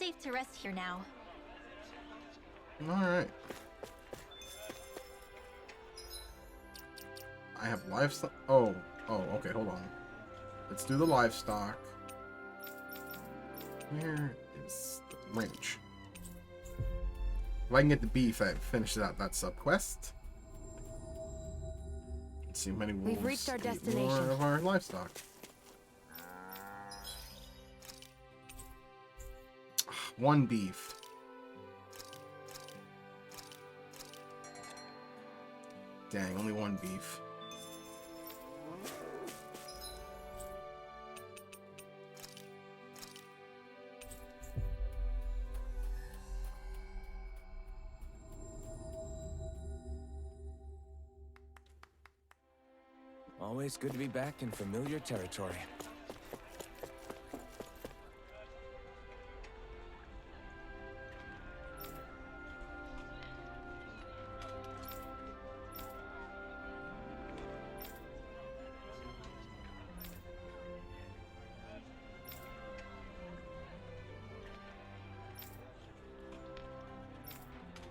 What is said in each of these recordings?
safe to rest here now. Alright. I have livestock. Oh, okay, hold on. Let's do the livestock. Where is the ranch? If I can get the beef, I finish out that sub-quest. Let's see how many wolves. We've reached our eat destination. More of our livestock. One beef. Dang, only one beef. Always good to be back in familiar territory.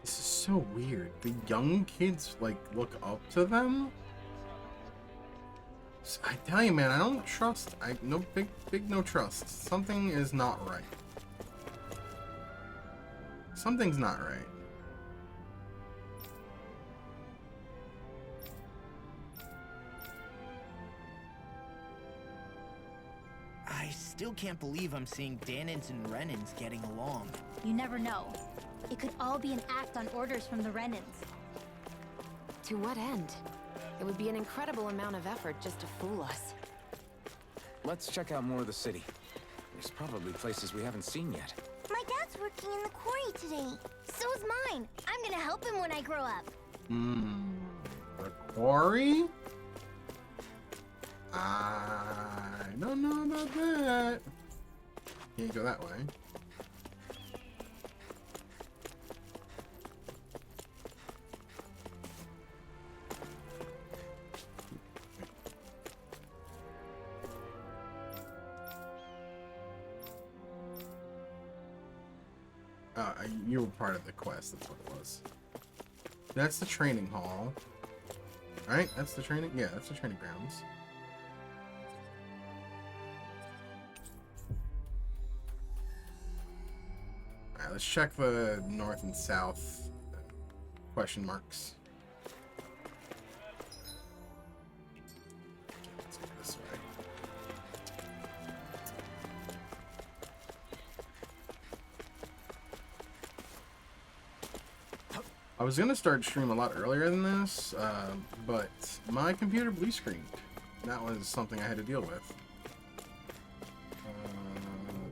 This is so weird. The young kids, like, look up to them? I tell you, man, I don't trust. No big no trust. Something is not right. Something's not right. I still can't believe I'm seeing Dahnans and Renans getting along. You never know. It could all be an act on orders from the Renans. To what end? It would be an incredible amount of effort just to fool us. Let's check out more of the city. There's probably places we haven't seen yet. My dad's working in the quarry today. So is mine. I'm gonna help him when I grow up. The quarry? I don't know about that. Can't go that way. You were part of the quest, that's what it was. That's the training hall. Right? That's the training? Yeah, that's the training grounds. Alright, let's check the north and south question marks. Let's go this way. I was gonna start stream a lot earlier than this, but my computer blue screened. That was something I had to deal with.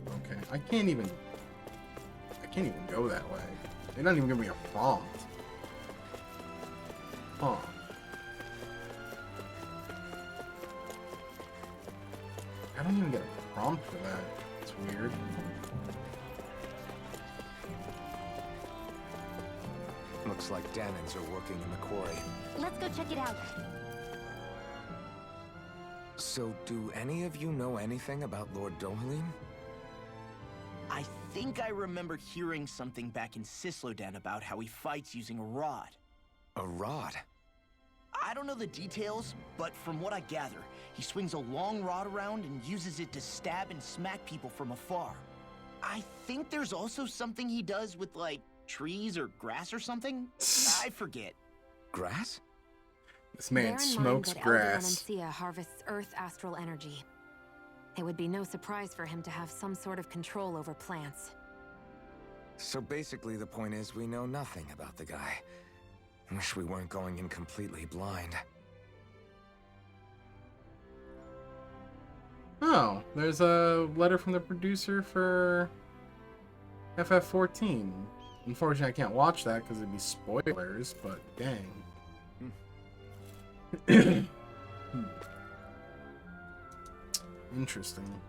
Okay, I can't even go that way. They don't even give me a prompt. Huh. I don't even get a prompt for that. It's weird. Looks like Dahnans are working in the quarry. Let's go check it out. So, do any of you know anything about Lord Dohalim? I think I remember hearing something back in Sislodan about how he fights using a rod. A rod? I don't know the details, but from what I gather, he swings a long rod around and uses it to stab and smack people from afar. I think there's also something he does with, like, trees or grass or something? I forget. Grass? This man Bear in smokes mind that grass. Elder Renuncia harvests Earth astral energy. It would be no surprise for him to have some sort of control over plants. So basically the point is we know nothing about the guy. Wish we weren't going in completely blind. Oh, there's a letter from the producer for FF14. Unfortunately, I can't watch that because it'd be spoilers, but dang. Interesting.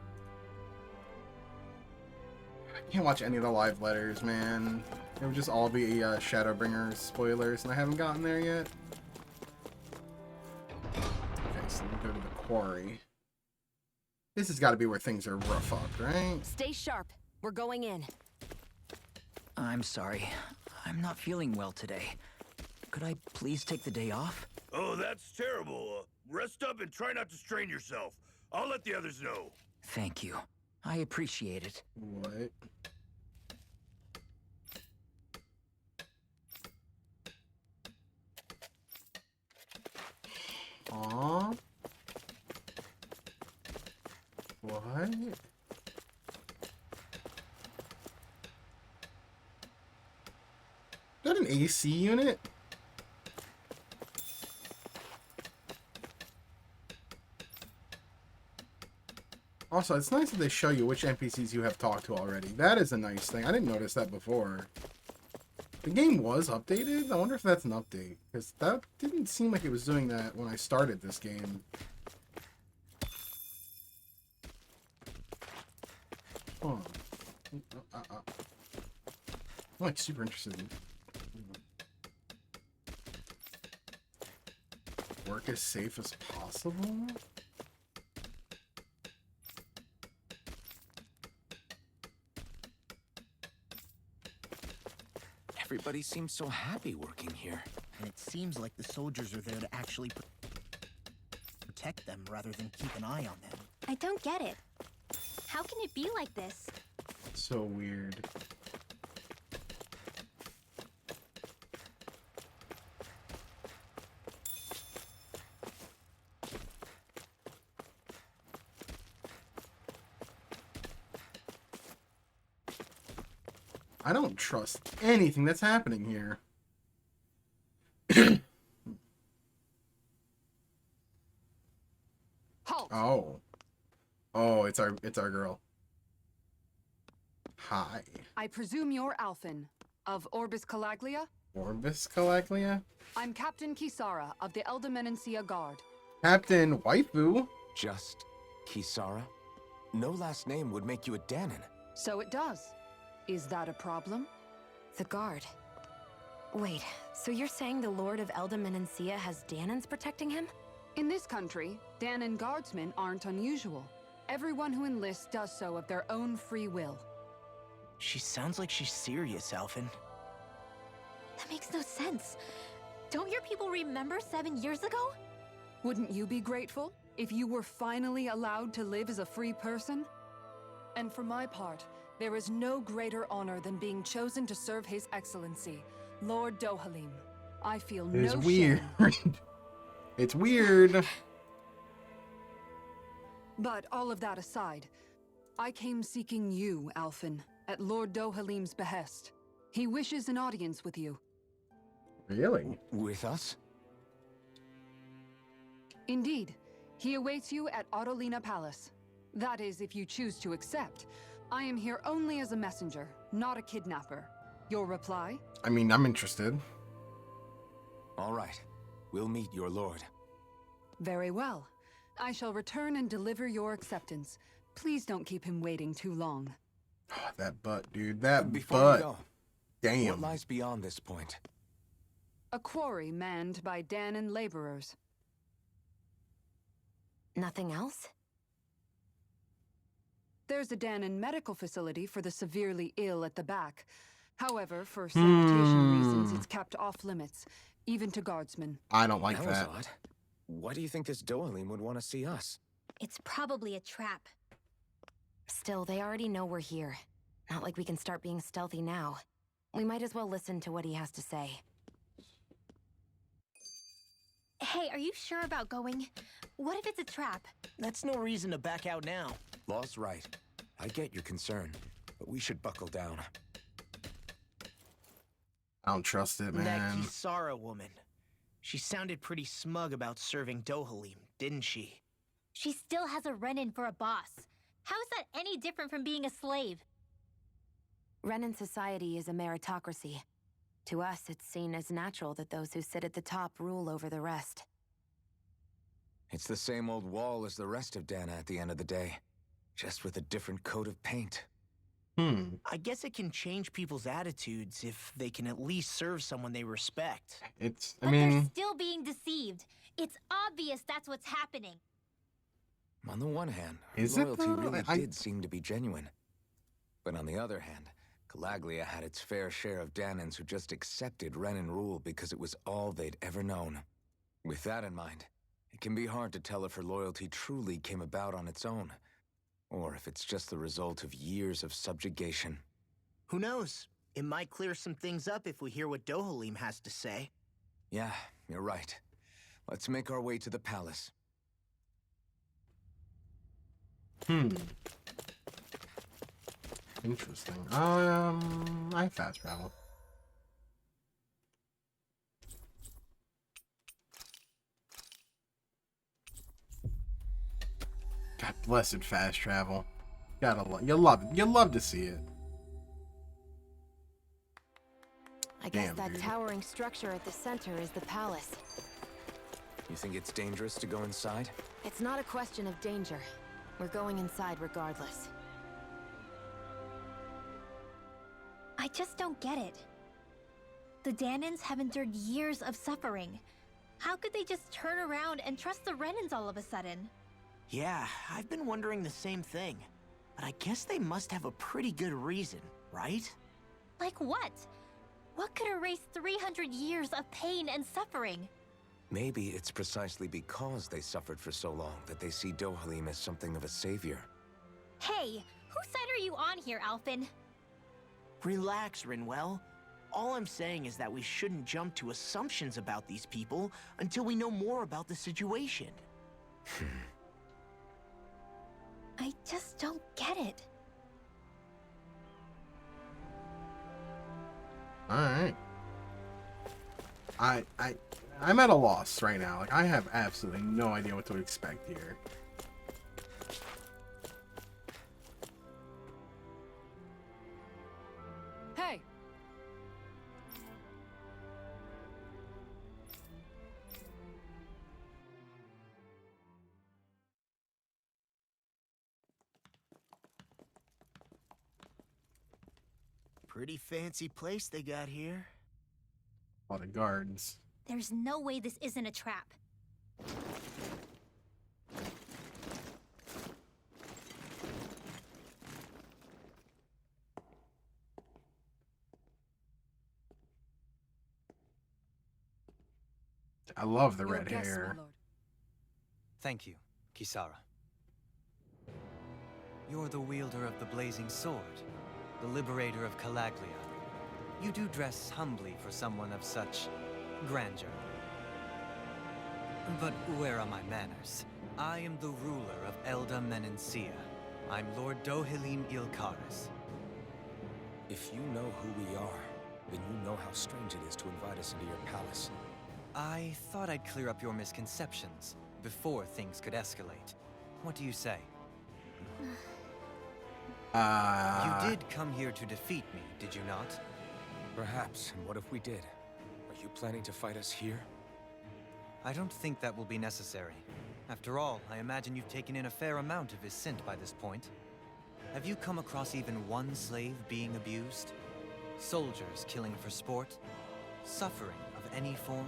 I can't watch any of the live letters, man. It would just all be Shadowbringers spoilers, and I haven't gotten there yet. Okay, so we go to the quarry. This has got to be where things are rough up, right? Stay sharp. We're going in. I'm sorry. I'm not feeling well today. Could I please take the day off? Oh, that's terrible. Rest up and try not to strain yourself. I'll let the others know. Thank you. I appreciate it. What? Aw. What? Is that an AC unit? Also, it's nice that they show you which NPCs you have talked to already. That is a nice thing. I didn't notice that before. The game was updated? I wonder if that's an update. Because that didn't seem like it was doing that when I started this game. Huh. I'm like super interested in work as safe as possible. Everybody seems so happy working here. And it seems like the soldiers are there to actually protect them rather than keep an eye on them. I don't get it. How can it be like this? So weird. I don't trust anything that's happening here. Halt! Oh. Oh, it's our girl. Hi. I presume you're Alphen, of Orbis Calaglia? Orbis Calaglia? I'm Captain Kisara of the Eldermenencia Guard. Captain Waifu? Just Kisara? No last name would make you a Danon. So it does. Is that a problem? The guard. Wait, so you're saying the Lord of Eldermenencia has Danons protecting him? In this country, Danon guardsmen aren't unusual. Everyone who enlists does so of their own free will. She sounds like she's serious, Alphen. That makes no sense. Don't your people remember 7 years ago? Wouldn't you be grateful if you were finally allowed to live as a free person? And for my part, there is no greater honor than being chosen to serve His Excellency, Lord Dohalim. I feel no It's shame. weird. It's weird. But all of that aside, I came seeking you, Alphen, at Lord Dohalim's behest. He wishes an audience with you. Really? With us? Indeed. He awaits you at Autolina Palace. That is, if you choose to accept. I am here only as a messenger, not a kidnapper. Your reply? I mean, I'm interested. All right. We'll meet your lord. Very well. I shall return and deliver your acceptance. Please don't keep him waiting too long. Oh, that butt, dude. That Before butt. we go, Damn. what lies beyond this point? A quarry manned by Danon laborers. Nothing else? There's a Danon medical facility for the severely ill at the back. However, for sanitation reasons, it's kept off limits, even to guardsmen. I don't like that that. was odd. Why do you think this Dohalim would want to see us? It's probably a trap. Still, they already know we're here. Not like we can start being stealthy now. We might as well listen to what he has to say. Hey, are you sure about going? What if it's a trap? That's no reason to back out now. Law's right. I get your concern, but we should buckle down. I don't trust it, That man. Kisara woman. She sounded pretty smug about serving Dohalim, didn't she? She still has a run-in for a boss. How is that any different from being a slave? Renan society is a meritocracy. To us, it's seen as natural that those who sit at the top rule over the rest. It's the same old wall as the rest of Dana at the end of the day, just with a different coat of paint. I guess it can change people's attitudes if they can at least serve someone they respect. It's, But I they're mean, still being deceived. It's obvious that's what's happening. On the one hand, Is it loyalty though? really I- did seem to be genuine. But on the other hand, Calaglia had its fair share of Danans who just accepted Renan rule because it was all they'd ever known. With that in mind, it can be hard to tell if her loyalty truly came about on its own, or if it's just the result of years of subjugation. Who knows? It might clear some things up if we hear what Dohalim has to say. Yeah, you're right. Let's make our way to the palace. Interesting. I fast travel. God blessed fast travel. You love it. You love to see it. I guess Damn, that dude. towering structure at the center is the palace. You think it's dangerous to go inside? It's not a question of danger. We're going inside regardless. I just don't get it. The Danans have endured years of suffering. How could they just turn around and trust the Renans all of a sudden? Yeah, I've been wondering the same thing. But I guess they must have a pretty good reason, right? Like what? What could erase 300 years of pain and suffering? Maybe it's precisely because they suffered for so long that they see Dohalim as something of a savior. Hey, whose side are you on here, Alphen? Relax, Rinwell. All I'm saying is that we shouldn't jump to assumptions about these people until we know more about the situation. I just don't get it. Alright. I'm at a loss right now. Like, I have absolutely no idea what to expect here. Hey! Pretty fancy place they got here. A lot of guards. There's no way this isn't a trap. I love the Your red guest, hair. my lord. Thank you, Kisara. You're the wielder of the blazing sword, the liberator of Calaglia. You do dress humbly for someone of such grandeur. But where are my manners? I am the ruler of Elda Menencia. I'm Lord Dohalim Ilkaris. If you know who we are, then you know how strange it is to invite us into your palace. I thought I'd clear up your misconceptions before things could escalate. What do you say? You did come here to defeat me, did you not? Perhaps, and what if we did? Are you planning to fight us here? I don't think that will be necessary. After all, I imagine you've taken in a fair amount of his scent by this point. Have you come across even one slave being abused? Soldiers killing for sport? Suffering of any form?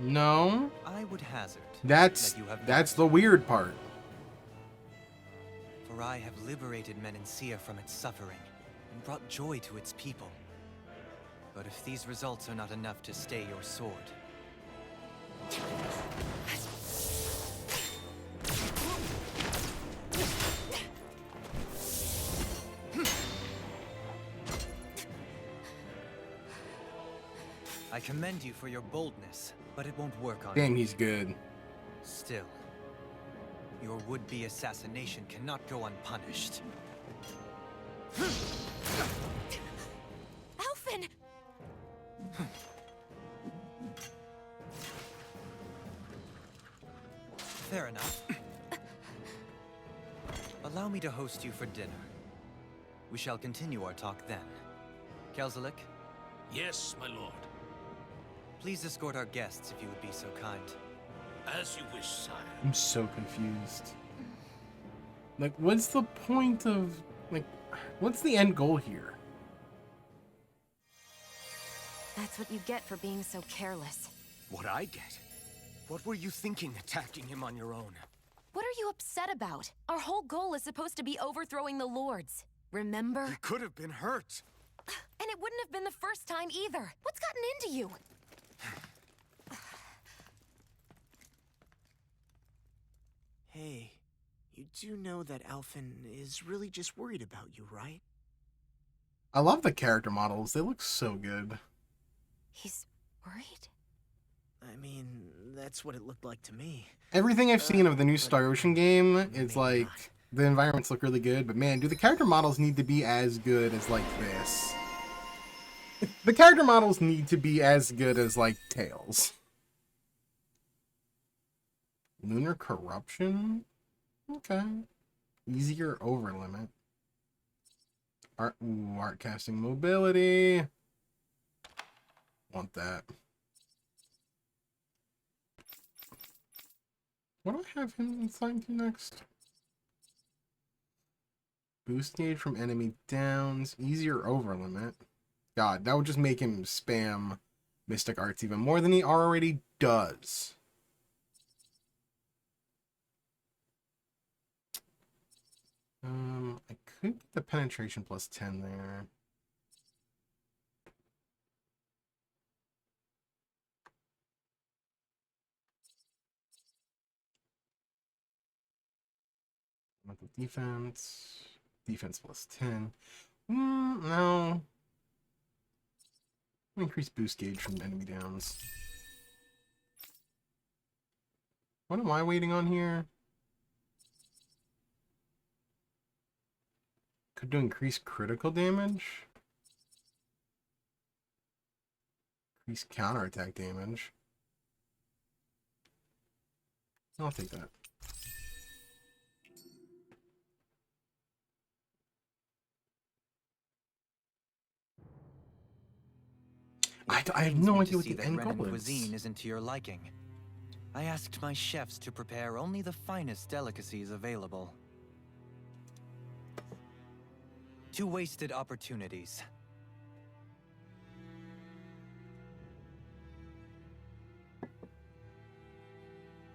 No. I would hazard That's that you have the weird part. For I have liberated Menencia from its suffering and brought joy to its people. But if these results are not enough to stay your sword, I commend you for your boldness, but it won't work on Damn, me. he's good. Still, your would-be assassination cannot go unpunished. Alphen! Fair enough. Allow me to host you for dinner. We shall continue our talk then. Kelzelik, Yes, my lord. please escort our guests if you would be so kind. As you wish, sire. I'm so confused. Like, what's the point of, like, what's the end goal here? That's what you get for being so careless. What I get? What were you thinking attacking him on your own? What are you upset about? Our whole goal is supposed to be overthrowing the Lords. Remember? He could have been hurt. And it wouldn't have been the first time either. What's gotten into you? Hey, you do know that Alphen is really just worried about you, right? I love the character models. They look so good. He's worried? I mean, that's what it looked like to me. Everything I've seen of the new Star Ocean game is maybe like, not. the environments look really good, but man, do the character models need to be as good as like this? The character models need to be as good as like Tails. Lunar corruption? Okay. Easier over limit. Art casting mobility. Want that. What do I have him assigned to next? Boost gauge from enemy downs. Easier over limit. God, that would just make him spam Mystic Arts even more than he already does. I could get the penetration plus 10 there. Defense. Defense plus 10. No. Increase boost gauge from enemy downs. What am I waiting on here? Could do increase critical damage. Increase counterattack damage. I'll take that. I have no idea what the end goal is. Cuisine isn't to your liking. I asked my chefs to prepare only the finest delicacies available. 2 wasted opportunities.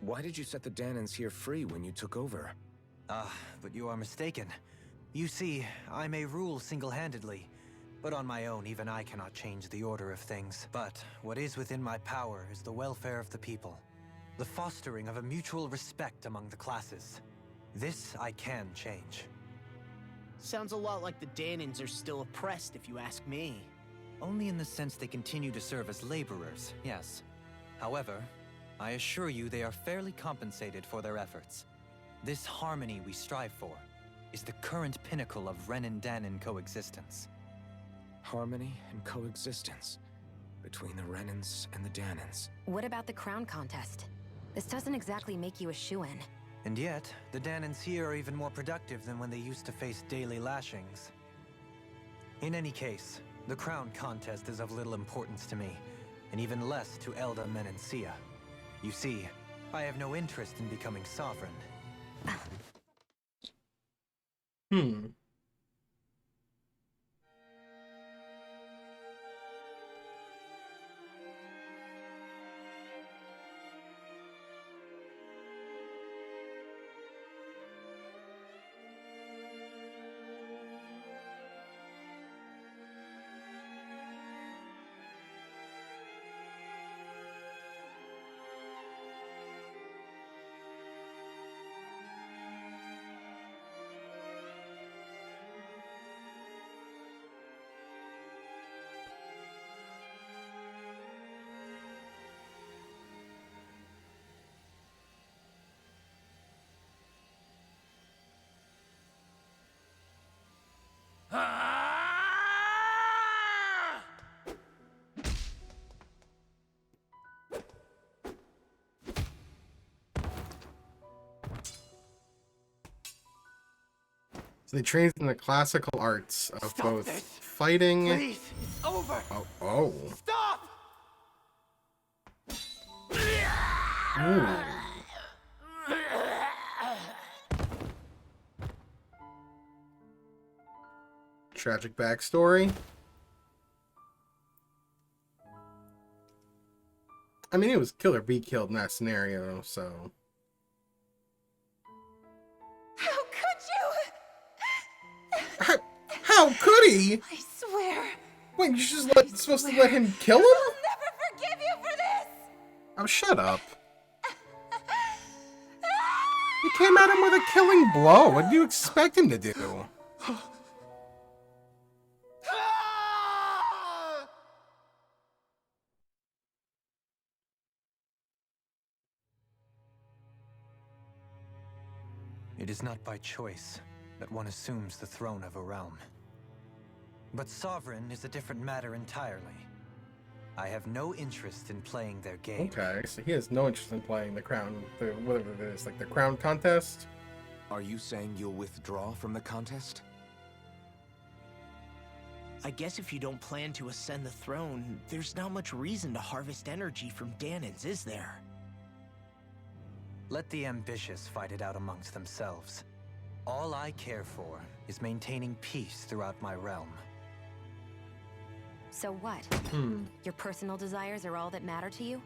Why did you set the Danans here free when you took over? But you are mistaken. You see, I may rule single-handedly, but on my own, even I cannot change the order of things. But what is within my power is the welfare of the people, the fostering of a mutual respect among the classes. This I can change. Sounds a lot like the Danans are still oppressed, if you ask me. Only in the sense they continue to serve as laborers, yes. However, I assure you they are fairly compensated for their efforts. This harmony we strive for is the current pinnacle of Renin-Danan coexistence. Harmony and coexistence between the Renins and the Danans. What about the crown contest? This doesn't exactly make you a shoo-in. And yet, the Danans here are even more productive than when they used to face daily lashings. In any case, the crown contest is of little importance to me, and even less to Elda Menencia. You see, I have no interest in becoming sovereign. So they trained in the classical arts of both fighting. Please, it's over. Oh. Stop! Ooh. Tragic backstory. I mean, it was kill or be killed in that scenario, so. How could you? buddy? I swear. Wait, you're just supposed to let him kill him? I'll never forgive you for this. Oh, shut up. He came at him with a killing blow. What do you expect him to do? It is not by choice that one assumes the throne of a realm. But sovereign is a different matter entirely. I have no interest in playing their game. Okay, so he has no interest in playing the crown, whatever it is, like the crown contest. Are you saying you'll withdraw from the contest? I guess if you don't plan to ascend the throne, there's not much reason to harvest energy from Dahnans, is there? Let the ambitious fight it out amongst themselves. All I care for is maintaining peace throughout my realm. So what? Your personal desires are all that matter to you?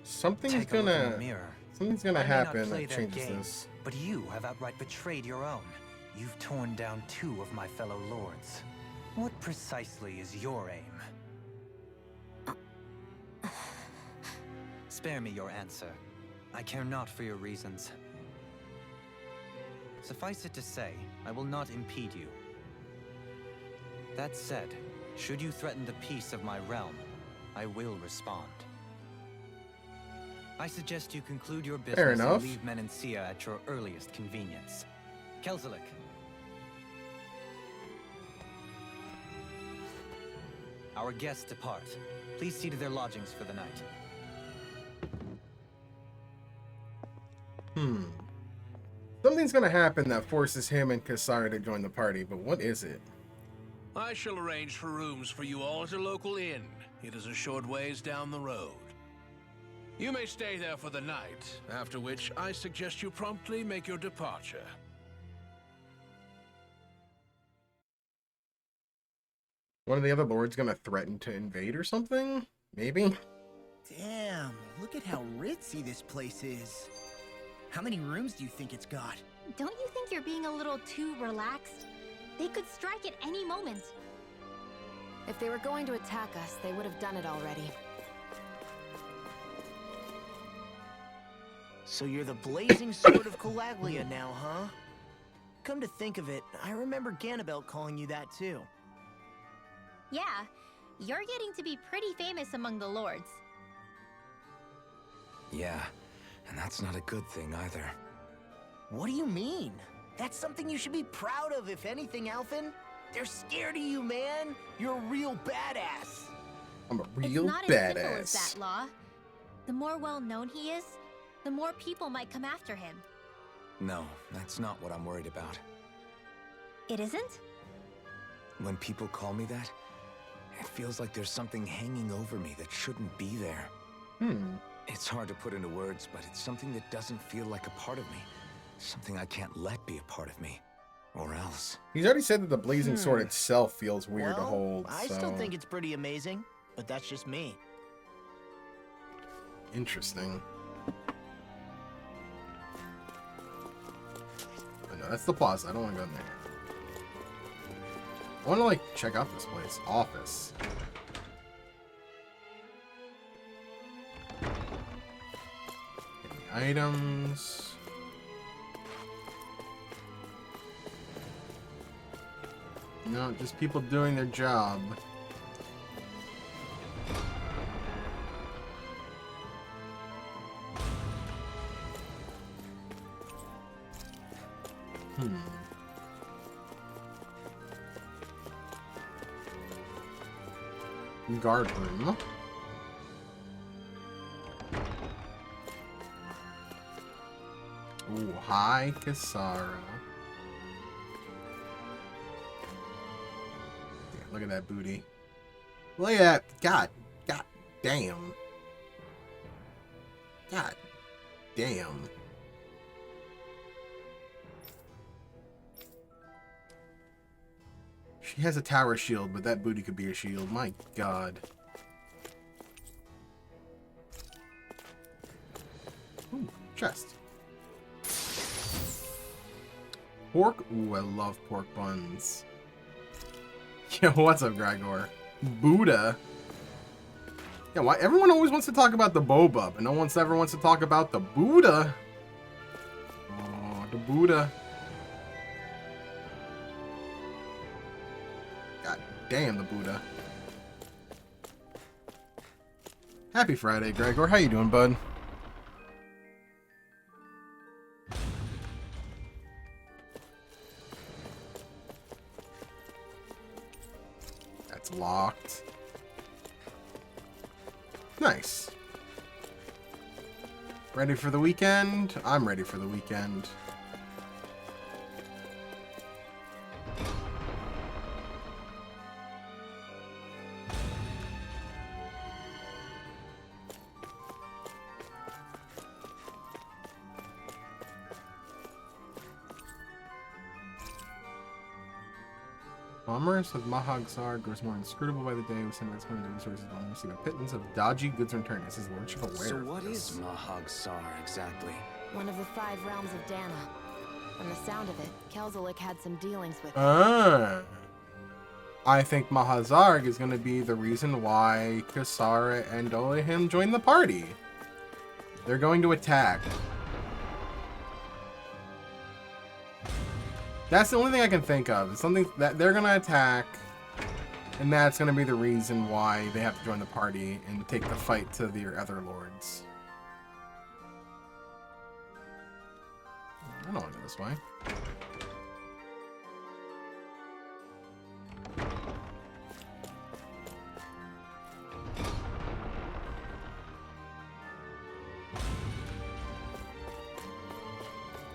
Something's Take a look in the gonna mirror. something's gonna I may happen not play that their changes game, this. but you have outright betrayed your own. You've torn down 2 of my fellow lords. What precisely is your aim? Spare me your answer. I care not for your reasons. Suffice it to say, I will not impede you. That said, should you threaten the peace of my realm, I will respond. I suggest you conclude your Fair business enough. and leave Menancia at your earliest convenience. Kelzelik. Our guests depart. Please see to their lodgings for the night. Something's gonna happen that forces him and Kasara to join the party, but what is it? I shall arrange for rooms for you all at a local inn. It is a short ways down the road. You may stay there for the night, after which I suggest you promptly make your departure. One of the other lords gonna threaten to invade or something? Maybe? Damn, look at how ritzy this place is. How many rooms do you think it's got? Don't you think you're being a little too relaxed? They could strike at any moment. If they were going to attack us, they would have done it already. So you're the blazing sword of Calaglia now, huh? Come to think of it, I remember Ganabelt calling you that too. Yeah, you're getting to be pretty famous among the lords. Yeah, and that's not a good thing either. What do you mean? That's something you should be proud of, if anything, Alphen. They're scared of you, man. You're a real badass. I'm a real It's not as simple as that, Law. The more well-known he is, the more people might come after him. No, that's not what I'm worried about. It isn't? When people call me that, it feels like there's something hanging over me that shouldn't be there. It's hard to put into words, but it's something that doesn't feel like a part of me. Something I can't let be a part of me. Or else. He's already said that the blazing sword itself feels weird to Well, hold, I so... still think it's pretty amazing, but that's just me. Interesting. But no, that's the plaza. I don't want to go in there. I want to, like, check out this place. Office. Any items. No, just people doing their job. Guard room. Ooh, hi, Kasara. Yeah, look at that booty. Look at that. God damn. God damn. She has a tower shield, but that booty could be a shield. My God. Ooh, chest. Pork? Ooh, I love pork buns. Yo, what's up, Gregor? Buddha. Yeah, why everyone always wants to talk about the Boba, but no one ever wants to talk about the Buddha. Oh, the Buddha. God damn the Buddha. Happy Friday, Gregor. How you doing, bud? That's locked. Nice. Ready for the weekend? I'm ready for the weekend. Commerce with Mahag Sar grows more inscrutable by the day, with some exponential resources don't receive a pittance of dodgy goods in return. Is his lordship aware? So what is Mahag Sar exactly? One of the 5 realms of Dana. From the sound of it, Kelzelik had some dealings with it. I think Mahazarg is going to be the reason why Kasara and Dolahim join the party. They're going to attack. That's the only thing I can think of. It's something that they're going to attack, and that's going to be the reason why they have to join the party and take the fight to the other lords. I don't want to go this way.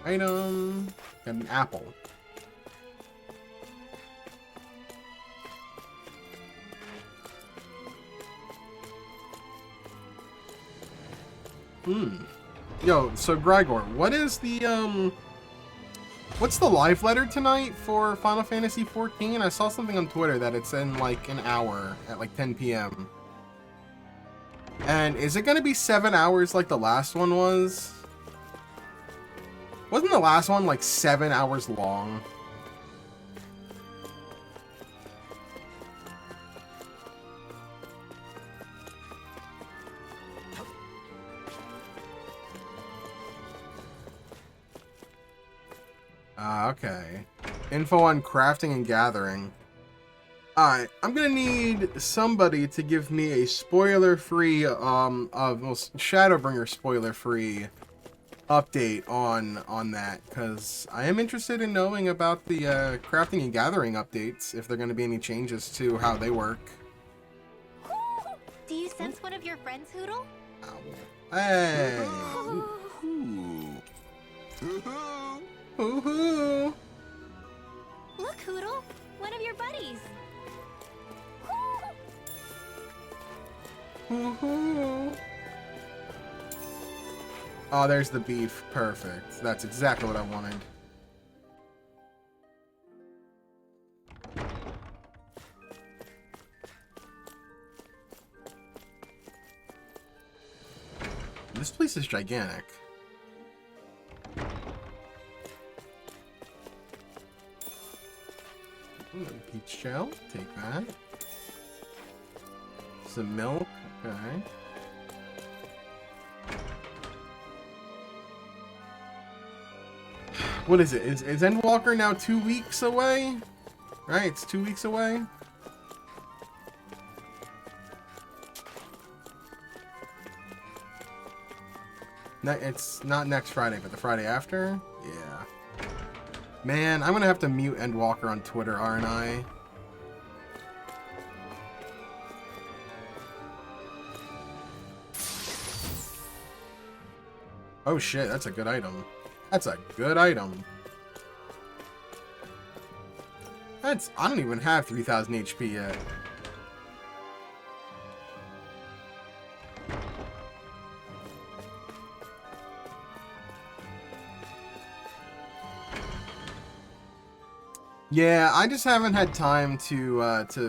Item. Got an apple. Yo, so Gregor, what is the, what's the live letter tonight for Final Fantasy XIV? I saw something on Twitter that it's in, like, an hour at, like, 10 p.m. And is it gonna be 7 hours like the last one was? Wasn't the last one, like, 7 hours long? Okay. Info on crafting and gathering. Alright, I'm gonna need somebody to give me a spoiler-free, Shadowbringer spoiler-free update on that, because I am interested in knowing about the crafting and gathering updates, if there are going to be any changes to how they work. Do you sense one of your friends, Hootle? Hey! Woohoo! Look, Hootle! One of your buddies! Woohoo! Oh, there's the beef. Perfect. That's exactly what I wanted. This place is gigantic. Ooh, peach shell. Take that. Some milk. Okay. What is it? Is Endwalker now 2 weeks away? Right, it's 2 weeks away. It's not next Friday, but the Friday after? Yeah. Man, I'm gonna have to mute Endwalker on Twitter, aren't I? Oh shit, that's a good item. That's a good item. I don't even have 3,000 HP yet. Yeah, I just haven't had time to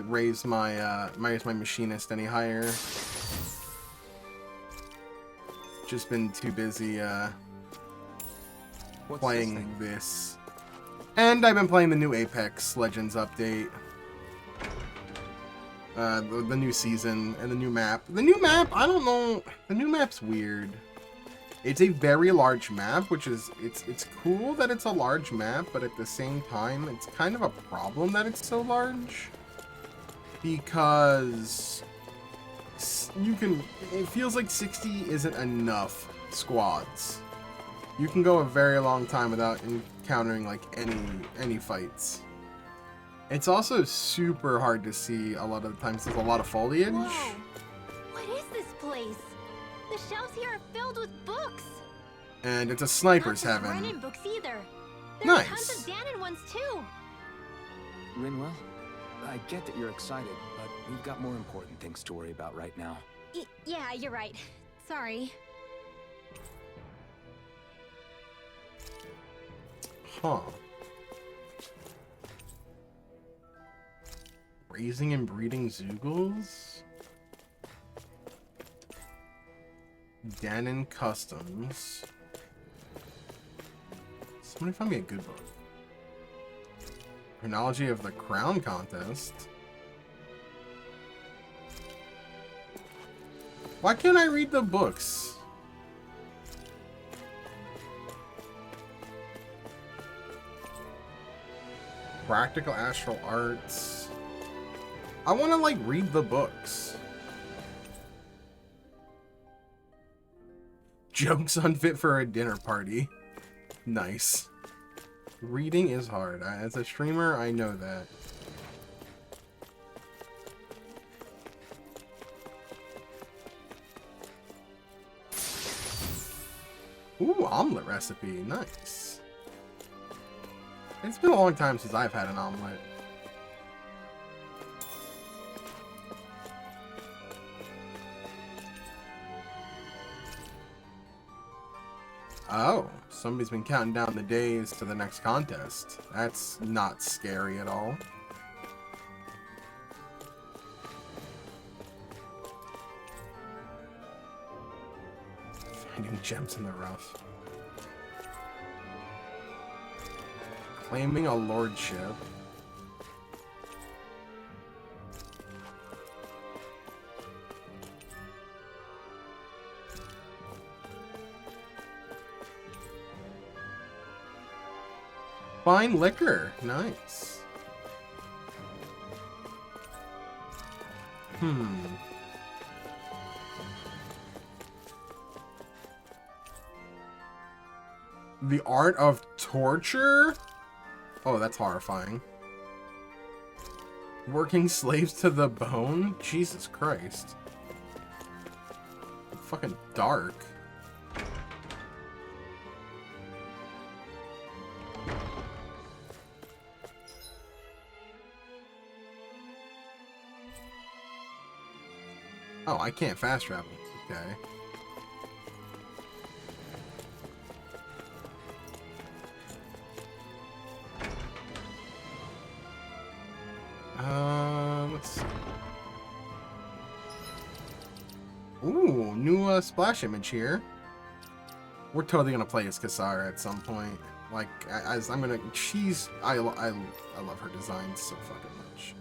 raise my my machinist any higher. Just been too busy playing this. And I've been playing the new Apex Legends update. the new season and the new map. The new map, I don't know. The new map's weird. It's a very large map, which is it's cool that it's a large map, but at the same time, it's kind of a problem that it's so large because it feels like 60 isn't enough squads. You can go a very long time without encountering like any fights. It's also super hard to see a lot of the times. There's a lot of foliage. Whoa! What is this place? The shelves here are filled with books. And it's a sniper's Not just heaven. Renin books either. There Nice. are tons of Danon ones too. Rinwell, I get that you're excited, but we've got more important things to worry about right now. Yeah, you're right. Sorry. Huh. Raising and breeding Zeugles? Danon Customs. Somebody find me a good book. Chronology of the Crown Contest. Why can't I read the books? Practical Astral Arts. I want to like read the books. Jokes unfit for a dinner party. Nice. Reading is hard. As a streamer, I know that. Ooh, omelet recipe. Nice. It's been a long time since I've had an omelet. Oh, somebody's been counting down the days to the next contest. That's not scary at all. Finding gems in the rough. Claiming a lordship. Fine liquor. Nice. The art of torture? Oh, that's horrifying. Working slaves to the bone? Jesus Christ. Fucking dark. Oh, I can't fast travel. Okay. Let's see. Ooh, new splash image here. We're totally gonna play as Kisara at some point. Like, as I'm gonna, I love her design so fucking much.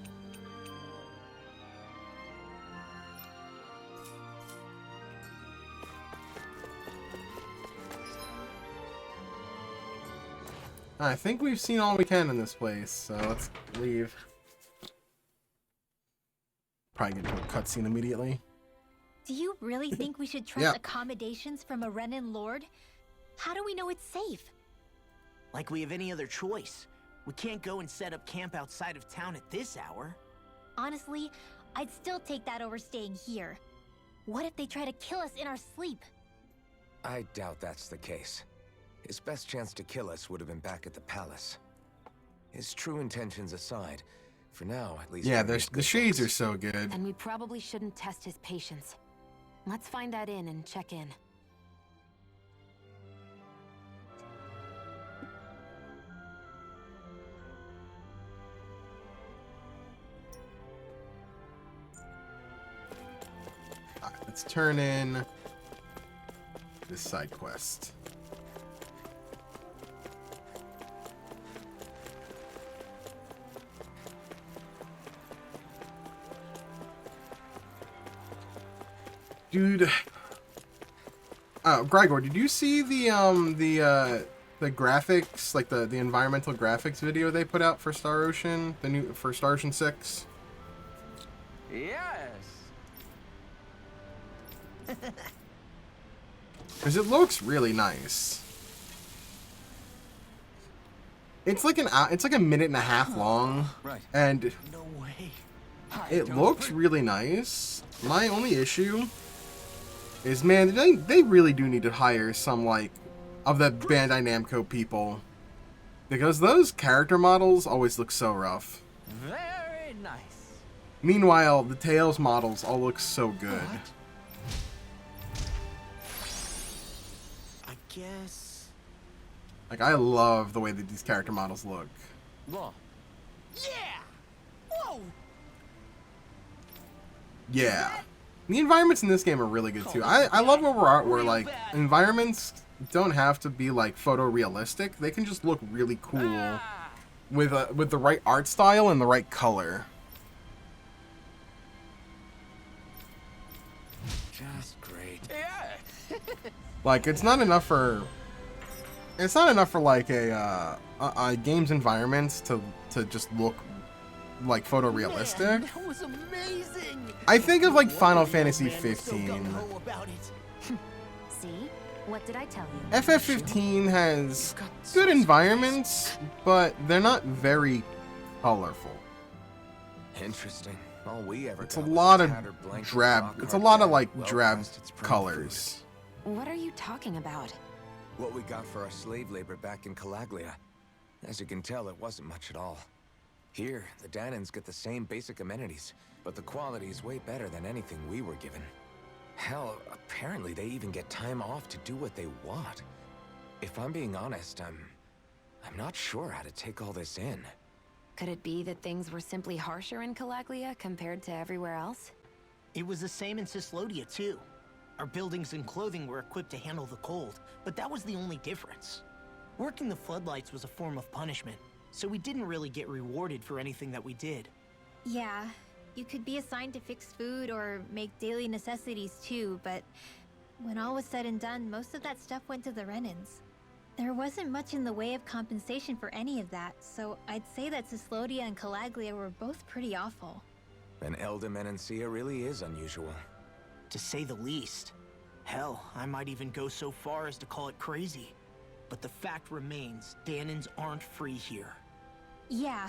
I think we've seen all we can in this place, so let's leave. Probably get to a cutscene immediately. Do you really think we should trust accommodations from a Renin Lord? How do we know it's safe? Like we have any other choice. We can't go and set up camp outside of town at this hour. Honestly, I'd still take that over staying here. What if they try to kill us in our sleep? I doubt that's the case. His best chance to kill us would have been back at the palace. His true intentions aside, for now at least... Yeah, the shades are so good. And we probably shouldn't test his patience. Let's find that inn and check in. Alright, let's turn in this side quest. Dude. Gregor, did you see the graphics, like the environmental graphics video they put out for Star Ocean, for Star Ocean 6? Yes. Because it looks really nice. It's like a minute and a half long, and No way. it looks really nice. My only issue is, man, they really do need to hire some, like, of the Bandai Namco people, because those character models always look so rough. Very nice. Meanwhile, the Tails models all look so good. I guess. Like, I love the way that these character models look. Law. Yeah. Whoa. Yeah. The environments in this game are really good too. I love where we're at, where like environments don't have to be like photorealistic. They can just look really cool with the right art style and the right color. Just great. Yeah. Like it's not enough for like a game's environments to just look like photorealistic. Man, that was amazing. I think of like Final Fantasy 15. See? What did I tell you? FF15 has good environments, but they're not very colorful. Interesting. All we ever It's a got was lot of tattered blank drab. rock It's a art lot of that like well drab past its prime colors. What are you talking about? What we got for our slave labor back in Calaglia. As you can tell, it wasn't much at all. Here, the Danans get the same basic amenities, but the quality is way better than anything we were given. Hell, apparently they even get time off to do what they want. If I'm being honest, I'm not sure how to take all this in. Could it be that things were simply harsher in Calaglia compared to everywhere else? It was the same in Cislodia too. Our buildings and clothing were equipped to handle the cold, but that was the only difference. Working the floodlights was a form of punishment, so we didn't really get rewarded for anything that we did. Yeah, you could be assigned to fix food or make daily necessities too, but when all was said and done, most of that stuff went to the Renans. There wasn't much in the way of compensation for any of that, so I'd say that Cislodia and Calaglia were both pretty awful. And Elda Menancia really is unusual. To say the least. Hell, I might even go so far as to call it crazy. But the fact remains, Danans aren't free here. Yeah,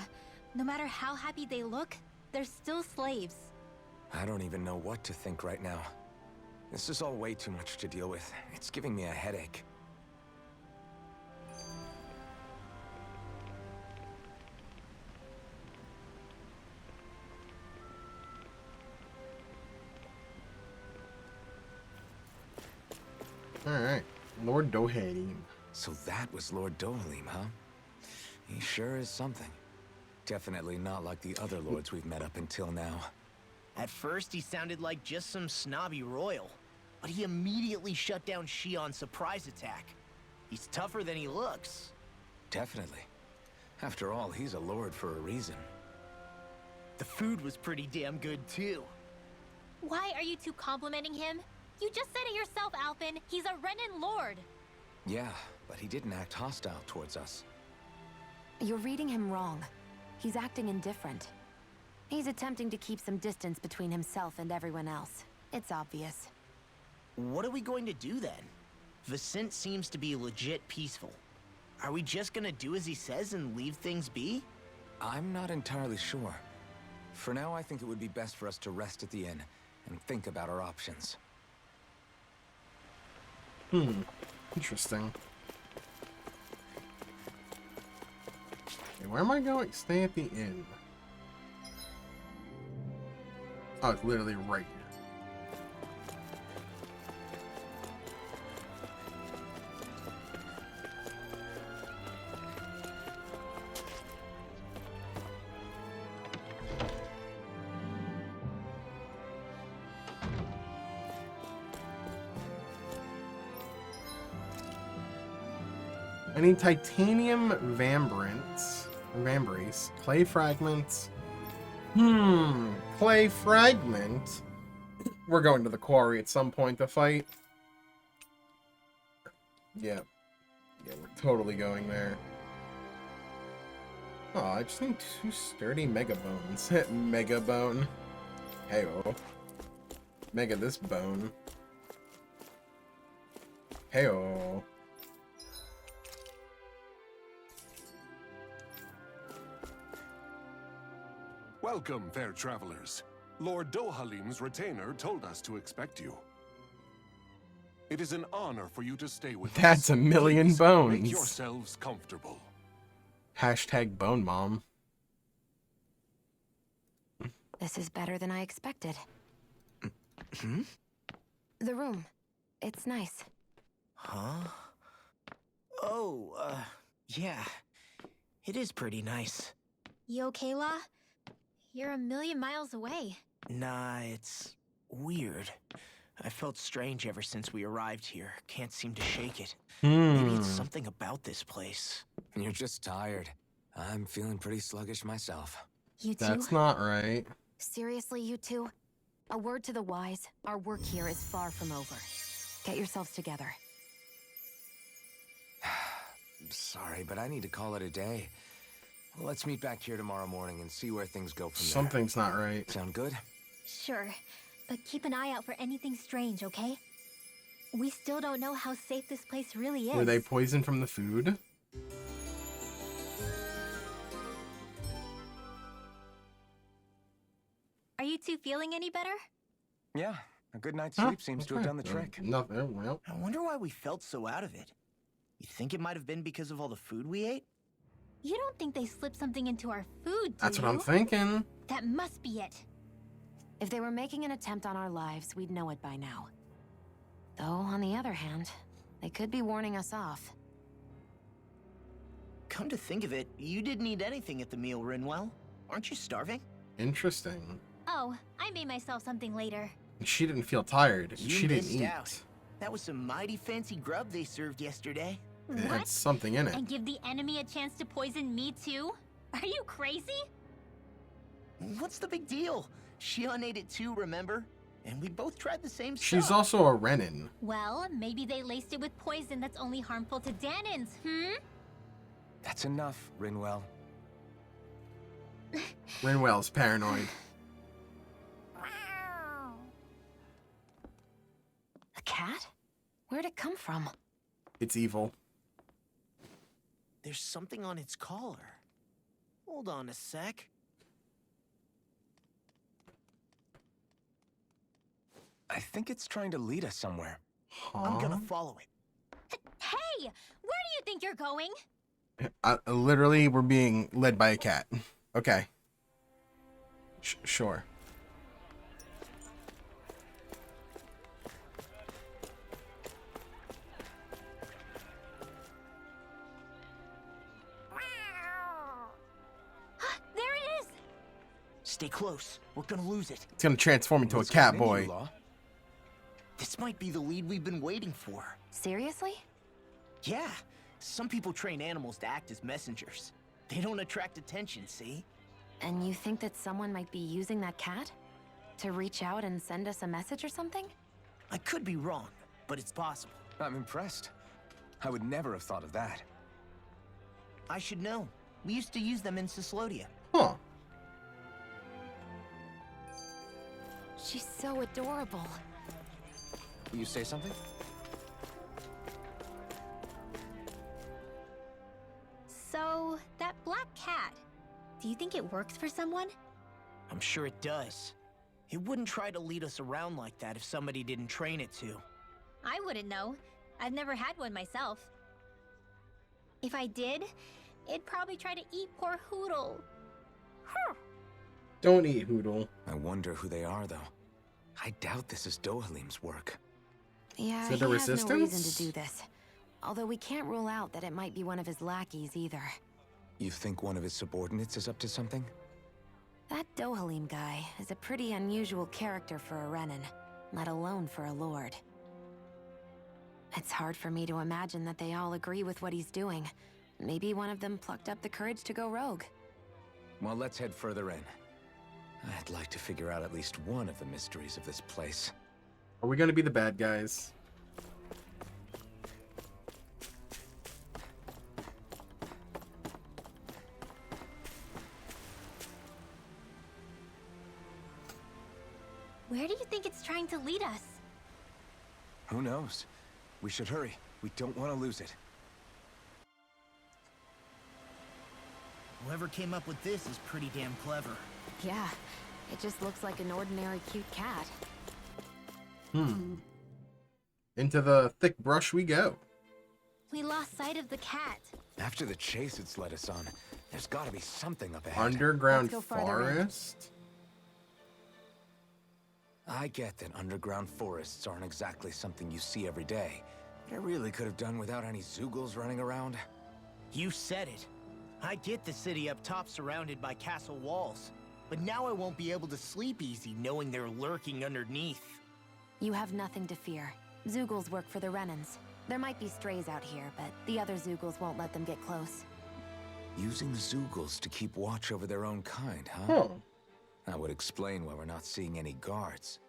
no matter how happy they look, they're still slaves. I don't even know what to think right now. This is all way too much to deal with. It's giving me a headache. Alright, Lord Dohalim. So that was Lord Dohalim, huh? He sure is something. Definitely not like the other lords we've met up until now. At first, he sounded like just some snobby royal, but he immediately shut down Shion's surprise attack. He's tougher than he looks. Definitely. After all, he's a lord for a reason. The food was pretty damn good, too. Why are you two complimenting him? You just said it yourself, Alphen. He's a Renan Lord. Yeah, but he didn't act hostile towards us. You're reading him wrong. He's acting indifferent. He's attempting to keep some distance between himself and everyone else. It's obvious. What are we going to do then? Vicent seems to be legit peaceful. Are we just gonna do as he says and leave things be? I'm not entirely sure. For now, I think it would be best for us to rest at the inn and think about our options. Interesting. Okay, where am I going? Stay at the inn. Oh, it's literally right here. I need titanium vambrace, clay fragments. Clay fragment. We're going to the quarry at some point to fight. Yeah. Yeah, we're totally going there. Oh, I just need 2 sturdy mega bones. Mega bone. Hey-oh. Mega this bone. Hey-oh. Welcome, fair travelers. Lord Dohalim's retainer told us to expect you. It is an honor for you to stay with us. That's a million Please bones. Make yourselves comfortable. Hashtag bone mom. This is better than I expected. The room. It's nice. Huh? Oh, yeah. It is pretty nice. You okay, La? You're a million miles away. Nah, it's weird. I felt strange ever since we arrived here. Can't seem to shake it. Maybe it's something about this place. You're just tired. I'm feeling pretty sluggish myself. You too? That's not right. Seriously, you two? A word to the wise, our work here is far from over. Get yourselves together. Sorry, but I need to call it a day. Let's meet back here tomorrow morning and see where things go from there. Something's not right. Sound good? Sure, but keep an eye out for anything strange, okay? We still don't know how safe this place really is. Were they poisoned from the food? Are you two feeling any better? Yeah, a good night's sleep seems to have done the trick. Nothing. Well, I wonder why we felt so out of it. You think it might have been because of all the food we ate? You don't think they slipped something into our food, do that's you? what I'm thinking. That must be it. If they were making an attempt on our lives, we'd know it by now. Though, on the other hand, they could be warning us off. Come to think of it, you didn't eat anything at the meal, Rinwell. Aren't you starving? Interesting. Oh, I made myself something later. She didn't feel tired. You She didn't missed eat. out. That was some mighty fancy grub they served yesterday. It had something in it. And give the enemy a chance to poison me too? Are you crazy? What's the big deal? Shion ate it too, remember? And we both tried the same stuff. She's also a Renin. Well, maybe they laced it with poison that's only harmful to Danins, That's enough, Rinwell. Rinwell's paranoid. A cat? Where'd it come from? It's evil. There's something on its collar. Hold on a sec. I think it's trying to lead us somewhere. I'm gonna follow it. Hey! Where do you think you're going? Literally, we're being led by a cat. Okay. Sure. There it is! Stay close. We're gonna lose it. It's gonna transform into a cat boy. This might be the lead we've been waiting for. Seriously? Yeah. Some people train animals to act as messengers. They don't attract attention, see? And you think that someone might be using that cat? To reach out and send us a message or something? I could be wrong, but it's possible. I'm impressed. I would never have thought of that. I should know. We used to use them in Cyslodia. Huh. She's so adorable. You say something? So, that black cat, do you think it works for someone? I'm sure it does. It wouldn't try to lead us around like that if somebody didn't train it to. I wouldn't know. I've never had one myself. If I did, it'd probably try to eat poor Hoodle. Don't eat Hoodle. I wonder who they are, though. I doubt this is Dohalim's work. Yeah, Is it he a has no reason resistance? to do this. Although we can't rule out that it might be one of his lackeys either. You think one of his subordinates is up to something? That Dohalim guy is a pretty unusual character for a Renin, let alone for a lord. It's hard for me to imagine that they all agree with what he's doing. Maybe one of them plucked up the courage to go rogue. Well, let's head further in. I'd like to figure out at least one of the mysteries of this place. Are we gonna be the bad guys? Where do you think it's trying to lead us? Who knows? We should hurry. We don't want to lose it. Whoever came up with this is pretty damn clever. Yeah, it just looks like an ordinary cute cat. Into the thick brush we go. We lost sight of the cat. After the chase it's led us on, there's got to be something up ahead. Underground Let's go farther in. forest? I get that underground forests aren't exactly something you see every day. But I really could have done without any Zeugles running around. You said it. I get the city up top surrounded by castle walls. But now I won't be able to sleep easy knowing they're lurking underneath. You have nothing to fear. Zeugles work for the Renans. There might be strays out here, but the other Zeugles won't let them get close. Using Zeugles to keep watch over their own kind, huh? Huh. That would explain why we're not seeing any guards.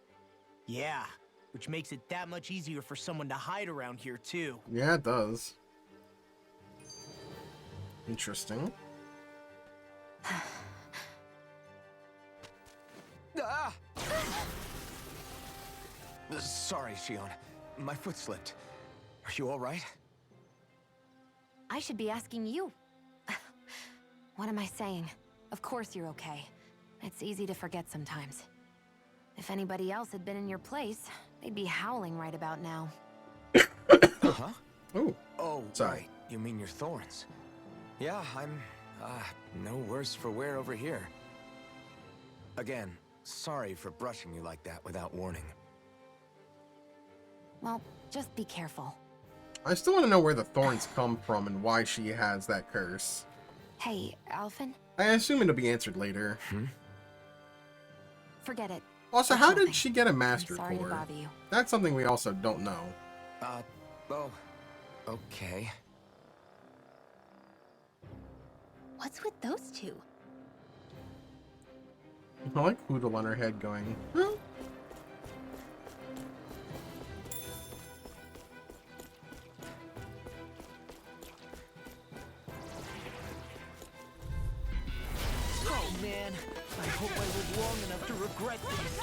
Yeah, which makes it that much easier for someone to hide around here too. Yeah, it does. Interesting. Ah! Sorry, Shion. My foot slipped. Are you all right? I should be asking you. What am I saying? Of course you're okay. It's easy to forget sometimes. If anybody else had been in your place, they'd be howling right about now. Huh? Oh. Oh, Sorry. right. You mean your thorns? Yeah, I'm, no worse for wear over here. Again, sorry for brushing you like that without warning. Well, just be careful. I still want to know where the thorns come from and why she has that curse. Hey, Alphen? I assume it'll be answered later. Forget it. Also, That's how nothing. did she get a master Sorry to core? bother you. That's something we also don't know. Oh, okay. What's with those two? I like Poodle on her head going, huh? Oh man, I hope I live long enough to regret this.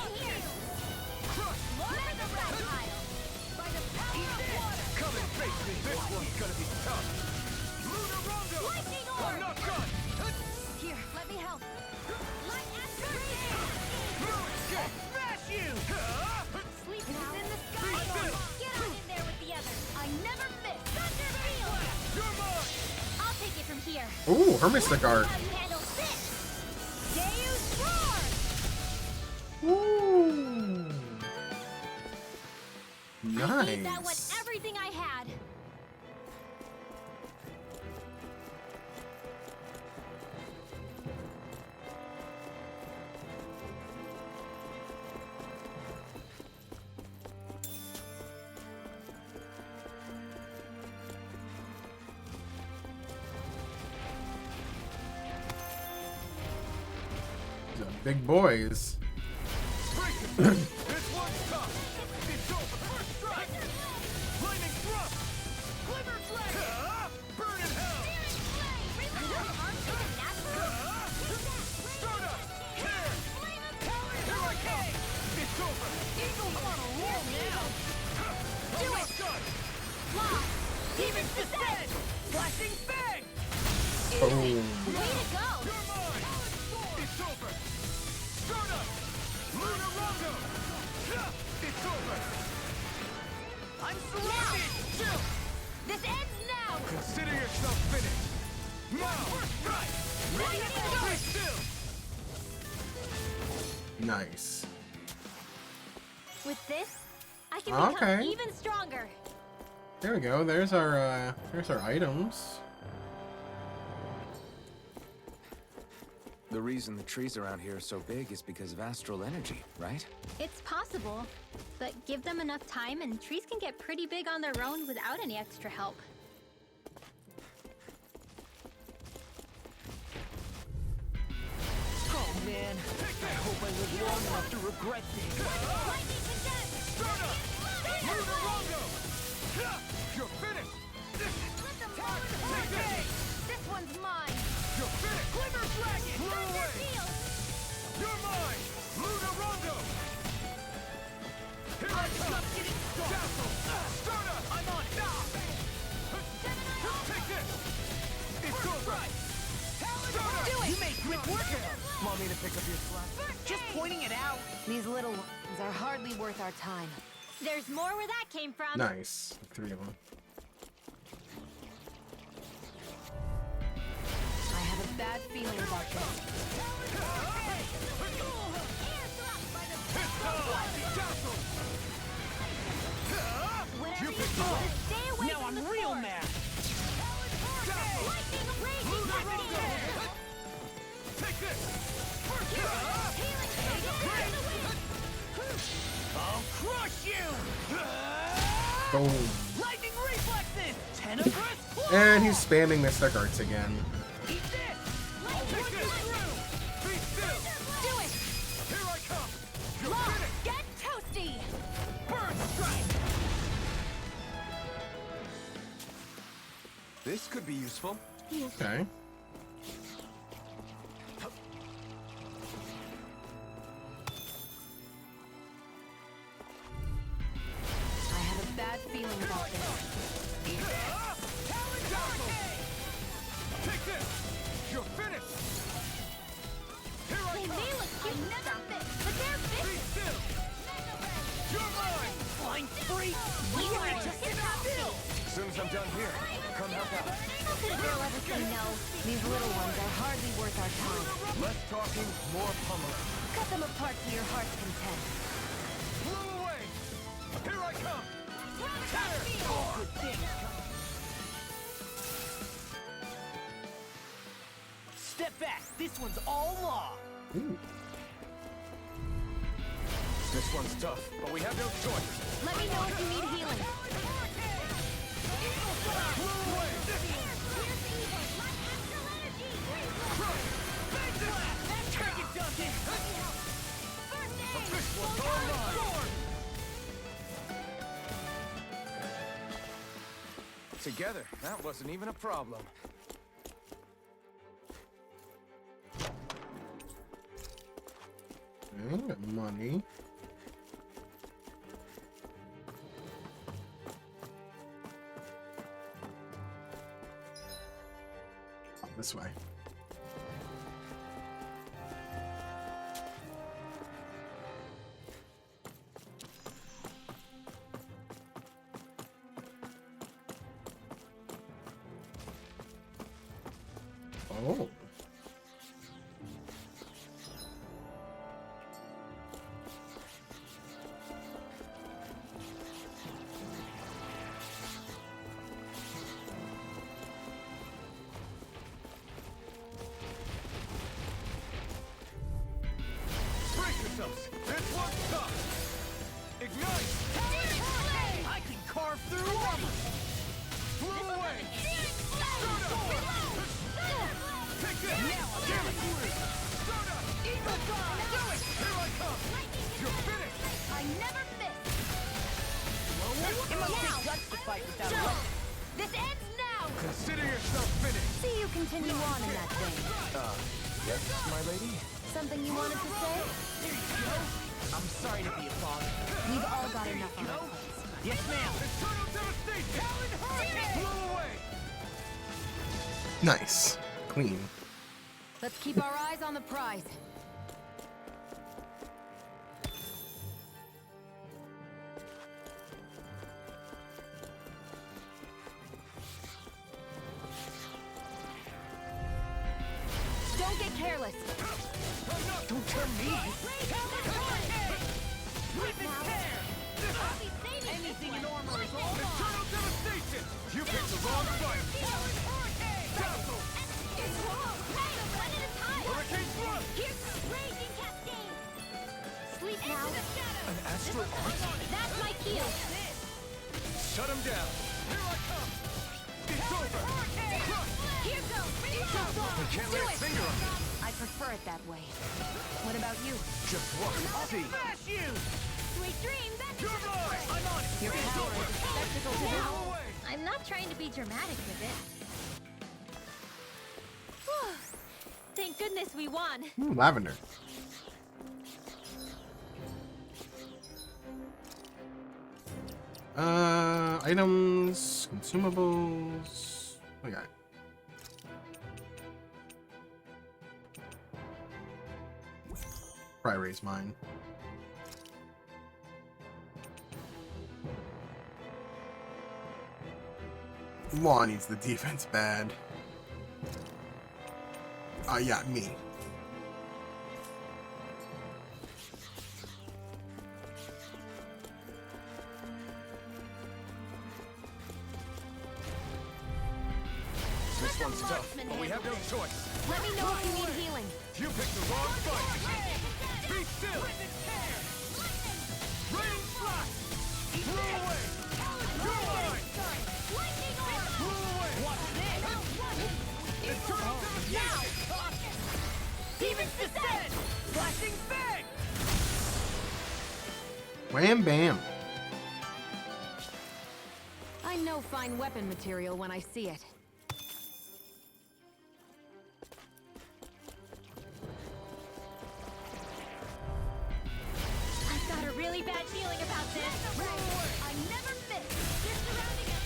Come and face me, this one's gonna be tough. I'm not done! Here, let me help. Smash you! Sleep is in the sky. Get on in there with the others. I never miss. Thunder field. You're mine! I'll take it from here. Ooh, her Mystic Art. How you handle this? Deus Roar! Ooh. I think that was Nice. everything I had. These are big boys. This one's tough! It's over! First strike! Lightning thrust! Glimmer flame! Burn in hell! Start up! Here! Here I come! It's over! Eagle's on a roll now! Do it! Done! Lock. Demon's Descent! Flashing Fang! Oh. Way to go. You're mine! It's over! Start up! Lunar Rondo! It's over! I'm surrounded! Chill! This ends now. Consider yourself finished! Now! First strike! Stay still! Nice. With this, I can Okay. become even stronger. There we go. There's our items. The reason the trees around here are so big is because of astral energy, right? It's possible, but give them enough time and trees can get pretty big on their own without any extra help. Oh man, I hope I live long enough to regret this. Start up! These little ones are hardly worth our time. There's more where that came from. Nice. 3 of them. I have a bad feeling about this. You picked the wrong. Now I'm real mad. Take this! I'll crush you! Boom. Lightning reflexes! Tenebrous claw! And he's spamming Mystic Arts again. Eat this! I'll Take put you this! through! Be still! Do it! Here I come! You're Law, finished! get toasty! Burn strike! This could be useful. Okay. I have a bad feeling about this. Take this! You're finished! Here I They come! may look cute, never fit, but they're Be vicious. still! You're mine! Flying freak! You are just still. As soon as I'm done here, come help out. How could a girl ever say no? These little ones are hardly worth our time. Less talking, more pummeling. Cut them apart to your heart's content. Blow away! Here I come! Step back! This one's all law! Ooh. This one's tough, but we have no choice. Let me know if you need healing. Target Duncan! This one's all mine! Together, that wasn't even a problem. Okay, got money. This way. Oh. Brace yourselves! This one's tough! Ignite! I can carve through armor! Blow away! Take this! Now I'm getting through! Soda! Eagle Fly! Do it! Here I come! You're finished! I never miss. It must take guts to fight without a weapon. This ends now. Consider yourself finished! See you continue on in that vein. Yes, my lady? Something you wanted to say? I'm sorry to be a bother. We've all got enough on our plates. Yes, ma'am! Eternal devastation! Blow away! Nice. Clean. Let's keep our eyes on the prize. Don't get careless. Don't turn me! Rip and tear! Anything in armor is all mine! Eternal devastation! You picked the wrong fight! Dazzle! Hurricane thrust! Sleep now. An astral art? That's my cue. Shut him down. Here I come! It's over! Here goes. We can't lay a finger on it. I prefer it that way. What about you? Just watch and see. Smash you! Sweet dreams. You're mine! I'm on it! Your power is a spectacle to Blow behold. away! I'm not trying to be dramatic with it. Whew. Thank goodness we won. Ooh, lavender. Items, consumables. Okay. Probably raise mine. Law needs the defense bad. Yeah, me. This one's tough, but we have no choice. Let me know if you need healing. You picked the wrong fight. Be still. Rain flash. Throw away. You're mine. Throw away. Watch this. It's turning to the now. Demons descend. Flashing bang. Wham bam. I know fine weapon material when I see it. I've got a really bad feeling about this. I never miss. You're surrounding us.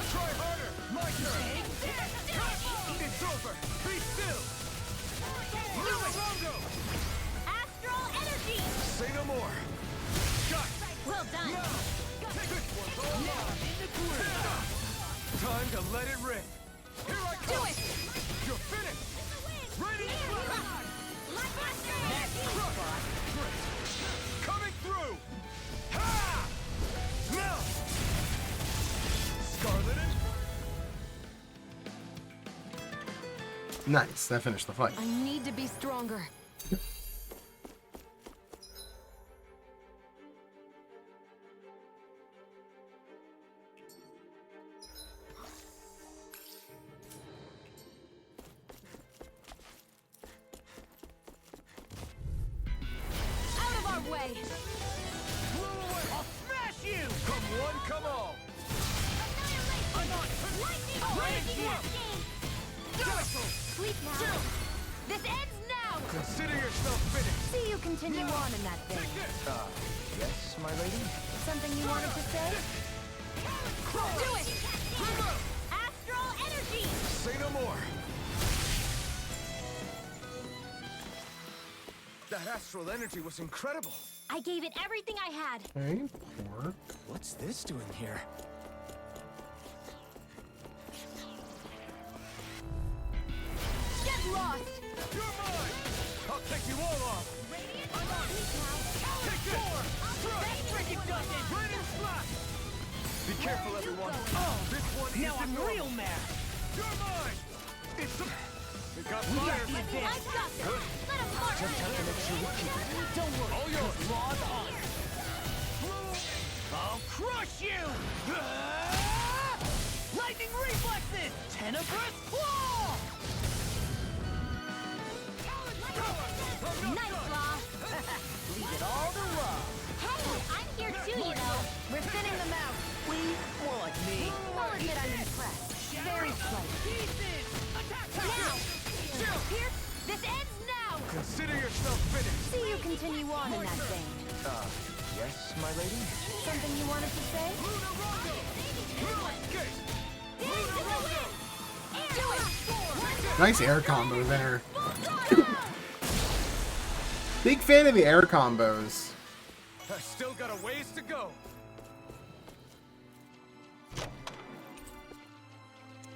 Try harder. My turn. It's over. Be still. Longo. Astral energy. Say no more. Shot. Well done. This one's all mine. Time to let it rip. Here I come. Do it. You're finished. Ready to fly. Coming through. Ha! Now. Scarlet and Nice. That finished the fight. I need to be stronger. Out of our way! I'll smash you! Come one, come all! I'm on! Sleep now. This ends now. Consider yourself finished! See you continue on in that vein. Yes, my lady? Something you wanted to say? Do it. Astral energy. Say no more! That astral energy was incredible! I gave it everything I had. Okay, poor. What's this doing here? Get lost. You're mine! I'll take you all off! I'm on! Take this! Rain and slash! Be careful, everyone! This one now I'm real mad! You're mine! It's a... It got fire! I've got this. Let him march. Don't worry, all yours! Law's on! I'll crush you! Lightning reflexes! Tenebrous claw! Nice, Law. Leave it all to love. Hey, I'm here too, you know. We're thinning them out. We? More like me. I'll admit I'm impressed. Very slightly. Now. Here. This ends now. Consider yourself finished! See you continue on in that vein. Yes, my lady? Something you wanted to say? Nice air combo there. Big fan of the air combos. I still got a ways to go.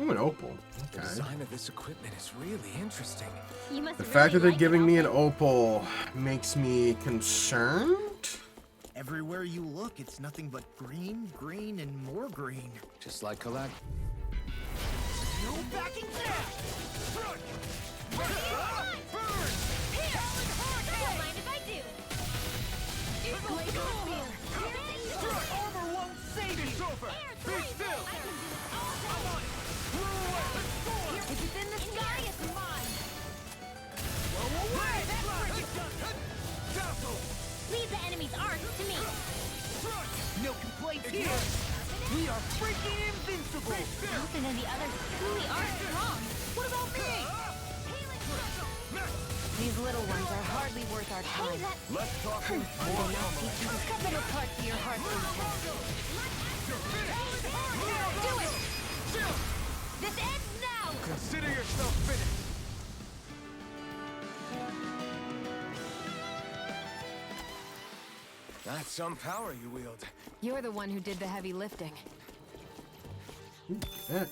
Ooh, an opal. The Okay. design of this equipment is really interesting. You must The really fact that they're like giving it, me an don't opal makes me concerned. Everywhere you look, it's nothing but green, green, and more green. Just like Kalak. No backing down! Burn! Don't mind if I do. Armor won't save you! It's over! Be still! I'm on it! If it's in the sky, it's mine. Leave the enemy's arc to me. No complaints here! We are freaking invincible! Wilson and the others truly are strong. What about me? These little ones are hardly worth our Hey, time. that... Let's talk They will not teach you the better parts of your heart's content. Do it! This ends now! Consider yourself finished! That's some power you wield. You're the one who did the heavy lifting. Ooh, that.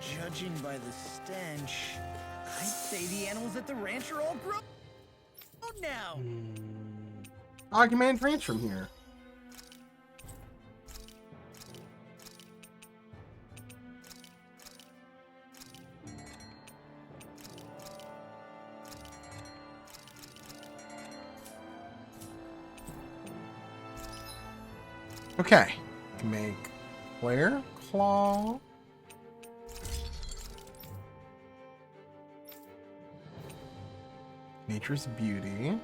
Judging by the stench, I'd say the animals at the ranch are all grown now. I can command ranch from here. Okay, can make Flare Claw. Nature's Beauty.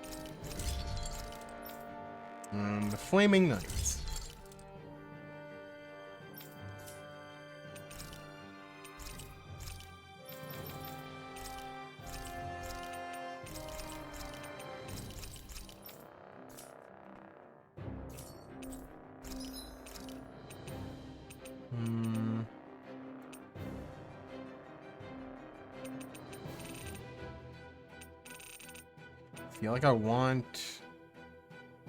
And the Flaming Knights. I feel like I want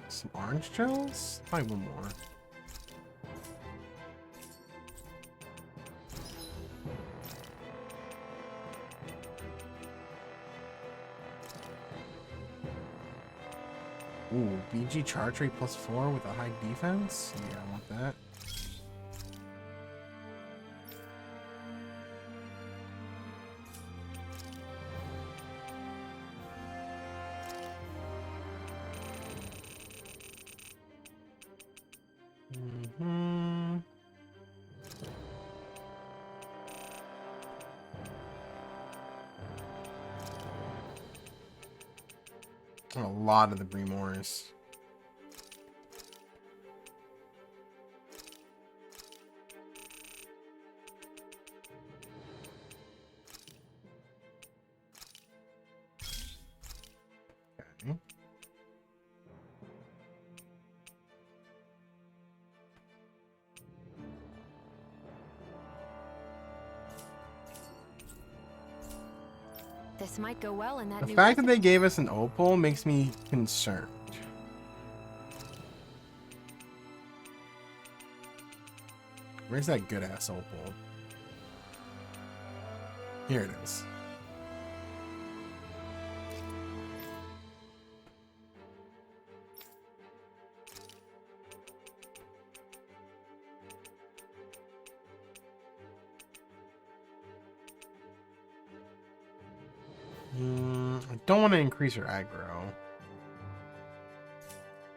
some orange gels? Probably one more. Ooh, BG charge rate +4 with a high defense? Yeah, I want that. A lot of the Breemores. Okay. This might go well in that The new fact that recipe. they gave us an opal makes me concerned. Where's that good ass opal? Here it is. I don't want to increase her aggro.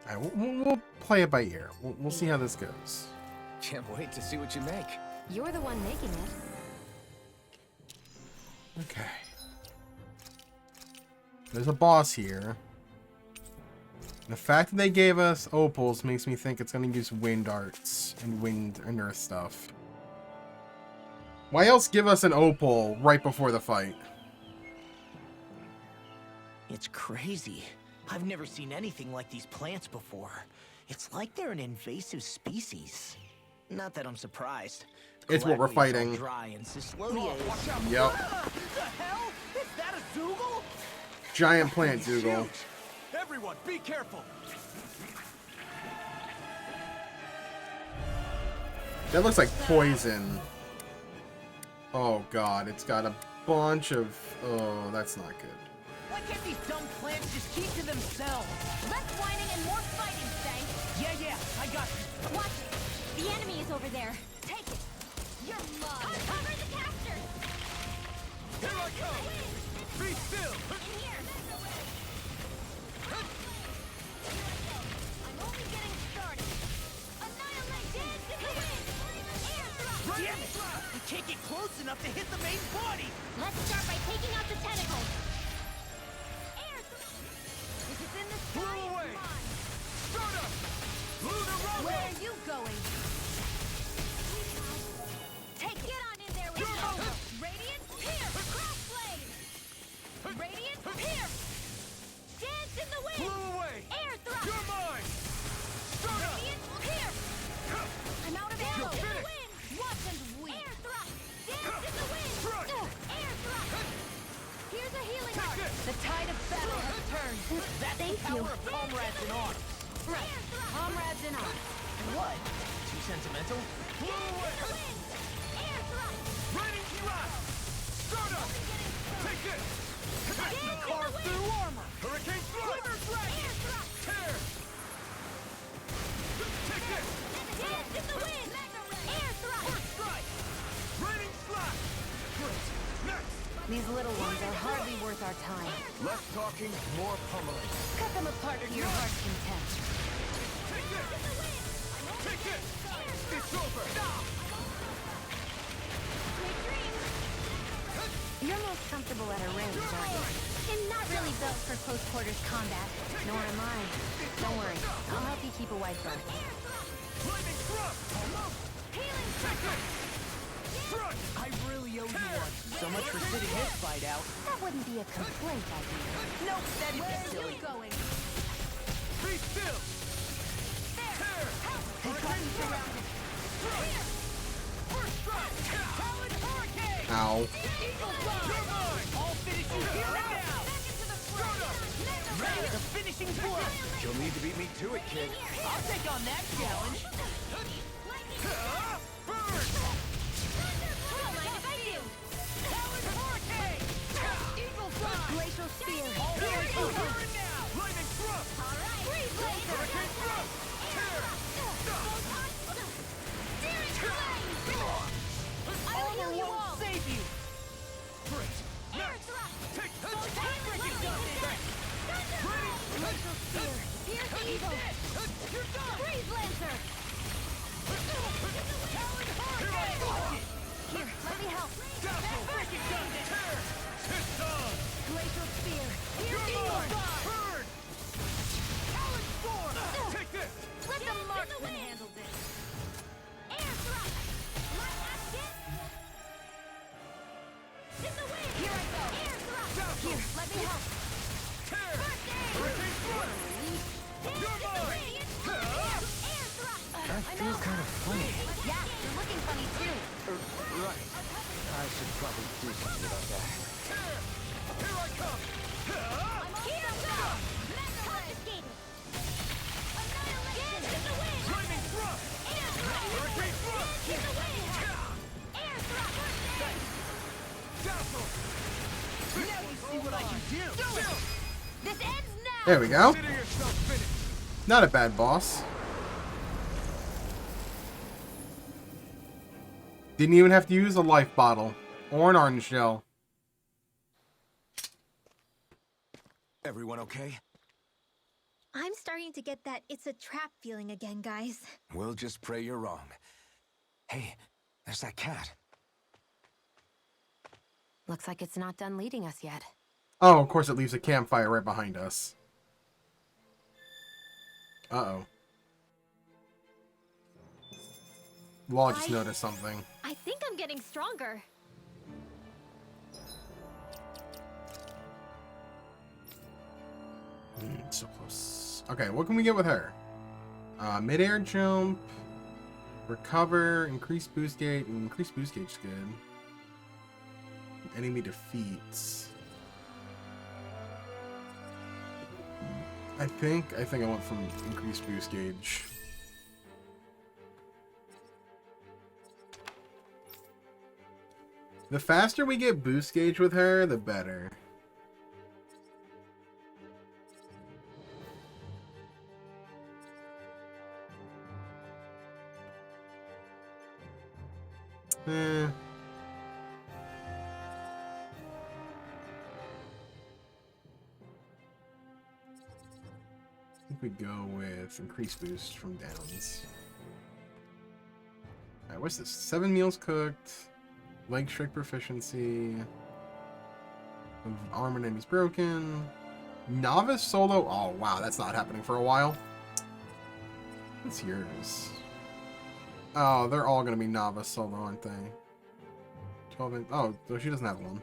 Alright, we'll play it by ear. We'll see how this goes. Can't wait to see what you make. You're the one making it. Okay. There's a boss here. The fact that they gave us opals makes me think it's going to use wind arts and wind and earth stuff. Why else give us an opal right before the fight? It's crazy. I've never seen anything like these plants before. It's like they're an invasive species. Not that I'm surprised. It's what we're Calagria's all fighting. Dry and Cyslodia is... Yep. The hell? Is that a Zoogle? Giant plant Zoogle. Everyone, be careful! That looks like poison. Oh god, it's got a bunch of... Oh, that's not good. Why can't these dumb plants just keep to themselves? Less whining and more fighting, Stank. Yeah, I got you. Watch it. The enemy is over there. Take it. You're mine. Cover the caster. Here I come! Be still! In here. I'm only getting started. Annihilate. Dance in the wind. Air thrust. Damn it! I can't get close enough to hit the main body. Let's start by taking out the tentacles. Air thrust. If it's in the sky, Blow away. it's mine. Start up! Lunar Robo! Where are you going? Get on in there with me. Radiant Pierce! Crossblade! Radiant Pierce! Dance in the wind! Blow away! Air thrust! You're mine! Start up! Radiant Pierce! I'm out of arrows! You're In the finished. wind! Watch and weep! Air thrust! Dance in the wind! Thrust. Air thrust! Here's a healing Take art! this. The tide Thank you. Comrades in arms. Right. Comrades in arms. What? Too sentimental? Raining Thrust! Stardust! Take this! Carve through armor! Hurricane Thrust! Tear! Take this! Dance in the wind! Air thrust! Quick strike! Raining Slash! Great! Next! These little ones are hardly worth our time. Less talking, more pummeling. Cut them apart to your heart's content. Take this! Take this! It's over! Stop! Sweet dreams! You're most comfortable at a range, aren't you? I'm not really built for close quarters combat. Nor am I. Don't worry. I'll help you keep a wide berth. Lightning Thrust! Healing Take this! Strike! I really owe you one. So much for sitting this fight out. That wouldn't be a complaint, I think. Nope, that'd be silly. going? Be still! Tear! Hurricane Thrust! Strike! First strike! Talon Hurricane! Ow. Eagle Fly! You're mine! I'll finish you here and now! Stardust! Ready the finishing blow. You'll need to beat me to it, kid. I'll take on that challenge. Burn! Don't mind if I do! Talon Hurricane! Eagle Fly! Glacial Spear. All finish you here and now! Lightning Thrust! Alright! Freeze laser! Hurricane Thrust! Tear! Searing flame! I'll heal you all! Save you. Great! Air thrust! Take this! Lightning Thanks! Ready! Glacial Spear! Pierce evil! You're done! Freeze lancer! Talon Hurricane! Here, let me help! Dazzle! Tear! It's done! Glacial Spear! You're Pierce evil! mine! Burn! Talon Storm! Take this! Let the marksman handle this! Air thrust! Light action! In the wind! Here I go! Air thrust! Dazzle! Here, let me help! Tear! First aid! Hurricane Thrust! You're mine! Air thrust! That feels kind of funny. Yeah, you're looking funny too. Right. I should probably do something about that. Tear! Here I come! Keep them down! Confiscated! Annihilation! In the wind! Lightning Thrust! Air thrust! Hurricane Thrust! In the wind! Air thrust! Dazzle! Now you see what I can do. This ends now! There we go. Consider yourself finished! Not a bad boss. Didn't even have to use a life bottle or an orange gel. Everyone okay? I'm starting to get that it's a trap feeling again, guys. We'll just pray you're wrong. Hey, there's that cat. Looks like it's not done leading us yet. Oh, of course it leaves a campfire right behind us. Uh-oh. Law just noticed something. I think I'm getting stronger. So close. Okay, what can we get with her? Mid-air jump, recover, increased boost gauge, and increased boost gauge is good. Enemy defeats. I think I went from increased boost gauge. The faster we get boost gauge with her, the better. I think we go with increased boost from downs. Alright, what's this? 7 meals cooked, leg strike proficiency, armor enemies broken, novice solo. Oh wow, that's not happening for a while. What's yours? Oh, they're all gonna be novice solo, aren't they? 12 and oh, so she doesn't have one.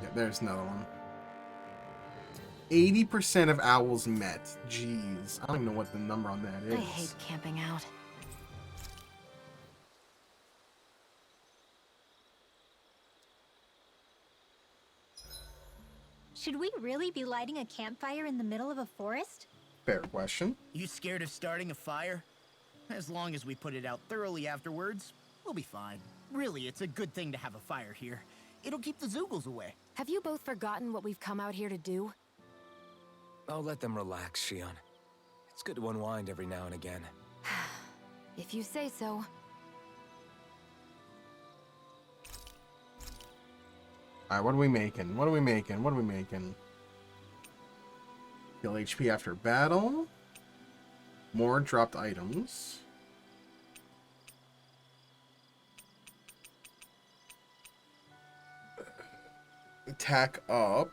Yeah, there's another one. 80% of owls met. Jeez. I don't even know what the number on that is. I hate camping out. Should we really be lighting a campfire in the middle of a forest? Fair question. You scared of starting a fire? As long as we put it out thoroughly afterwards, we'll be fine. Really, it's a good thing to have a fire here. It'll keep the Zoogles away. Have you both forgotten what we've come out here to do? I'll let them relax, Shion. It's good to unwind every now and again. If you say so. Alright, what are we making? What are we making? What are we making? Heal HP after battle. More dropped items. Attack up.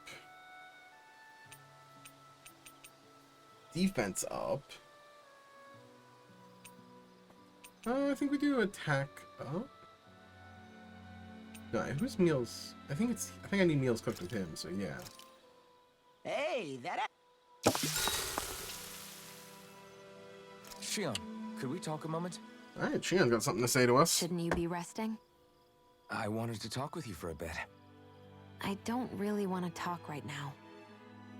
Defense up. I think we do attack up. No, whose meals? I think I need meals cooked with him, so yeah. Hey, that... Shion, could we talk a moment? Alright, Shion's got something to say to us. Shouldn't you be resting? I wanted to talk with you for a bit. I don't really want to talk right now.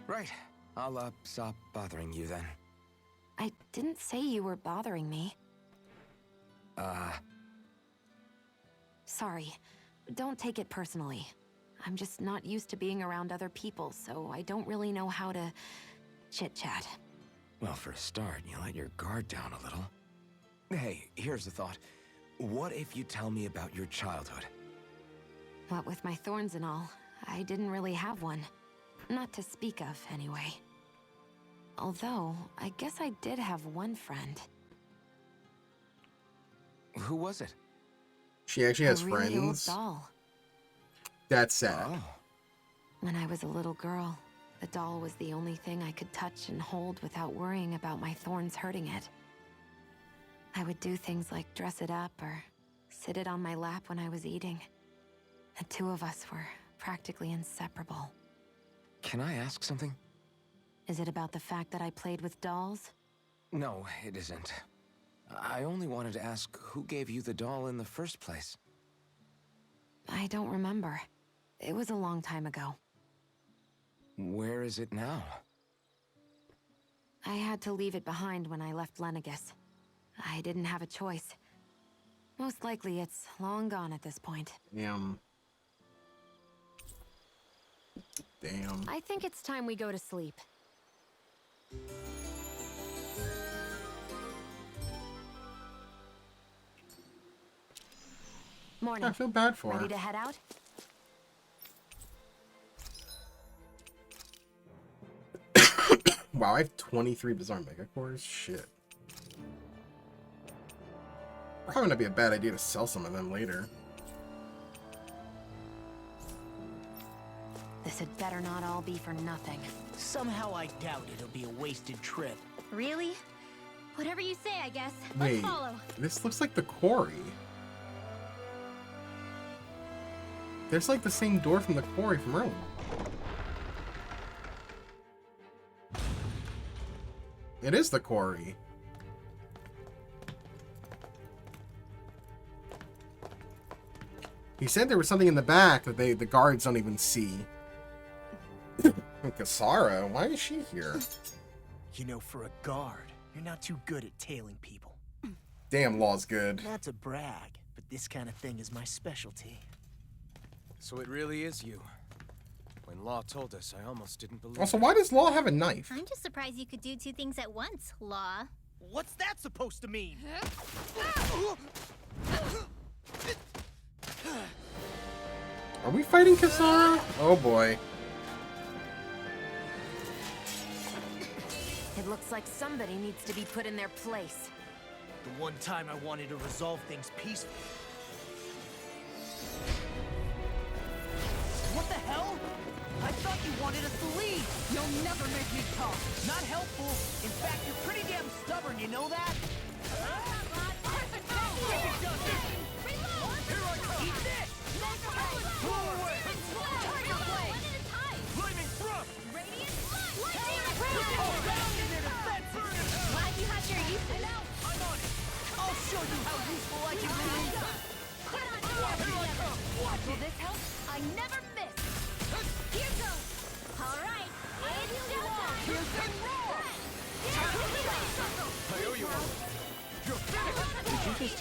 Right. I'll, stop bothering you then. I didn't say you were bothering me. Sorry. Don't take it personally. I'm just not used to being around other people, so I don't really know how to chit-chat. Well, for a start, you let your guard down a little. Hey, here's a thought. What if you tell me about your childhood? What with my thorns and all, I didn't really have one. Not to speak of, anyway. Although, I guess I did have one friend. Who was it? She actually has a really old friends. doll. That's sad. Oh. When I was a little girl, the doll was the only thing I could touch and hold without worrying about my thorns hurting it. I would do things like dress it up or sit it on my lap when I was eating. The two of us were practically inseparable. Can I ask something? Is it about the fact that I played with dolls? No, it isn't. I only wanted to ask who gave you the doll in the first place. I don't remember. It was a long time ago. Where is it now? I had to leave it behind when I left Lenegis. I didn't have a choice. Most likely it's long gone at this point. Damn. I think it's time we go to sleep. Morning. I feel bad for her. Ready to head out? Wow, I have 23 Bizarre Mega Cores? Shit. Probably not be a bad idea to sell some of them later. This had better not all be for nothing. Somehow I doubt it'll be a wasted trip. Really? Whatever you say, I guess. Let's Wait, follow. this looks like the quarry. There's like the same door from the quarry from Rome. It is the quarry. He said there was something in the back that the guards don't even see. Kasara, why is she here? You know, for a guard, you're not too good at tailing people. Damn, Law's good. Not to brag, but this kind of thing is my specialty. So it really is you. When Law told us, I almost didn't believe Also, it. why does Law have a knife? I'm just surprised you could do two things at once, Law. What's that supposed to mean? Are we fighting Kasara? Oh boy. It looks like somebody needs to be put in their place. The one time I wanted to resolve things peacefully. What the hell? I thought you wanted us to leave! You'll never make me talk! Not helpful! In fact, you're pretty damn stubborn, you know that? Here I come! Eat this! Blow away! Tiger Blade! Flaming Thrust! Radiant Light! All down in their defense! Glad you had your uses. I'm on it! I'll show you how useful I can be! Will this help? I never miss! Here goes! Alright!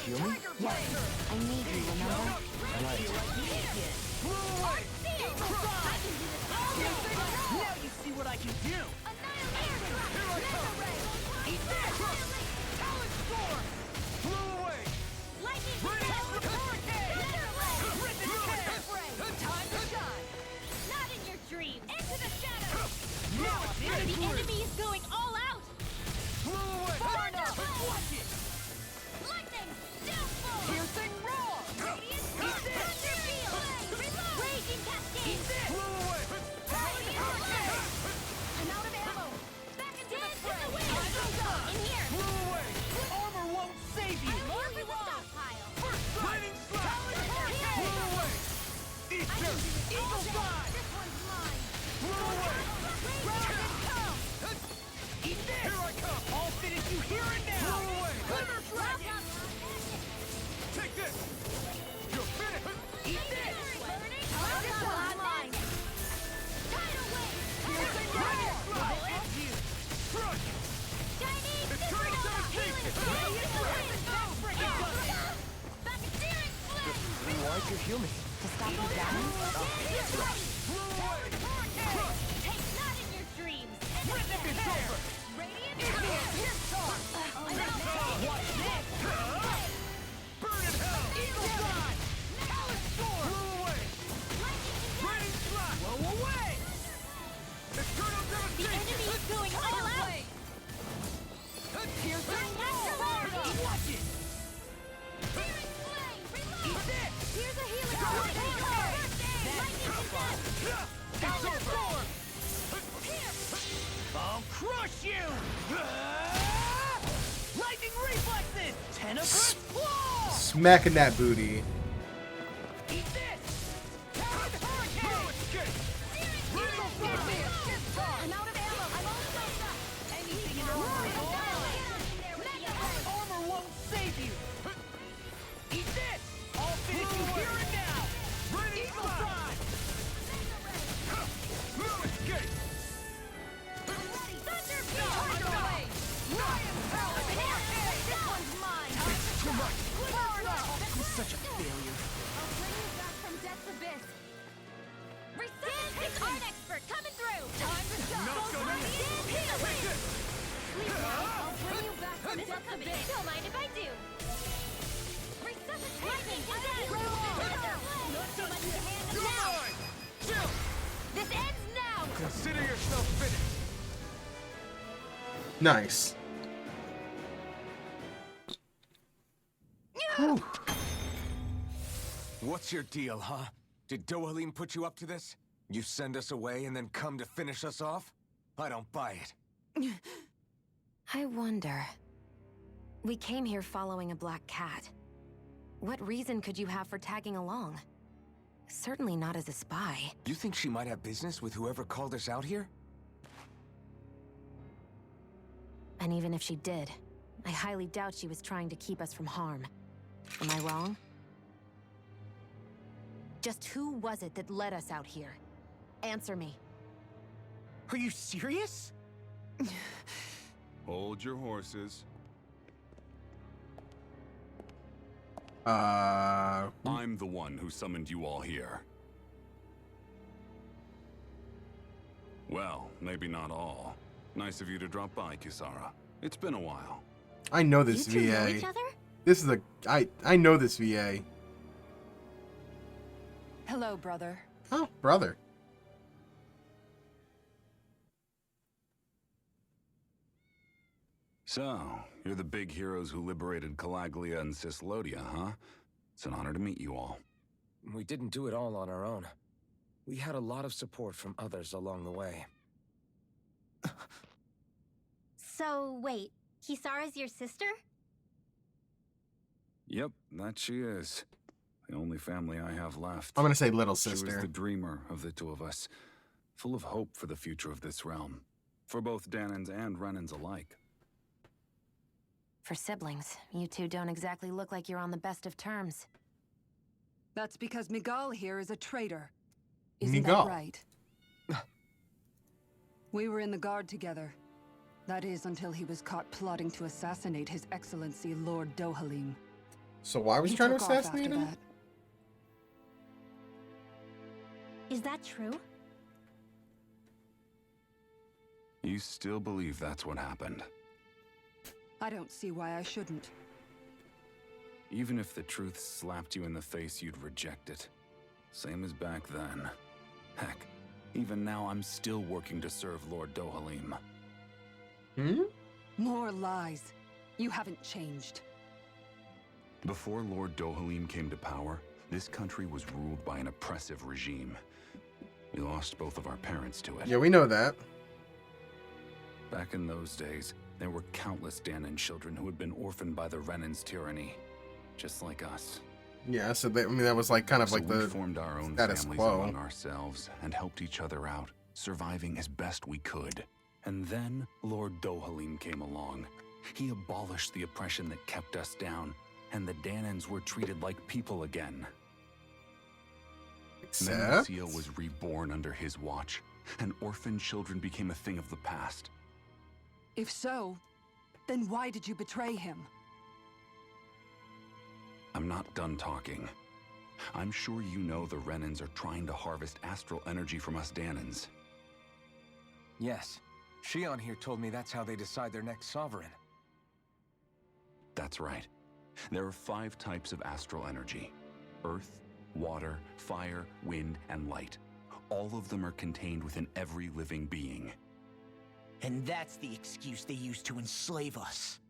heal me? Yes. I need you, remember? Now you see what I can do! Eat this! Talon Storm! Blew away! Lightning Hurricane! Rip it Time to shine! Not in your dreams! Into the shadows! Now I'm in The enemy is going all out! Blew away! Far enough! Watch it! Lightning! Downfall! Piercing roar! Radiant Eat this! Thunder Field! Raging Cascade! Eat this! Blew away! I'm out of ammo! Back into the fray! In here! Blew away! Armor won't save you! More for the stockpile! First strike! Lightning slap! Blew away! Easter! Eagle Fly! This one's mine! Blew away! Eat this! Here I come! I'll finish you here and now! Blew away! Thunder Dragon! Take this! You're finished! Eat this! This one's mine! Tidal Wave! Piercing roar! I'll end you! Crush! Chinese It's turning to a king! Bucketeering Flame! Why'd you heal me? To stop you down? Blew away! Crush! Take not in your dreams! Rip it over! Radiant It's time! Watch this! Burn in hell! Eagle Fly! Talon Storm! Blew away! Raining Slap! Blow away! Eternal The Devastation! enemy is going all out! Piercing roar! Watch it! Searing Flame! Eat this! Here's a healing Lightning Lightning It's over! I'll crush you! Lightning reflexes! Tenebrous claw! Smacking that booty. Eat this! Talon Hurricane! Eagle Fly! I'm out of ammo! I'm almost up! Anything in armor won't save you! Eat this! I'll finish you here and now! Eagle Fly! No escape! Thunder Field! Ryan Power! This one's mine! Too much! I'm such a failure. I'll bring you back from death's abyss! Resuscitation! Art expert coming through! Time to shine! Not gonna Take this! Sleep now! I'll bring you back from death's abyss! Don't mind if I do! Resuscitation! Not so much to handle now! Chill! This ends now! Consider yourself finished. Nice. Whew. What's your deal, huh? Did Dohalim put you up to this? You send us away and then come to finish us off? I don't buy it. I wonder. We came here following a black cat. What reason could you have for tagging along? Certainly not as a spy. You think she might have business with whoever called us out here? And even if she did, I highly doubt she was trying to keep us from harm. Am I wrong? Just who was it that led us out here? Answer me. Are you serious? Hold your horses. I'm the one who summoned you all here. Well, maybe not all. Nice of you to drop by, Kisara. It's been a while. I know this You two know VA. each other? This is a I know this VA. Hello, brother. Oh, brother. So, you're the big heroes who liberated Calaglia and Cislodia, huh? It's an honor to meet you all. We didn't do it all on our own. We had a lot of support from others along the way. So, wait. Kisara's your sister? Yep, that she is. The only family I have left. I'm gonna say little She was sister. the dreamer of the two of us, full of hope for the future of this realm, for both Danans and Renans alike. For siblings, you two don't exactly look like you're on the best of terms. That's because Miguel here is a traitor. Isn't Miguel. that right? We were in the Guard together. That is, until he was caught plotting to assassinate His Excellency Lord Dohalim. So why was he He trying to took off assassinate after him? that. Is that true? You still believe that's what happened? I don't see why I shouldn't. Even if the truth slapped you in the face, you'd reject it. Same as back then. Heck, even now I'm still working to serve Lord Dohalim. Hmm? More lies. You haven't changed. Before Lord Dohalim came to power, this country was ruled by an oppressive regime. We lost both of our parents to it. Yeah, we know that. Back in those days, there were countless Dahnan children who had been orphaned by the Renan's tyranny, just like us. Yeah, so I mean, that was like kind of So like we the formed our own status families quo. among ourselves and helped each other out, surviving as best we could. And then Lord Dohalim came along. He abolished the oppression that kept us down, and the Dahnans were treated like people again. Except... Menethil was reborn under his watch, and orphaned children became a thing of the past. If so, then why did you betray him? I'm not done talking. I'm sure you know the Renans are trying to harvest astral energy from us Dahnans. Yes. Shion here told me that's how they decide their next sovereign. That's right. There are 5 types of astral energy: earth, water, fire, wind, and light. All of them are contained within every living being. And that's the excuse they use to enslave us.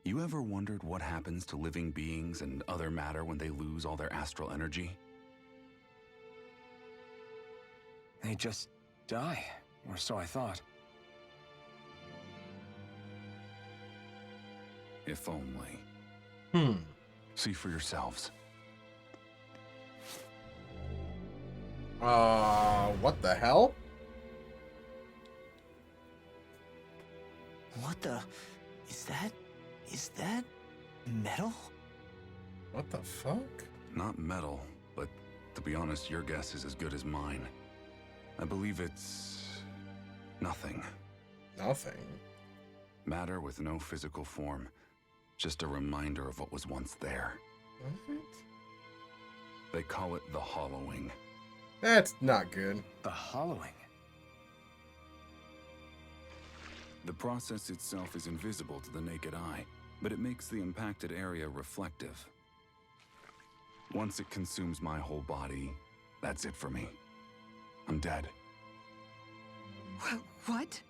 You ever wondered what happens to living beings and other matter when they lose all their astral energy? They just die, or so I thought. If only. Hmm. See for yourselves. What the hell? What the... Is that metal? What the fuck? Not metal, but to be honest, your guess is as good as mine. I believe it's... nothing. Nothing? Matter with no physical form. Just a reminder of what was once there. What? They call it the hollowing. That's not good. The hollowing? The process itself is invisible to the naked eye, but it makes the impacted area reflective. Once it consumes my whole body, that's it for me. I'm dead. What?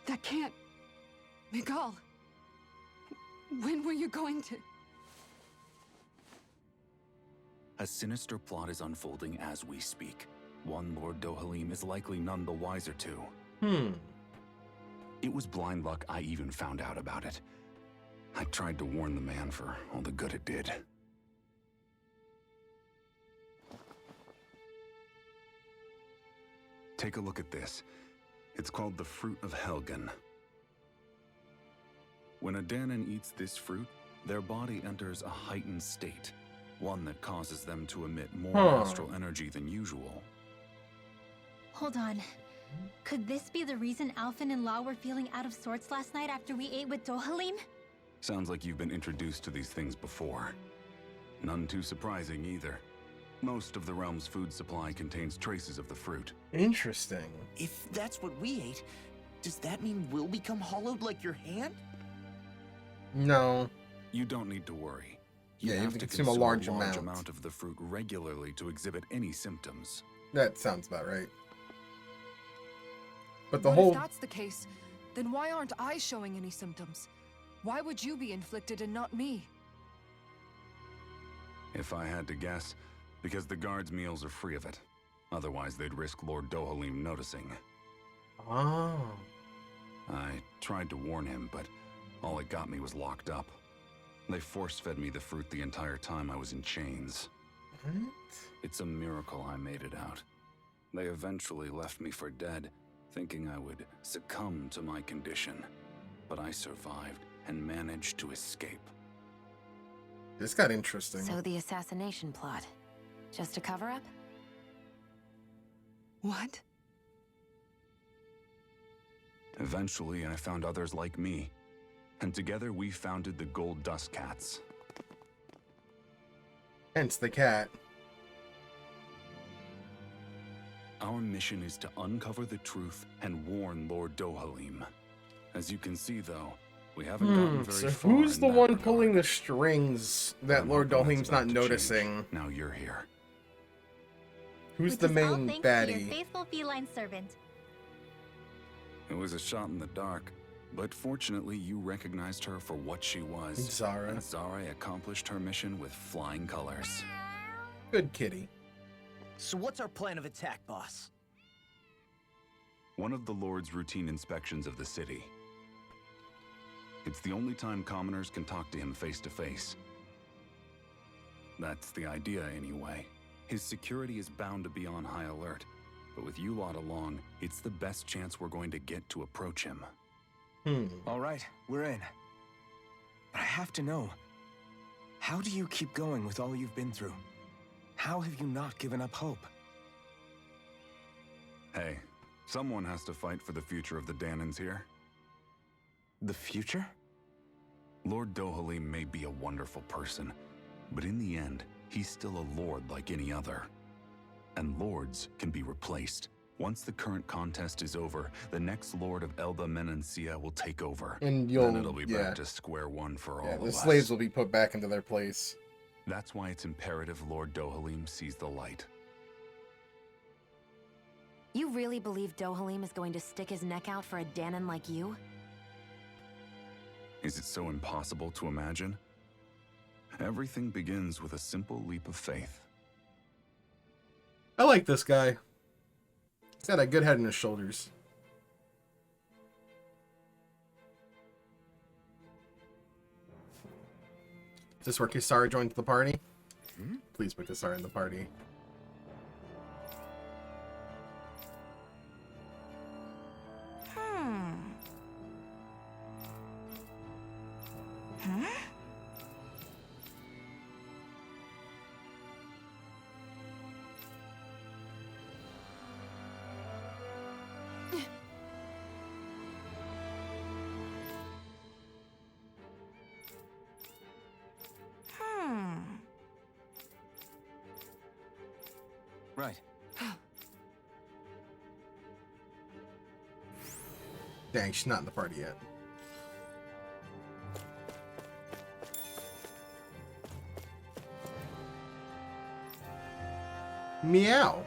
That can't... Miguel, when were you going to... A sinister plot is unfolding as we speak. One Lord Dohalim is likely none the wiser to. It was blind luck I even found out about it. I tried to warn the man for all the good it did. Take a look at this. It's called the Fruit of Helgen. When a Dahnan eats this fruit, their body enters a heightened state, one that causes them to emit more astral energy than usual. Hold on. Could this be the reason Alphen and Law were feeling out of sorts last night after we ate with Dohalim? Sounds like you've been introduced to these things before. None too surprising either. Most of the realm's food supply contains traces of the fruit. Interesting. If that's what we ate, does that mean we'll become hollowed like your hand? No. You don't need to worry. Yeah, you have can to consume a large amount. amount of the fruit regularly to exhibit any symptoms. That sounds about right. But the What whole... if that's the case, then why aren't I showing any symptoms? Why would you be inflicted and not me? If I had to guess, because the guards' meals are free of it. Otherwise, they'd risk Lord Dohalim noticing. Oh. I tried to warn him, but all it got me was locked up. They force-fed me the fruit the entire time I was in chains. What? It's a miracle I made it out. They eventually left me for dead, thinking I would succumb to my condition. But I survived and managed to escape. This got interesting. So the assassination plot, just a cover-up? What? Eventually, I found others like me. and together we founded the Gold Dust Cats. Hence the cat. Our mission is to uncover the truth and warn Lord Dohalim. As you can see, though, we haven't gotten very So far who's in the that one regard. pulling the strings that I'm Lord hoping Dohalim's that's not about to change. noticing? Now you're here. Who's Which the is all main thanks to your baddie? faithful feline servant. It was a shot in the dark, but fortunately you recognized her for what she was. Zara. And Zara accomplished her mission with flying colors. Good kitty. So what's our plan of attack, boss? One of the Lord's routine inspections of the city. It's the only time commoners can talk to him face to face. That's the idea, anyway. His security is bound to be on high alert, but with you lot along, it's the best chance we're going to get to approach him. All right, we're in. But I have to know, how do you keep going with all you've been through? How have you not given up hope? Hey, someone has to fight for the future of the Danans here. The future? Lord Dohalim may be a wonderful person, but in the end, he's still a lord like any other. And lords can be replaced. Once the current contest is over, the next lord of Elda Menancia will take over. And then it'll be back to square one for all of the us. slaves will be put back into their place. That's why it's imperative Lord Dohalim sees the light. You really believe Dohalim is going to stick his neck out for a Danan like you? Is it so impossible to imagine? Everything begins with a simple leap of faith. I like this guy. He's got a good head on his shoulders. Is this where Kisara joined the party? Please put Kisara in the party. Right. Dang, she's not in the party yet. Meow.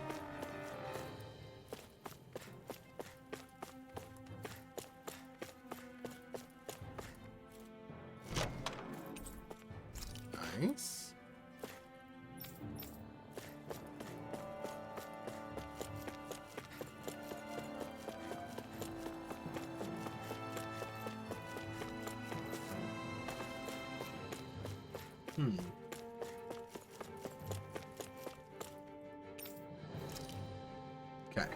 Nice. Okay.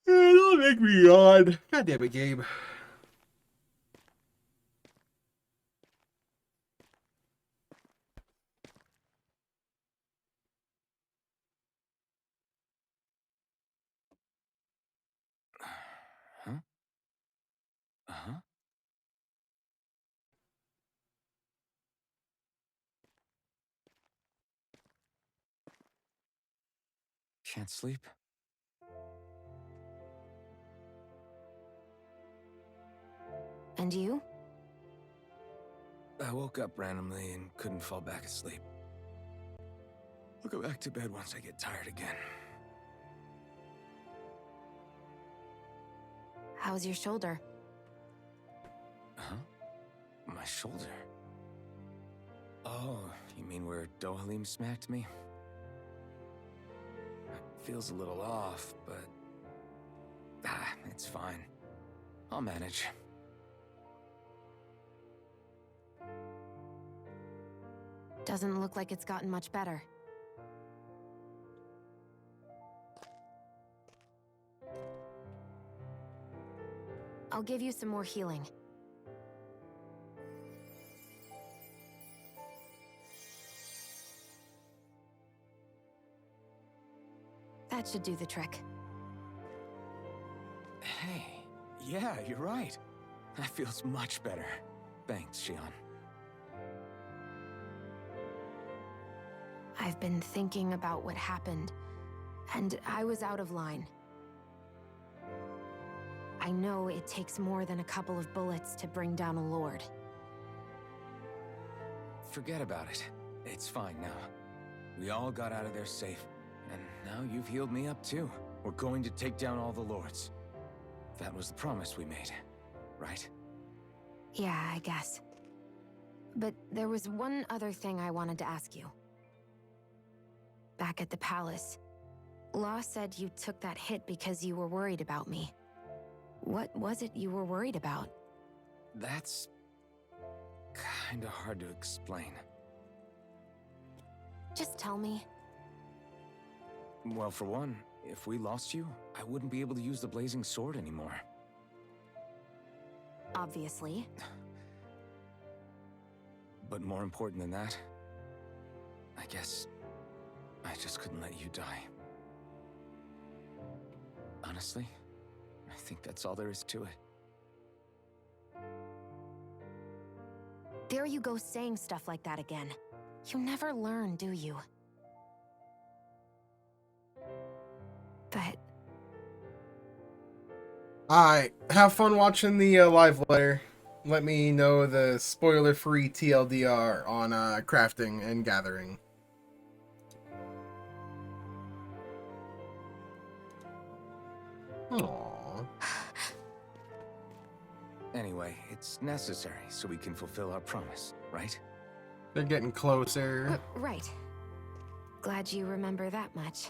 Don't make me yawn. God damn it, Gabe. Huh? Uh-huh. Can't sleep? And you? I woke up randomly and couldn't fall back asleep. I'll go back to bed once I get tired again. How's your shoulder? Huh? My shoulder? Oh, you mean where Dohalim smacked me? It feels a little off, but... it's fine. I'll manage. Doesn't look like it's gotten much better. I'll give you some more healing. That should do the trick. Hey, yeah, you're right. That feels much better. Thanks, Xion. I've been thinking about what happened, and I was out of line. I know it takes more than a couple of bullets to bring down a lord. Forget about it. It's fine now. We all got out of there safe, and now you've healed me up too. We're going to take down all the lords. That was the promise we made, right? Yeah, I guess. But there was one other thing I wanted to ask you. Back at the palace, Law said you took that hit because you were worried about me. What was it you were worried about? That's kinda hard to explain. Just tell me. Well, for one, if we lost you, I wouldn't be able to use the blazing sword anymore. Obviously. But more important than that, I guess I just couldn't let you die. Honestly, I think that's all there is to it. There you go saying stuff like that again. You never learn, do you? But... Alright, have fun watching the live later. Let me know the spoiler-free TLDR on crafting and gathering. Aww. Anyway, it's necessary so we can fulfill our promise, right? They're getting closer. Right. Glad you remember that much.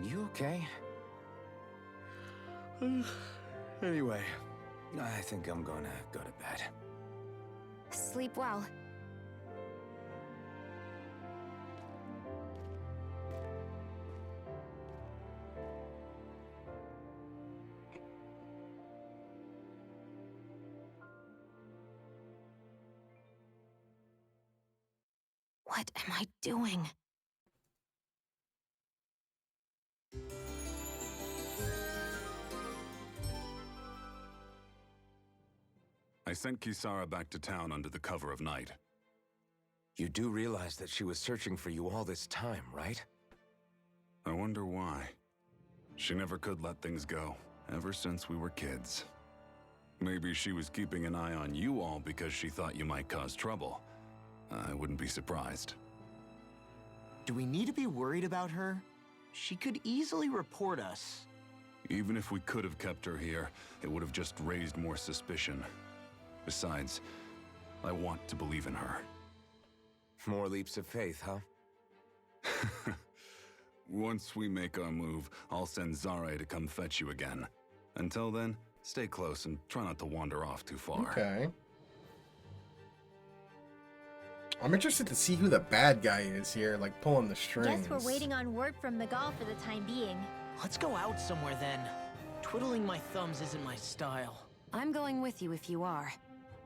You okay? Anyway, I think I'm gonna go to bed. Sleep well. What am I doing? I sent Kisara back to town under the cover of night. You do realize that she was searching for you all this time, right? I wonder why. She never could let things go, ever since we were kids. Maybe she was keeping an eye on you all because she thought you might cause trouble. I wouldn't be surprised. Do we need to be worried about her? She could easily report us. Even if we could have kept her here, it would have just raised more suspicion. Besides, I want to believe in her. More leaps of faith, huh? Once we make our move, I'll send Zare to come fetch you again. Until then, stay close and try not to wander off too far. Okay. I'm interested to see who the bad guy is here, like pulling the strings. Guess we're waiting on word from Miguel for the time being. Let's go out somewhere then. Twiddling my thumbs isn't my style. I'm going with you if you are.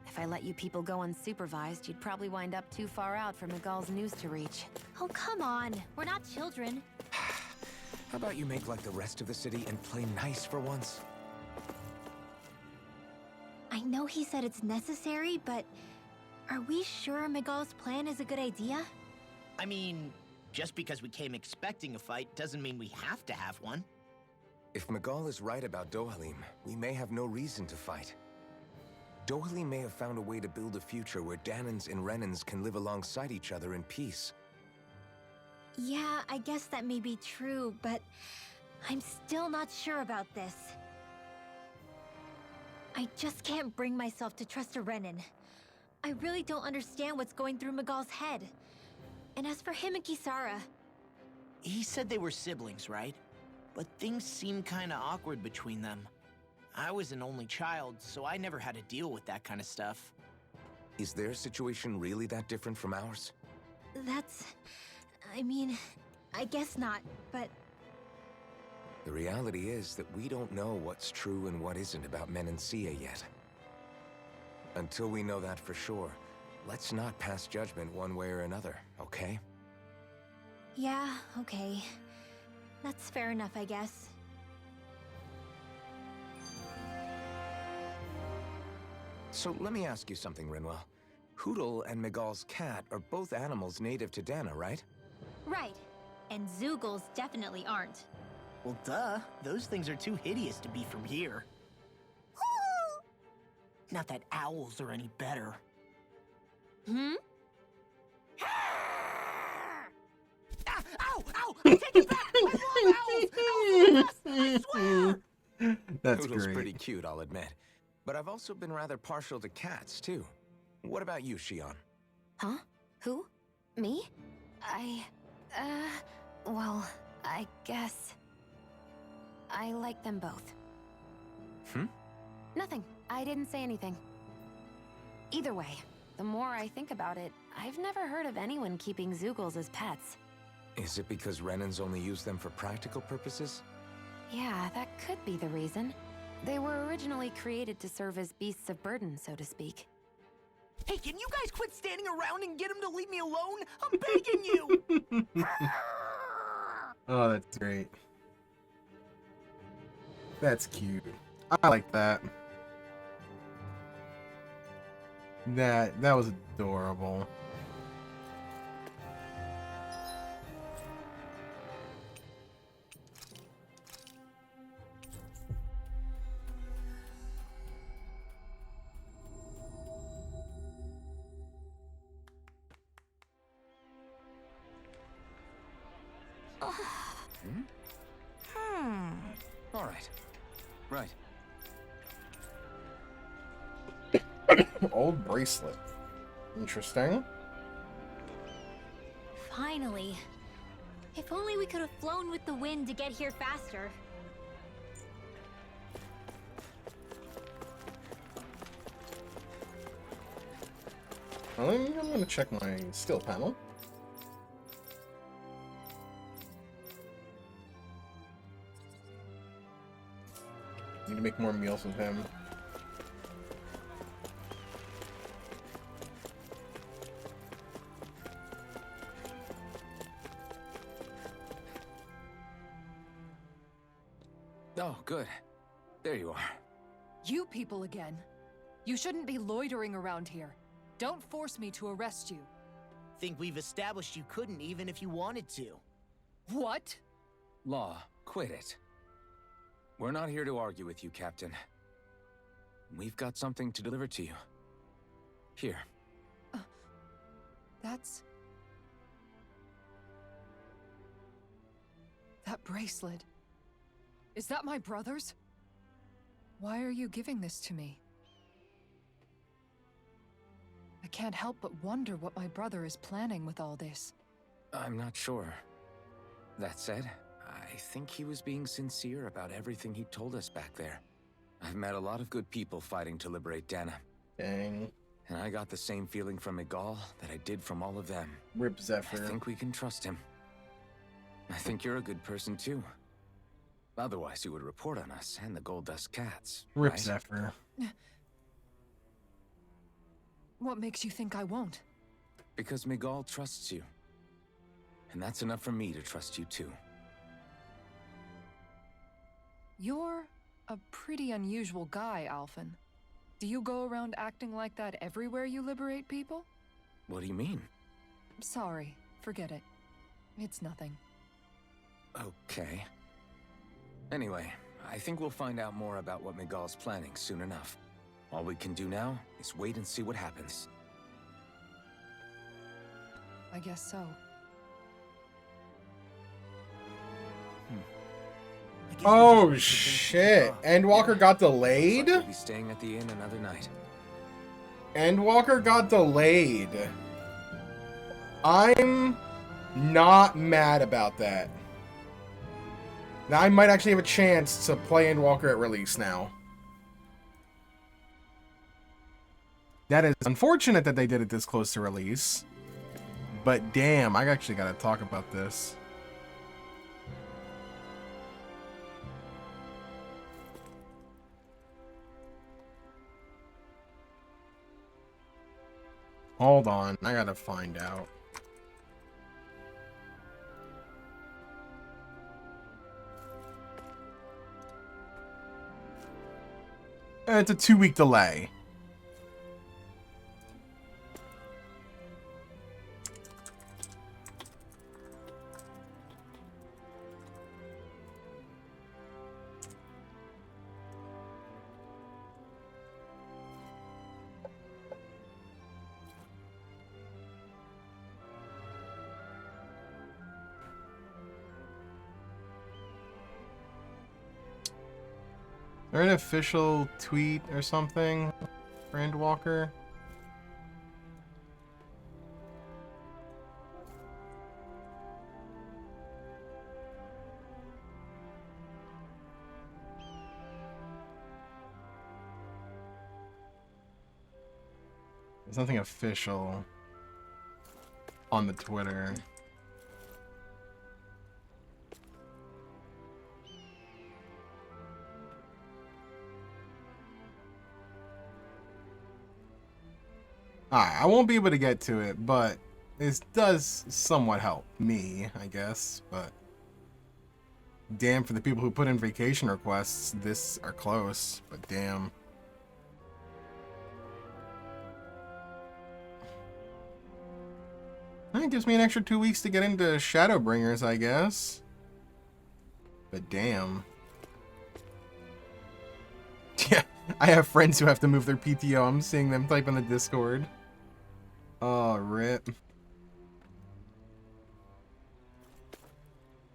If I let you people go unsupervised, you'd probably wind up too far out for Miguel's news to reach. Oh, come on. We're not children. How about you make like the rest of the city and play nice for once? I know he said it's necessary, but are we sure Miguel's plan is a good idea? I mean, just because we came expecting a fight doesn't mean we have to have one. If Miguel is right about Dohalim, we may have no reason to fight. Dohalim may have found a way to build a future where Dahnans and Renans can live alongside each other in peace. Yeah, I guess that may be true, but I'm still not sure about this. I just can't bring myself to trust a Renan. I really don't understand what's going through Miguel's head. And as for him and Kisara... He said they were siblings, right? But things seem kinda awkward between them. I was an only child, so I never had to deal with that kind of stuff. Is their situation really that different from ours? That's... I mean, I guess not, but... The reality is that we don't know what's true and what isn't about Menancia yet. Until we know that for sure, let's not pass judgment one way or another, okay? Yeah, okay. That's fair enough, I guess. So let me ask you something, Rinwell. Hootle and Miguel's cat are both animals native to Dana, right? Right. And Zoogles definitely aren't. Well, duh. Those things are too hideous to be from here. Not that owls are any better. Hmm? Ah, ow! Ow! I take it back! I love owls! Owls are the best, I swear! That's Hootle's great. pretty cute, I'll admit. But I've also been rather partial to cats, too. What about you, Shion? Huh? Who? Me? Well, I guess... I like them both. Hmm? Nothing. I didn't say anything. Either way, the more I think about it, I've never heard of anyone keeping Zoogles as pets. Is it because Renans only use them for practical purposes? Yeah, that could be the reason. They were originally created to serve as beasts of burden, so to speak. Hey, can you guys quit standing around and get him to leave me alone? I'm begging you! Oh, that's great. That's cute. I like that. That was adorable. All right. Right. Old bracelet. Interesting. Finally. If only we could have flown with the wind to get here faster. I'm gonna check my steel panel. Need to make more meals with him. Oh, good. There you are. You people again. You shouldn't be loitering around here. Don't force me to arrest you. Think we've established you couldn't even if you wanted to. What? Law, quit it. We're not here to argue with you, Captain. We've got something to deliver to you. Here. That's... That bracelet. Is that my brother's? Why are you giving this to me? I can't help but wonder what my brother is planning with all this. I'm not sure. That said, I think he was being sincere about everything he told us back there. I've met a lot of good people fighting to liberate Dana. Dang. And I got the same feeling from Miguel that I did from all of them. Rip Zephyr. I think we can trust him. I think you're a good person too. Otherwise, you would report on us and the Gold Dust Cats. Rip right? Zephyr. What makes you think I won't? Because Miguel trusts you. And that's enough for me to trust you too. You're a pretty unusual guy, Alphen. Do you go around acting like that everywhere you liberate people? What do you mean? Sorry, forget it. It's nothing. Okay. Anyway, I think we'll find out more about what Miguel's planning soon enough. All we can do now is wait and see what happens. I guess so. Oh shit! Endwalker got delayed? We'll be staying at the inn another night. Endwalker got delayed. I'm not mad about that. Now I might actually have a chance to play Endwalker at release now. That is unfortunate that they did it this close to release. But damn, I actually gotta talk about this. Hold on, I gotta find out. It's a 2-week delay. Is there an official tweet or something, Brandwalker? There's nothing official on the Twitter. Alright, I won't be able to get to it, but this does somewhat help me, I guess, but damn for the people who put in vacation requests, this are close, but damn. That gives me an extra 2 weeks to get into Shadowbringers, I guess. But damn. Yeah, I have friends who have to move their PTO. I'm seeing them type in the Discord. Oh, rip.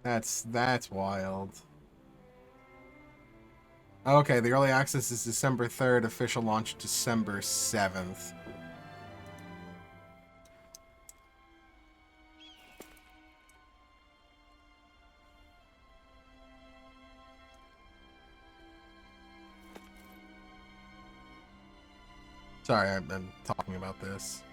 That's wild. Okay, the early access is December 3rd, official launch December 7th. Sorry, I've been talking about this.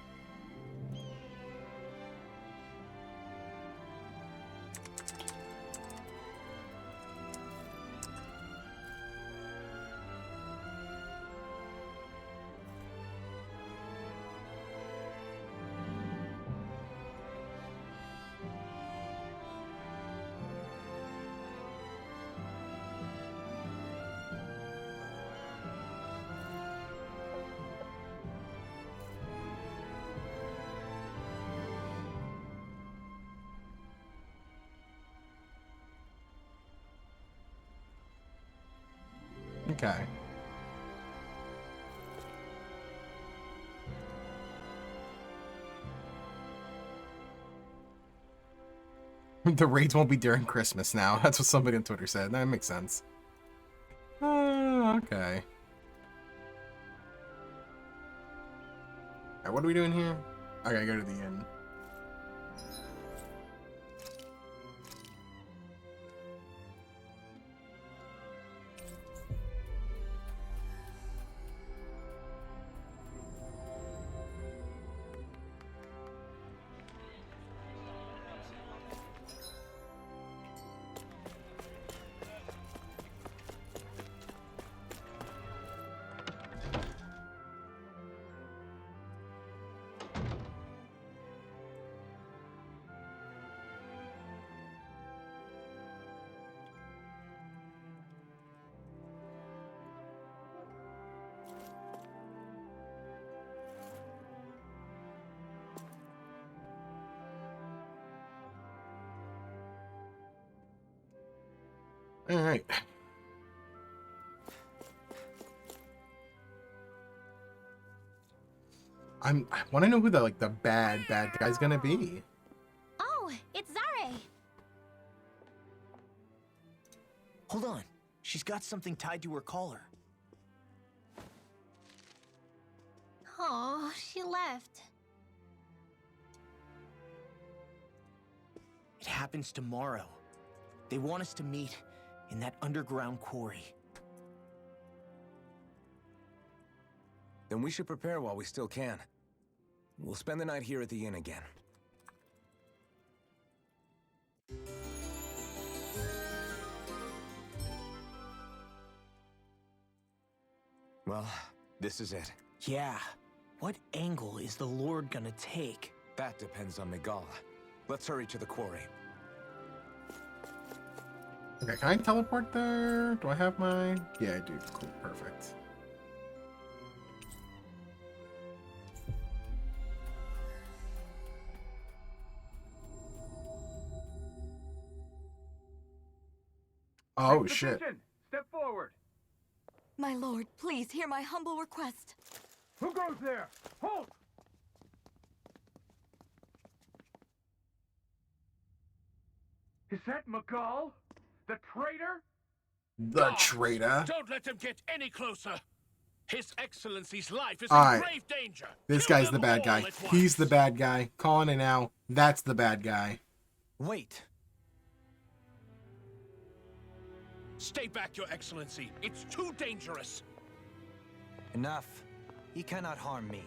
Okay. The raids won't be during Christmas now. That's what somebody on Twitter said. That makes sense. Okay. Alright, what are we doing here? I gotta go to the inn. All right. I want to know who the bad guy's gonna be. Oh, it's Zare. Hold on. She's got something tied to her collar. Oh, she left. It happens tomorrow. They want us to meet in that underground quarry. Then we should prepare while we still can. We'll spend the night here at the inn again. Well, this is it. Yeah. What angle is the Lord gonna take? That depends on Migala. Let's hurry to the quarry. Okay, can I teleport there? Do I have my... Yeah, I do. Cool, perfect. Oh, shit. Step forward. My lord, please hear my humble request. Who goes there? Halt! Is that McGall? The traitor? The traitor. Don't let them get any closer. His Excellency's life is Alright. in grave danger. This Kill guy's the them bad all guy. at once. He's the bad guy. Calling it now. That's the bad guy. Wait. Stay back, Your Excellency. It's too dangerous. Enough. He cannot harm me.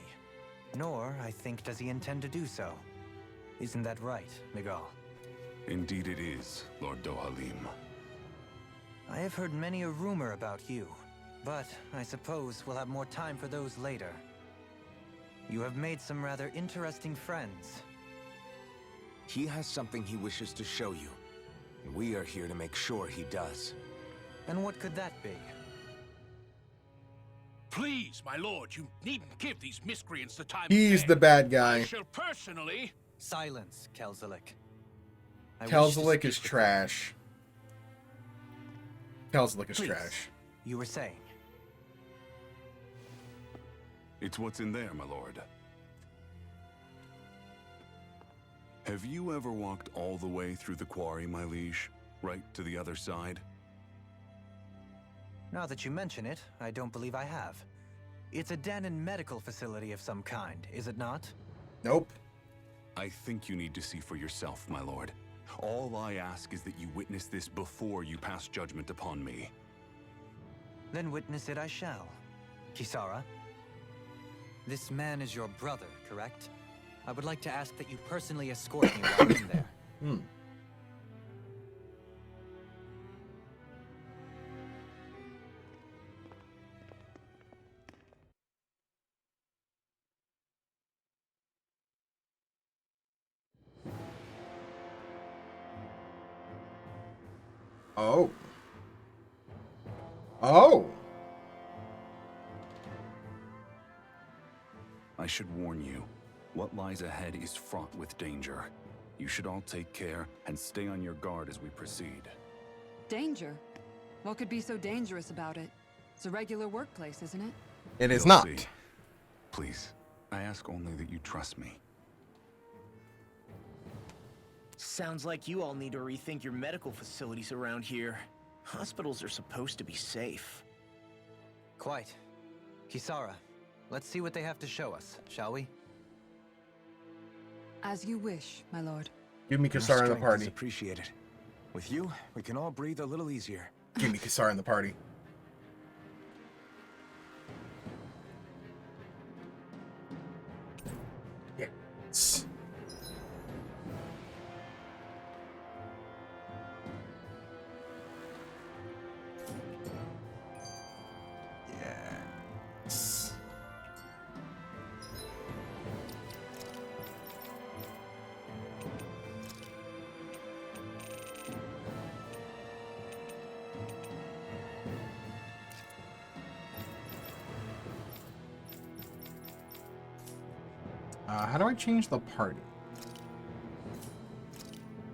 Nor, I think, does he intend to do so. Isn't that right, Miguel? Indeed it is, Lord Dohalim. I have heard many a rumor about you, but I suppose we'll have more time for those later. You have made some rather interesting friends. He has something he wishes to show you. And we are here to make sure he does. And what could that be? Please, my lord, you needn't give these miscreants the time. He's of the day. bad I guy. shall personally. Silence, Kelzelik. Kelzelik is trash. Kelzelik is Please. trash. You were saying? It's what's in there, my lord. Have you ever walked all the way through the quarry, my liege? Right to the other side? Now that you mention it, I don't believe I have. It's a Danon medical facility of some kind, is it not? Nope. I think you need to see for yourself, my lord. All I ask is that you witness this before you pass judgment upon me. Then witness it I shall. Kisara, this man is your brother, correct? I would like to ask that you personally escort me while in there. Hmm. Oh. Oh. I should warn you, what lies ahead is fraught with danger. You should all take care and stay on your guard as we proceed. Danger? What could be so dangerous about it? It's a regular workplace, isn't it? It is You'll not. see. Please, I ask only that you trust me. Sounds like you all need to rethink your medical facilities around here. Hospitals are supposed to be safe. Quite. Kisara, let's see what they have to show us, shall we? As you wish, my lord. Give me Your Kasar in the strength is party. appreciated. With you, we can all breathe a little easier. Give me Kasar in the party. Yes. Yes. How do I change the party?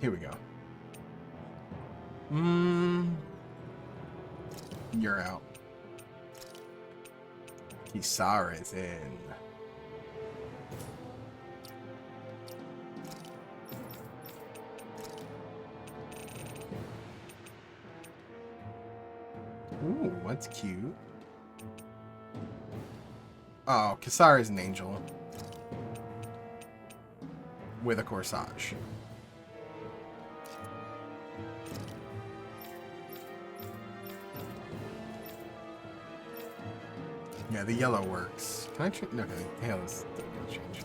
Here we go. You're out. Kisara's in. Ooh, what's cute? Oh, Kisara's an angel. With a corsage. Yeah, the yellow works. Can I change? Okay, yeah, let's change.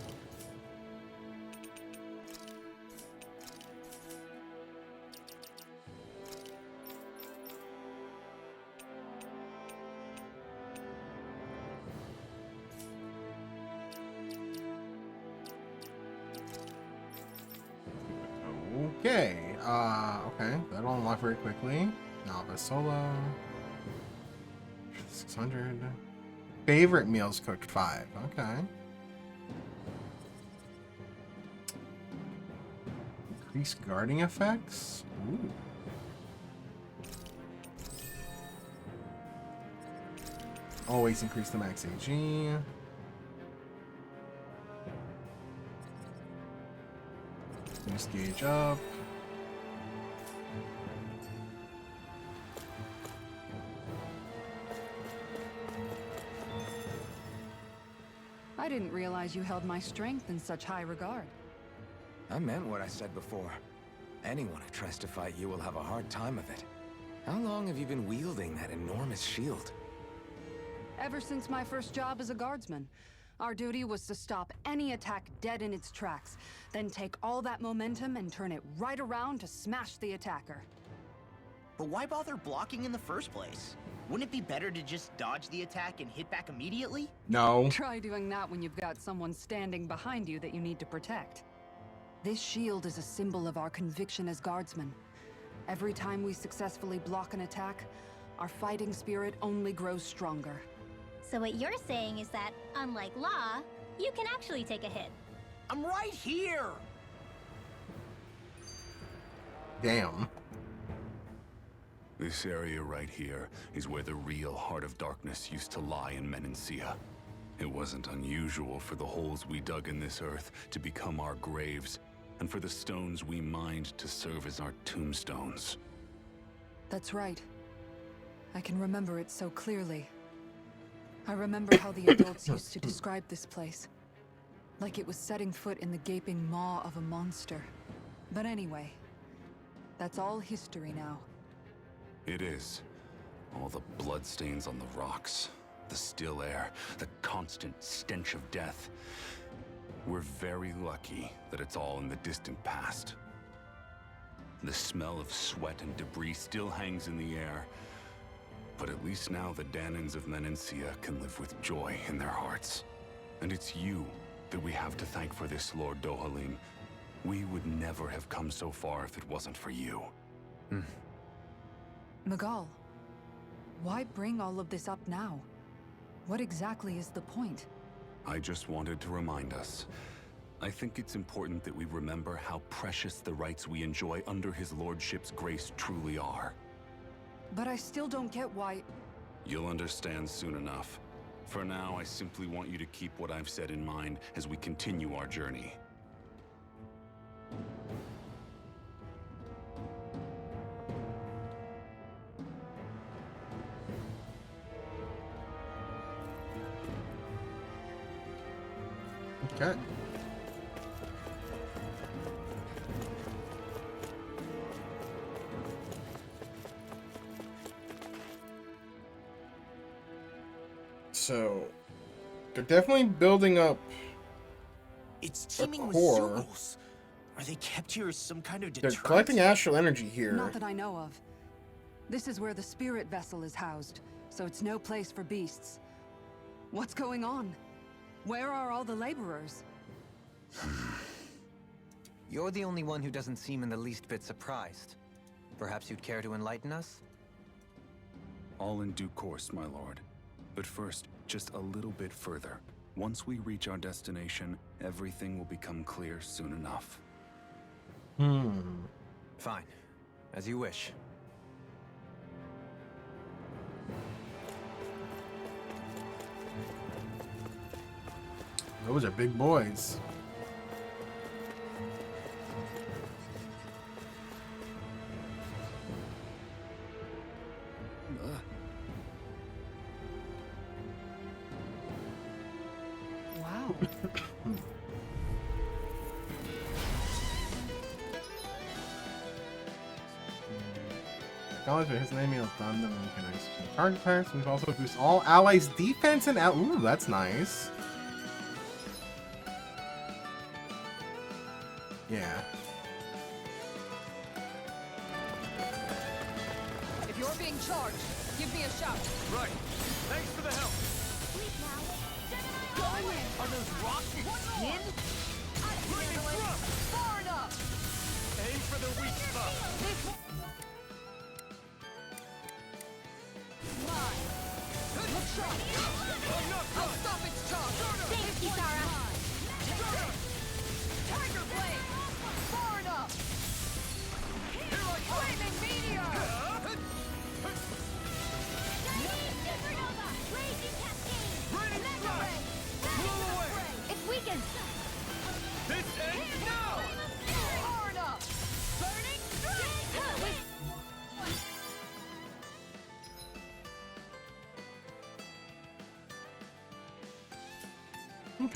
Okay, okay, that'll unlock very quickly. Novice Solo. 600. Favorite meals cooked 5, okay. Increased guarding effects? Ooh. always increase the max AG. Boost gauge up. I didn't realize you held my strength in such high regard. I meant what I said before. Anyone who tries to fight you will have a hard time of it. How long have you been wielding that enormous shield? Ever since my first job as a guardsman. Our duty was to stop any attack dead in its tracks, then take all that momentum and turn it right around to smash the attacker. But why bother blocking in the first place? Wouldn't it be better to just dodge the attack and hit back immediately? No. Try doing that when you've got someone standing behind you that you need to protect. This shield is a symbol of our conviction as guardsmen. Every time we successfully block an attack, our fighting spirit only grows stronger. So what you're saying is that, unlike Law, you can actually take a hit. I'm right here! Damn. This area right here is where the real Heart of Darkness used to lie in Menancia. It wasn't unusual for the holes we dug in this earth to become our graves, and for the stones we mined to serve as our tombstones. That's right. I can remember it so clearly. I remember how the adults used to describe this place. Like it was setting foot in the gaping maw of a monster. But anyway, that's all history now. It is. All the bloodstains on the rocks, the still air, the constant stench of death. We're very lucky that it's all in the distant past. The smell of sweat and debris still hangs in the air, but at least now the Danans of Menancia can live with joy in their hearts. And it's you that we have to thank for this, Lord Dohalim. We would never have come so far if it wasn't for you. Miguel, why bring all of this up now? What exactly is the point? I just wanted to remind us. I think it's important that we remember how precious the rights we enjoy under his lordship's grace truly are. But I still don't get why... You'll understand soon enough. For now, I simply want you to keep what I've said in mind as we continue our journey. Okay. So, they're definitely building up. It's teeming with core. Zools. Are they kept here as some kind of They're deterrent? collecting astral energy here. Not that I know of. This is where the spirit vessel is housed, so it's no place for beasts. What's going on? Where are all the laborers? You're the only one who doesn't seem in the least bit surprised. Perhaps you'd care to enlighten us? All in due course, my lord. But first, just a little bit further. Once we reach our destination, everything will become clear soon enough. Fine. As you wish. Those are big boys. Wow. Acknowledge his name is done them connects to target attacks. We've also boosted all allies' defense and ooh, that's nice. Yeah. If you're being charged, give me a shout. Right. Thanks for the help. Go in! Are those rocks your skin? Lightning thrust! Far enough! Aim for the weak spot. Look sharp! I'll stop its charge! Thanks, Kisara. Tiger Blade! Far enough! Flaming Meteor! Chinese Supernova! Raging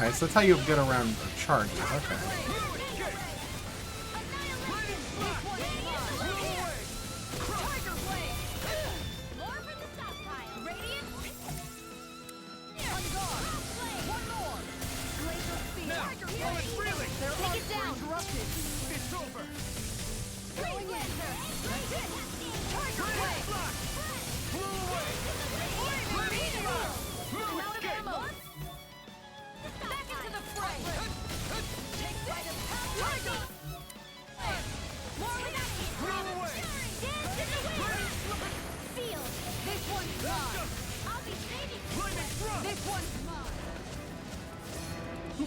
Okay, so that's how you get around charges. Okay.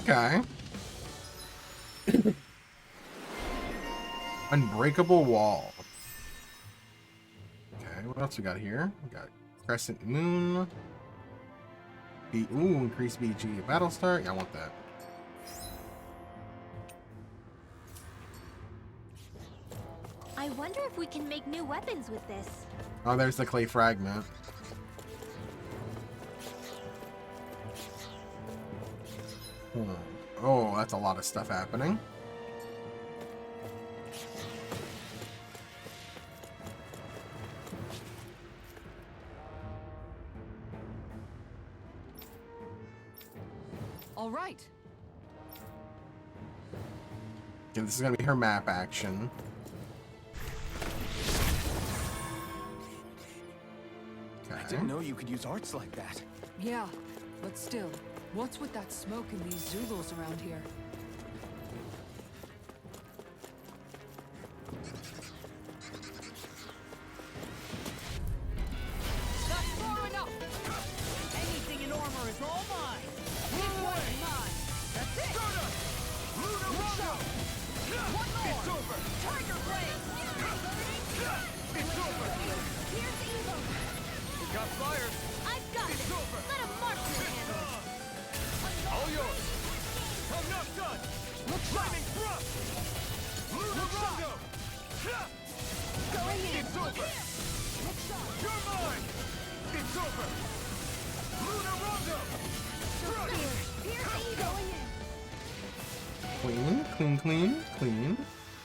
Okay. Unbreakable wall. Okay, what else we got here? We got Crescent Moon. Increase BG. Battle start. Yeah, I want that. I wonder if we can make new weapons with this. Oh, there's the clay fragment. Oh, that's a lot of stuff happening. All right. Okay, this is gonna be her map action. Okay. I didn't know you could use arts like that. Yeah, but still, what's with that smoke and these Zulus around here? That's far enough! Anything in armor is all mine! This one's mine! That's it! Luna Rondo! One more! It's over! Tiger Blade! It's over! Here's Evo! We got fires! I've got it! Let him march the handle! All yours! I'm not done! Flaming thrust! Luna Rondo! Going in! It's over! You're mine! It's over! Luna Rondo! Here's Evo! Going in! Clean, clean, clean, clean.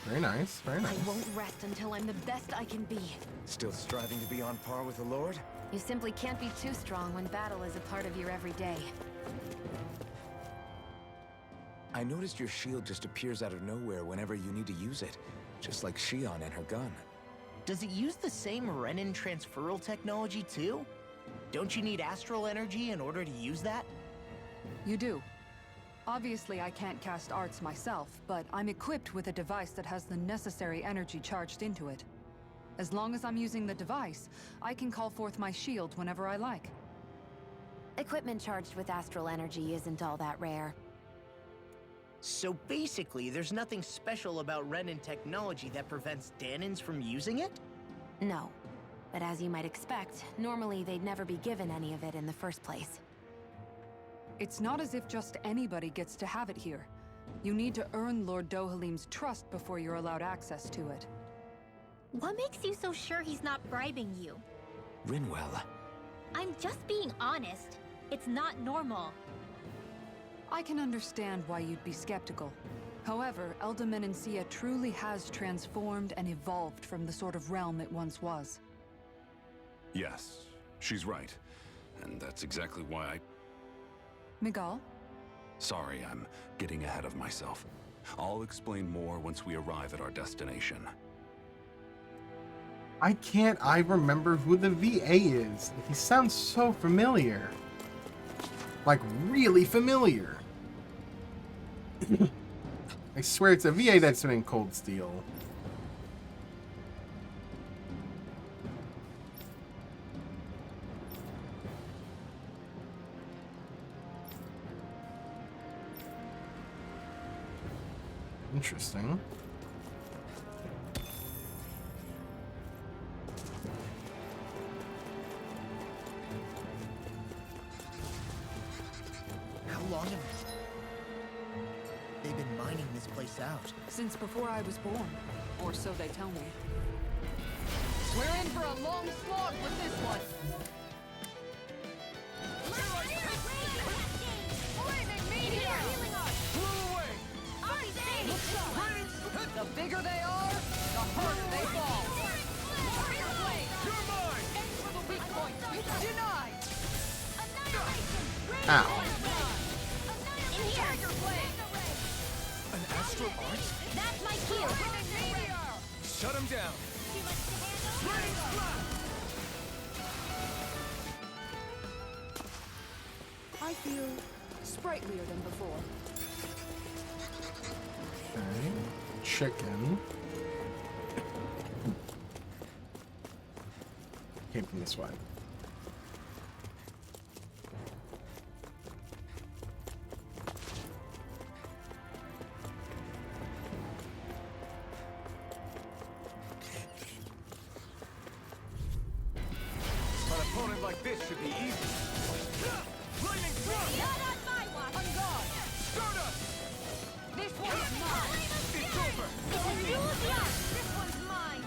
Very nice, very nice. I won't rest until I'm the best I can be. Still striving to be on par with the Lord? You simply can't be too strong when battle is a part of your everyday. I noticed your shield just appears out of nowhere whenever you need to use it. Just like Shion and her gun. Does it use the same Renin transferal technology too? Don't you need astral energy in order to use that? You do. Obviously, I can't cast arts myself, but I'm equipped with a device that has the necessary energy charged into it. As long as I'm using the device, I can call forth my shield whenever I like. Equipment charged with astral energy isn't all that rare. So basically, there's nothing special about Renin technology that prevents Danins from using it? No. But as you might expect, normally they'd never be given any of it in the first place. It's not as if just anybody gets to have it here. You need to earn Lord Dohalim's trust before you're allowed access to it. What makes you so sure he's not bribing you? Rinwell. I'm just being honest. It's not normal. I can understand why you'd be skeptical. However, Elda Menancia truly has transformed and evolved from the sort of realm it once was. Yes, she's right. And that's exactly why I... Miguel? Sorry, I'm getting ahead of myself. I'll explain more once we arrive at our destination. I remember who the VA is. He sounds so familiar. Like, really familiar. I swear it's a VA that's been in Cold Steel. Interesting. How long have they been mining this place out? Since before I was born. Or so they tell me. We're in for a long slog with this one! Flaming meteor! The bigger they are, the harder they fall. Warrior Blade! You're mine! Aim for the weak point! Denied! Ow. Tiger Blade! An astral art? That's my cue. Shut him down. I feel sprightlier than before. Okay. Chicken. Came from this way. An opponent like this should be easy. Lightning thrust! Not on my watch. On guard! Stardust! This one's mine! It's over! This one's mine.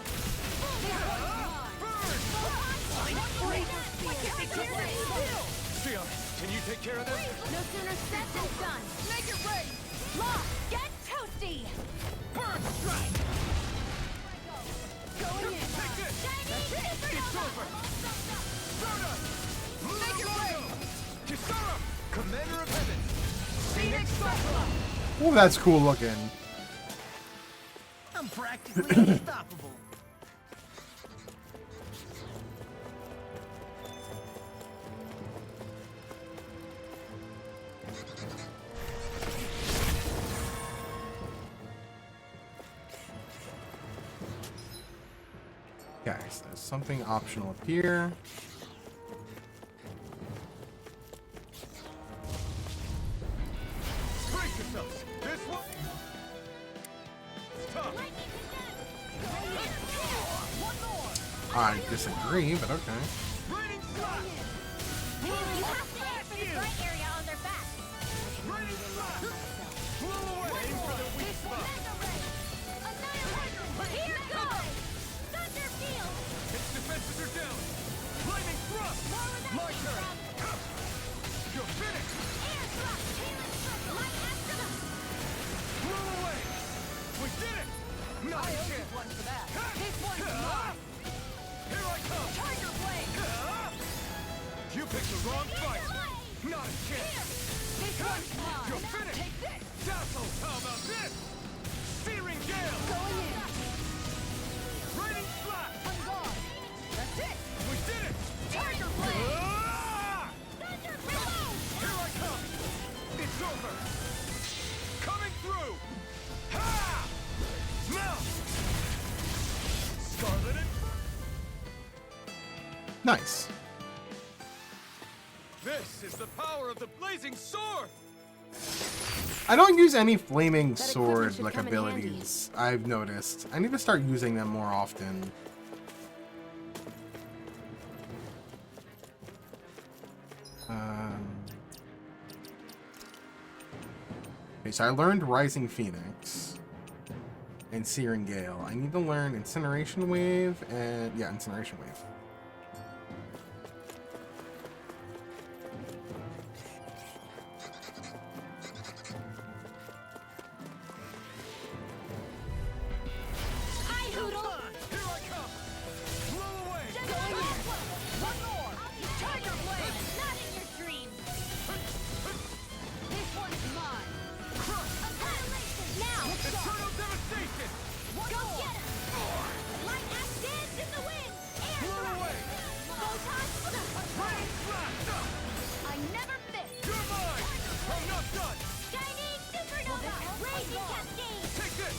Sion, can you take care of them? No sooner said than done. Make it rain! Lock, get toasty. Burn strike! Going in! Take this! It's over! Stardust! Make it rain! Kisara! Commander of Heaven! Phoenix Cyclone! Oh, that's cool looking. I'm practically unstoppable. Okay, so there's something optional up here. Brace yourselves! This one... Tough! I disagree, but okay. Raining slap! You have to aim for the bright area on their back. Raining slap! Blow away! Aim for the weak spot! Here goes! Thunder field! Its defenses are down! Lightning thrust! More where that My came turn! from. You're finished! Air thrust! Healing circle! Light after them! Blow away! We did it! Not I a owe you chance! one for that. This one's mine! Here I come! Tiger Blade! You picked the wrong fight! Not a chance! This one's mine! You're finished! Take this! Dazzle! How about this? Searing Gale! Going in! Raining slap! On guard! That's it! We did it! Tiger Blade! Ah! Here I come! It's over! Coming through! Ha! Now! Scarlet and... Nice. This is the power of the blazing sword! I don't use any flaming That equipment sword should like come in handy. abilities. I've noticed. I need to start using them more often. Okay, so I learned Rising Phoenix and Searing Gale. I need to learn Incineration Wave and yeah, Incineration Wave. Hi, Hoodle! Here I come! Blow away! One more! Tiger Blade! Not in your dreams! This one's mine! Annihilation! Now! Eternal devastation! Go get him! Light axe dance in the wind! Air Blow thrust! away! Photon! Raining slap! I never miss! You're mine! I'm not done! Shining supernova! Raging cascade! Take this!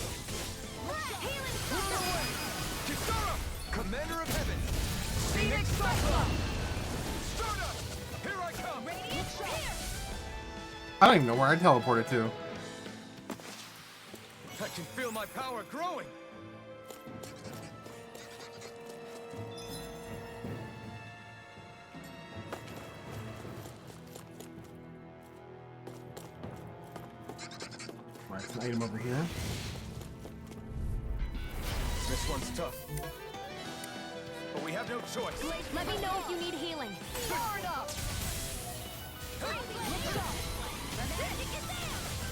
Healing Blow circle! away! Kisara! Commander of Heaven! Phoenix Cyclone! Stardust! Here I come! Radiant here! I don't even know where I teleported to. I can feel my power growing! Alright, it's an item over here. This one's tough. But we have no choice. Let me know if you need healing. Guard up!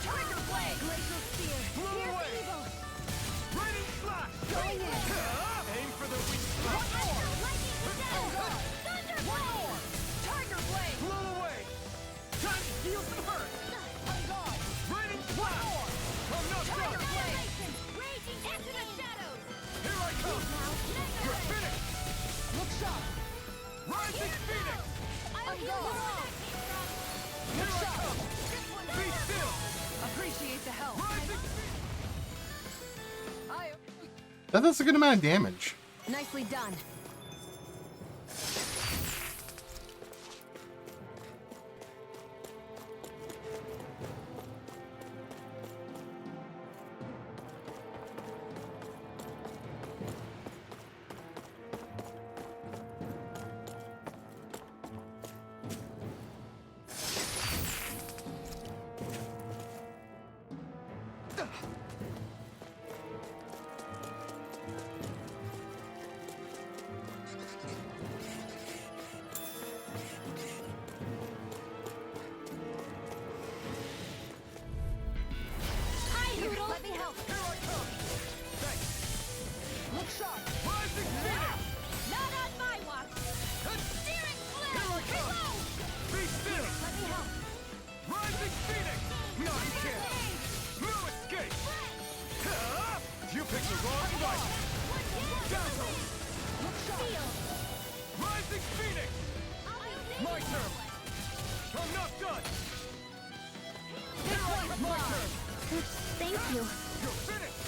Tiger Blade! Glacial Spear! Blow Here's away! evil! slash! Going in! Aim for the weak spot! One more! Lightning condemned! One more! Tiger blade! Blow away! Time to heal some hurt! On guard! Raining splash! One more! I'm not done! Annihilation! Raging into the shadows! Here I come! You're finished! Look sharp! Rising Phoenix! I'll heal you where that came from! Here I come! Be still! Appreciate the help. Rising That does a good amount of damage. Nicely done. Hi, Noodle! Let me help! Here I come! Thanks! Look sharp! Rising Phoenix! Not on my watch! Steering flare! Here I come! Be still! Let me help! Rising Phoenix! No, you can't! No escape! You picked the wrong fight! Dazzle! Look sharp! Rising Phoenix! My turn! I'm not done! My turn! Thank you. You're finished!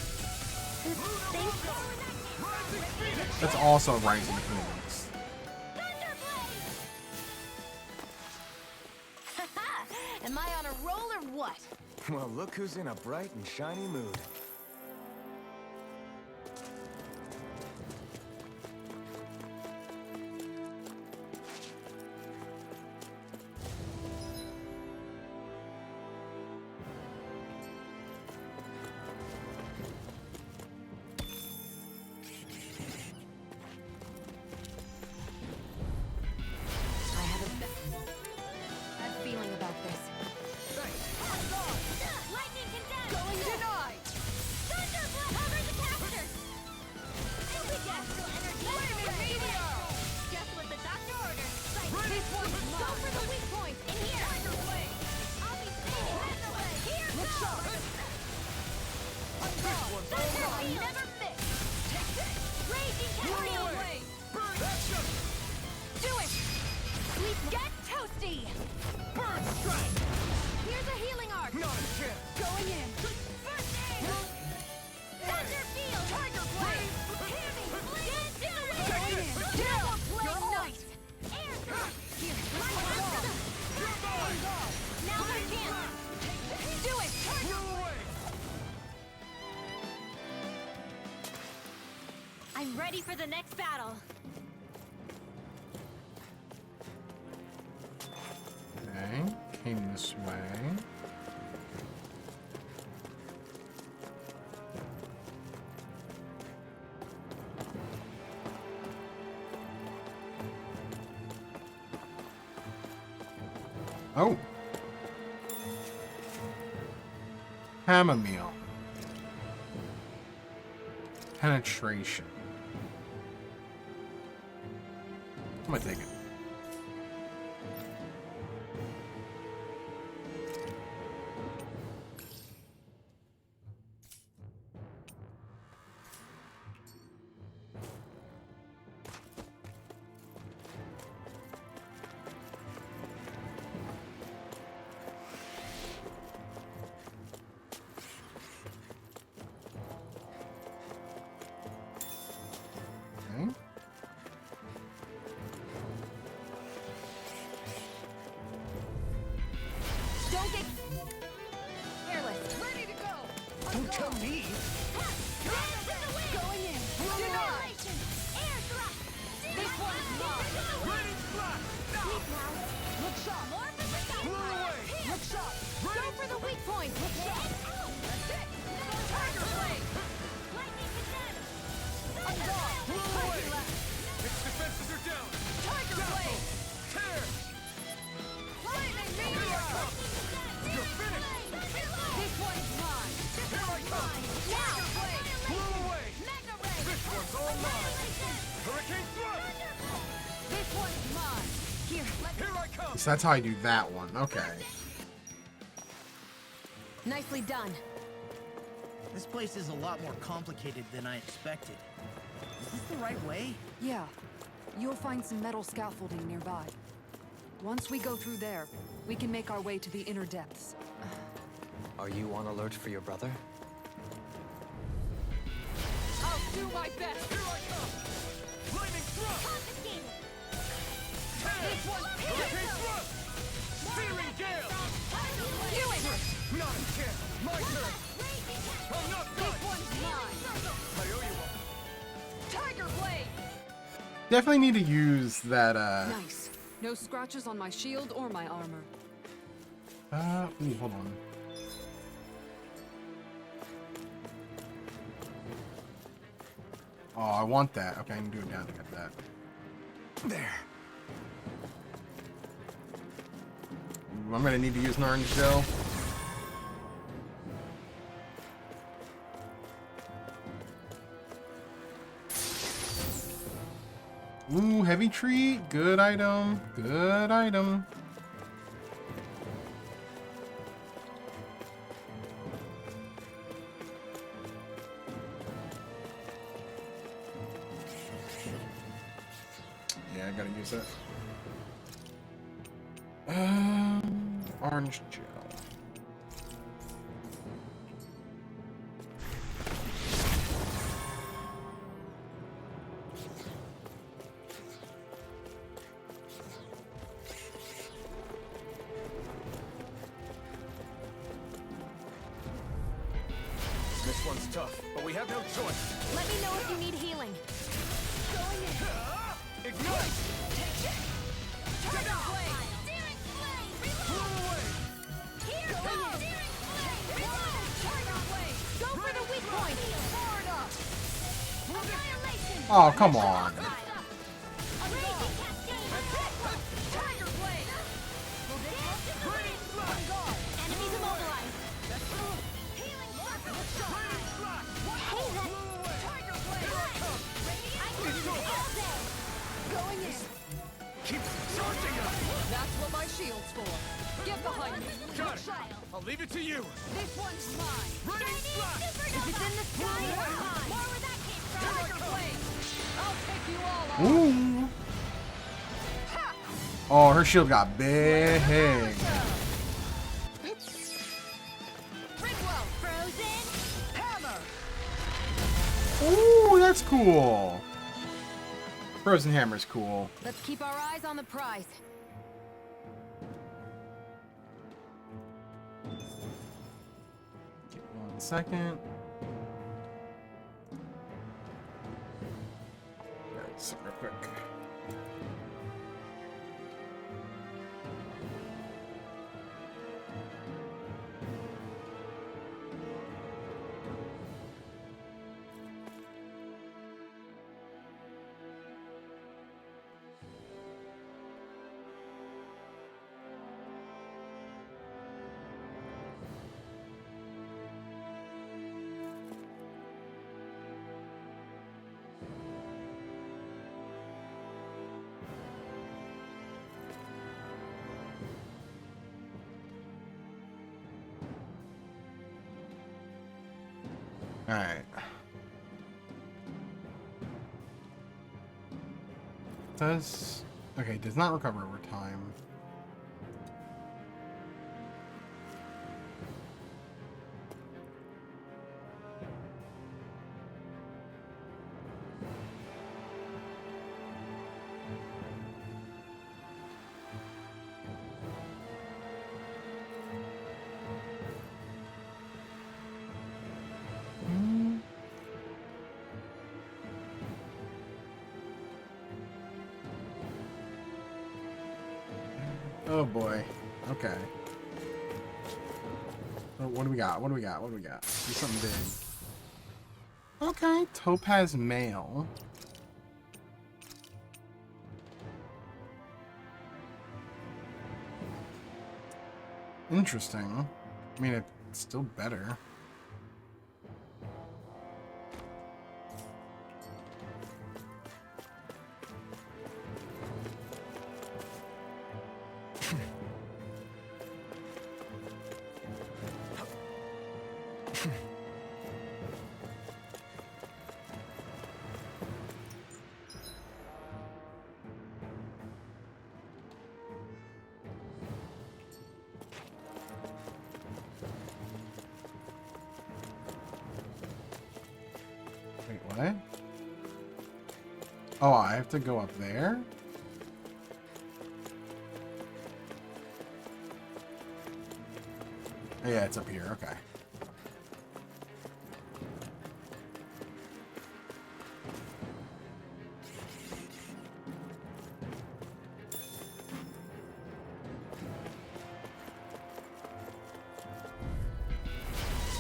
Thank you. Rising Phoenix! That's also Rising Phoenix. Am I on a roll or what? Well, look who's in a bright and shiny mood. I have a bad feeling about this. Lightning condemned! Going denied! Thunderblast! Cover the capture! And we astral energy! Flaming meteor! Just what the doctor ordered! This one's Go for the weak point! In here! Tiger blade! I'll be staying head the way! Here Look goes! sharp! This one's Thunder over! Bee never miss! Raging Blow Cascade! away! Burn! That's just Do it! Sweet get toasty! burn strike! Here's a healing arc! Not a chance! Going in! First aid! Thunder Field! Tiger blade! Hammy! Dance in the wind! Take this! Double play! You're Nice! Air thrust! Here! My turn! You're mine! Now's our chance! Do it! Blow away! I'm ready for the next battle! Okay, came this way. Oh. Chamomile. Penetration. I'm gonna take it. Okay. Don't get careless! Ready to go! Don't tell me! Dance in the wind! Going in! Denied! Air thrust! This one's mine! Ready splash! Sleep now! Look sharp! More for the Blow away! Look sharp! Go for the weak point! Look sharp! That's it! Tiger blade! Lightning condemned! On guard! Blow away! Its defenses are down! Tiger blade! Tear! Flaming meteor! You're finished! This one's mine! Here I come! Now! Blow away! So that's how I do that one. Okay. Nicely done. This place is a lot more complicated than I expected. Is this the right way? Yeah. You'll find some metal scaffolding nearby. Once we go through there, we can make our way to the inner depths. Are you on alert for your brother? I'll do my best! Here I come! Flaming thrust! Confiscated! This one's hurricane thrust! Searing gale! Not a chance! My turn! I'm not done! This one's mine! I owe you one. Tiger Blade! Definitely need to use that, Nice. No scratches on my shield or my armor. ooh, hold on. Oh, I want that. Okay, I can do it down to get that. There. Ooh, I'm gonna need to use an orange gel. Ooh, heavy treat. Good item. Good item. Yeah, I gotta use that. Orange gel. This one's tough, but we have no choice. Let me know if you need healing. Going in! Ignite! Tiger Blade! Searing Flame! Blow away! Here goes! Searing Flame! Reload! Tiger Blade! Go for the weak point! Forward up! Annihilation! Oh, come on. Raging Cascade! Tiger Blade! Dance to the Raining wind! Slash! On guard! Enemies immobilized! Healing Circle! Raining Slash! Hey, that Blow away! Tiger Blade! Here I come! I can do it all day! Going in. Keep charging us! That's what my shield's for. Get behind me. Got it! I'll leave it to you! This one's mine. Raining Slash! If it's in the sky, it's mine! More where that came from! Tiger Blade! I'll take you all on. Ooh. Oh, her shield got big. Bridwell! Frozen! Hammer! Ooh, that's cool. Frozen Hammer's cool. Let's keep our eyes on the prize. One second. That's real quick. Alright. Does... Okay, does not recover over time. Oh boy. Okay. Oh, what do we got? What do we got? What do we got? Do something big. Okay, Topaz Mail. Interesting. I mean, it's still better. What? Oh, I have to go up there? Yeah, it's up here. Okay.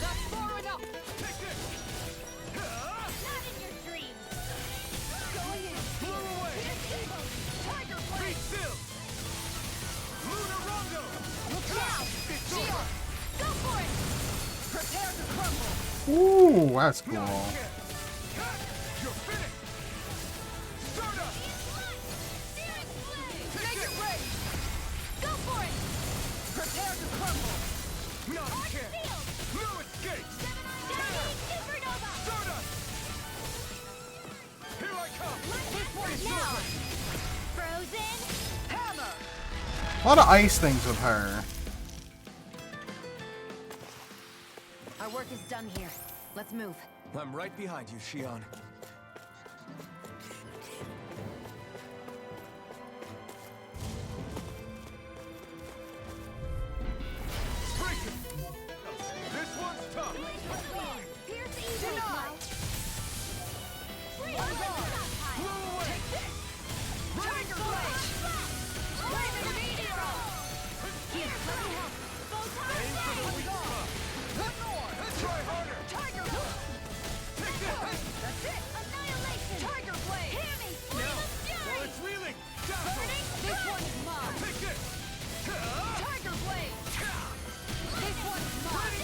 That's far enough! Not in your dreams. Going in! Blow away! Tiger Blade. still! Lunar Rondo! Look out! Shield. Go for it. Prepare to crumble! Ooh, that's cool. You're finished! Stardust! Searing Blade. Make it rain! Go for it. Prepare to crumble! Not a Arc chance! Field. No escape! Dazzling Supernova. Stardust! Here I come! This one now. Frozen. Hammer! A lot of ice things with her. Our work is done here. Let's move. I'm right behind you, Shion. This one's tough! Pierce Eagle. Free Blow away! Tiger Blade. Flaming Meteor. Here, let me help. Aim for the weak spot! One more! Try harder! Tiger Blade. Take this! That's it. Annihilation. Tiger Blade. Hear me. Flame of Fury. While it's reeling! Dazzle! Burning. This one's mine. Take this! Tiger Blade. This one's mine.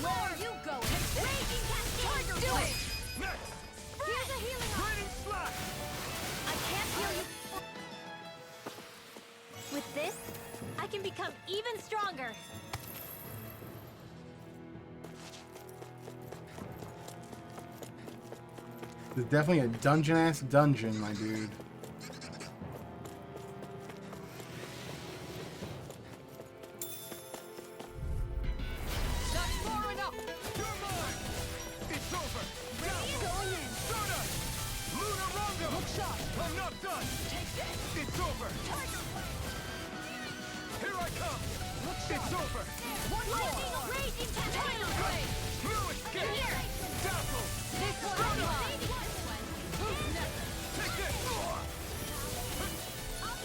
Where are you going? Raging Cascade. Tiger Blade. Next! Here's a healing arm. Raining slash! I can't heal you. With this, I can become even stronger. It's definitely a dungeon-ass dungeon, my dude. That's far enough! You're mine! It's over! Going in! Stardust! Lunar Rondo! Hook shot! I'm not done! Take this! It's over! Tiger Blade! Here I come! Hook shot! It's over! One more. Raging Tiger Blade. No escape! Here. Dazzle! This one's mine. Who's next? Take this!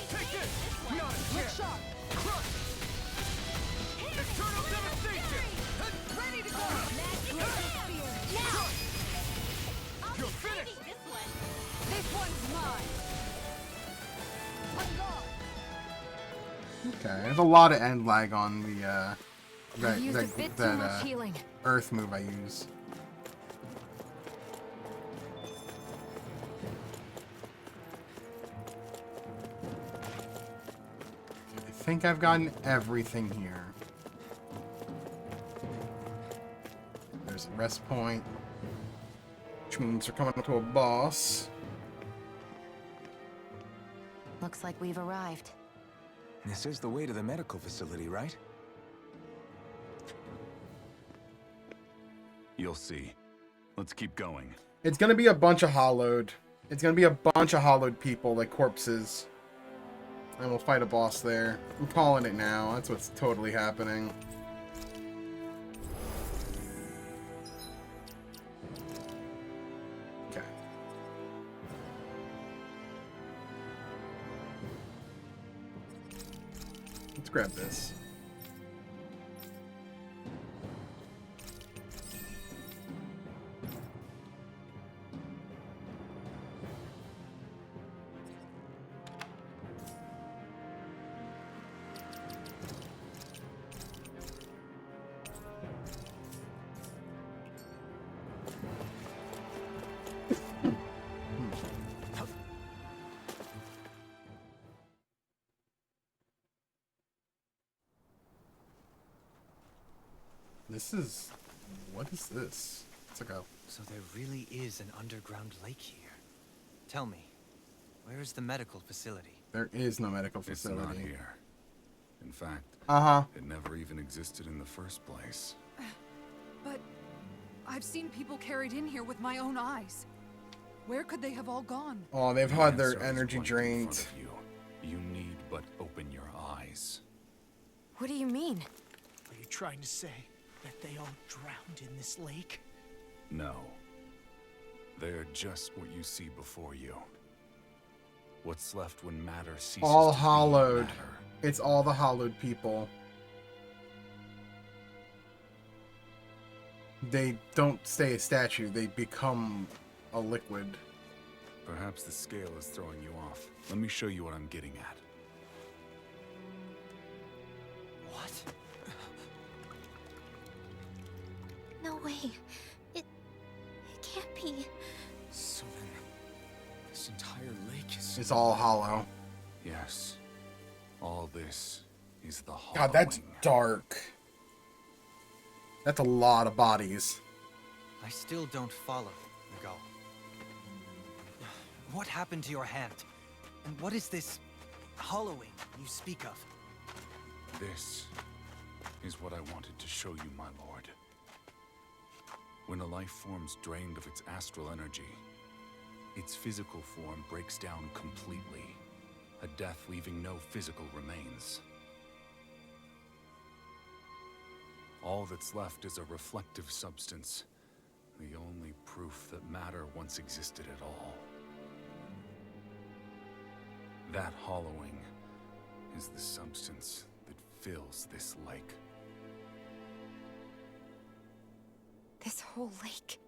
Take this! Not a chance! Shot! Crush! Eternal devastation! Ready to go. Now. You're finished! This one. This one's mine! I'm gone! Okay, there's a lot of end lag on the I've used a bit too much healing. earth move I use. I think I've gotten everything here. There's a rest point, which means we're coming up to a boss. Looks like we've arrived. This is the way to the medical facility, right? You'll see. Let's keep going. It's gonna be a bunch of hollowed. It's gonna be a bunch of hollowed people, like corpses. And we'll fight a boss there. I'm calling it now. That's what's totally happening. Okay. Let's grab this. This is... what is this? It's like a... So there really is an underground lake here. Tell me, where is the medical facility? There is no medical It's facility. not here. In fact, Uh-huh. it never even existed in the first place. But I've seen people carried in here with my own eyes. Where could they have all gone? Oh, they've The had their answer is energy right in drained. front of you. You need but open your eyes. What do you mean? Are you trying to say that they all drowned in this lake? No. They're just what you see before you. What's left when matter ceases All to be hollowed. matter. It's all the hollowed people. They don't stay a statue, they become a liquid. Perhaps the scale is throwing you off. Let me show you what I'm getting at. What? No way. It can't be. So then, this entire lake is... It's all hollow. Yes. All this is the hollowing. God, that's dark. That's a lot of bodies. I still don't follow, Miguel. What happened to your hand? And what is this hollowing you speak of? This is what I wanted to show you, my lord. When a life form's drained of its astral energy, its physical form breaks down completely. A death leaving no physical remains. All that's left is a reflective substance. The only proof that matter once existed at all. That hollowing is the substance that fills this lake. This whole lake.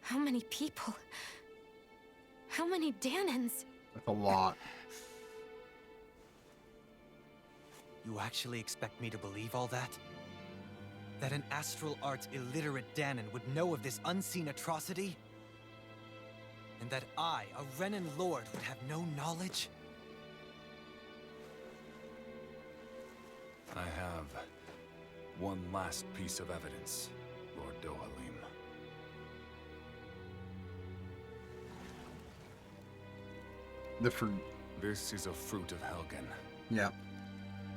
How many people? How many Danans? That's a lot. You actually expect me to believe all that? That an astral arts illiterate Danan would know of this unseen atrocity? And that I, a Renan lord, would have no knowledge? I have one last piece of evidence, Lord Dohalim. The fruit. This is a fruit of Helgen. Yeah.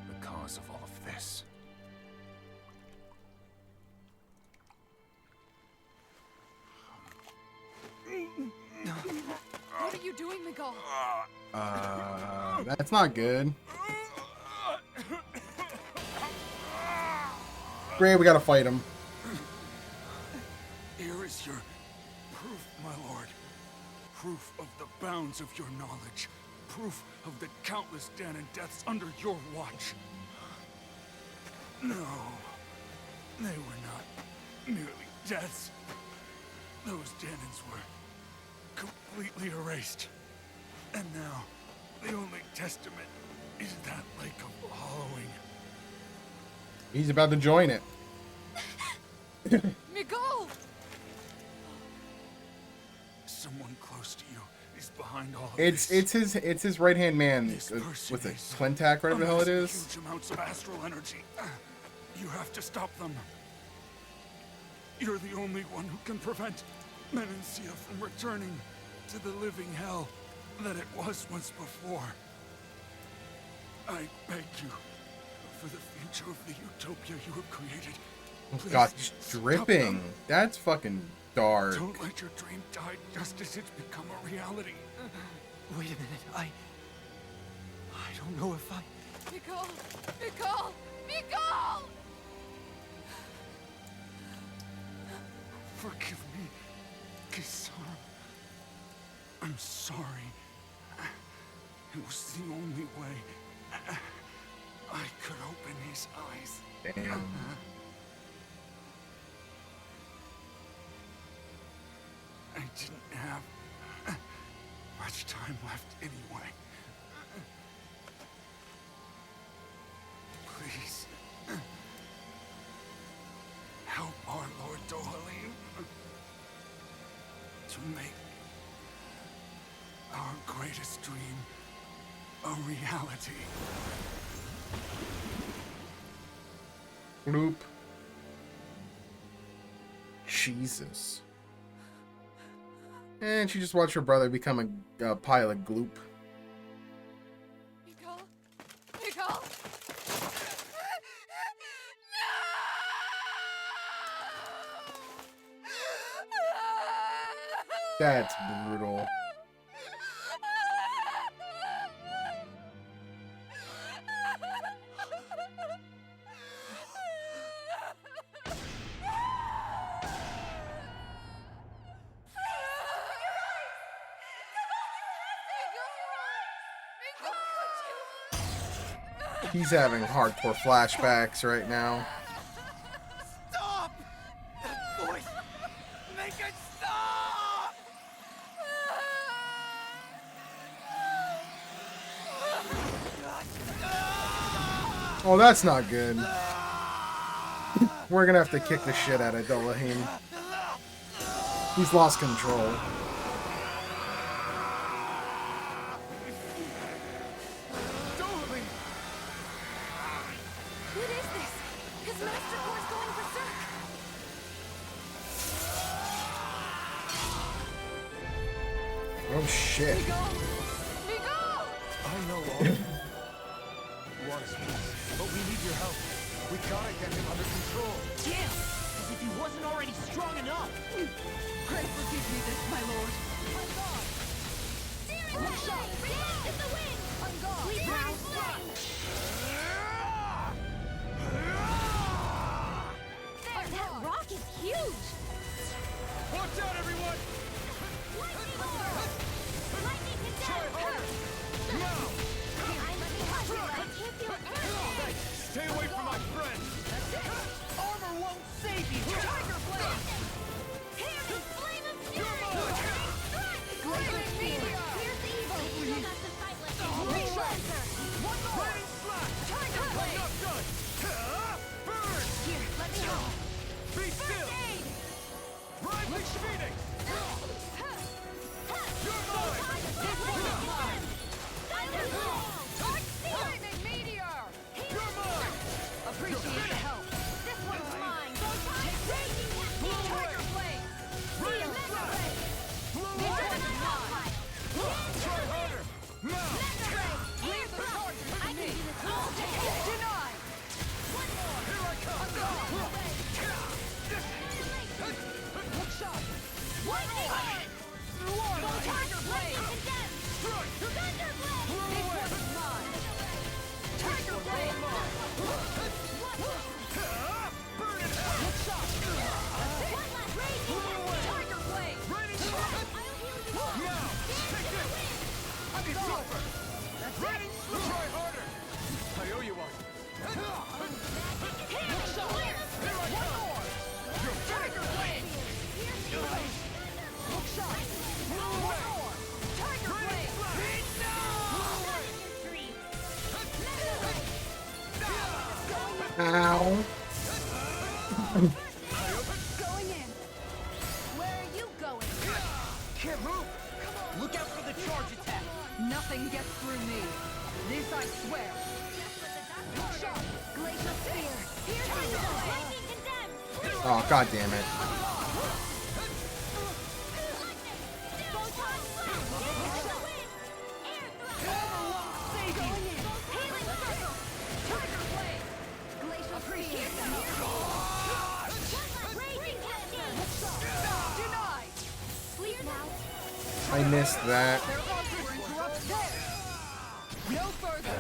The cause of all of this. What are you doing, Miguel? That's not good. Great, we gotta fight him. Here is your proof, my lord. Proof of the bounds of your knowledge. Proof of the countless Danan deaths under your watch. No, they were not merely deaths. Those Danans were completely erased. And now, the only testament is that lake of hollowing. He's about to join it. Miguel! Someone close to you is behind all of It's this. it's his right hand man. This What's person it? is Clintac, whatever the hell it amassing is. Huge amounts of astral energy. You have to stop them. You're the only one who can prevent Menancia from returning to the living hell that it was once before. I beg you, for the future of the utopia you have created. Please God, stop dripping. them. That's fucking dark. Don't let your dream die just as it's become a reality. Wait a minute, I don't know if I... Miguel! Miguel! Miguel! Forgive me, Kisara. I'm sorry. It was the only way I could open his eyes. Damn. I didn't have much time left anyway. Please, help our Lord Dohalim to make our greatest dream a reality. Gloop. Jesus. And she just watched her brother become a pile of gloop. Miguel! Miguel! That's brutal. He's having hardcore flashbacks right now. Stop! That voice! Make it stop! Oh, that's not good. We're gonna have to kick the shit out of Dohalim. He's lost control. What is this? His Master Core's going berserk! Oh shit. I know all. War is peace, but we need your help. We gotta get him under control. Yeah, as if he wasn't already strong enough. Pray forgive me this, my lord. In the wind! Sleep now! There, that rock is huge! Watch out, everyone! Lightning orb! Lightning condemn! Now! I'm behind you! I can't feel anything! Stay away from my friend! Armor won't save you! Tiger Blade! Hear me! Flame of fury! Glacial Spear! Here's the evil! Still got some fight left! Green Lancer! One more! Raining Slash! Tiger Blade! Not done! Burn! Here, let me help! Be still! Rising Phoenix! You're mine! Lightning Meteor! You're mine! Appreciate the help. This one's mine. Raging Tiger Blade! Raining Mega Slash! Blade! Blow These away! are my hellfire! Try harder! Now! Mega Blade! Leave the charges to me! I can do this all day! Denied! One more! Here I come! Mega Blade! Hook shot! Lightning Orb! Go Tiger Blade! Condemn! Strike! Thunder Blade! Blow away! Mine! Tiger Blade! Burn in hell! Hook shot! One last raging Tiger Blade! Raining Slash! I'll heal you all! Now! Take this! It's over! Raining Slash! Try harder! I owe you one! Here I come! Here I come! Your Tiger Blade! Hook shot! Blow away! Tiger Raining Blade! Ow. Going in! Where are you going? Can't move! Look out for the charge attack! Nothing gets through me. This I swear. Hook shot! Glacial Spear! Here's the lightning condemned! Oh, god damn it. Photon Blast! Into the wind! Air thrust! Save you! Going in! Healing circle! Tiger Blade! Glacial Spear! Raging Cascade! Denied! Sleep now! I missed that. Their altars interrupt there. No further.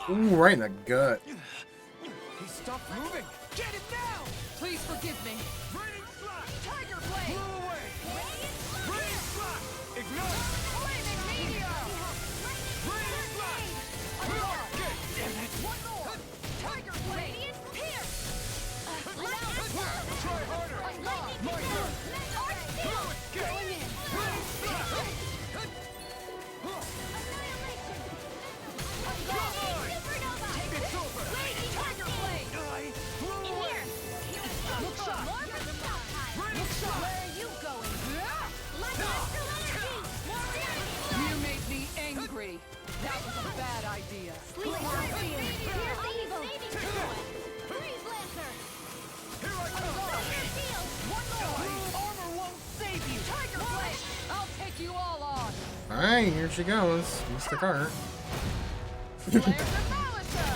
Ooh, right in the gut. He stopped moving! Get it now! Please forgive me. Raining Slash! Tiger Blade! Blow away! Raining Slash! Ignite! Flaming Meteor! Raining Slash! Get! Damn it! One more! Tiger Blade! Radiant Pierce! Try harder! Lightning My turn! Arc Steel! Get! Going in! Raining Slash! Annihilation! Supernova! It's over! Raging Tiger Blade! Blow In away! here! Look shot! More projectile! Raining shot! Where are you going? Lackluster energy! You made me angry. That was a bad idea. Sleep now! Here's the evil! Freeze Lancer! Here I come! Thunder Shield! One more! Armor won't save you! Tiger Blade! I'll take you all on. Alright, here she goes. Mr. Cart. Slayer Demolisher!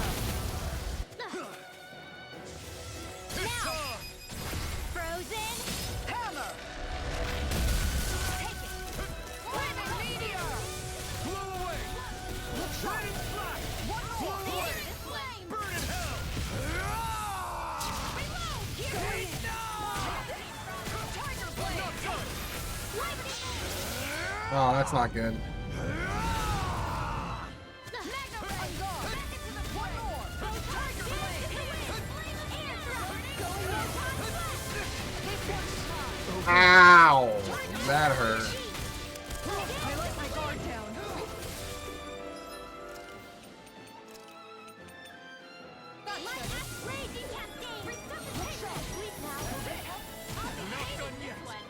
Oh, that's not good. Ow! That hurt. I let my guard down. Raging Cascade! Resuscitation! Sweet now. I'll be saving this one.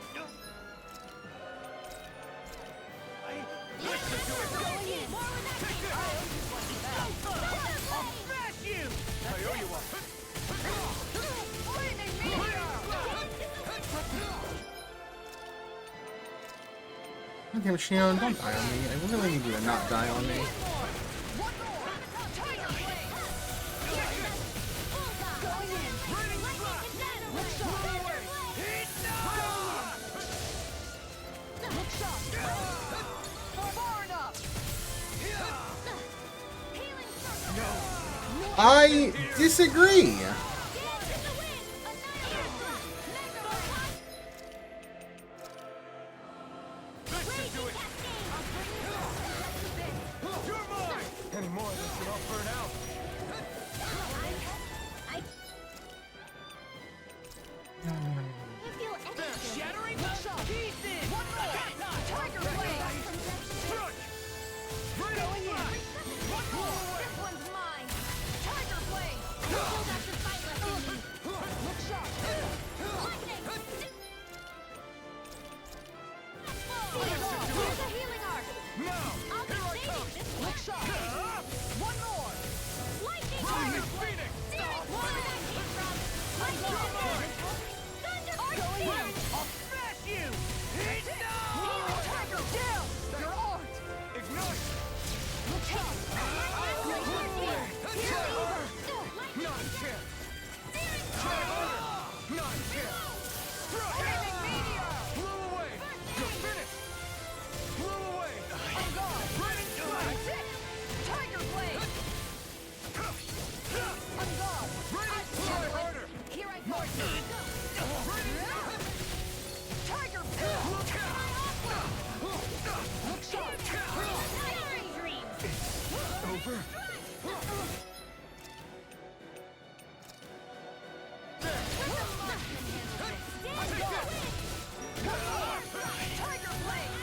Okay, Shion, don't die on me. I really need you to not die on me. I disagree. Any more of this and I'll burn out. Shattering pieces! One more! Tiger Blade! Going in! One more! This one's mine! Tiger Blade! Hold up the fight left in me! Look sharp! Lightning! Here's a healing arc! I'll be saving this one! Look sharp! One more! Lightning arc! Phoenix! Where did that came from? Lightning arc! Thunder arc! Going in! I'll smash you! Healing Tiger down! Your art! Ignite! Look sharp! Not a chance! Not a chance! Healing meteor! Blew away! You're finished! Blew away! On guard! That's it! Tiger Blade! On guard! Try harder! Here I go! Tiger Blade! Look sharp! Over? Tiger Blade!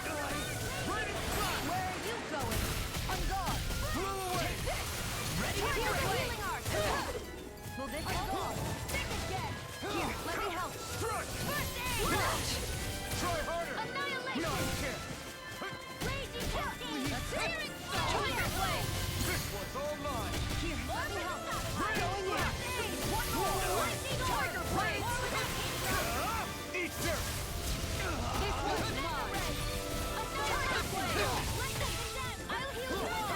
Where are you going? On guard! Blew away! Tiger Blade! Will this go? Thick again! Here, let me help! Strike! First aid! Try harder! Annihilation! Not a chance! Raging Cascade! Tiger Blade! This one's all mine! Here, let me help! Going in! One more! Tiger Blade! Eat dirt! This one's mine! Tiger Blade! I'll heal you all!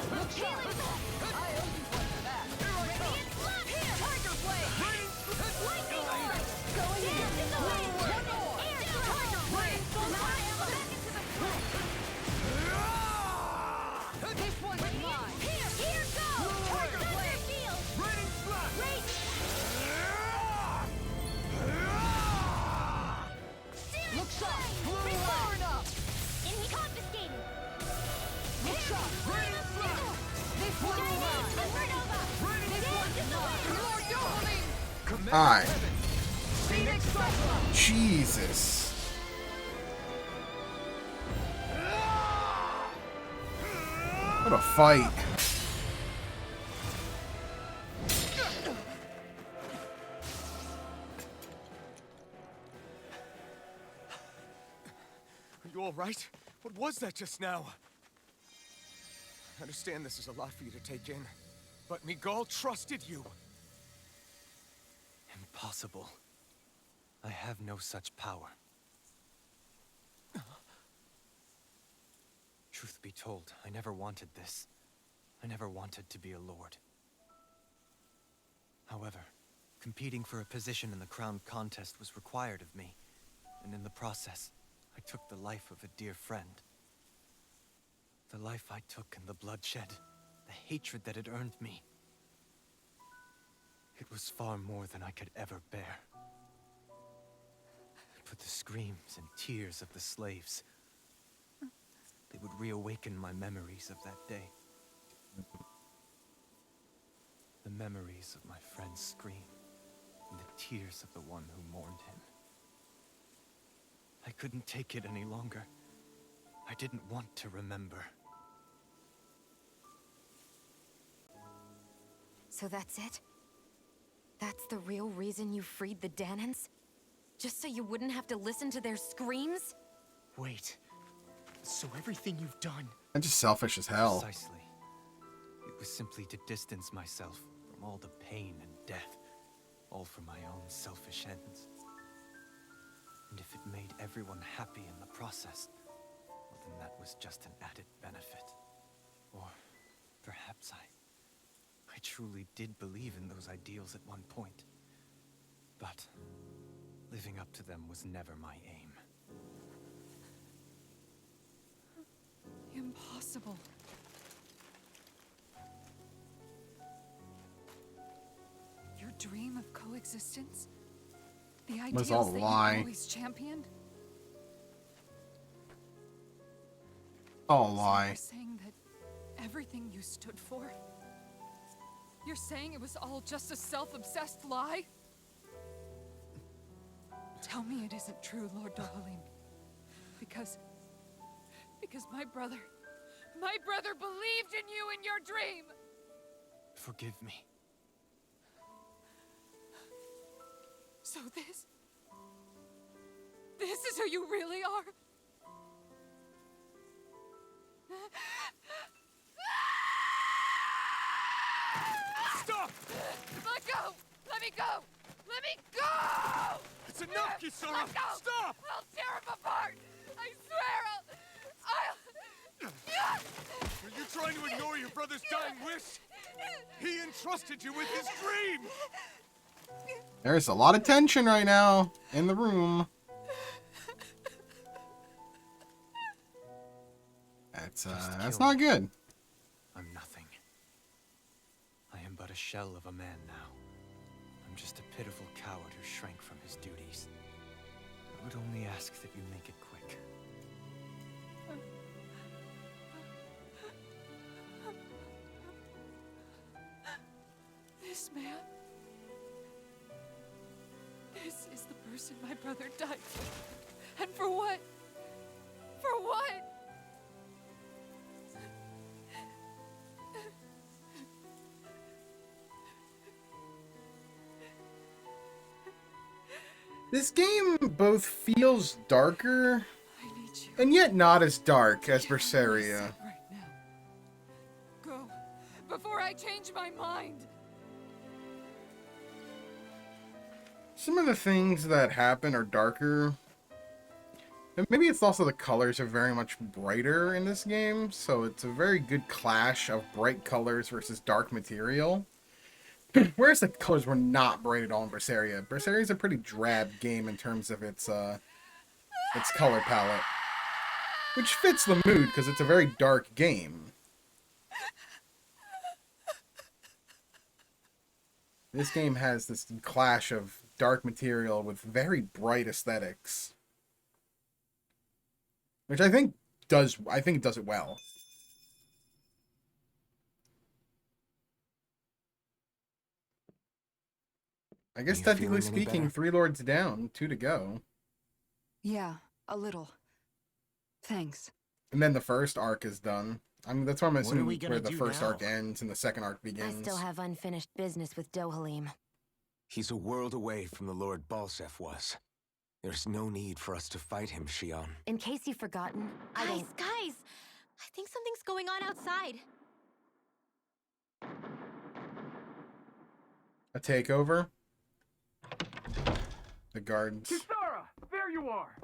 Look healing! I owe you one for that! Radiant Blast! Here! Tiger Blade! Lightning Orb! Going in! One more! Tiger Blade! This one's mine! Here goes! Tiger Blade! Raining Blast! Look sharp! Burn up! Confiscated! Look sharp! This one's mine! This one's mine! Lord Yohalim! Alright. Phoenix Cyclone! Jesus. What a fight. Are you all right? What was that just now? I understand this is a lot for you to take in, but Miguel trusted you. Impossible. I have no such power. Truth be told, I never wanted this. I never wanted to be a lord. However, competing for a position in the crown contest was required of me, and in the process, I took the life of a dear friend. The life I took in the bloodshed, the hatred that it earned me. It was far more than I could ever bear. It put the screams and tears of the slaves. They would reawaken my memories of that day. The memories of my friend's scream and the tears of the one who mourned him. I couldn't take it any longer. I didn't want to remember. So that's it? That's the real reason you freed the Danans? Just so you wouldn't have to listen to their screams? Wait. So everything you've done... I'm just selfish as hell. Precisely. It was simply to distance myself from all the pain and death, all for my own selfish ends. And if it made everyone happy in the process, well, then that was just an added benefit. Or perhaps I truly did believe in those ideals at one point. But living up to them was never my aim. Impossible. Your dream of coexistence? The ideals all a that lie. you always championed? All a So lie. you're saying that everything you stood for? You're saying it was all just a self-obsessed lie? Tell me it isn't true, Lord Dohalim. Because my brother believed in you in your dream! Forgive me. So this is who you really are? Stop! Let go! Let me go! Let me go! It's enough, Kisara! Let go! Stop! I'll tear him apart! I swear I'll... Are you trying to ignore your brother's dying wish? He entrusted you with his dream! There's a lot of tension right now in the room. That's not good. I'm nothing. I am but a shell of a man now. I'm just a pitiful coward who shrank from his duties. I would only ask that you make it quick. This man... This is the person my brother died for. And for what? For what? This game both feels darker and yet not as dark as Berseria. Go, before I change my mind. Some of the things that happen are darker. And maybe it's also the colors are very much brighter in this game, so it's a very good clash of bright colors versus dark material. Whereas the colors were not bright at all in Berseria. Berseria is a pretty drab game in terms of its color palette. Which fits the mood, because it's a very dark game. This game has this clash of dark material with very bright aesthetics. Which I think it does it well. I guess technically speaking, 3 lords down, 2 to go. Yeah, a little. Thanks. And then the first arc is done. I mean, that's why I'm assuming we where gonna the do first now? arc ends and the second arc I begins. still have unfinished business with Dohalim. He's a world away from the Lord Balsef was. There's no need for us to fight him, Shion. In case you've forgotten, Guys, guys! I think something's going on outside. A takeover? The guards. Kisara! There you are!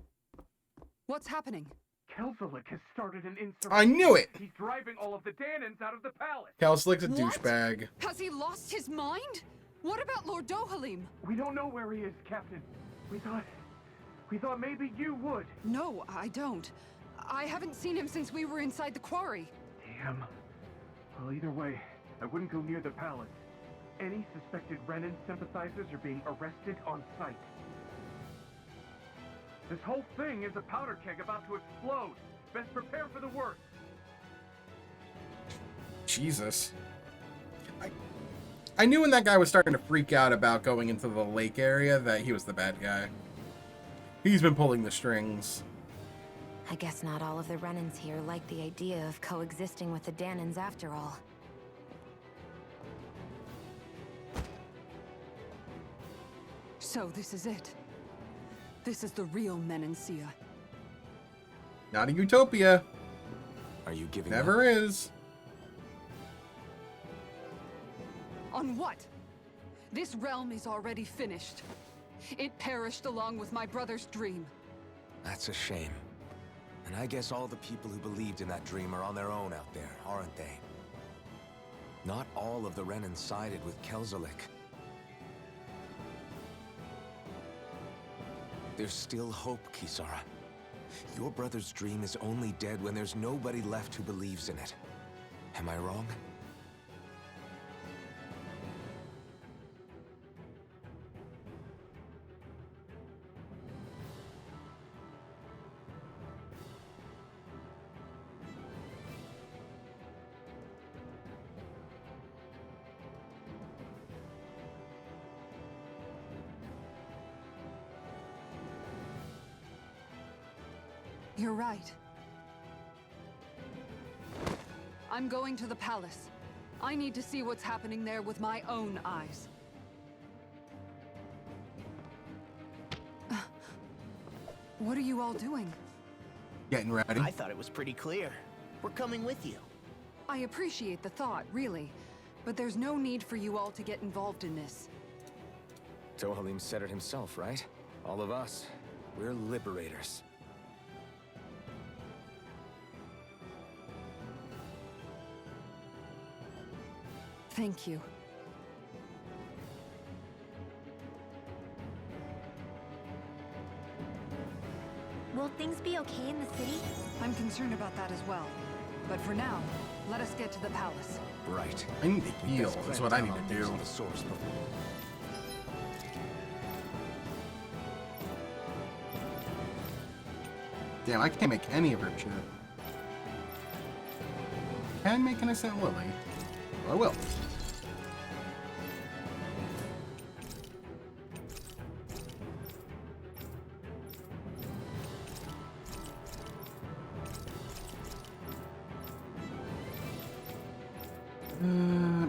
What's happening? Kelzelik has started an insurrection. I knew it! He's driving all of the Danans out of the palace. Kalslik's a What? douchebag. Has he lost his mind? What about Lord Dohalim? We don't know where he is, Captain. We thought maybe you would. No, I don't. I haven't seen him since we were inside the quarry. Damn. Well, either way, I wouldn't go near the palace. Any suspected Renan sympathizers are being arrested on sight. This whole thing is a powder keg about to explode. Best prepare for the worst. Jesus. I knew when that guy was starting to freak out about going into the lake area that he was the bad guy. He's been pulling the strings. I guess not all of the Renans here like the idea of coexisting with the Danans after all. So this is it. This is the real Menancia. Not a utopia. Are you giving Never up? is. On what? This realm is already finished. It perished along with my brother's dream. That's a shame. And I guess all the people who believed in that dream are on their own out there, aren't they? Not all of the Renan sided with Kelzelik. There's still hope, Kisara. Your brother's dream is only dead when there's nobody left who believes in it. Am I wrong? You're right. I'm going to the palace. I need to see what's happening there with my own eyes. What are you all doing? Getting ready. I thought it was pretty clear. We're coming with you. I appreciate the thought, really. But there's no need for you all to get involved in this. Dohalim said it himself, right? All of us. We're liberators. Thank you. Will things be okay in the city? I'm concerned about that as well. But for now, let us get to the palace. Right. I need to heal. That's what I need to do. The source before. Damn, I can't make any of her shit. Can make an Ascent Lily. I will.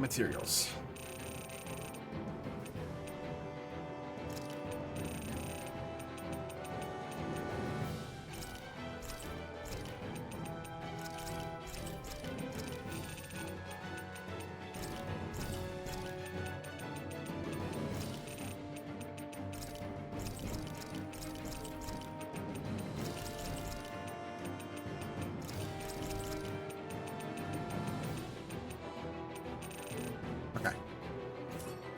Materials.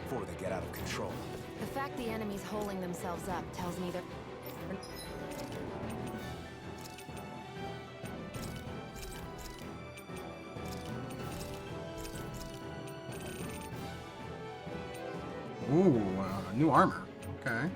Before they get out of control. The fact the enemy's holding themselves up tells me they're... Ooh, new armor. Okay.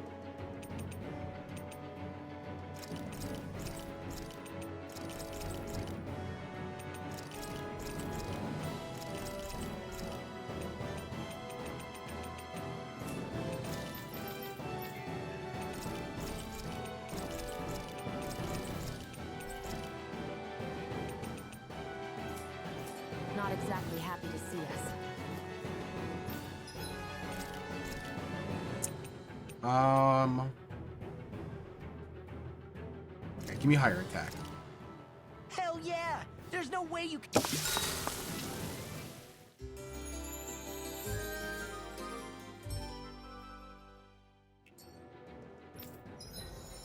Not exactly happy to see us. Okay, give me higher attack. Hell yeah! There's no way you can...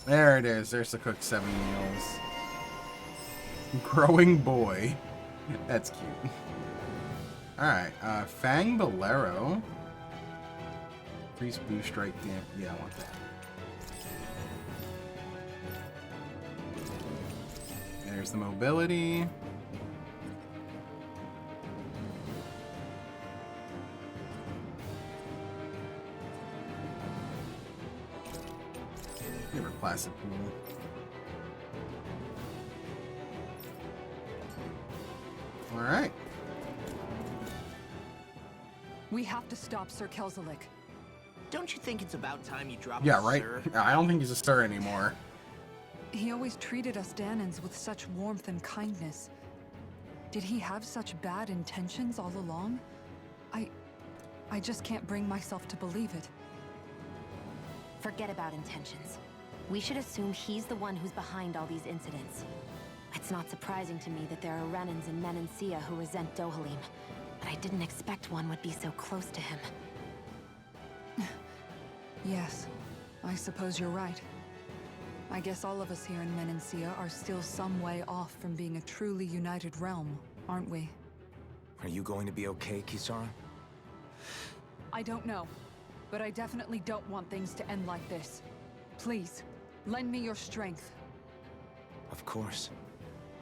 There it is. There's the cooked 7 meals. Growing boy. That's cute. Alright, Fang Bolero. Increase boost strike damage. Yeah, I want that. There's the mobility. Never placid pool. Alright. We have to stop Sir Kelzelik. Don't you think it's about time you drop Yeah, a right? sir? I don't think he's a stir anymore. He always treated us Danans with such warmth and kindness. Did he have such bad intentions all along? I just can't bring myself to believe it. Forget about intentions. We should assume he's the one who's behind all these incidents. It's not surprising to me that there are Renans in Menancia who resent Dohalim, but I didn't expect one would be so close to him. Yes, I suppose you're right. I guess all of us here in Menancia are still some way off from being a truly united realm, aren't we? Are you going to be okay, Kisara? I don't know, but I definitely don't want things to end like this. Please, lend me your strength. Of course.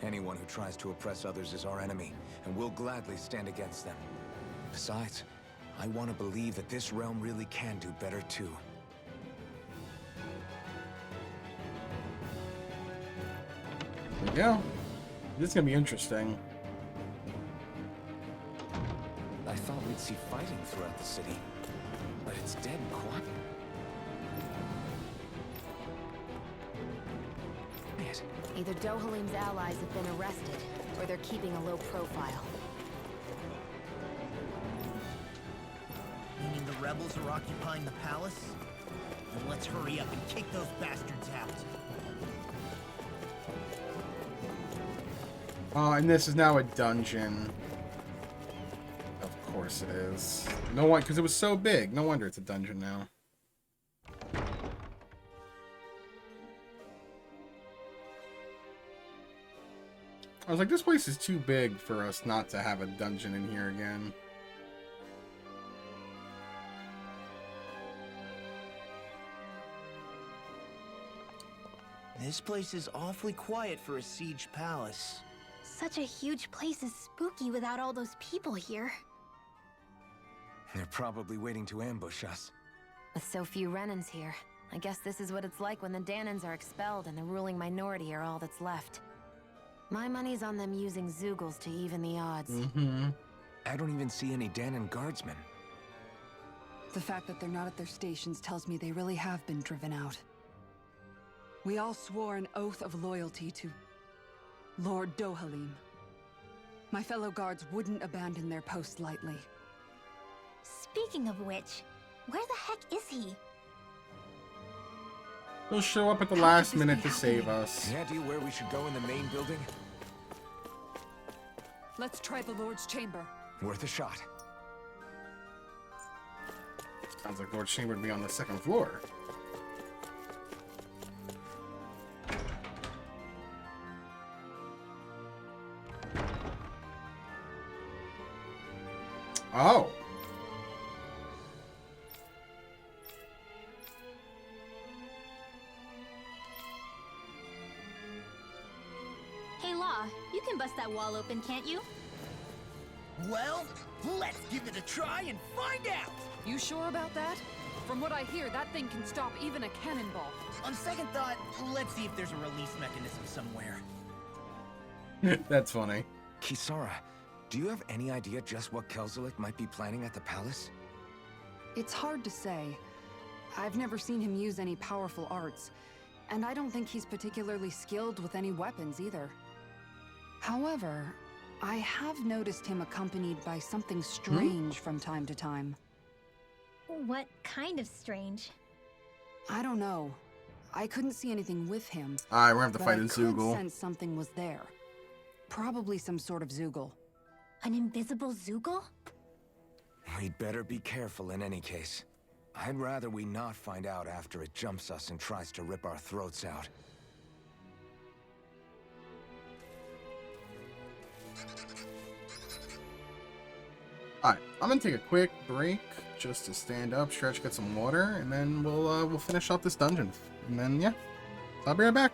Anyone who tries to oppress others is our enemy, and we'll gladly stand against them. Besides, I want to believe that this realm really can do better too. There we go. This is gonna be interesting. I thought we'd see fighting throughout the city, but it's dead quiet. Either Dohalim's allies have been arrested, or they're keeping a low profile. Meaning the rebels are occupying the palace? Then let's hurry up and kick those bastards out. And this is now a dungeon. Of course it is. No one, because it was so big. No wonder it's a dungeon now. I was like, this place is too big for us not to have a dungeon in here again. This place is awfully quiet for a siege palace. Such a huge place is spooky without all those people here. They're probably waiting to ambush us. With so few Renans here, I guess this is what it's like when the Danans are expelled and the ruling minority are all that's left. My money's on them using Zeugles to even the odds. I don't even see any Danan guardsmen. The fact that they're not at their stations tells me they really have been driven out. We all swore an oath of loyalty to Lord Dohalim. My fellow guards wouldn't abandon their post lightly. Speaking of which, where the heck is he? He'll show up at the last minute to save us. Any idea where we should go in the main building? Let's try the Lord's Chamber. Worth a shot. Sounds like Lord's Chamber would be on the second floor. Oh. Hey Law, you can bust that wall open, can't you? Well, let's give it a try and find out! You sure about that? From what I hear, that thing can stop even a cannonball. On second thought, let's see if there's a release mechanism somewhere. That's funny. Kisara, do you have any idea just what Kelzelik might be planning at the palace? It's hard to say. I've never seen him use any powerful arts, and I don't think he's particularly skilled with any weapons either. However, I have noticed him accompanied by something strange from time to time. What kind of strange? I don't know. I couldn't see anything with him. Alright, we're gonna have to but fight a I could Zeugle. sense something was there. Probably some sort of Zeugle. An invisible Zeugle? We'd better be careful in any case. I'd rather we not find out after it jumps us and tries to rip our throats out. Alright, I'm gonna take a quick break just to stand up, stretch, get some water, and then we'll finish up this dungeon. And then yeah, I'll be right back.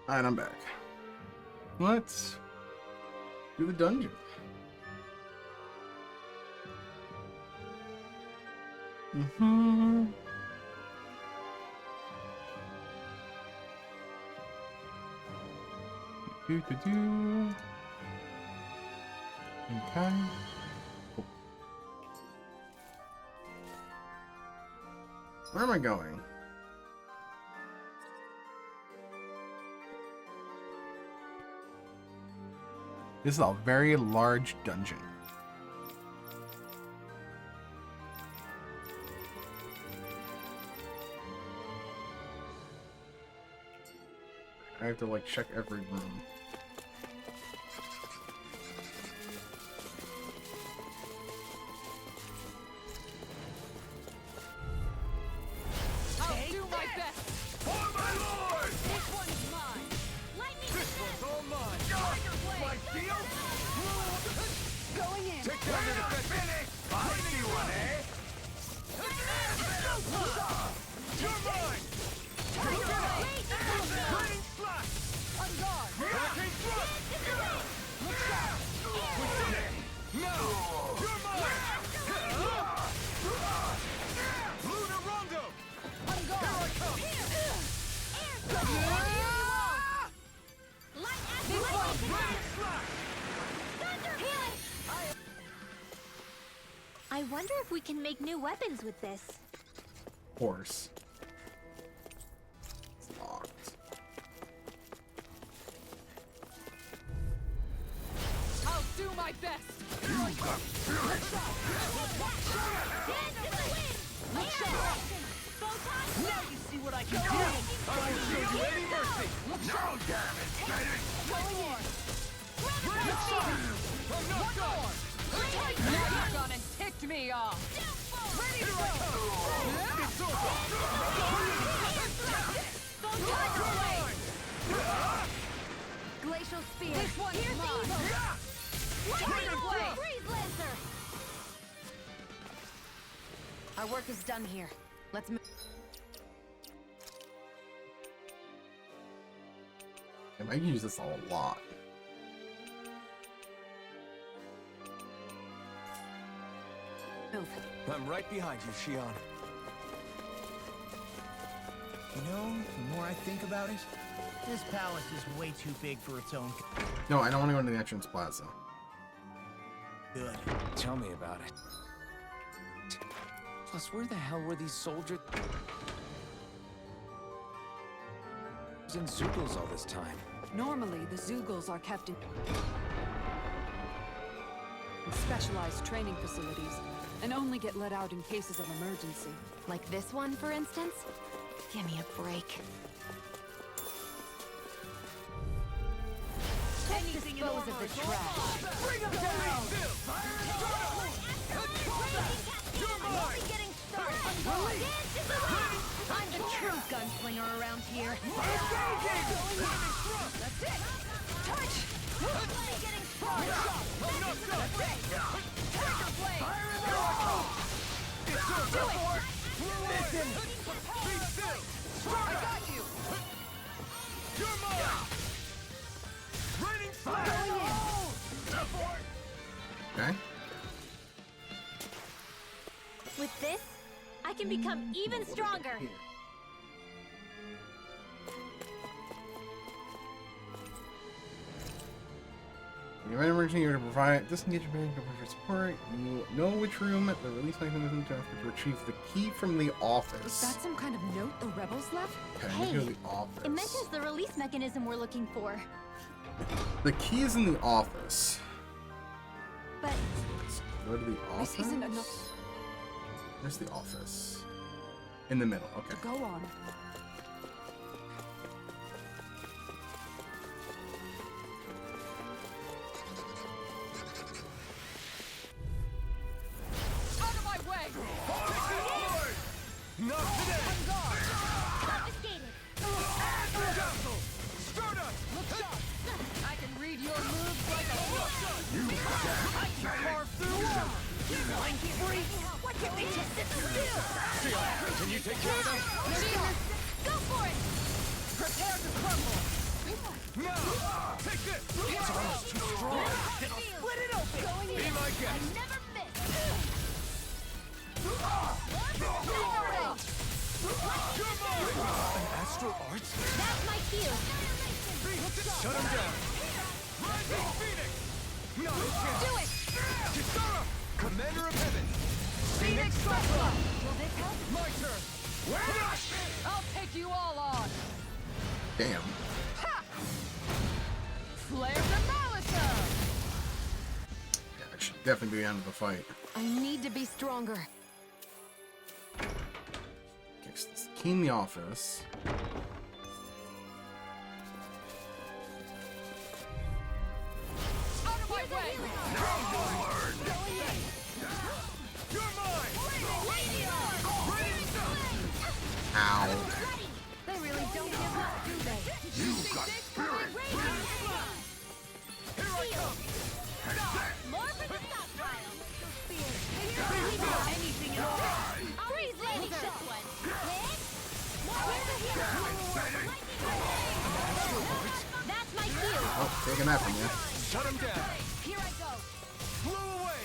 Alright, I'm back. Let's do the dungeon. Okay. Where am I going? This is a very large dungeon. I have to like check every room. I'll do my best. For my lord! This one's mine. Lightning this one's all mine. Tiger blade. My shield? Going in. Take down the defense. I see one, eh? You're mine. Tiger blade. Burning slash. On guard. Hurricane thrust. Look out. No. You're mine. Lunar Rondo. On guard. Here I come. This one's mine. I wonder if we can make new weapons with this. Of course. It's locked. I'll do my best. Now you see what I can do! I won't show you any mercy! No damage, baby! Now you've gone and ticked me off. Ready to go! Glacial spear. This one's mine. Lightning blade. Freeze lancer. Our work is done here. Let's move. I can use this a lot. Move. I'm right behind you, Shion. You know, the more I think about it, this palace is way too big for its own. No, I don't want to go into the entrance plaza. Good. Tell me about it. Plus, where the hell were these soldiers and Zugals all this time? Normally, the Zugals are kept in specialized training facilities and only get let out in cases of emergency. Like this one, for instance? Give me a break. Dispose of the trash. Bring them down! You're mine! Getting started. I'm the true gunslinger around here. That's it! Touch! Getting started. That's it! Tiger blade! Do it! Listen! Be still! I got you! You're mine! Raining fire! Okay. With this, I can become even stronger. When you're in emergency, you're to provide disengage your band for support. You know which room the release mechanism to retrieve the key from the Is office. that some kind of note the rebels left? Okay, let me go to the office. It mentions the release mechanism we're looking for. The key is in the office. But Let's go to the office. This isn't enough. Where's the office? In the middle. Okay. Go on. Out of my way! Not today! On guard! Confiscated! Stardust! Look sharp! I can read your moves like a book! I can carve through walls! Mind free! What can we just sit still? Can you take care of them? Go for it! Prepare to crumble! No! Take this! It's almost too strong! Split it open! Going in! Be my guest! I never miss! An astral arts? That's my cue! Shut him down! Rising Phoenix! No chance! Do it! Kisara! Commander of Heaven! Phoenix Cyclone! Will this help? My turn! I'll take you all on! Damn. Flare the Malisa! Yeah, I should definitely be out of the fight. I need to be stronger. Okay, so this is key in the office. Out of my way! You're mine! Ow. They really don't give up, do they? You got spirit! Here I come! More for the stockpile! Anything at all! Freeze landing this one! Hit! That's my cue! Oh, taking that from you. Shut him down! Here I go! Blow away!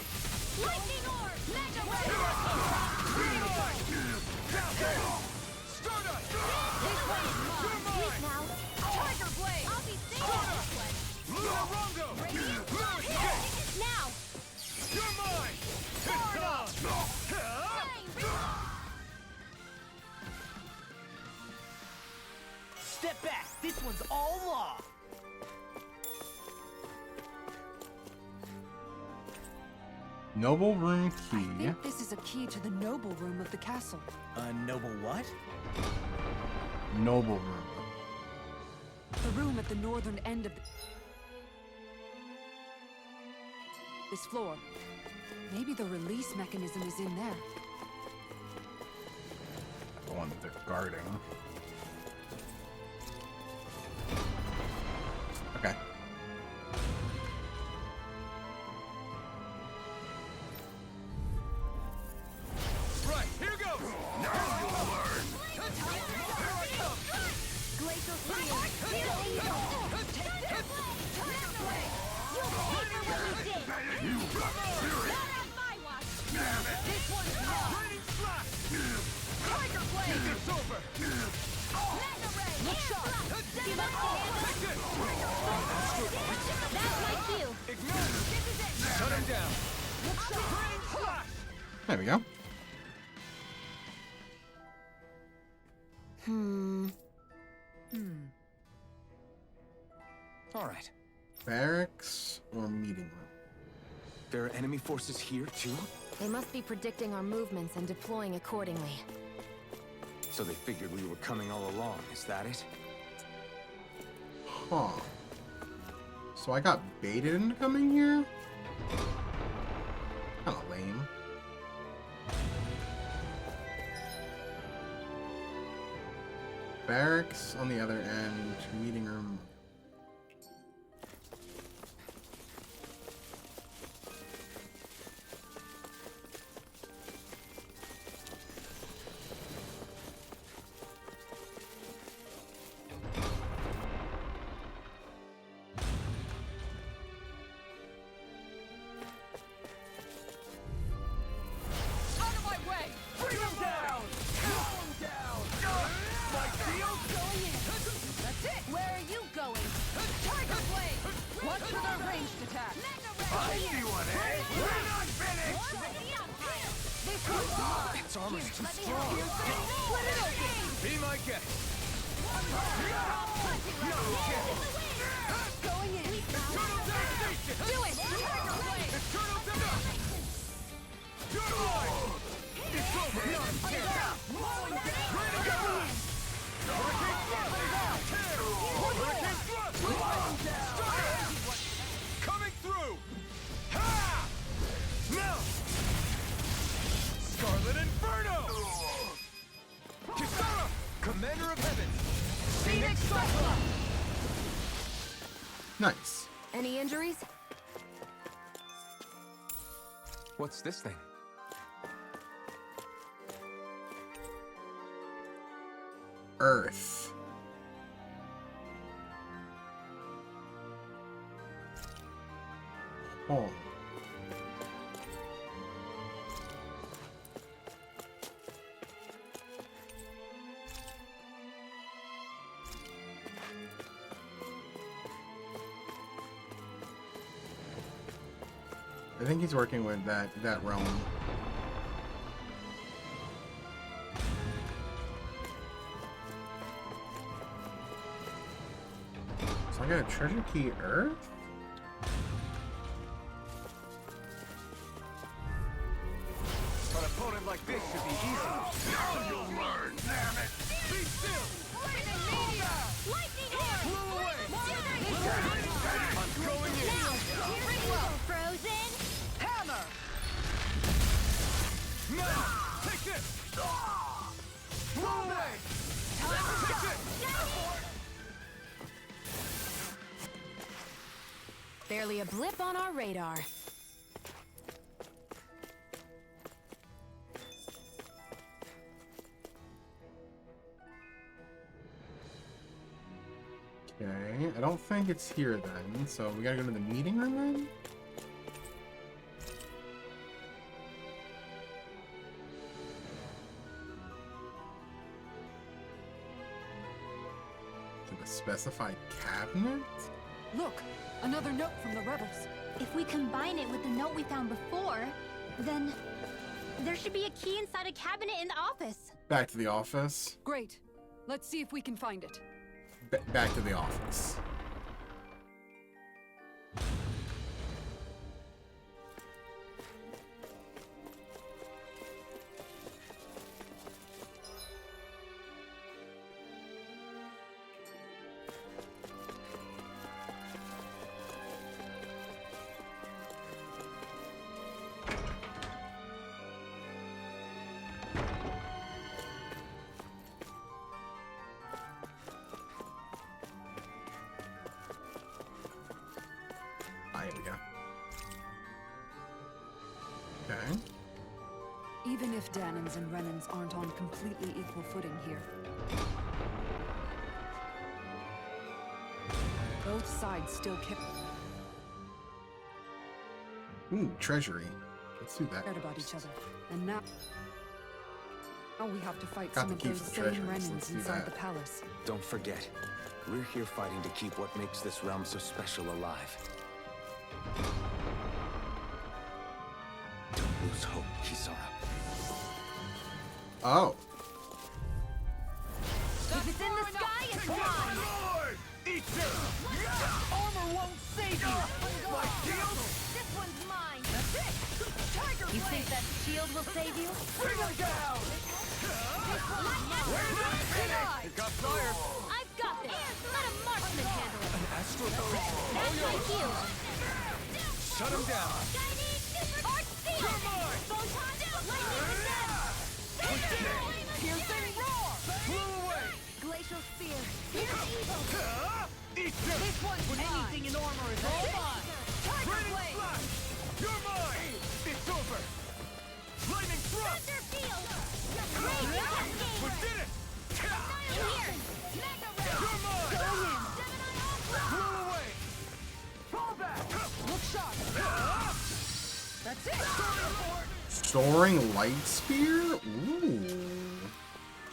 Lightning orb! Mega ray! Stardust! This one is mine! Sleep now! Tiger blade! I'll be safe on this one! Lunarongo! Radiant Lewis, here! Now! you're mine! It's on! Step back. This one's all law. Noble room I key. think this is a key to the noble room of the castle. A noble what? Noble room. The room at the northern end of this floor. Maybe the release mechanism is in there. The one that they're guarding. Okay. Right, here goes! Now you'll learn! Glacial Steel! Here they go! Thunder Blade! Turn away! You'll pay for what you did! You got spirit! Not on my watch! This one's mine! Raining slash! Tiger Blade! It's over! Mega Ray! Look sharp! Give up the handle! That's my cue! Ignore! This is it! Shut him down! Look sharp! Raining slash! There we go. All right. Barracks or meeting room? There are enemy forces here, too? They must be predicting our movements and deploying accordingly. So they figured we were coming all along, is that it? Huh. So I got baited into coming here? Kinda lame. Barracks on the other end, meeting room. Out of my way! Bring him down! Calm down! My shield going in! That's it! Where are you going? Tiger Blade! Watch for their ranged attack. I see one, eh? We're not finished! This one's mine! Its armor's too Let me strong! help you. Split it open! Be my guest! No chance! Going in! Eternal devastation! Do it! Tiger Blade! Eternal devastation! You're mine! It's over! Not chance! Ready to go! Hurricane thrust! Hurricane thrust! Coming through! Ha! Now! Scarlet Inferno! Kisara! Commander of Heaven! Phoenix Cyclone! Nice. Any injuries? What's this thing? Earth. home. I think he's working with that realm. So I got a treasure key Earth? An opponent like this should be easy. Now you'll learn, damn it! Be still! Lightning orb! Blow away! I'm going in! Now, here you go, Frozen! Hammer! Now! Take this! Blow away! Take this! Barely a blip on our radar. Okay, I don't think it's here then, so we gotta go to the meeting room then? To the specified cabinet? Look, another note from the rebels. If we combine it with the note we found before, then there should be a key inside a cabinet in the office. Back to the office. Great. Let's see if we can find it. Back to the office. Here we go. Okay. Even if Danans and Renans aren't on completely equal footing here, both sides still care Ooh, treasury. Let's do that. about each other. And now we have to fight Got some the of key those for the same treasuries. Renans Let's do inside that. the palace. Don't forget, we're here fighting to keep what makes this realm so special alive. Don't lose hope, Kisara. Oh. If it's in the sky, it's mine! Lord! Eat this! Armor won't save you! My shield? This one's mine! That's it! Tiger You think that shield will save you? Bring him down! It got fired! I've got this! Let a marksman handle it! An astral That's my shield! Shut him down! Shiny super arch seal! Photon lightning Piercing roar! Blew away! Glacial spear. Here's evil! Eat this! This one's anything in armor is all mine. Tiger Raining blade! flash! You're mine! It's over! Lightning thrust! Thunder field! Raging cascade! We did it! Here! Mega ray! You're mine! Go in! Gemini Ultra! Blew away! Fall back! Look sharp! That's it. Soaring light spear? Ooh.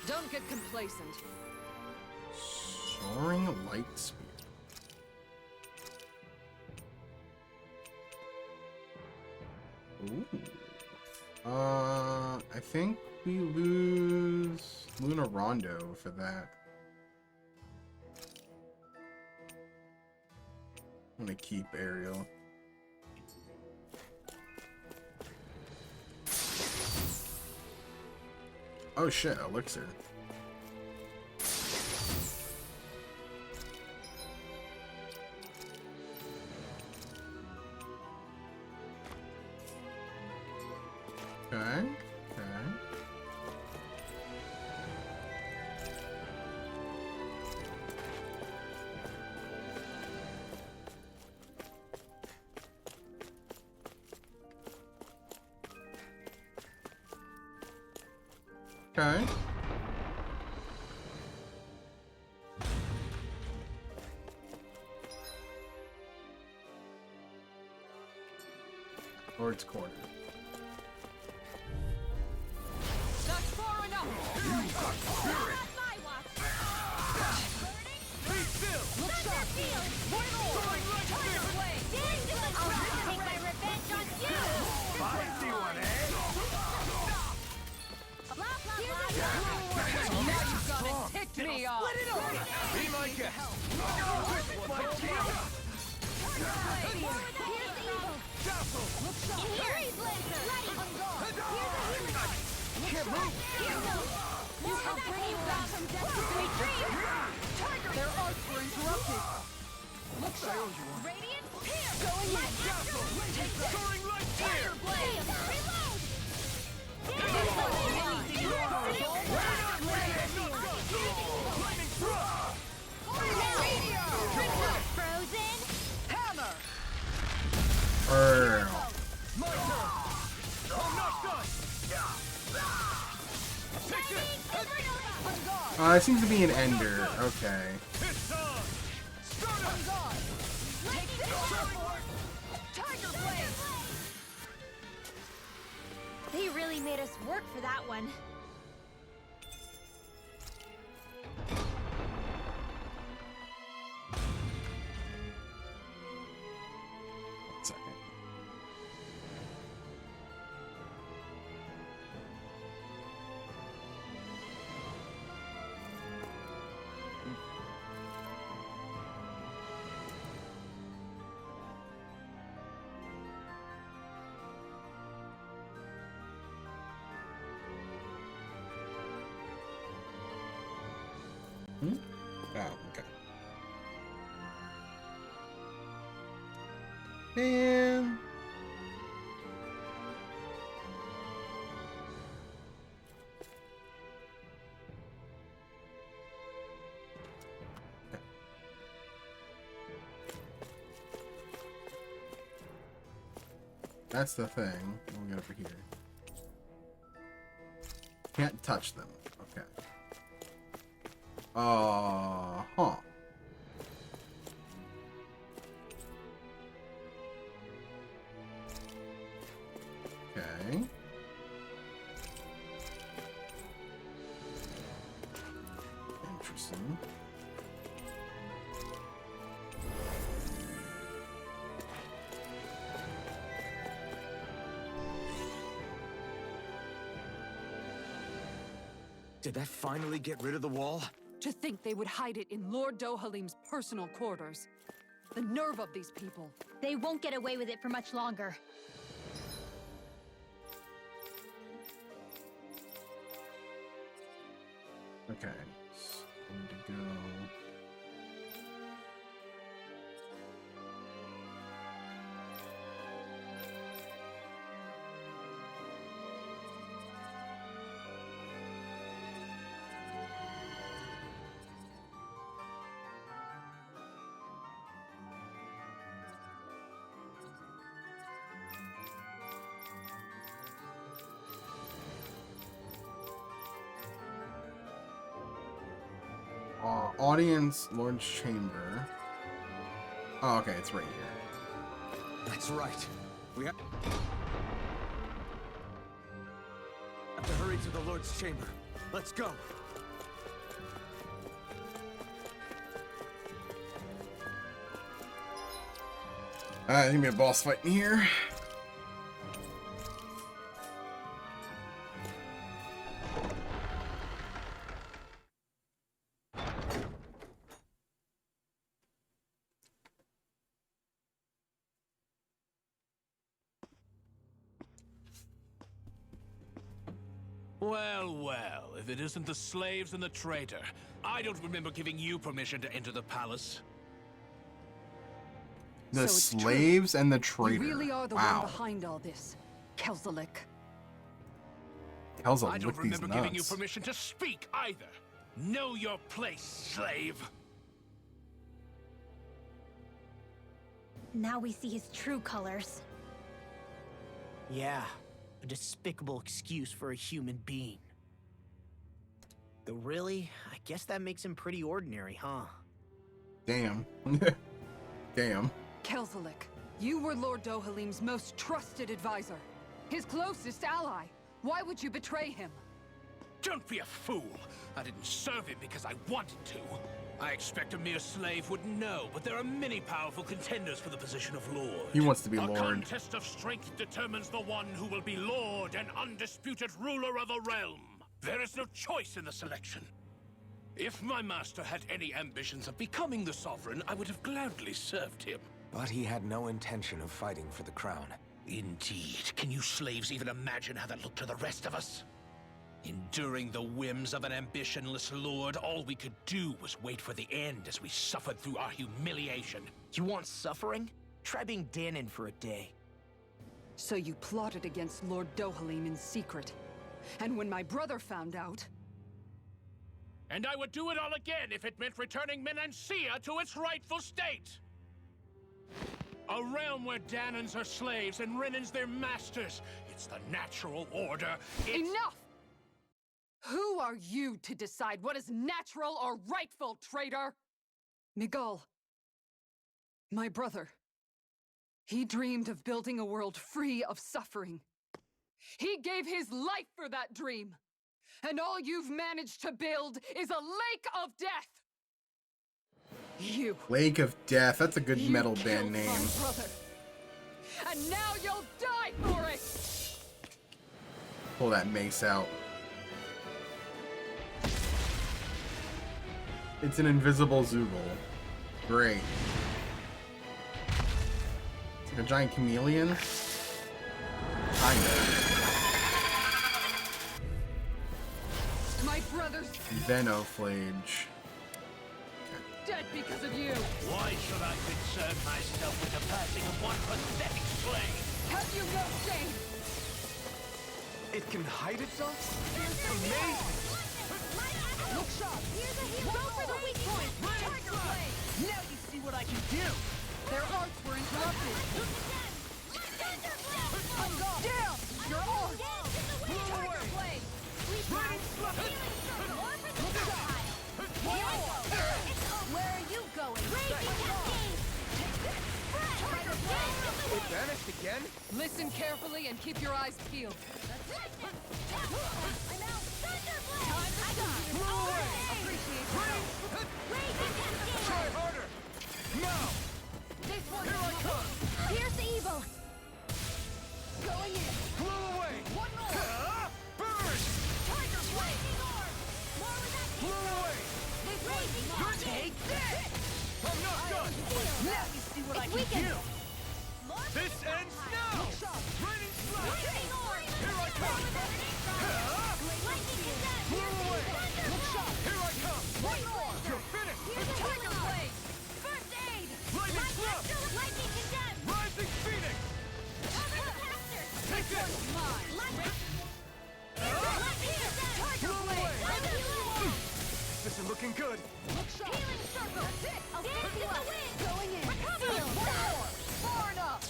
Don't get complacent. Soaring light spear. Ooh. I think we lose Luna Rondo for that. I'm gonna keep Ariel. Oh shit, Elixir. Okay, okay. Okay. Lord's Quarter. That's far enough! Not my watch! Be still! Look sharp! One more! Tiger Blade! I'll take my revenge on you! Spicy one, eh? Blah, blah, blah. Now you've got to tick me off! Let it over! Be my guest! Here's Laser! Ready! Can't move! I'll bring you back from death to retreat! Their arts were interrupted! Look sharp! Radiant Pierce! Going in! Take that! Soaring light Fire Blade! Reload! Frozen! Hammer! Earl. My turn! I'm not done! Take this! It seems to be an ender. Okay. It's on! Stun On guard! Take this! Tiger Blade! They really made us work for that one. One second. Hmm? Oh, okay. Man. That's the thing. We'll get over here. Can't touch them. Okay. Huh. Okay. Interesting. Did that finally get rid of the wall? To think they would hide it in Lord Dohalim's personal quarters. The nerve of these people. They won't get away with it for much longer. Okay. So I need to go. Audience, Lord's Chamber. Oh, okay, it's right here. That's right. We have to hurry to the Lord's Chamber. Let's go. There's gonna be a boss fight in here. Well, well, if it isn't the slaves and the traitor. I don't remember giving you permission to enter the palace. The So it's true. slaves and the traitor. You really are the one Wow. behind all this, Kelzelik. Hell's I don't lick these remember giving you nuts. permission to speak either. Know your place, slave. Now we see his true colors. Yeah, a despicable excuse for a human being. Though really, I guess that makes him pretty ordinary, huh? Damn. Damn. Kelzelik, You were Lord Dohalim's most trusted advisor. His closest ally. Why would you betray him? Don't be a fool! I didn't serve him because I wanted to. I expect a mere slave would know, but there are many powerful contenders for the position of Lord. He wants to be a Lord. contest of strength determines the one who will be Lord and undisputed ruler of a realm. There is no choice in the selection. If my master had any ambitions of becoming the Sovereign, I would have gladly served him. But he had no intention of fighting for the crown. Indeed. Can you slaves even imagine how that looked to the rest of us? Enduring the whims of an ambitionless lord, all we could do was wait for the end as we suffered through our humiliation. You want suffering? Try being Dahnan for a day. So you plotted against Lord Dohalim in secret. And when my brother found out... And I would do it all again if it meant returning Menancia to its rightful state! A realm where Dahnans are slaves and Renans their masters. It's the natural order. Enough! Who are you to decide what is natural or rightful, traitor? Miguel, my brother, he dreamed of building a world free of suffering. He gave his life for that dream. And all you've managed to build is a lake of death. You. Lake of Death. That's a good metal band name. My brother. And now you'll die for it. Pull that mace out. It's an invisible Zoogle. Great. It's like a giant chameleon. Kinda. My brother's Venoflage. dead because of you. Why should I concern myself with the passing of one pathetic slave? Have you no shame? It can hide itself? Amazing! Look sharp! Go for the weak point! Tiger Blade! Now you see what I can do! Their arts were interrupted. Thunder Blade! I'm gone. Down! Your arm! Tiger Blade! Healing circle! Look sharp! Where are you going? Raging Cascade! Tiger Blade! It vanished again? Listen carefully and keep your eyes peeled. I'm out! Thunder Blade! I got it! Blow away! Appreciate it! Raging Cascade! Try harder! Now! This one! Here I come! Here's the evil! Going in! Blow away! One more! Burn! Tiger Blade! More with that! Blow away! This raging Take this! I'm not done! Now you see what I can do! This ends now! Raining slash! Here I come! Blow away! Here I come! One more! You're finished! Tiger Blade! First aid! Lightning slap! Lightning condemn! Rising Phoenix! Cover the casters! Take this! Lightning! Tiger Blow Blade! away! This is looking good! Healing circle! That's it! I'll dance in the wind! Going in! Recover! Far enough!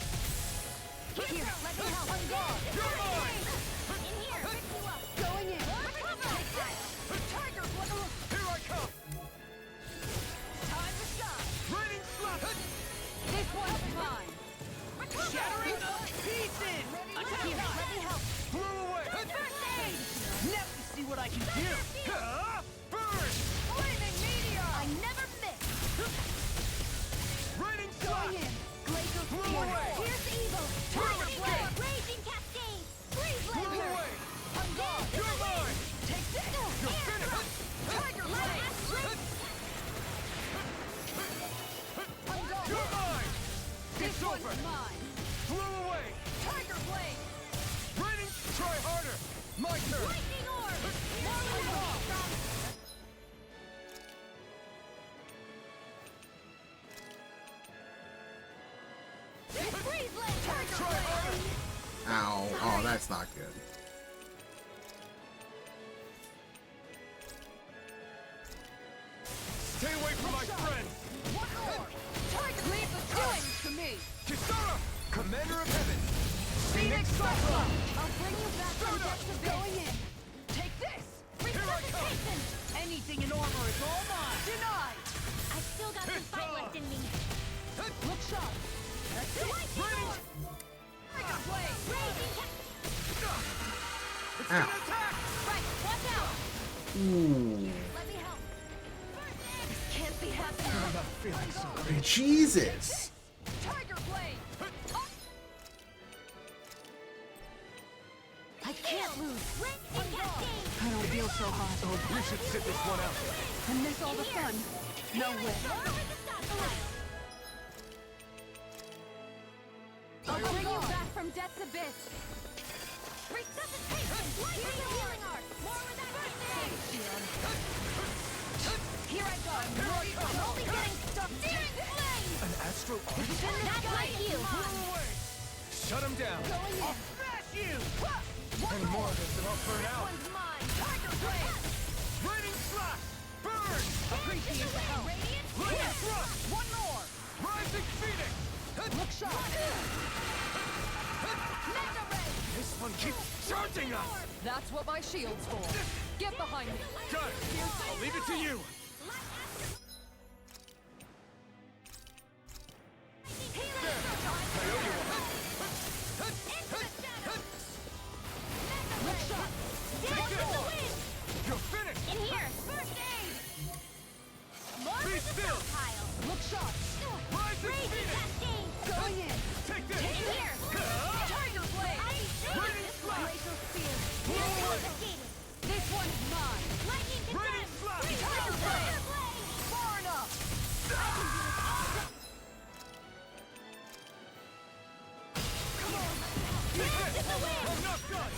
Here, let me help! I'm gone! You're mine! In here! Pick you up! Going in! Recover! Tiger Blade! Here I come! Time to shine! Raining slap! This one's mine! Recover! Shattering to pieces! Here, let me help! Blow away! First aid! Now you see what I can do! Burn! Flaming meteor! I never miss! Raining slap! Going in! Glacial Blow Spear! away! Here's the evil! Tiger Blade! Raging Cascade! Freeze Blow Laser! away! I'm gone! You're mine! Take this! You're finished! Tiger Blade! I'm gone! You're mine! This It's one's over! mine! Blow away! Tiger Blade! Raining! Try harder! My turn! Lightning Orb! More with it! Freeze Laser! Tiger Try harder! Ow. Oh, that's not good. Stay away from my friends! One more! Tiger Leave the doings to me! Kisara! Commander of Heaven! Phoenix Cyclone! I'll bring you back from the depths of going in! Take this! Resuscitation! Anything in armor is all mine! Denied! I've still got some fight left in me. Look sharp! That's Ow. Right, watch out! Ooh. Let me help. This can't be happening. I'm not feeling so great. Jesus. Tiger Blade! I can't lose. I don't feel so hot. Oh, we should sit this one out. And miss all the fun. No way. I'll bring you back from death's abyss. Resuscitation! Here's a healing art. More with that first aid. Here I go. I'm only getting stuck. Searing flame! An astral arc? That's like you. Shut him down. I'll smash you! Any more of this and I'll burn out. This one's mine. Tiger Blade! Raining slash! Burn! Appreciate the help. Raining thrust! One more. Rising phoenix! Look sharp. Mega Ray! This one keeps charging us! That's what my shield's for. Get behind me. Got it! I'll leave it to you! You're finished! In here! First aid! More Be still! pile! Look sharp! Rising Raging phoenix! cascade! Going in. Take this! In here! Tiger Blade! Raining slash! Glacial Spear! Blow away! This one's mine! Lightning Raining Defense! slash! Tiger Blade! Far enough! Come on! Dance in the wind! I'm not done!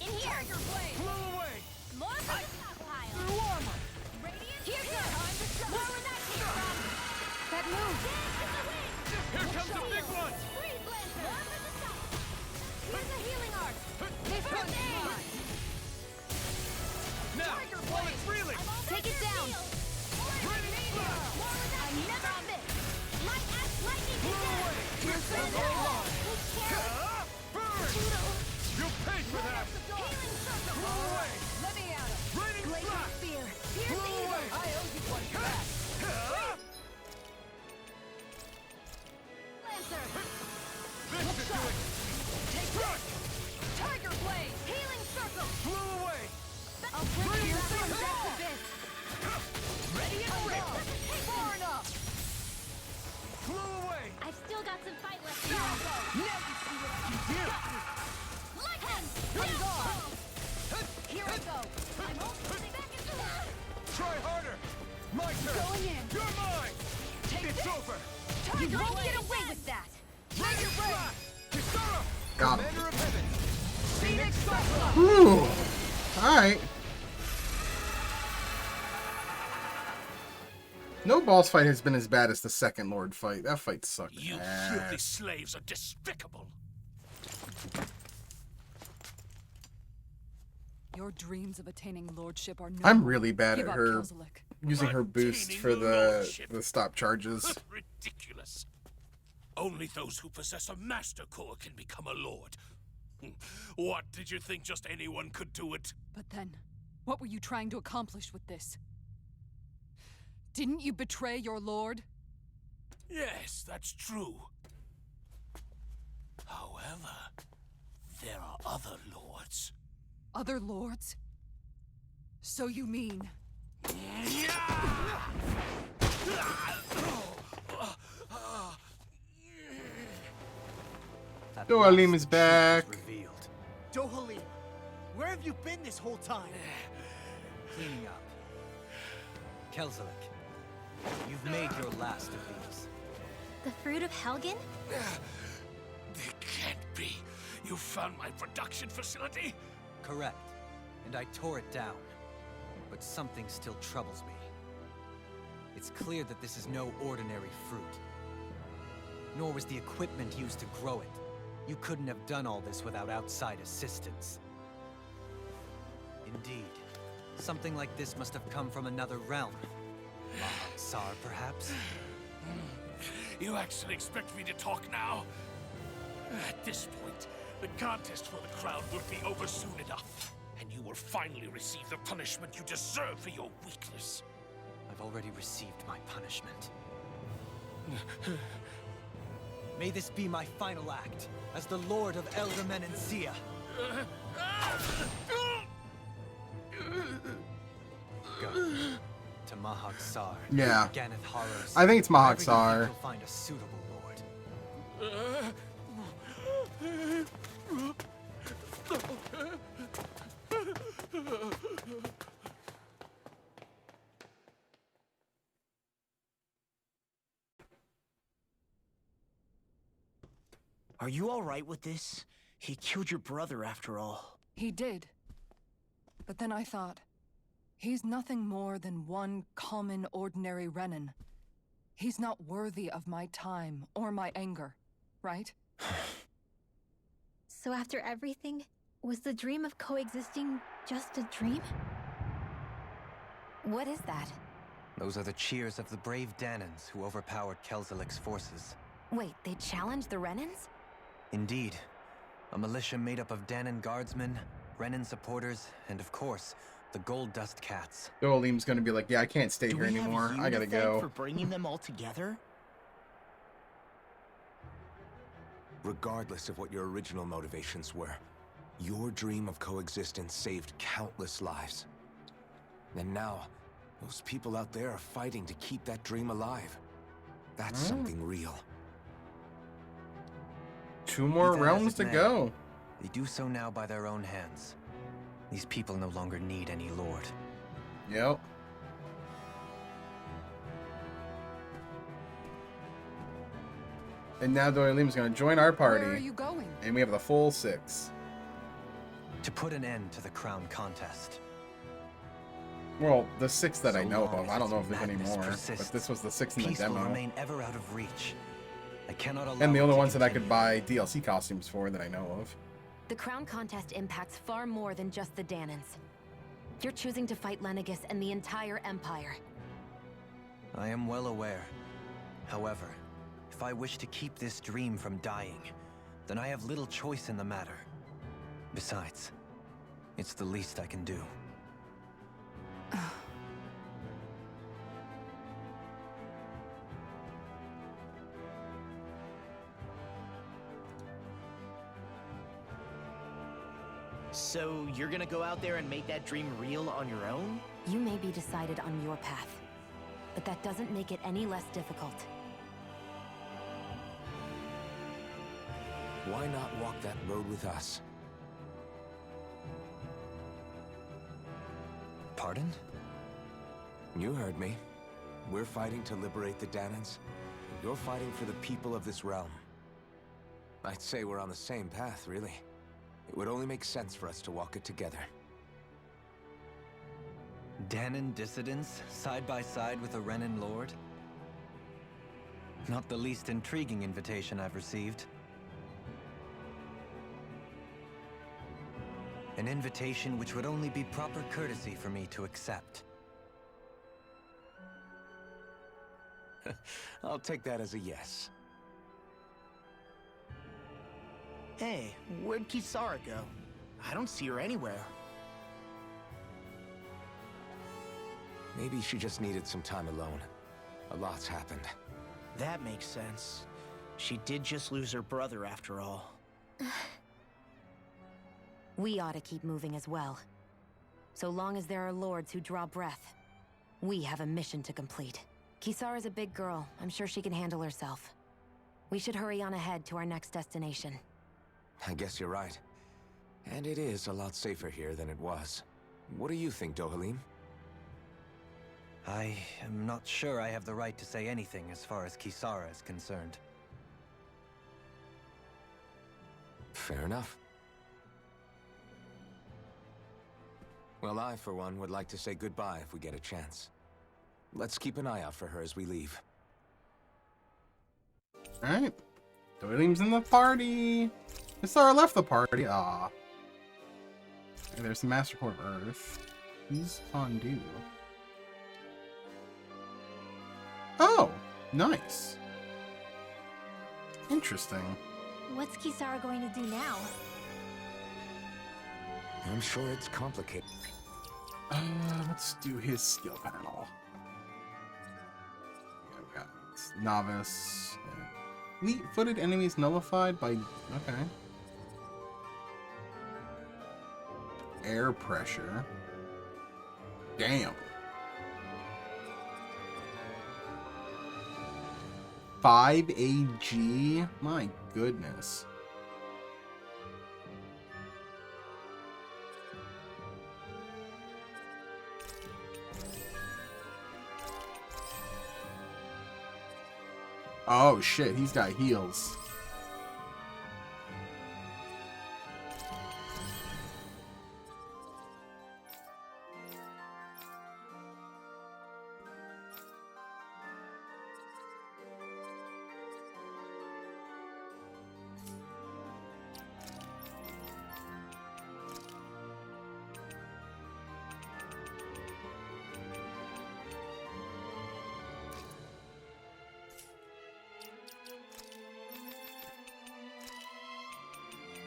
In here! Tiger Blade! Blow away! More from the stockpile! Through armor! Radiant! Here's your time to shine! More where that came from! That move. Dance in the wind! Here comes the big one! Freeze Lancer! More from the top! Here's a healing art! This First one's aid! mine. Now! Tiger While Blade! it's reeling! Take it down! Raining slash! More where that came from! Lightning Blow Defense! away! Here's the whole Burn! You'll pay for that! Healing Circle! Blow away! Let me at him. Raining Glacial slash! Spear! Blow away! I owe you one back. Lancer! This should do it! Take this! Tiger Blade! Healing Circle! Blow away! I'll bring you back from death's abyss! Ready and ready! Far enough! Blow away! I've still got some fight left. Here I go! Now you see what I can do! Lightning! Here I go! I'm almost back in the line! Try harder! My turn! Going in! You're mine! It's over! You won't get away with that! Raining slash! Kisara! Got him. Commander of Heaven! Phoenix Cyclops! Whew. Alright. No boss fight has been as bad as the second Lord fight. That fight sucked. You ass. filthy slaves are despicable. Your dreams of attaining lordship are no I'm more. really bad Give at up, her Kelzalik. using her boost Attaining for the lordship. stop charges. Ridiculous. Only those who possess a master core can become a lord. What, did you think just anyone could do it? But then, what were you trying to accomplish with this? Didn't you betray your lord? Yes, that's true. However, there are other lords. Other lords? So you mean... Dohalim is back. Revealed. Dohalim, where have you been this whole time? Cleaning up. Kelzalik, you've made your last of these. The fruit of Helgen? It can't be. You found my production facility? Correct. And I tore it down. But something still troubles me. It's clear that this is no ordinary fruit. Nor was the equipment used to grow it. You couldn't have done all this without outside assistance. Indeed. Something like this must have come from another realm. Tsar, perhaps? You actually expect me to talk now? At this point, the contest for the crown will be over soon enough. And you will finally receive the punishment you deserve for your weakness. I've already received my punishment. May this be my final act as the Lord of Elder Menancia. Go to Mahak Sar. Yeah. Ganeth Haros. I think it's Mahak Wherever you Sar. think you'll find a suitable lord. Are you all right with this? He killed your brother after all. He did. But then I thought, he's nothing more than one common, ordinary Renan. He's not worthy of my time or my anger, right? So after everything, was the dream of coexisting just a dream? What is that? Those are the cheers of the brave Danans who overpowered Kelzelik's forces. Wait, they challenged the Renans? Indeed. A militia made up of Danan guardsmen, Renan supporters, and of course, the Gold Dust Cats. Dohalim's gonna be like, yeah, I can't stay here anymore. I gotta go. For bringing them all together? Regardless of what your original motivations were, your dream of coexistence saved countless lives. And now, those people out there are fighting to keep that dream alive. That's something real. 2 more realms to go. They do so now by their own hands. These people no longer need any lord. Yep. And now Dohalim's gonna join our party. Where are you going? And we have the full 6. To put an end to the crown contest. Well, the 6 that I know long of. as I don't know its if there's any madness more. persists, But this was the 6 in the peace will demo. remain ever out of reach. I cannot allow And the it only to ones that I could continue. buy DLC costumes for that I know of. The crown contest impacts far more than just the Danans. You're choosing to fight Lenegis and the entire Empire. I am well aware. However, if I wish to keep this dream from dying, then I have little choice in the matter. Besides, it's the least I can do. So you're gonna go out there and make that dream real on your own? You may be decided on your path, but that doesn't make it any less difficult. Why not walk that road with us? Pardon? You heard me. We're fighting to liberate the Danans. and You're fighting for the people of this realm. I'd say we're on the same path, really. It would only make sense for us to walk it together. Danan dissidents, side by side with a Renan lord? Not the least intriguing invitation I've received. An invitation which would only be proper courtesy for me to accept. I'll take that as a yes. Hey, where'd Kisara go? I don't see her anywhere. Maybe she just needed some time alone. A lot's happened. That makes sense. She did just lose her brother after all. We ought to keep moving as well. So long as there are lords who draw breath, we have a mission to complete. Kisara's a big girl. I'm sure she can handle herself. We should hurry on ahead to our next destination. I guess you're right. And it is a lot safer here than it was. What do you think, Dohalim? I am not sure I have the right to say anything as far as Kisara is concerned. Fair enough. Well, I, for one, would like to say goodbye if we get a chance. Let's keep an eye out for her as we leave. Alright. Dohalim's in the party. Kisara left the party. Ah. There's the Master Core of Earth. He's fondue. Oh, nice. Interesting. What's Kisara going to do now? I'm sure it's complicated. Let's do his skill panel. Yeah, we got novice. Fleet-footed enemies nullified by... Okay. Air pressure. Damn. 5 AG? My goodness. Oh shit, he's got heals.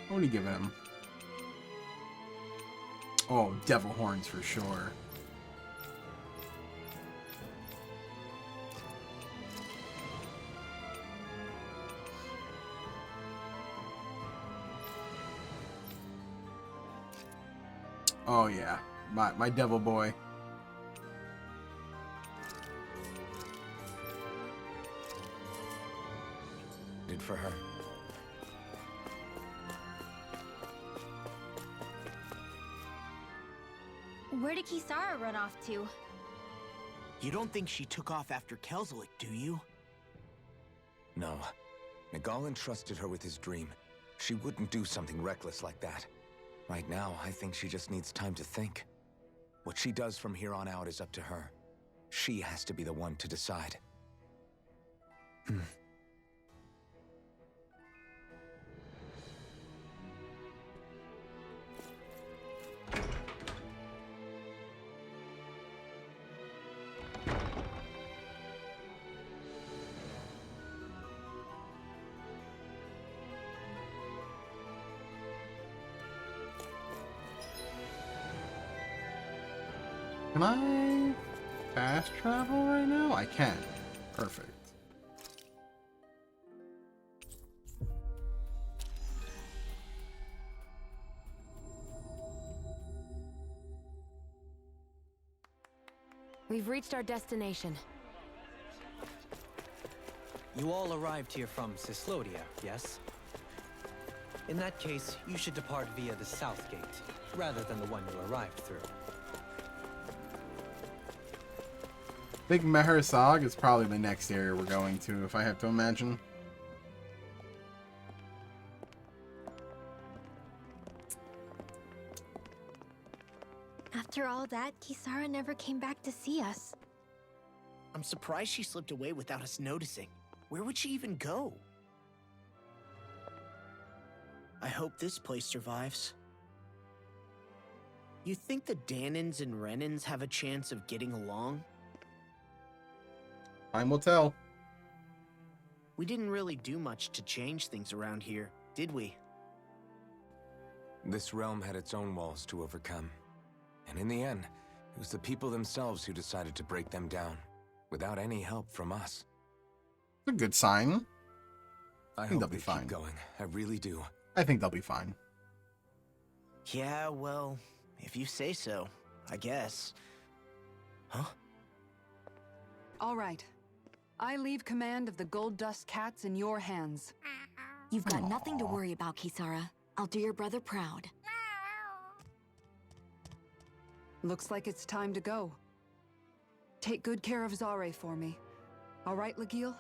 What are you giving him? Oh, devil horns for sure. Oh yeah, my devil boy. Did for her. Where did Kisara run off to? You don't think she took off after Kelzelik, do you? No. Nagal entrusted her with his dream. She wouldn't do something reckless like that. Right now, I think she just needs time to think. What she does from here on out is up to her. She has to be the one to decide. Can I fast travel right now? I can. Perfect. We've reached our destination. You all arrived here from Cislodia, yes? In that case, you should depart via the south gate, rather than the one you arrived through. I think Mehersag is probably the next area we're going to, if I have to imagine. After all that, Kisara never came back to see us. I'm surprised she slipped away without us noticing. Where would she even go? I hope this place survives. You think the Danans and Renans have a chance of getting along? Time will tell. We didn't really do much to change things around here, did we? This realm had its own walls to overcome. And in the end, it was the people themselves who decided to break them down, without any help from us. It's a good sign. I think hope they'll be they fine. keep going. I really do. I think they'll be fine. Yeah, well, if you say so, I guess. Huh? All right. I leave command of the Gold Dust Cats in your hands. You've got nothing to worry about, Kisara. I'll do your brother proud. Looks like it's time to go. Take good care of Zare for me. All right, Legil?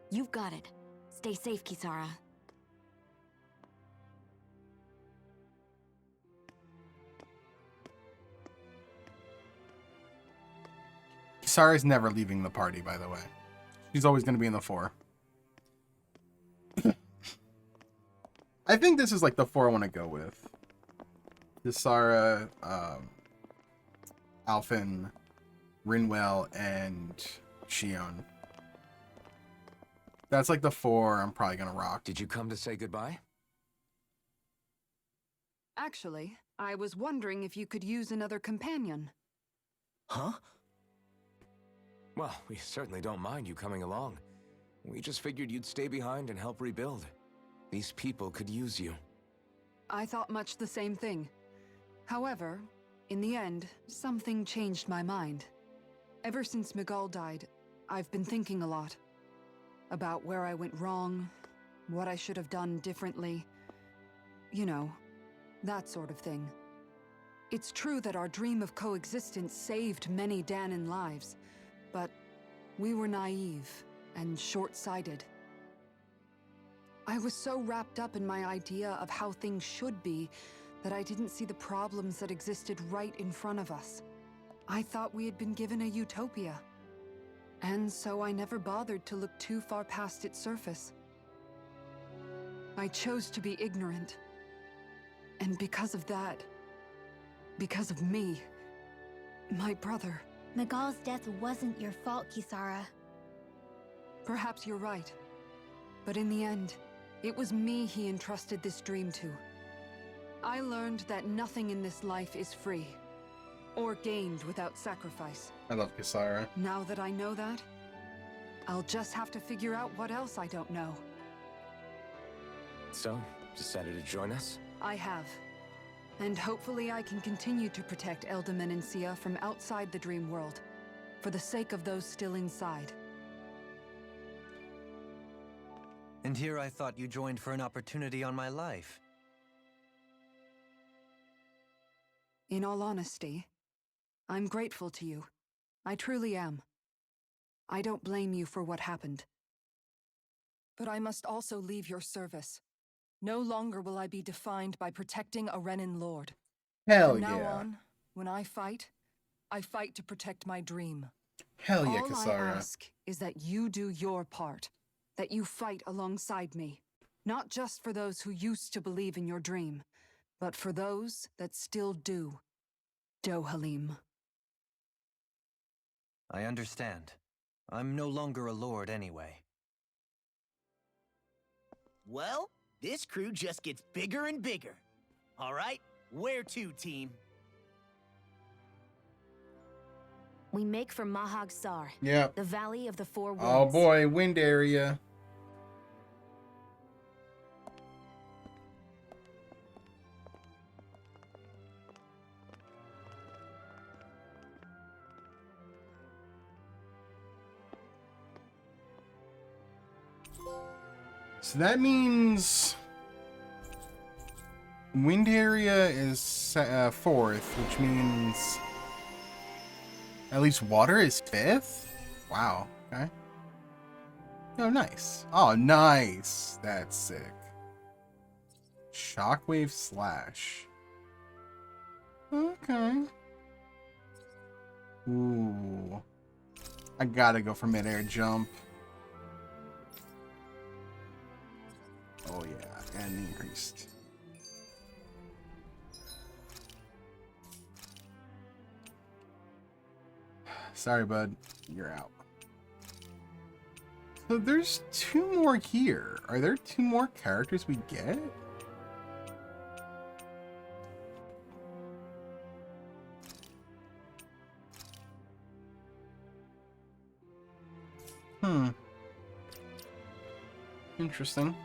You've got it. Stay safe, Kisara. Kisara's never leaving the party, by the way. She's always going to be in the 4. I think this is like the 4 I want to go with. Kisara, Alphen, Rinwell, and Shion. That's like the 4 I'm probably going to rock. Did you come to say goodbye? Actually, I was wondering if you could use another companion. Huh? Well, we certainly don't mind you coming along. We just figured you'd stay behind and help rebuild. These people could use you. I thought much the same thing. However, in the end, something changed my mind. Ever since Miguel died, I've been thinking a lot. About where I went wrong, what I should have done differently. You know, that sort of thing. It's true that our dream of coexistence saved many Dahnan lives, but we were naive and short-sighted. I was so wrapped up in my idea of how things should be that I didn't see the problems that existed right in front of us. I thought we had been given a utopia. And so I never bothered to look too far past its surface. I chose to be ignorant. And because of that, because of me, my brother... Miguel's death wasn't your fault, Kisara. Perhaps you're right. But in the end, it was me he entrusted this dream to. I learned that nothing in this life is free, or gained without sacrifice. I love Kisara. Now that I know that, I'll just have to figure out what else I don't know. So, decided to join us? I have. And hopefully I can continue to protect Elde Menancia from outside the dream world, for the sake of those still inside. And here I thought you joined for an opportunity on my life. In all honesty, I'm grateful to you. I truly am. I don't blame you for what happened. But I must also leave your service. No longer will I be defined by protecting a Renan lord. Hell From now yeah. on, when I fight to protect my dream. Hell yeah, All Kisara. I ask is that you do your part. That you fight alongside me. Not just for those who used to believe in your dream, but for those that still do. Dohalim. I understand. I'm no longer a lord anyway. Well, this crew just gets bigger and bigger. All right, where to, team? We make for Mahag Sar. Yep. The Valley of the Four Winds. Oh boy, wind area. So that means wind area is fourth, which means at least water is fifth? Wow, okay. Oh, nice. Oh, nice. That's sick. Shockwave Slash. Okay. Ooh. I gotta go for mid-air jump. Oh yeah, and increased. Sorry, bud. You're out. So there's two more here. Are there two more characters we get? Interesting.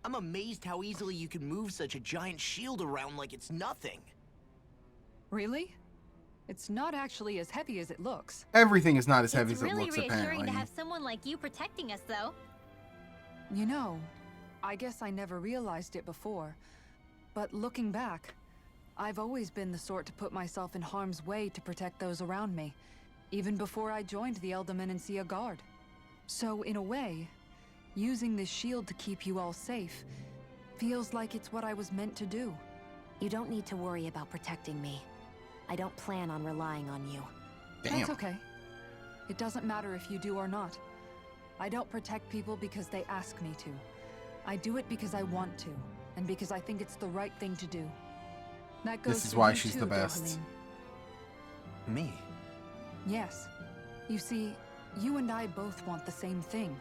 I'm amazed how easily you can move such a giant shield around like it's nothing. Really? It's not actually as heavy as it looks. Everything is not as heavy It's as it really looks, reassuring apparently. to have someone like you protecting us, though. You know, I guess I never realized it before. But looking back, I've always been the sort to put myself in harm's way to protect those around me, even before I joined the Elde Menancia Guard. So in a way, using this shield to keep you all safe feels like it's what I was meant to do. You don't need to worry about protecting me. I don't plan on relying on you. That's okay. It doesn't matter if you do or not. I don't protect people because they ask me to. I do it because I want to, and because I think it's the right thing to do. That goes This is for why you she's too, the best. Dohalim. Me? Yes. You see, you and I both want the same thing.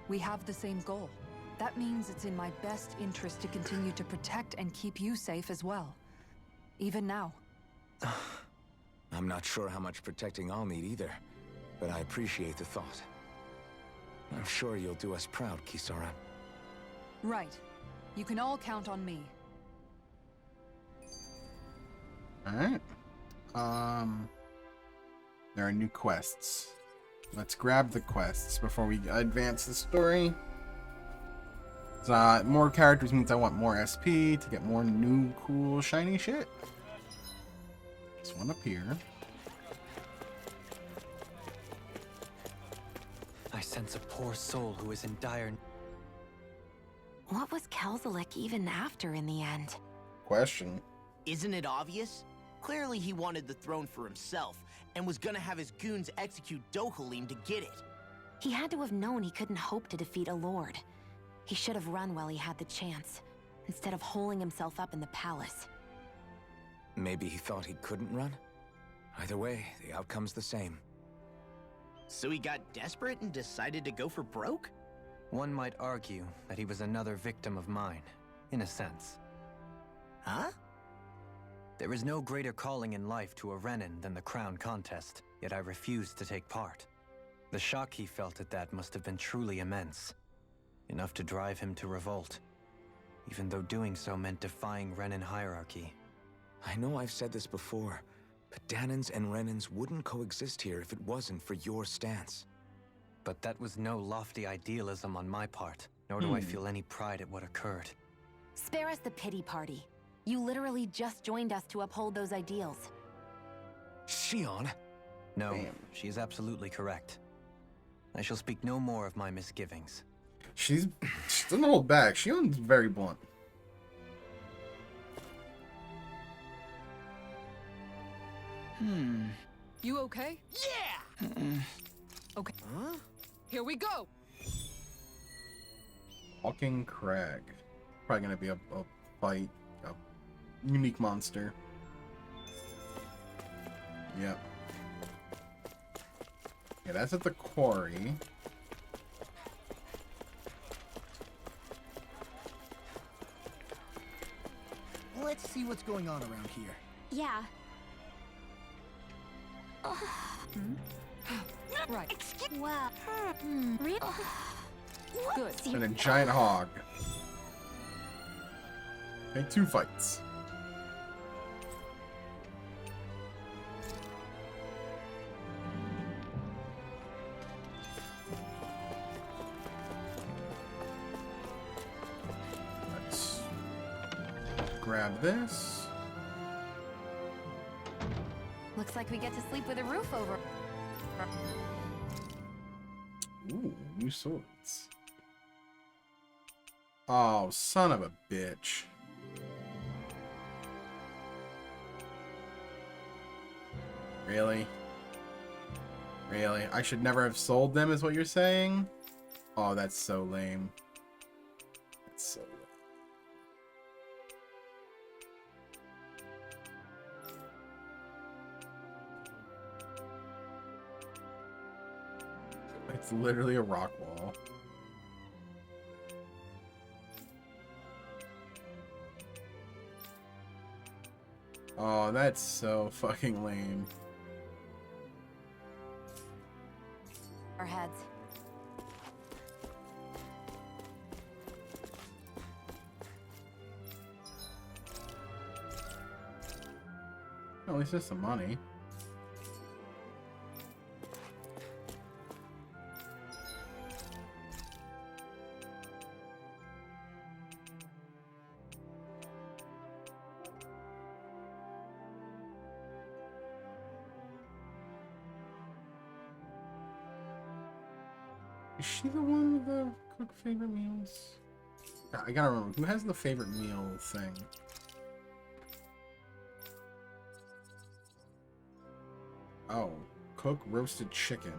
We have the same goal. That means it's in my best interest to continue to protect and keep you safe as well. Even now. I'm not sure how much protecting I'll need either. but I appreciate the thought. I'm sure you'll do us proud, Kisara. Right. You can all count on me. Alright. There are new quests. Let's grab the quests before we advance the story. So, more characters means I want more SP to get more new, cool, shiny shit. This one up here. I sense a poor soul who is in dire... What was Kelzalek even after in the end? Question. Isn't it obvious? Clearly he wanted the throne for himself, and was gonna have his goons execute Dohalim to get it. He had to have known he couldn't hope to defeat a lord. He should have run while he had the chance, instead of holding himself up in the palace. Maybe he thought he couldn't run? Either way, the outcome's the same. So he got desperate and decided to go for broke? One might argue that he was another victim of mine, in a sense. Huh? There is no greater calling in life to a Renin than the crown contest, yet I refused to take part. The shock he felt at that must have been truly immense. Enough to drive him to revolt, even though doing so meant defying Renin hierarchy. I know I've said this before, but Dahnans and Renins wouldn't coexist here if it wasn't for your stance. But that was no lofty idealism on my part, nor do I feel any pride at what occurred. Spare us the pity party. You literally just joined us to uphold those ideals. Shion? No, she is absolutely correct. I shall speak no more of my misgivings. She doesn't hold back. Shion's very blunt. You okay? Yeah! Okay. Huh? Here we go! Walking Crag. Probably gonna be a fight. A unique monster. Yep. Yeah, that's at the quarry. Let's see what's going on around here. Yeah. Right. Well. Good. And a giant hog. Okay, 2 fights. Let's grab this. Looks like we get to sleep with a roof over. Ooh, new swords. Oh, son of a bitch. Really? Really? I should never have sold them is what you're saying? Oh, that's so lame. That's so lame. It's literally a rock wall. Oh, that's so fucking lame. Our heads. Well, at least there's some money. Is she the one with the cook favorite meals? I gotta remember, who has the favorite meal thing? Oh, cook roasted chicken.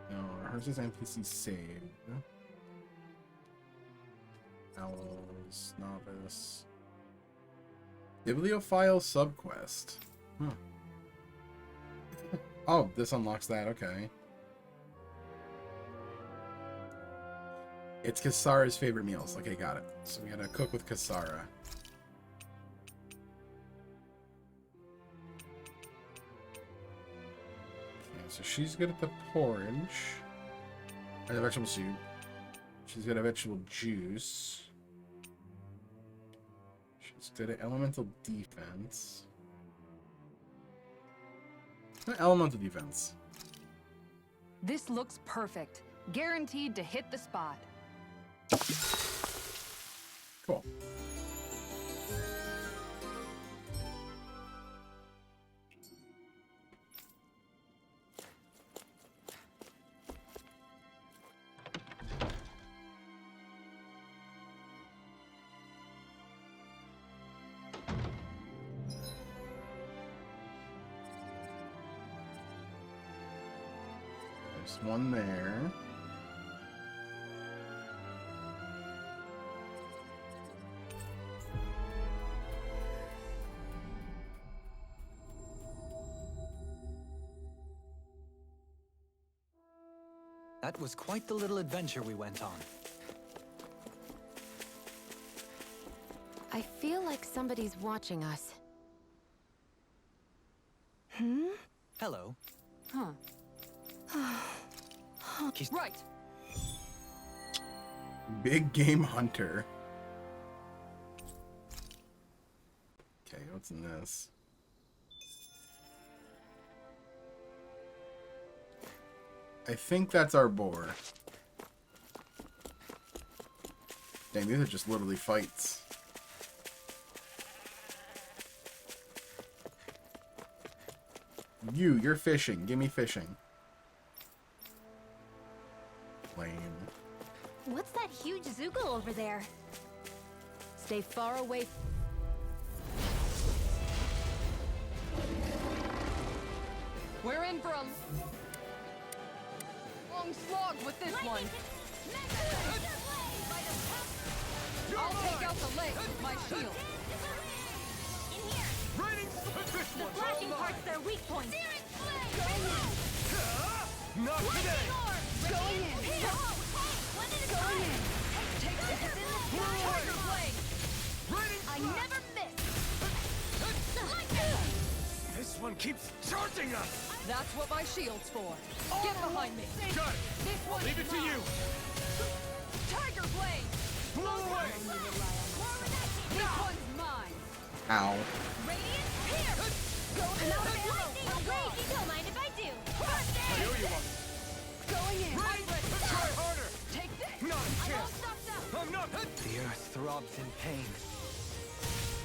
No, hers is NPC save. Owls, novice. Bibliophile subquest. Huh. Oh, this unlocks that, okay. It's Kisara's favorite meals. Okay, got it. So we gotta cook with Kisara. so she's good at the porridge. And the vegetable soup. She's good at vegetable juice. She's good at elemental defense. Elemental defense. This looks perfect. Guaranteed to hit the spot. Cool. There's one there. That was quite the little adventure we went on. I feel like somebody's watching us. Hello. Huh. Right. Big game hunter. Okay, what's in this? I think that's our boar. Dang, these are just literally fights. You're fishing. Give me fishing. Lame. What's that huge Zoogle over there? Stay far away. We're in for a long slog with this one. I'll take out the legs with my shield. The flashing part's their weak point. Not today! Going in. Going in. Take this in the sky. Tiger blade. I never miss. This one keeps charging us! That's what my shield's for. Get behind me. Got it! This one Leave it to you! Tiger blade. Blow away! This one's mine. Ow. Radiant here. Go lightning away. Don't mind if I do. I owe you one! Going in. Try harder! Take this. Not a I won't chance! stop now. I'm not... The earth throbs in pain.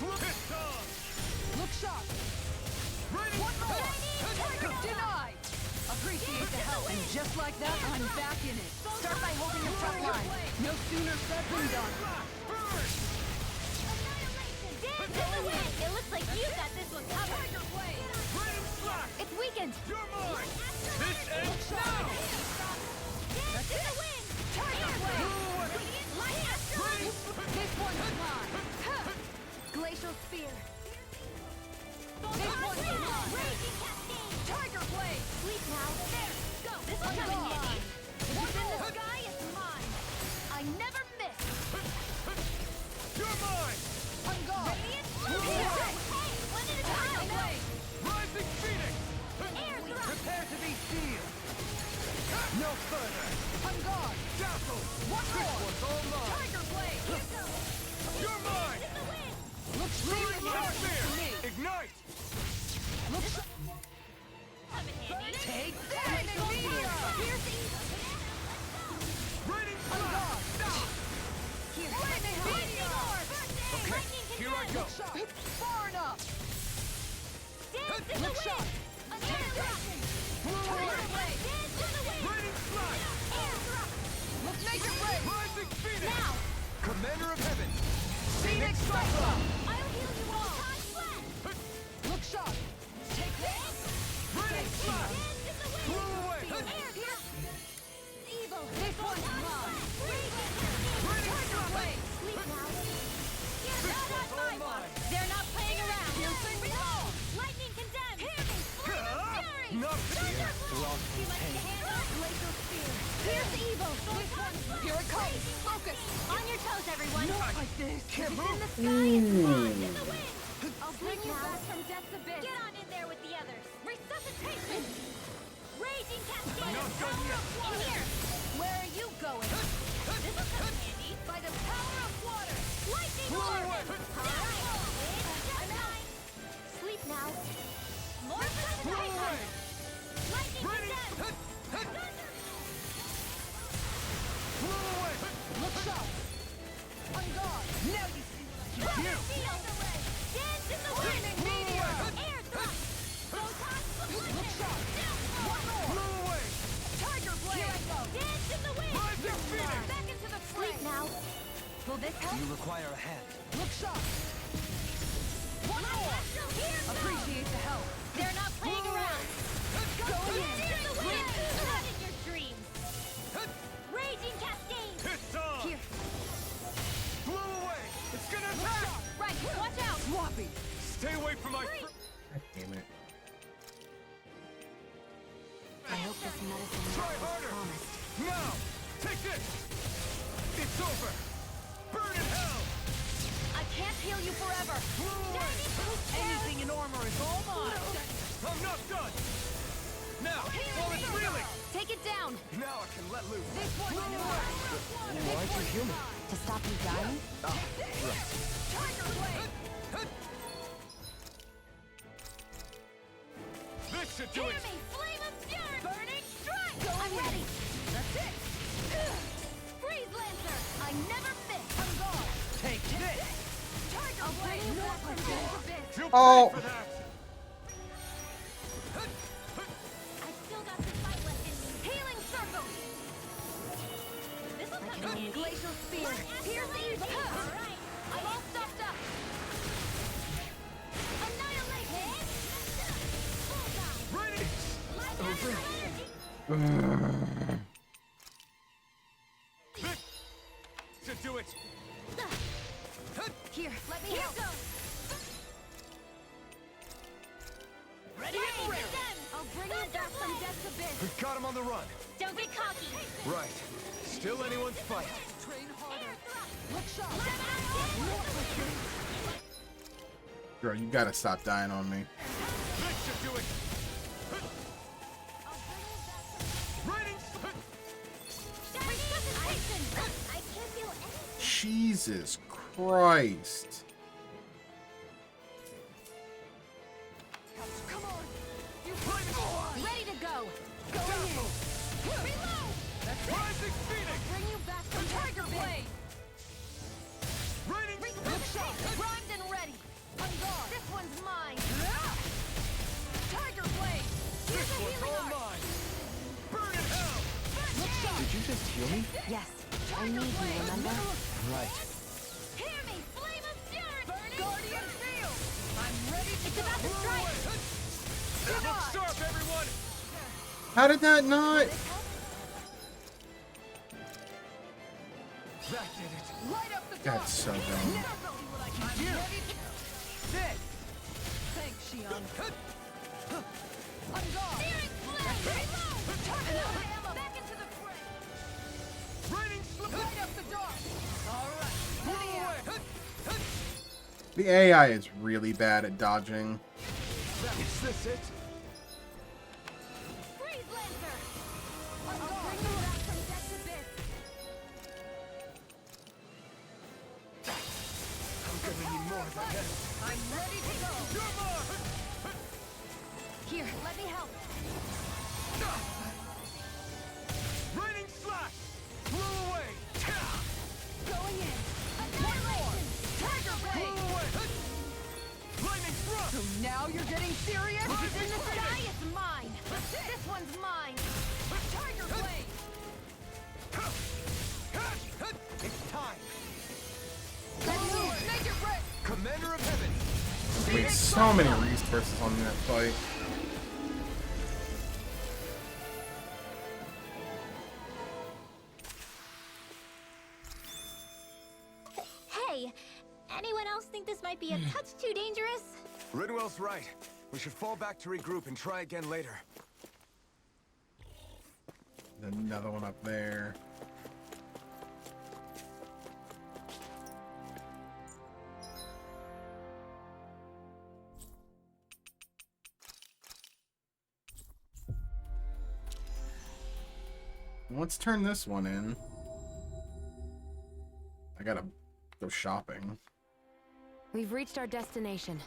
Pissed off! Look sharp. Ready? One more. Denied. Appreciate the help. And just like that, I'm back in it. Start by holding the front line. No sooner said than done. Dance in the wind. It looks like you got this one covered. It's weakened. You're mine! This ends now! Dance in the wind. Tiger blade. Light asteroid. This one's mine. Glacial spear. This one's mine. Raging cascade. Tiger blade. Sleep now. There. Go. This one's I'm coming gone. handy. What's in the sky is mine. I never miss. You're mine! I'm gone. Radiant. Hey, one at a time. Rising Phoenix! Air thrust. Prepare to be sealed! No further! I'm gone. Dazzle! One This more. one's all mine! Tiger blade. You're mine! In the wind. Looks really hard to me. Ignite! Looks. Coming handy. Take that. Piercing. Raining I'm flash! gone. Here. Lightning orb. Okay, Lightning here I go! Far enough. Dance in the Look sharp. wind. Air thrust. Tiger blade. Dance in the wind. Raining flash! Air thrust. Look naked blade. Rising Phoenix! Now. Commander of Heaven! Phoenix strike up. I'll heal you all. Time flat. Look sharp. Take this. Raining flash! Dance in the wind. Blow away! Air thrust. Evil. This one's mine. Tiger blade. Sleep now. Not on my watch. They're not playing around. Lightning condemned. Flame of fury. Not Thunder throbs in Too much to pain. handle. Glacial spear. Pierce evil. This one. Here it comes. Focus. On your toes, everyone. Not like this. Can't In move! the sky is mine. In the wind. I'll bring you back from death's abyss. Get on in there with the others. Resuscitation. Do you require a hand? Look sharp! One more! Appreciate the help. They're not playing around. Go in! Not in your dreams. Raging Cascade. It's on! Here. Blow away! It's gonna attack! Right, watch out. Swappy! Stay away from my... God damn it. I hope this medicine Try works as harder! promised. Now! Take this! It's over! Burn in hell! I can't heal you forever. Anything in armor is all mine! I'm not done! Now, while it's reeling! Take it down. Now I can let loose. This one's yours. Why'd you heal me? To stop you dying? Tiger Blade. This should do Hear it! me, Flame of Fury. Burning Strike. I'm ready. That's it. Freeze Lancer. I never miss. I'm gone. Take this! Tiger Blade. No abyss. Feel Oh. pain for that! I still got some fight left in me. Healing Circle. This'll come in. Glacial Spear. Piercing. All right. I'm all stuffed up. Annihilation. Bullseye. Ready! Over. Should do it! Here, let me help. Ready and ready. I'll bring you back from death's abyss. We've got him on the run. Don't be cocky. Right. Still anyone's fight. Train harder. Look sharp. Girl, you gotta stop dying on me. This should do it! Raining Resuscitation. I can't feel anything. Jesus Christ. Come on! You Ready to go. Go in. Reload. That's it! Rising Phoenix! Bring you back from Tiger Blade. Raining Look sharp. Primed and ready. On guard. This one's mine. Tiger Blade. Here's This a one's healing all art. mine! Burn in hell! Did you just heal me? Yes. I need you, remember? Right. Hear me, Flame of Fury. Burning Guardian Field! I'm ready to It's about to strike. Look sharp, everyone! How did that not? That did it! light up the That's so dumb. I'm ready to... Dead! Thanks, Xion. On guard! Searing Flame. Reload. Tornado. Back into the fray. Raining slip! Light up the dark! Alright, ready out! The AI is really bad at dodging. Is this it? Freeze Lancer. I'll bring you back from death's abyss. I'm gonna need more than that. I'm ready to go! You're more! Here, let me help. Raining slash! Blew away! Going in. Annihilation. Tiger Blew Blade. away! Lightning thrust! So now you're getting serious? Who's in the sky is mine. This one's mine. Tiger Blade. It's time! Make it break! Commander of Heaven! Wait, so many resources on that fight. Hey, anyone else think this might be a touch too dangerous? Ridwell's right. We should fall back to regroup and try again later. There's another one up there. Let's turn this one in. I gotta go shopping. We've reached our destination.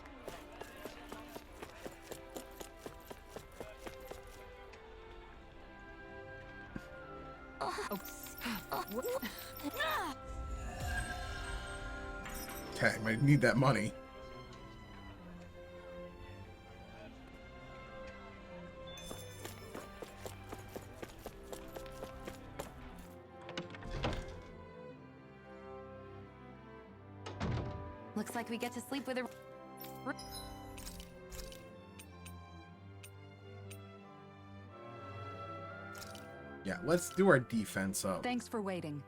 Okay, I need that money. Looks like we get to sleep with a... Yeah, let's do our defense up. Thanks for waiting.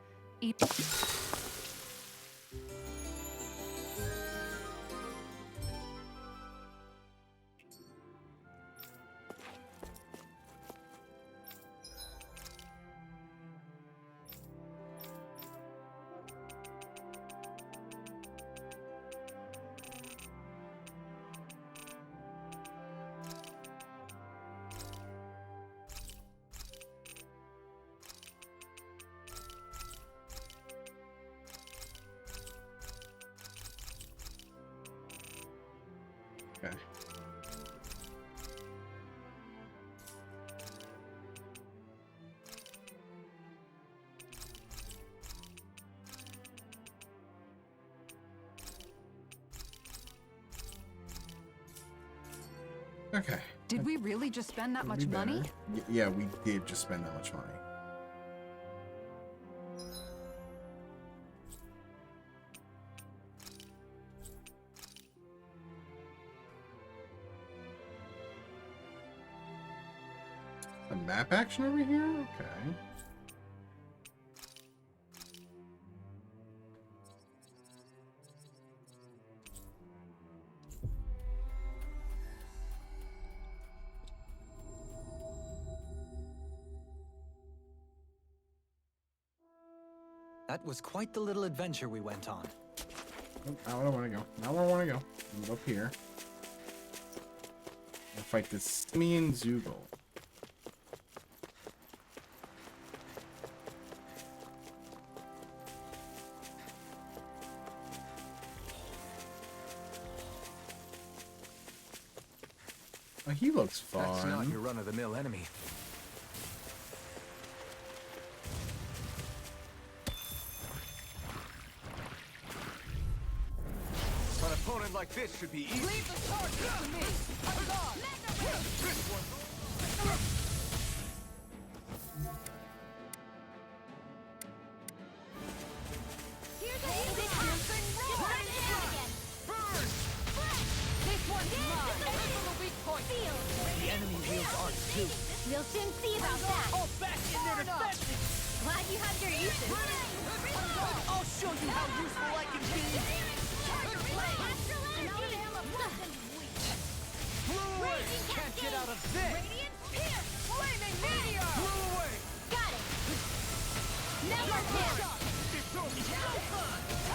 Okay. Okay. Did we really just spend that Could be much money? better. Yeah, we did just spend that much money. A map action over here? Okay. That was quite the little adventure we went on. Now I don't want to go. Now I don't want to go. I'm up here. I'll fight this Simeon Zoogle. Oh, he looks fun. That's not your run-of-the-mill enemy. An opponent like this should be easy. Leave the target to me. I'm gone. This one. Here's a this one's mine. This will be point. The enemy wields art too. We'll soon see about that. All back in their defense. Glad you have your uses. I'll show you how useful I can be. Blew away. Can't get out of this. Radiant Pierce. Flaming Meteor. Blew away. Got it. Never miss. It's over.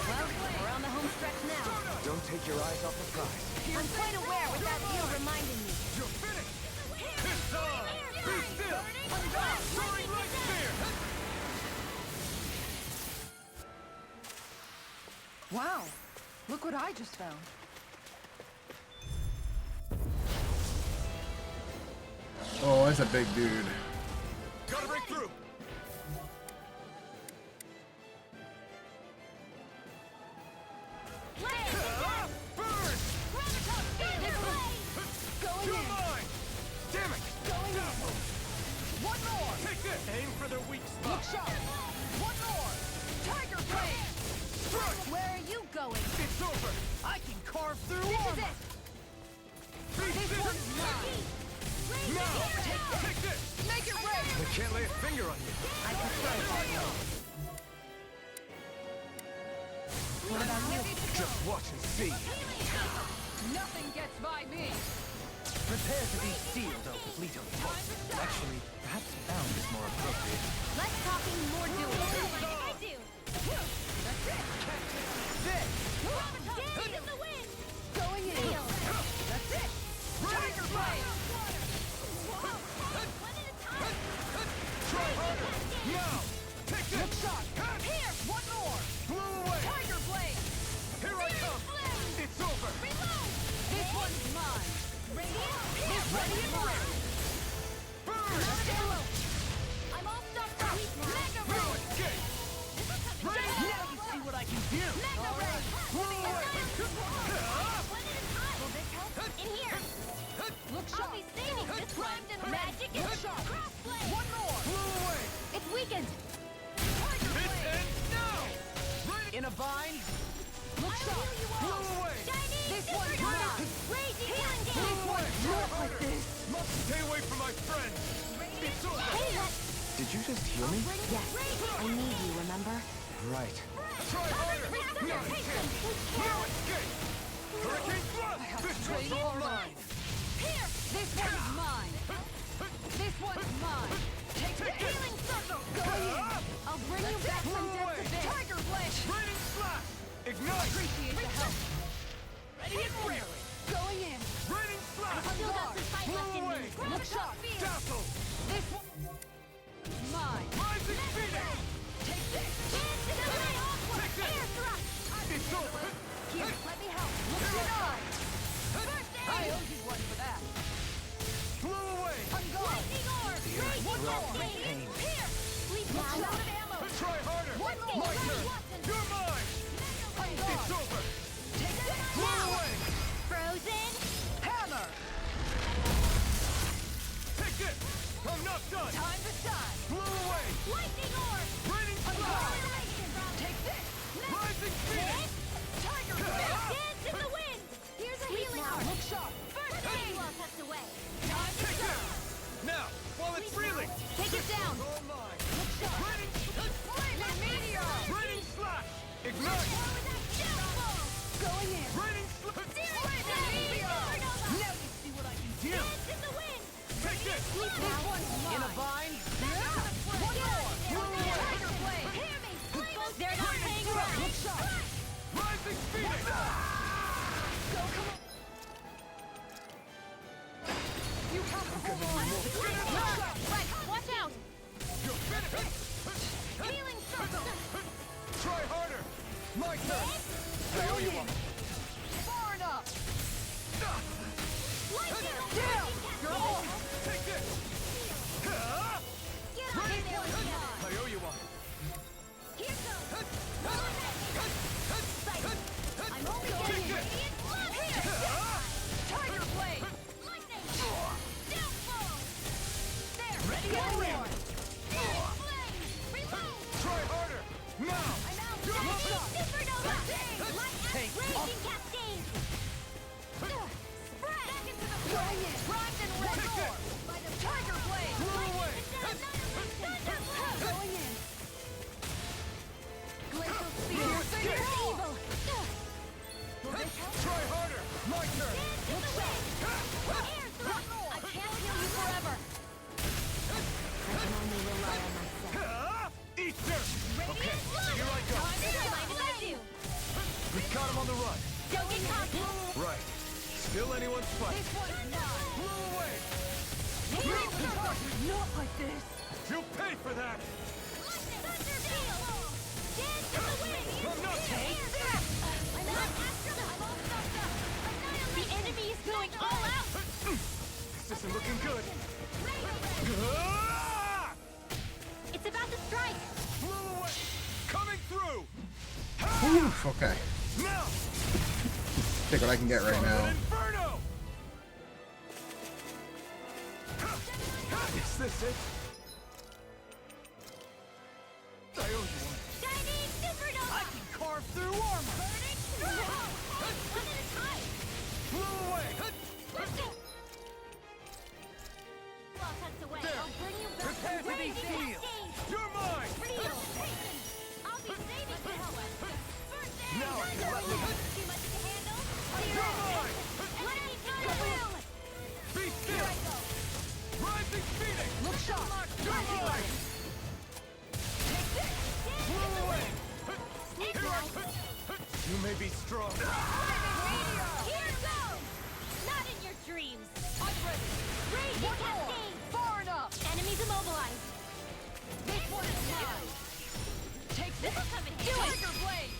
Well, we're on the home stretch now. Don't take your eyes off the prize. I'm quite aware with that deal reminding me. You're finished. It's on. Be still. Soaring like fear. Wow. Look what I just found. Oh, that's a big dude. Gotta break through. Burn. You're mine. Damn it. One more. Take this. Aim for their weak spot. Look sharp. One more. Tiger Blade. Strike. Where are you going? It's over. I can carve through This is armor. it. This one's mine. Now. Take this. Make it rain. I can't lay a finger on you. I can try. What about you? Just watch and see. Nothing gets by me. Prepare to be sealed, O Fleeto. Actually, perhaps bound is more appropriate. Less talking, more doing. I do. That's it. This. Gate in the wind. Going in. Seal. That's it. Tiger Blade. One at a time. Try harder. Now. Take this. Look sharp. Here. One more. Blew away. Tiger Blade. Here I come. It's over. Reload. This one's mine. Radiant. This one's mine. Burn. I'm all stuffed up. Mega No Ray. escape. Now you see what I can do. Mega Ray. Blew away. One at a time. Will this help? In here. Look I'll sharp. be saving this one. Magic Look is sharp. crossblade. One more. Blew away. It's weakened. Tiger It Blade. ends now. In a vine. Look This one's mine. This one's not like this. Stay away from my friend. It's over. Did you just heal me? Yes, I need you, remember? Right. Try harder. No escape. Hurricane thrust. This one's all mine. Here. This one's mine. This one's mine. Take the healing circle. Go in. I'll bring you back from death to this. Tiger Blade. Raining slash. Ignite. Appreciate the help. Ready and weary. Going in. Raining slash. Still got some fight left in me. Look sharp. Dazzle. This one. Mine. Rising Phoenix. Take this. Into the wind. Take this. Air thrust. It's over. Here, let me help. Look at eyes. I owe you one for that. Blow away. I'm gone. Lightning orb. One more. Here. Sleep now. Loaded ammo. Try harder. One more. My turn. You're mine. I'm gone. It's over. Take this. Blow away. Frozen. Hammer. Take this. I'm not done. Time to shine. Blow away. Lightning orb. Raining I'm slash. gone. Take this. Rising Phoenix. Tiger Blade. Dance in the wind. Here's a Sleep healing now. orb. Look sharp. First aid. Well tucked away. Time to Take shine. this. Now, while it's reeling. Take it down. All mine. Look sharp. Raining Flaming meteor. Raining slash. Ignite. Going in. Raining slash. Flaming meteor. Now you see what I can do. Dance in the wind. Take this. This one's mine. In a bind. One more. Tiger Blade. Hear me. They're not playing around. Look sharp. Rising Phoenix. Go, come on. You have to hold on. Look sharp. Right, watch out. You're finished. Healing circle. Try harder. My turn. I owe you one. Far enough. Lightning orb. Down. You're on. Take this. Get out of there. I owe you one. Here goes. I'm only Take getting this. radiant blood here. Tiger Blade. Lightning. Downfall. There. Ready Go and in. roar. Flame. Reload. Try harder. Now. I'm out. Look sharp. Supernova. Light Take raging cascade. Spread. Back into the Going in. Primed and red Take roar. this. By the Tiger Blade. Blow away. Going in. Glacial speed. No escape. Evil. Try harder. My turn. Look sharp. Air thrust. I can't heal you forever. I can only rely on myself. Easter. Okay, Blood. here I go. Mind if I do? We caught him on the run. Don't get cocky. Right. Still anyone's fight. This one's mine. Blow away. Healing circle. Not like this. You'll pay for that. Thunder Peal. Dance in the wind. I'm not Take that. I'm not after them. I'm all stuffed up. The enemy is going all out. This isn't looking good. Ah! It's about to strike. Blow away. Coming through. Oof, okay. Now. Take what I can get right Summon now. Inferno. Is this it? I owe you one. Shining Supernova. I can carve through armor. Burning Stronghold. One at a time. Blow away. Let's go. Well tucked away. There. I'll bring you back Prepare from to be raging healed. cascade. You're mine. Feel. I'll be saving this one. First aid. Now I can let loose. Too much to handle. You're mine. Let me go. Be still. Rising Phoenix. Look sharp. You're mine. Blow away. You may be strong. Here goes. Not in your dreams. I'm ready. Raging One more. cascade. Far enough. Enemies immobilized. This one is mine. Take this. This'll come in Do handy. Tiger Blade.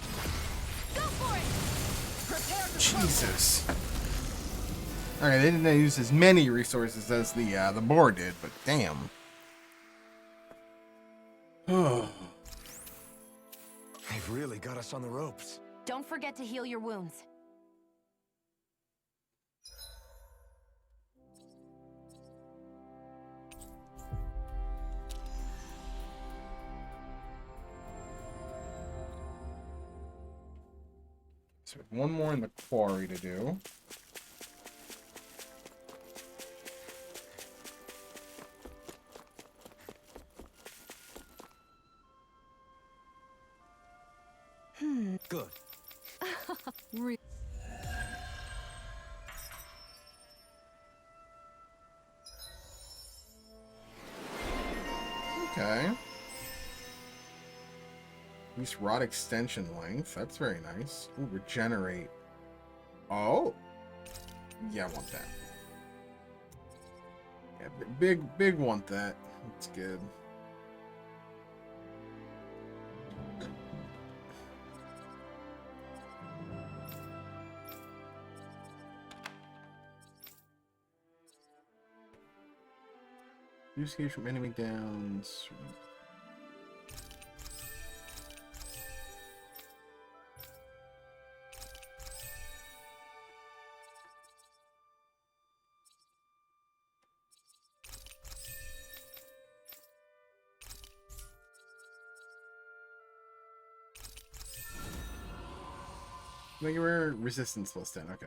Go for it. Prepare to Jesus. Okay, they didn't use as many resources as the boar did, but damn. Oh. They've really got us on the ropes. Don't forget to heal your wounds. So one more in the quarry to do. Good. Okay. Use rod extension length. That's very nice. Ooh, regenerate. Oh. Yeah, I want that. Yeah, big want that. That's good. Use gauge from enemy downs. Regular resistance plus 10, okay.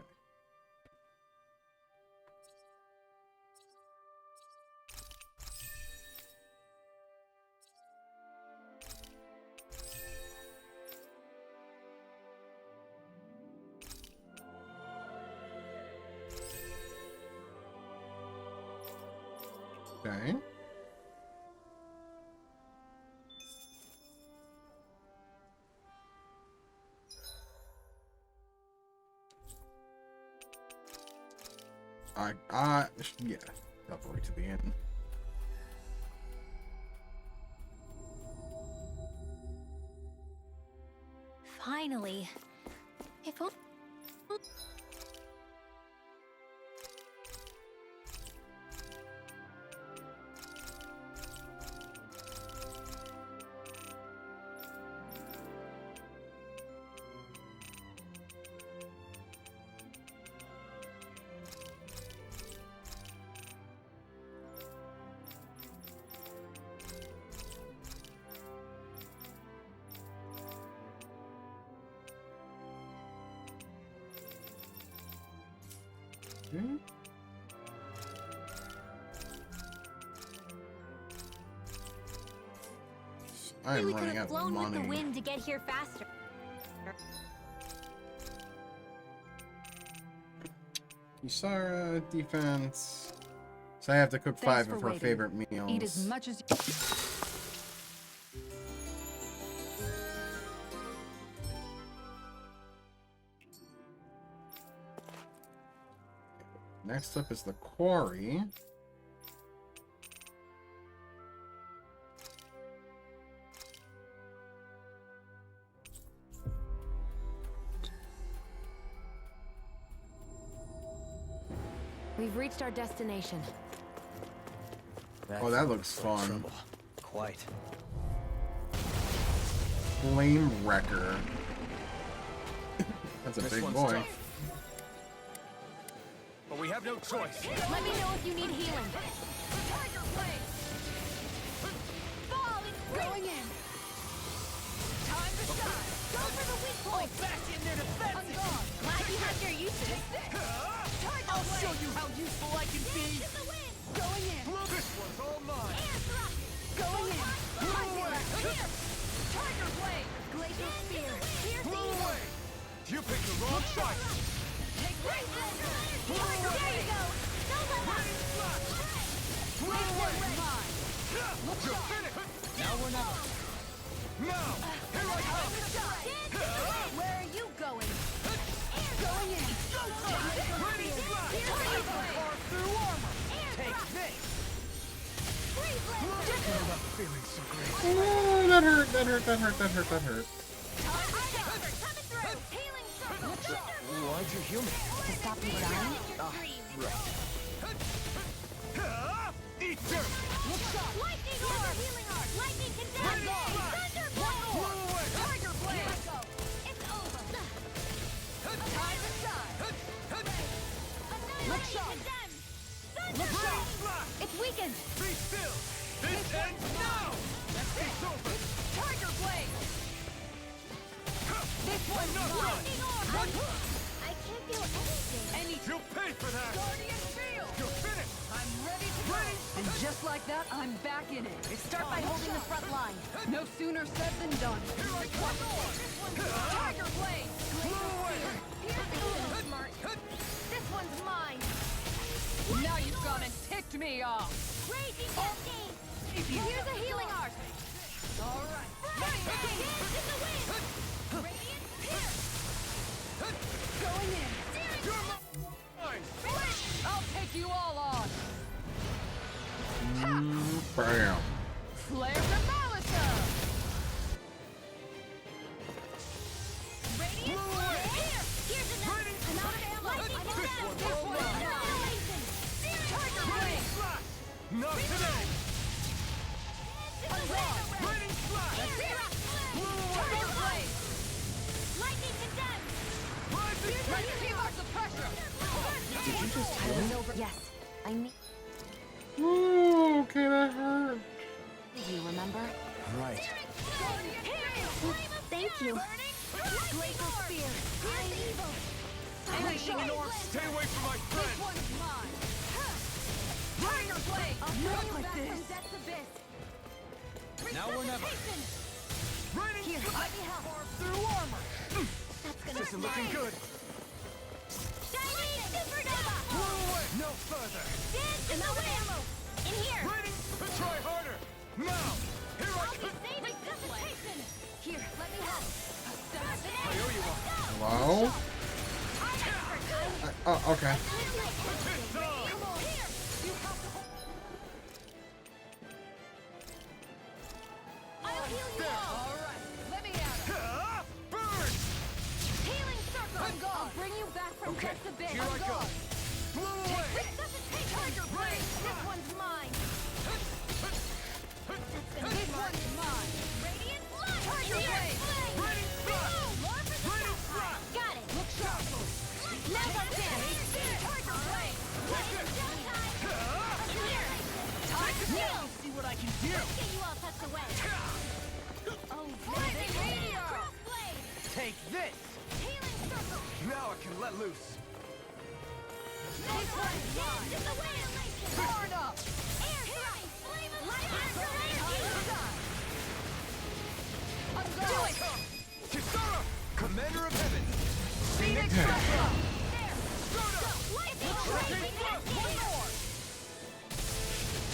Okay. Yeah, double right to the end. Finally. If only... I am we could running have out flown of with the money. wind to get here faster. Kisara, defense. So I have to cook Thanks 5 for of her waiting. favorite meals. Eat as much as Next up is the quarry. We've reached our destination. Oh, that looks fun. Trouble. Quite. Flame Wrecker. That's a This big one's boy. tough. But we have no choice. Let me know if you need healing. Tiger Blade! Fall in going in! Time to shine! Go for the weak point! Back in their defenses! Glad you have your uses. I'll show you how useful I can be! Going in! This one's all mine. Air thrust! Going in! Here! Tiger Blade! Glacial Spear! Blow away! You picked the wrong side. Take great measure! There you go! Don't let up! Blow away! Look You're sharp! finished. Now we're not. Now, here I come. Where are you going? Going in! Ready, flash. Carve through armor. Take this. I'm not feeling so great. Oh, that hurt, that hurt, that hurt, that hurt, that hurt. Why'd you heal me? To stop you dying? Right. Eat dirt. Lightning orb! Healing art! Lightning condemn! Thunderbolt! Blow away. Tiger Blade! Let go! It's over! Time to shine! Annihilation condemn! Thunderbolt! It's weakened! Be still. This ends now. It's over. Tiger Blade! This one's Not mine. done. Lightning orb! I can't feel anything. You'll pay for that! Guardian Field! You're finished! I'm ready to go! And just like that, I'm back in it. Start by holding the front line. No sooner said than done. Here I come! Tiger Blade! Smart. This one's mine. Now you've gone and ticked me off. Raging Cascade. Here's a healing art. All right. Dance in the wind. Radiant Pierce. Going in. You're mine! I'll take you all on. Bam. Flare to Malisa. Radiant Pierce. Here's another. I'm out of ammo. I'm down. This one. Annihilation. Tiger Blade. Not today! Raining slash! Tiger Blade. Lightning condemned. Let's keep up the pressure. Did you just tell me? Yes. I need Ooh, okay, that hurt. you, remember? Right. Thank you. Glacial Spear. Anything north. Stay away from my This friend! one's mine. Tiger Blade. Not like this. From Death's Abyss. Now or never. Raining Here, let me help. Through armor. That's gonna This isn't looking good! Shiny Supernova. No further! Dance in the wind. In here. Raining! Try harder! Now! Here I I'll be come! saving dissipation. Here, let me help. I owe you one! Hello? Oh, okay. It's on! Come on, here. You have to. I'll heal you all. All right. Let me at it. Ah! Burn! Healing circle. I'm gone. I'll bring you back from Okay, Death's Abyss. here I go! Blow away! Tiger Blade. This one's mine. This one's mine. Radiant Blood. Tiger Blade. Raining slash! Raining slash! Got it. Look sharp. Now go down. Tiger Blade. In here. Time to Heal. see what I can do. Let's get you all tucked away. Oh, Lightning Meteor. Crossblade. Take this! Healing circle. Now I can let loose! This one's mine. In the wind. Torn up. Air strike. Flame of light. I'm going. Kisara! Commander of Heaven! Phoenix Retro. Lightning Raging raging Blood. cascade.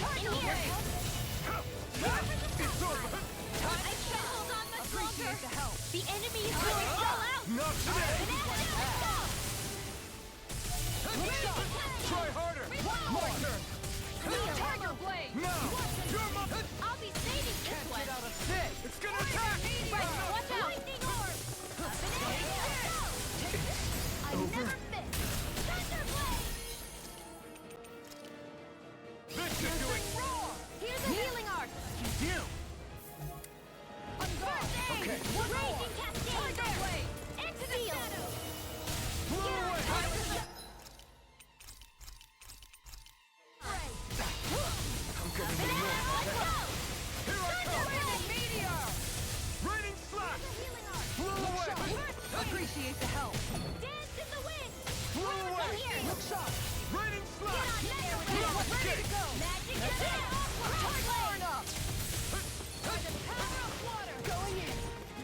Tiger In here. Blade. It's over! I can't hold on much longer. Appreciate the help. The enemy is going all out. Not today! Look sharp. Try harder! My turn! Tiger Blade. Now! You're my... I'll be saving this Can't one. get out of this! It's gonna attack! Right, watch out. Lightning orb. Up and in. I never miss. Thunder blade. This should do it! Here's a healing art. You! Okay. Raging cascade. Tiger blade. Exceal. Blow away! I'm getting Here I come! Meteor. Raining slash! Blow away! Appreciate the help. Dance in the wind. Blow away! Here. Look sharp. Raining slash! Ready to go. Magic attack. Torn up. The power of water. Going in.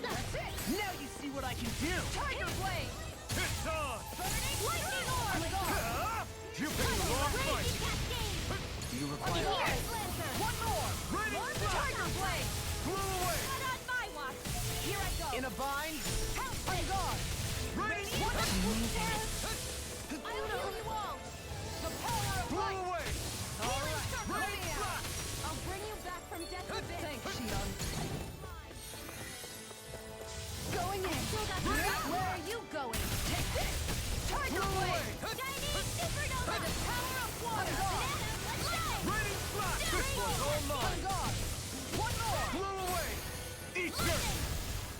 That's it. Now you see what I can do. Tiger Blade. It's on! Lightning orb. Ah! You've been a long fight! Raging cascade. Do you In require... here. Lancer. One more. Raining slash! Tiger Blade. Blow away! Not on my watch. Here I go. In a bind? I'm gone. Raining I'll slash! heal you all. The power of Blow light. away! Healing circle. Raining slash! I'll bring you back from Death's Abyss. Thanks, Shion. Going in. Where are you going? Take this. Tiger Blow Blade. away! Shiny supernova. By the power of water. Let's go. Raining slash! This one's all I'm mine! gone. One more. Blow away! Eat this!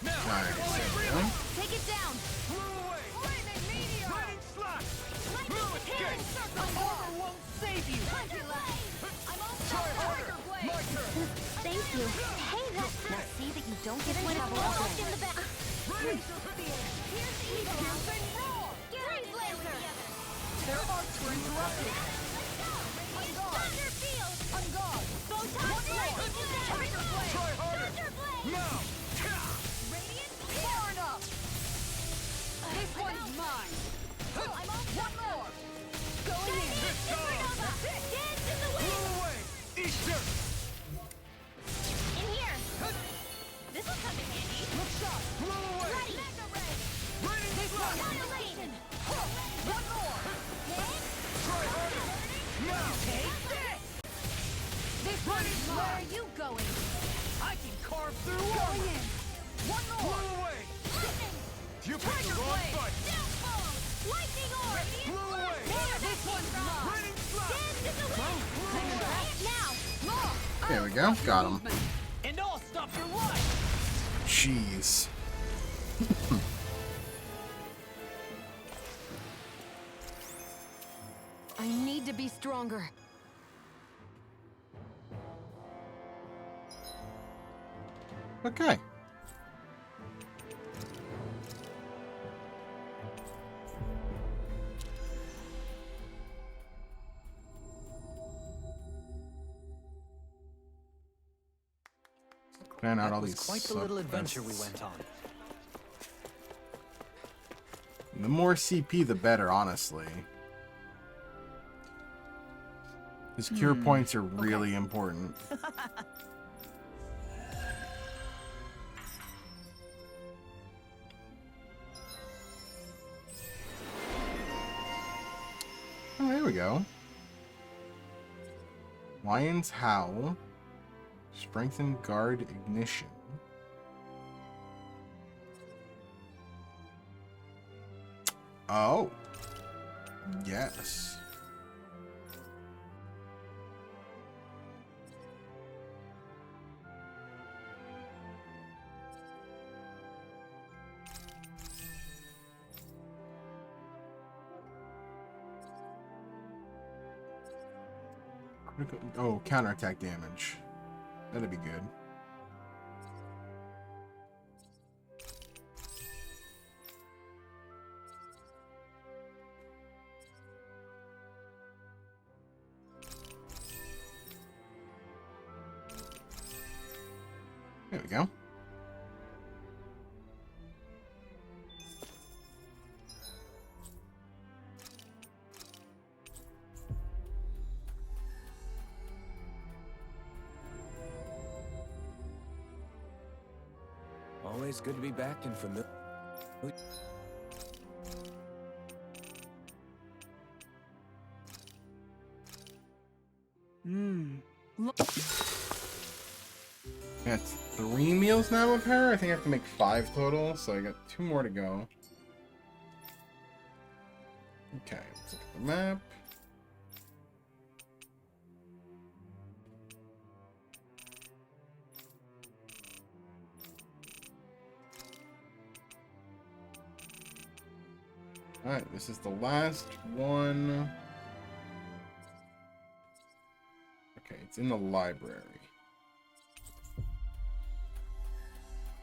Now! Nice. Raining Take it down. Blow away! Flaming Meteor. Raining slash! Lightning No escape! The armor won't save you. Thunder blade. I'm all Try harder! Tiger Blade. My turn! Thank you. Hey, that's Now see that you don't get in when it's trouble almost again. in the back. Here's the evil. Freeze Lancer. Their arcs were interrupted. Thunder Field. On guard. Photon Blade. Thunder Blade. Try harder. Thunder Blade. Now. Radiant. Far enough. This one's mine. I'm all One more. Going in. Supernova. Dance in the wind. Blow away. Easter. In here. This will come in handy. Look sharp. Blow away. Ready. Mega Ray. Raining flood. Annihilation. One more. Try harder. Now. Take this. This one's mine. Where are you going? I can carve through going in. One more. Blow away. Lightning. You picked the wrong fight. Downfall. Lightning Orb. Blow away. There. This one's mine. Raining flood. Dance in the wind. Now. There we go. Got him. And I'll stop your life. Jeez. I need to be stronger. Okay. Plan out all That was these. quite the little adventure we subquests. went on. The more CP, the better, honestly. His cure points are really important. Oh, there we go. Lion's Howl. Strengthen guard ignition. Oh. Yes. Oh, counterattack damage. That'd be good. There we go. Always good to be back in familiar. That's 3 meals now with her. I think I have to make 5 total, so I got 2 more to go. Okay, let's look at the map. Alright, this is the last one. Okay, it's in the library.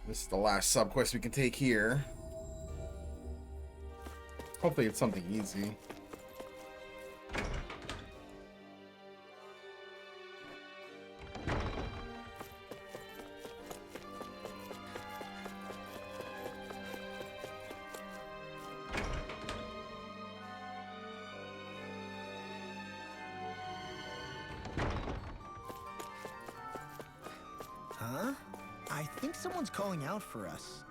This is the last subquest we can take here. Hopefully it's something easy. Huh? I think someone's calling out for us.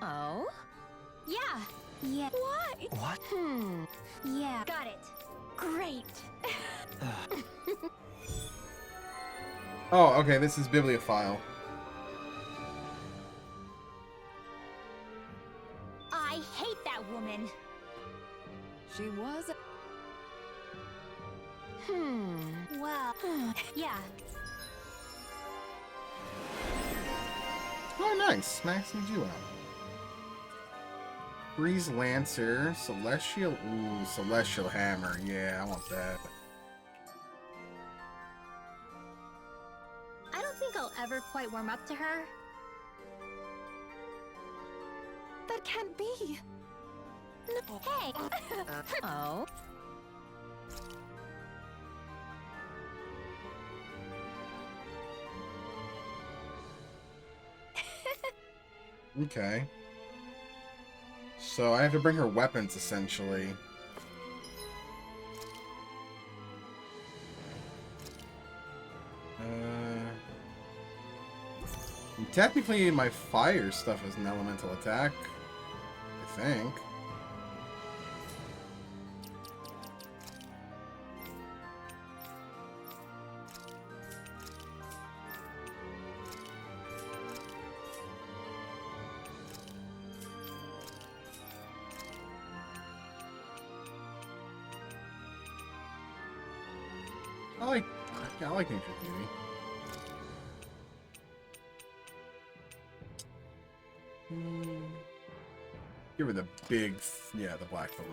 Oh? Yeah. Yeah. What? What? Yeah. Got it. Great. Oh, okay, this is Bibliophile. I hate that woman. She was. Well. Yeah. Oh, nice. Maxing you out. Breeze Lancer, Celestial. Ooh, Celestial Hammer. Yeah, I want that. think I'll ever quite warm up to her. That can't be. No. Hey! Oh. Okay. So I have to bring her weapons, essentially. Technically, my fire stuff is an elemental attack, I think. I like Nature's Beauty. Give her the big, yeah, the black balloon.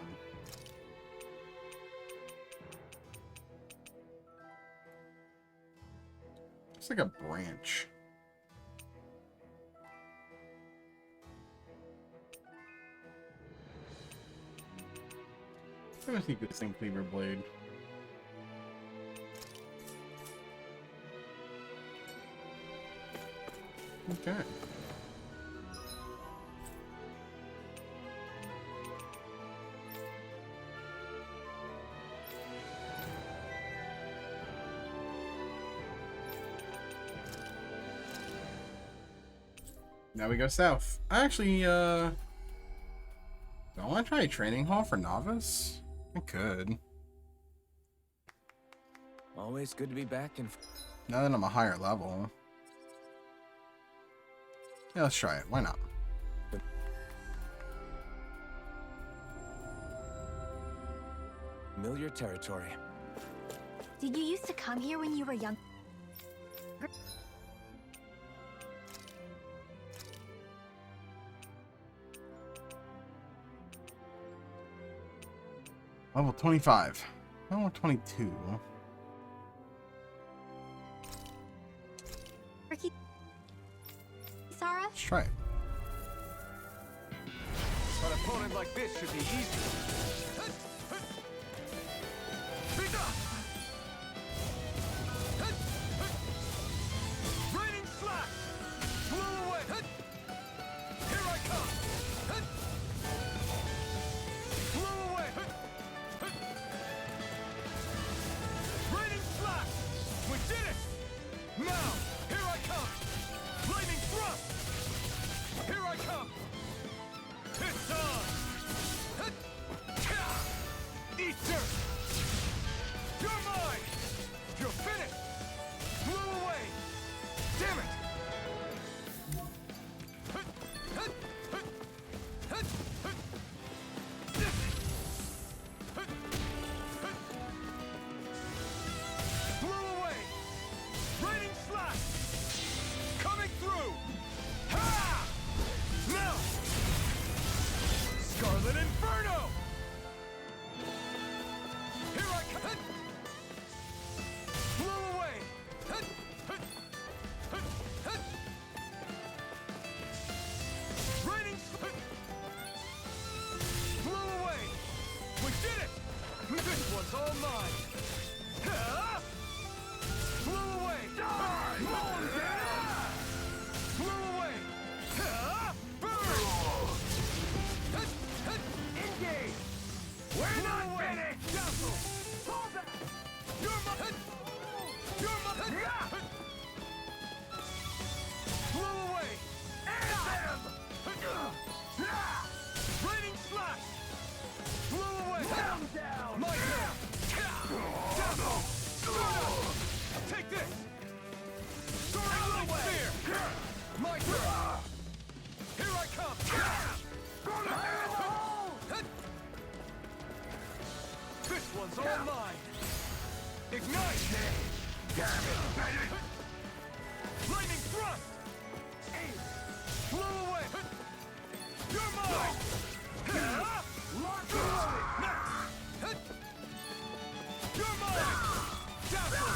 It's like a branch. I'm gonna see this thing cleaver blade. Okay. Now we go south. I actually, do I want to try a training hall for novice? I could. Always good to be back in. Now that I'm a higher level. Yeah, let's try it. Why not? Familiar territory. Did you used to come here when you were young? Level 25. Level 22. Ricky? Sarah? Let's try it. An opponent like this should be easy. Raining slash! Blew away! Here I come! Blew away! Raining slash! We did it! Now, here I come! Lightning thrust! Here I come! It's on! Eat dirt! You're mine! You're finished! Blew away! Damn it! Blew away! Raining slash! Coming through! Ha! Now! Scarlet Inferno! Here I come! Blew away! Raining blew away! We did it! This one's all mine! Ha! Blew away! Die! Blew away! Ha! Burn! Engage! We're not finished! Castle! Hold that! You're my... You're my... Blew away! And them! Raining slash! Blew away! Down! My turn! Castle! Take this! Soaring light spear! My turn! Here I come! This one's all mine! Ignite! Damn it, baby! Lightning thrust! Blew away! You're mine! Launch away! Next! You're mine! Dazzle!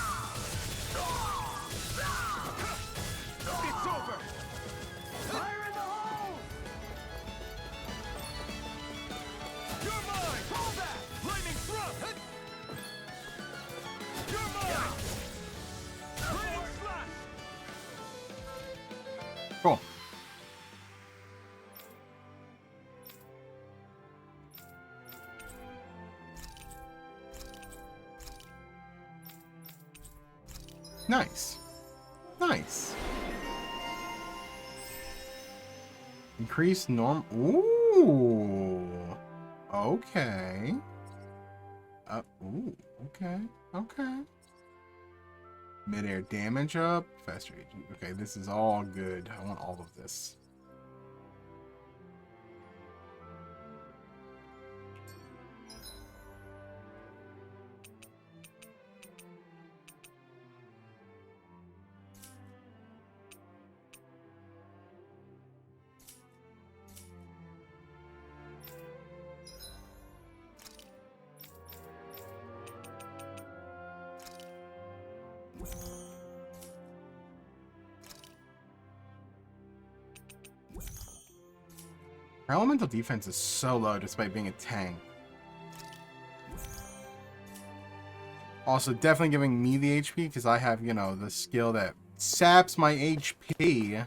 Nice. Nice. Increase norm. Ooh. Okay. Ooh. Okay. Okay. Mid-air damage up. Faster agent. Okay, this is all good. I want all of this. Our elemental defense is so low despite being a tank. Also, definitely giving me the HP because I have, you know, the skill that saps my HP.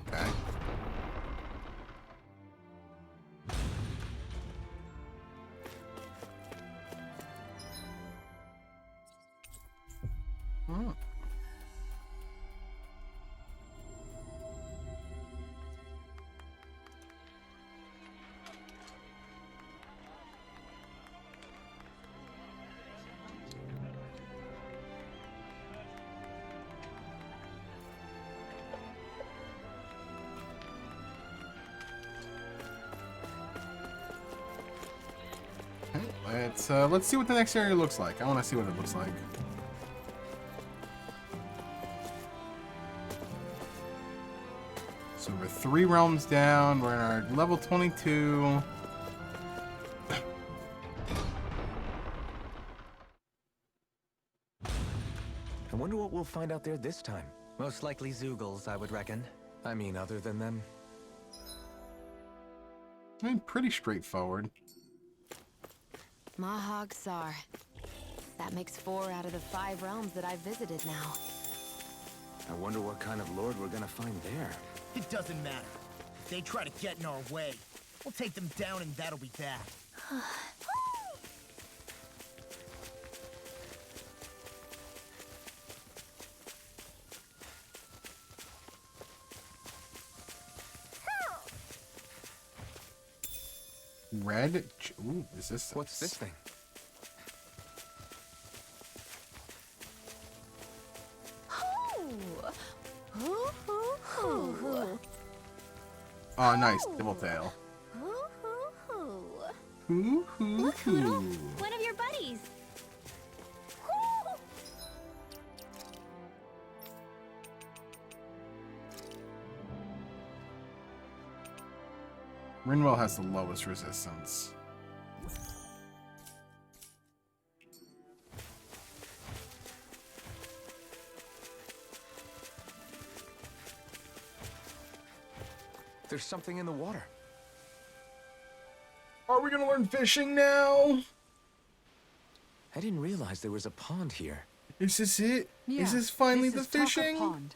Okay. Oh. Let's see what the next area looks like. I want to see what it looks like. So we're 3 realms down. We're in our level 22. I wonder what we'll find out there this time. Most likely Zeugles, I would reckon. I mean, other than them. I mean, pretty straightforward. Mahag Sar. That makes 4 out of the 5 realms that I've visited now. I wonder what kind of lord we're gonna find there. It doesn't matter. If they try to get in our way, we'll take them down and that'll be that. Red. Ooh, is this? What's this thing? Oh, nice. Double tail. Look, Hoodle, one of your buddies. Rinwell has the lowest resistance. There's something in the water. Are we gonna learn fishing now? I didn't realize there was a pond here. Is this it? Yeah, is this finally this the is Taka fishing? Pond.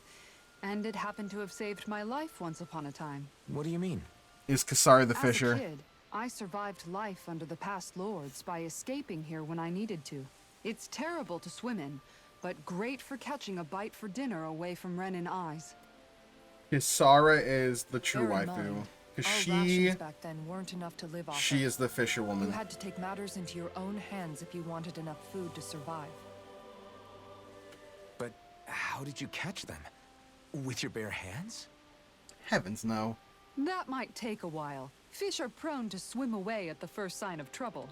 And it happened to have saved my life once upon a time. What do you mean? Is Kisara the As fisher? a kid, I survived life under the past lords by escaping here when I needed to. It's terrible to swim in, but great for catching a bite for dinner away from Renin eyes. Kisara is the true Bear in waifu. mind, Because our she rations back then weren't enough to live off of. is the fisherwoman. You had to take matters into your own hands if you wanted enough food to survive. But how did you catch them? With your bare hands? Heavens no. That might take a while. Fish are prone to swim away at the first sign of trouble.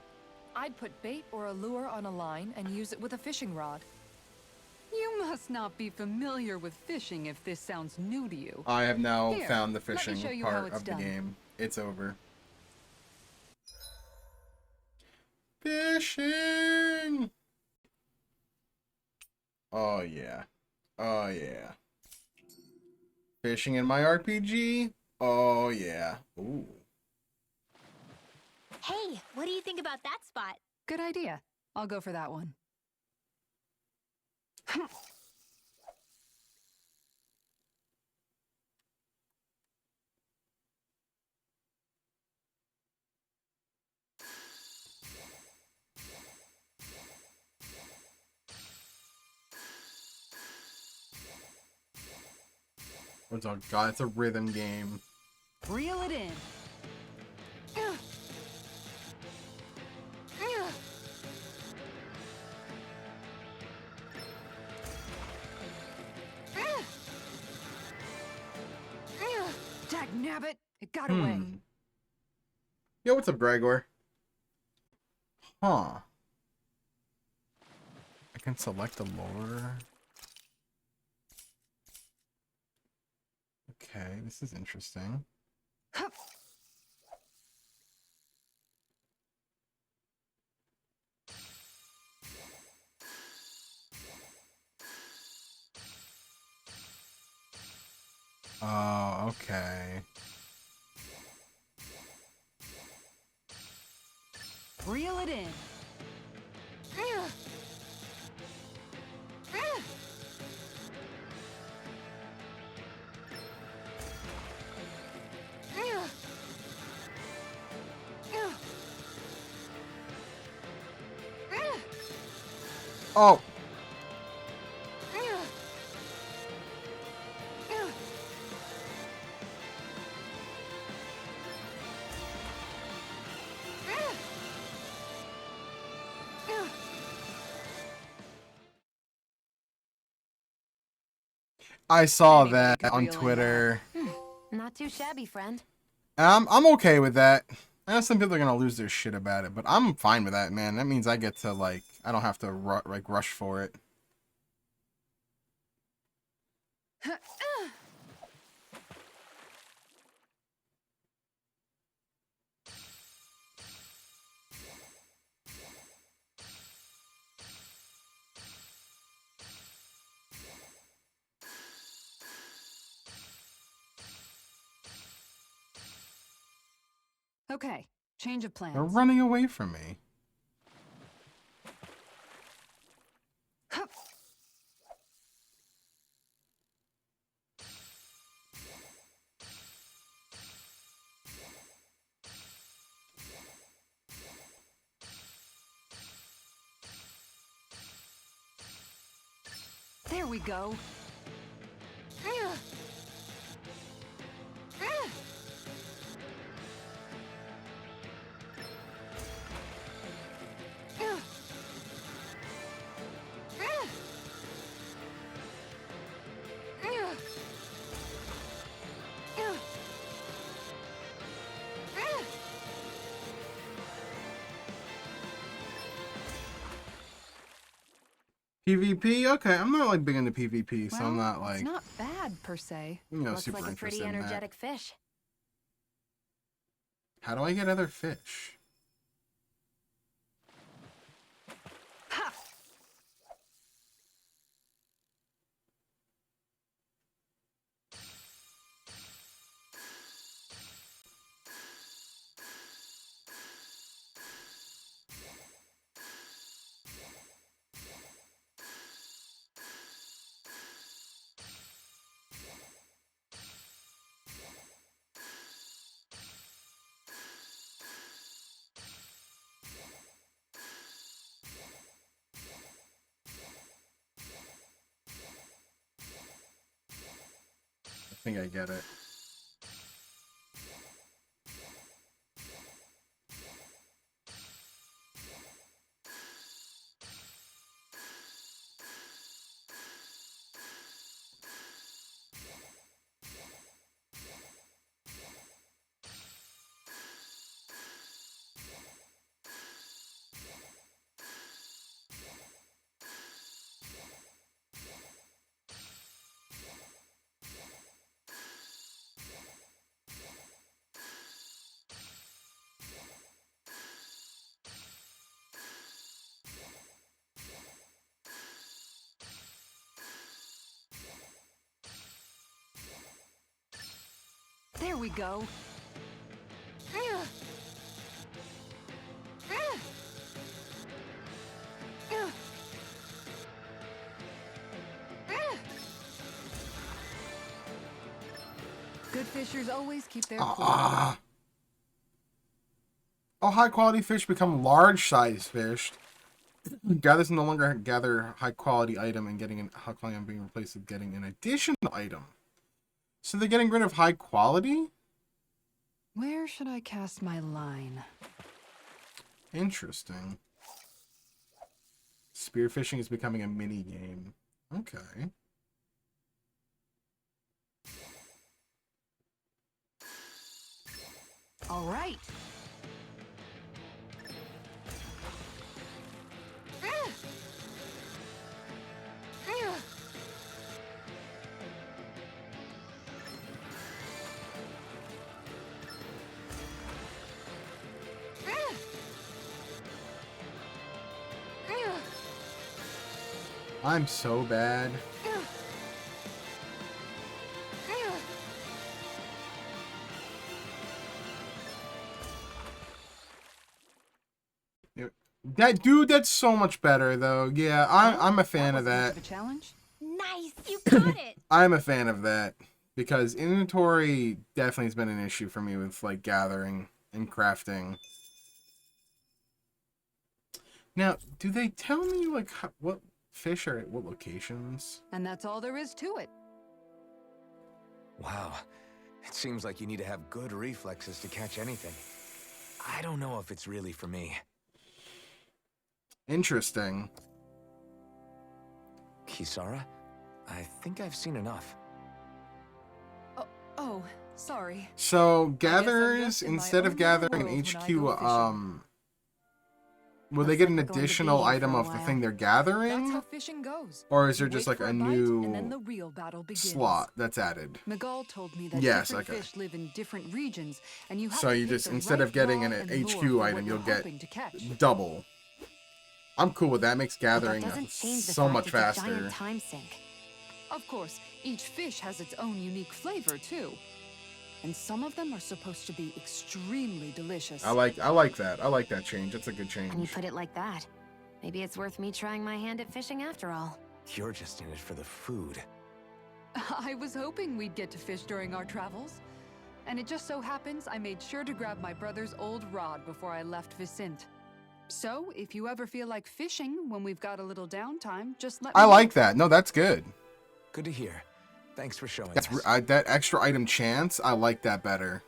I'd put bait or a lure on a line and use it with a fishing rod. You must not be familiar with fishing if this sounds new to you. I have now Here, found the let me fishing show you how part it's of the done. game. It's over. Fishing! Oh yeah. Oh yeah. Fishing in my RPG? Oh yeah. Ooh. Hey, what do you think about that spot? Good idea. I'll go for that one. Oh god, it's a rhythm game. Reel it in. Dagnabbit! It got away. Yo, what's up, Gregor? Huh. I can select a lore. Okay, this is interesting. Oh, okay. Reel it in. Oh. I saw that on Twitter. Not too shabby, friend. I'm okay with that. I know some people are gonna lose their shit about it, but I'm fine with that, man. That means I get to like, I don't have to rush for it. Okay, change of plans. They're running away from me. There we go. PvP? Okay, I'm not like big into PvP, so I'm not like, It's not bad per se. you know, Looks super like a pretty interested in that. energetic fish. How do I get other fish? I think I get it. There we go. Good fishers always keep their cool. Oh, high quality fish become large size fish. Gatherers no longer gather high quality item and getting a high quality item being replaced with getting an additional item. So they're getting rid of high quality? Where should I cast my line? Interesting. Spearfishing is becoming a mini game. Okay. All right. I'm so bad. That dude, that's so much better though. Yeah, I'm a fan of that. The challenge? Nice, you got it. I'm a fan of that because inventory definitely has been an issue for me with like gathering and crafting. Now, do they tell me like what fish are at what locations? And that's all there is to it. Wow. It seems like you need to have good reflexes to catch anything. I don't know if it's really for me. Interesting. Kisara? I think I've seen enough. Oh, sorry. So just gatherers, in my instead of own gathering world when I HQ, go fishing. will they get an additional item of the thing they're That's how gathering? fishing goes. Or is there You just wait like for a bite, and then new the real battle begins. slot that's added? Miguel told me that Yes, different okay. fish live in different regions, and you have So to you pick just, the instead right of getting rod an and lure HQ for what item, you're you'll get hoping to catch. double. I'm cool with that. Makes But that gathering doesn't change the so fact much it's a faster. giant time sink. Of course, each fish has its own unique flavor too. And some of them are supposed to be extremely delicious. I like that. I like that change. That's a good And you change. put it like that. Maybe it's worth me trying my hand at fishing after all. You're just in it for the food. I was hoping we'd get to fish during our travels. And it just so happens I made sure to grab my brother's old rod before I left Vicente. So, if you ever feel like fishing when we've got a little downtime, just let me I know. like that. No, that's good. Good to hear. Thanks for showing That's us. that extra item chance. I like that better.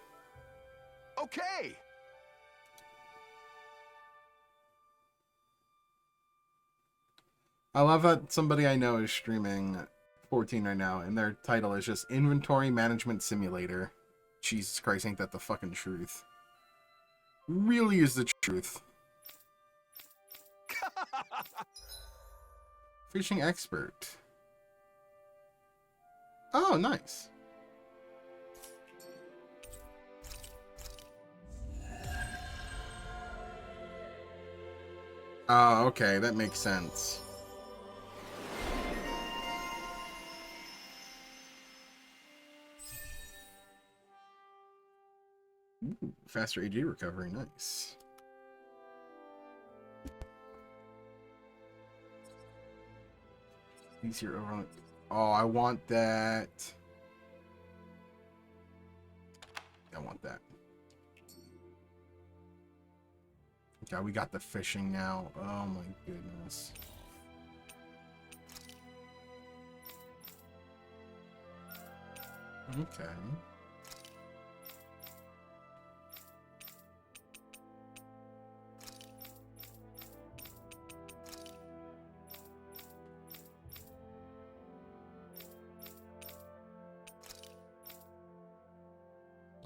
Okay. I love that somebody I know is streaming 14 right now, and their title is just Inventory Management Simulator. Jesus Christ, ain't that the fucking truth? Really is the truth. Fishing expert. Oh, nice. Oh, okay, that makes sense. Ooh, faster AG recovery, nice. Easier overall. Oh, I want that. I want that. Okay, we got the fishing now. Oh my goodness. Okay.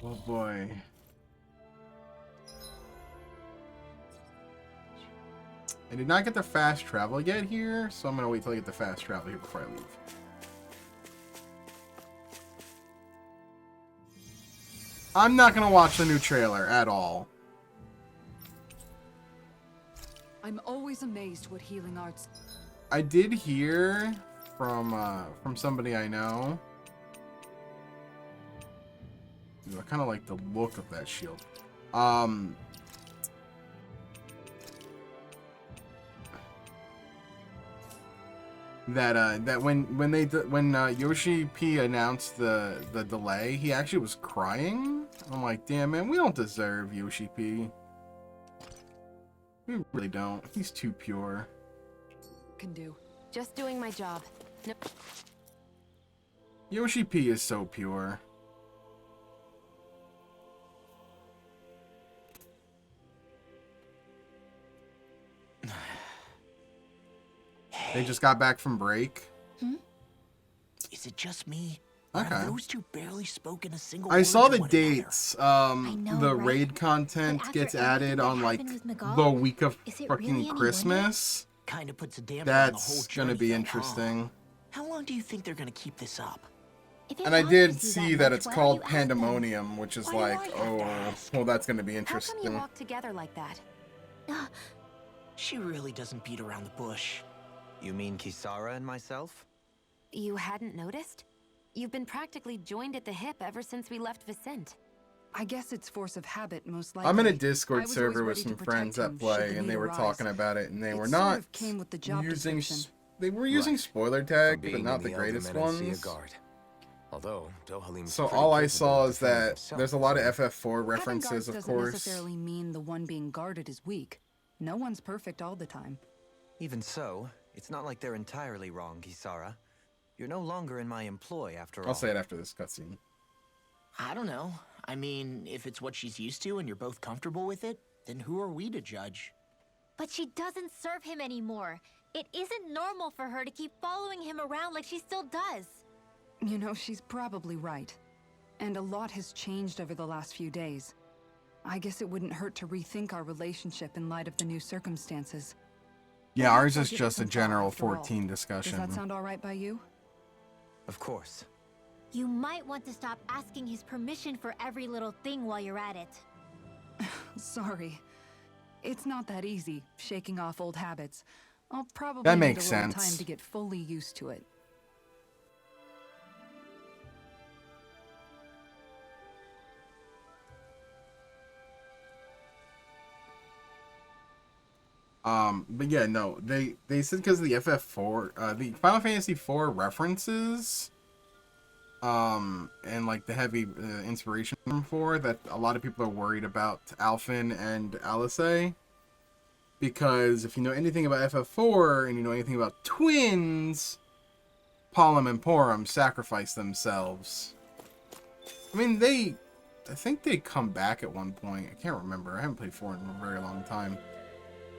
Oh boy. I did not get the fast travel yet here, so I'm gonna wait till I get the fast travel here before I leave. I'm not gonna watch the new trailer at all. I'm always amazed what healing arts. I did hear from somebody I know. I kind of like the look of that shield. That when Yoshi P announced the delay, he actually was crying. I'm like, damn man, we don't deserve Yoshi P. We really don't. He's too pure. Can do. Just doing my job. No. Yoshi P is so pure. They just got back from break. Is it just me? Okay. Have those two barely spoken a single I word saw to the one dates. know, The right? raid content But after gets everything added that on like happened with Miguel, the week of is it fucking really any Christmas. Kind of puts a damper on the whole That's journey, gonna be though, huh? interesting. How long do you think they're gonna keep this up? If it And I bothers did you see that that much, it's why called don't you ask them? Pandemonium, which is Why do like, I have to oh, ask? well, that's gonna be How come you interesting. walk together like that? She really doesn't beat around the bush. You mean Kisara and myself? You hadn't noticed? You've been practically joined at the hip ever since we left Vicente. I guess it's force of habit, most likely. I'm in a I Discord was server always with ready some to friends protect that him should play, the and they need were arise. talking about it, and they It were sort not of came with the job using. description. They were using Right. spoiler For tag, but being not in the the Elder greatest Menancia ones. Guard. Although Dohalim's So pretty all I capable saw of is defending that himself, there's a lot of isn't he? FF4 Having references, guards of doesn't course. necessarily mean the one being guarded is weak. No one's perfect all the time. Even so, it's not like they're entirely wrong, Kisara. You're no longer in my employ, after all. I'll say it after this cutscene. I don't know. I mean, if it's what she's used to and you're both comfortable with it, then who are we to judge? But she doesn't serve him anymore. It isn't normal for her to keep following him around like she still does. You know, she's probably right. And a lot has changed over the last few days. I guess it wouldn't hurt to rethink our relationship in light of the new circumstances. Yeah, ours I'll is give it just a some thought general after all. 14 discussion. Does that sound all right by you? Of course. You might want to stop asking his permission for every little thing while you're at it. Sorry. It's not that easy, shaking off old habits. I'll probably That need makes a little sense. time to get fully used to it. But yeah, no, they said because of the FF4, the Final Fantasy IV references, and like the heavy inspiration from 4, that a lot of people are worried about Alphen and Alisaie. Because if you know anything about FF4 and you know anything about twins, Palom and Porom sacrifice themselves. I mean, I think they come back at one point. I can't remember. I haven't played 4 in a very long time.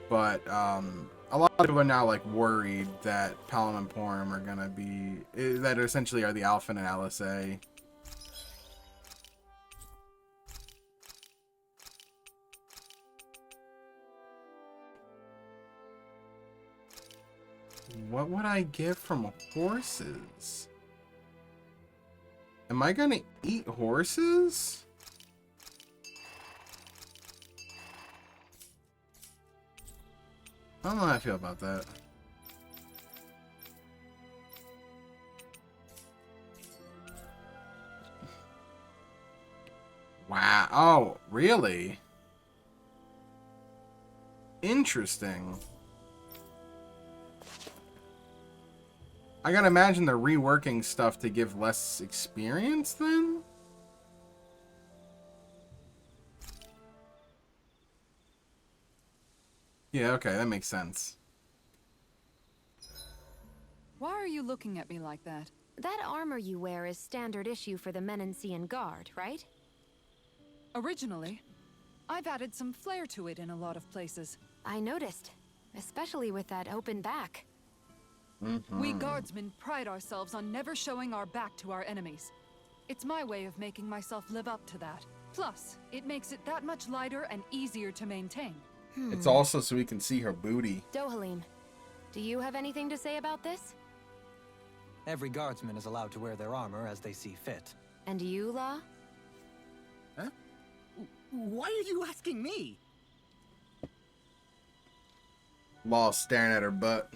But a lot of people are now like worried that Palom and Porom are gonna be that essentially are the Alphen and Alisaie. What would I get from horses? Am I gonna eat horses? I don't know how I feel about that. Wow. Oh, really? Interesting. I gotta imagine they're reworking stuff to give less experience then? Yeah, okay, that makes sense. Why are you looking at me like that? That armor you wear is standard issue for the Menancian Guard, right? Originally, I've added some flair to it in a lot of places. I noticed, especially with that open back. We guardsmen pride ourselves on never showing our back to our enemies. It's my way of making myself live up to that. Plus, it makes it that much lighter and easier to maintain. It's also so we can see her booty. Dohalim, do you have anything to say about this? Every guardsman is allowed to wear their armor as they see fit. And you, La? Huh? Why are you asking me? Law staring at her butt.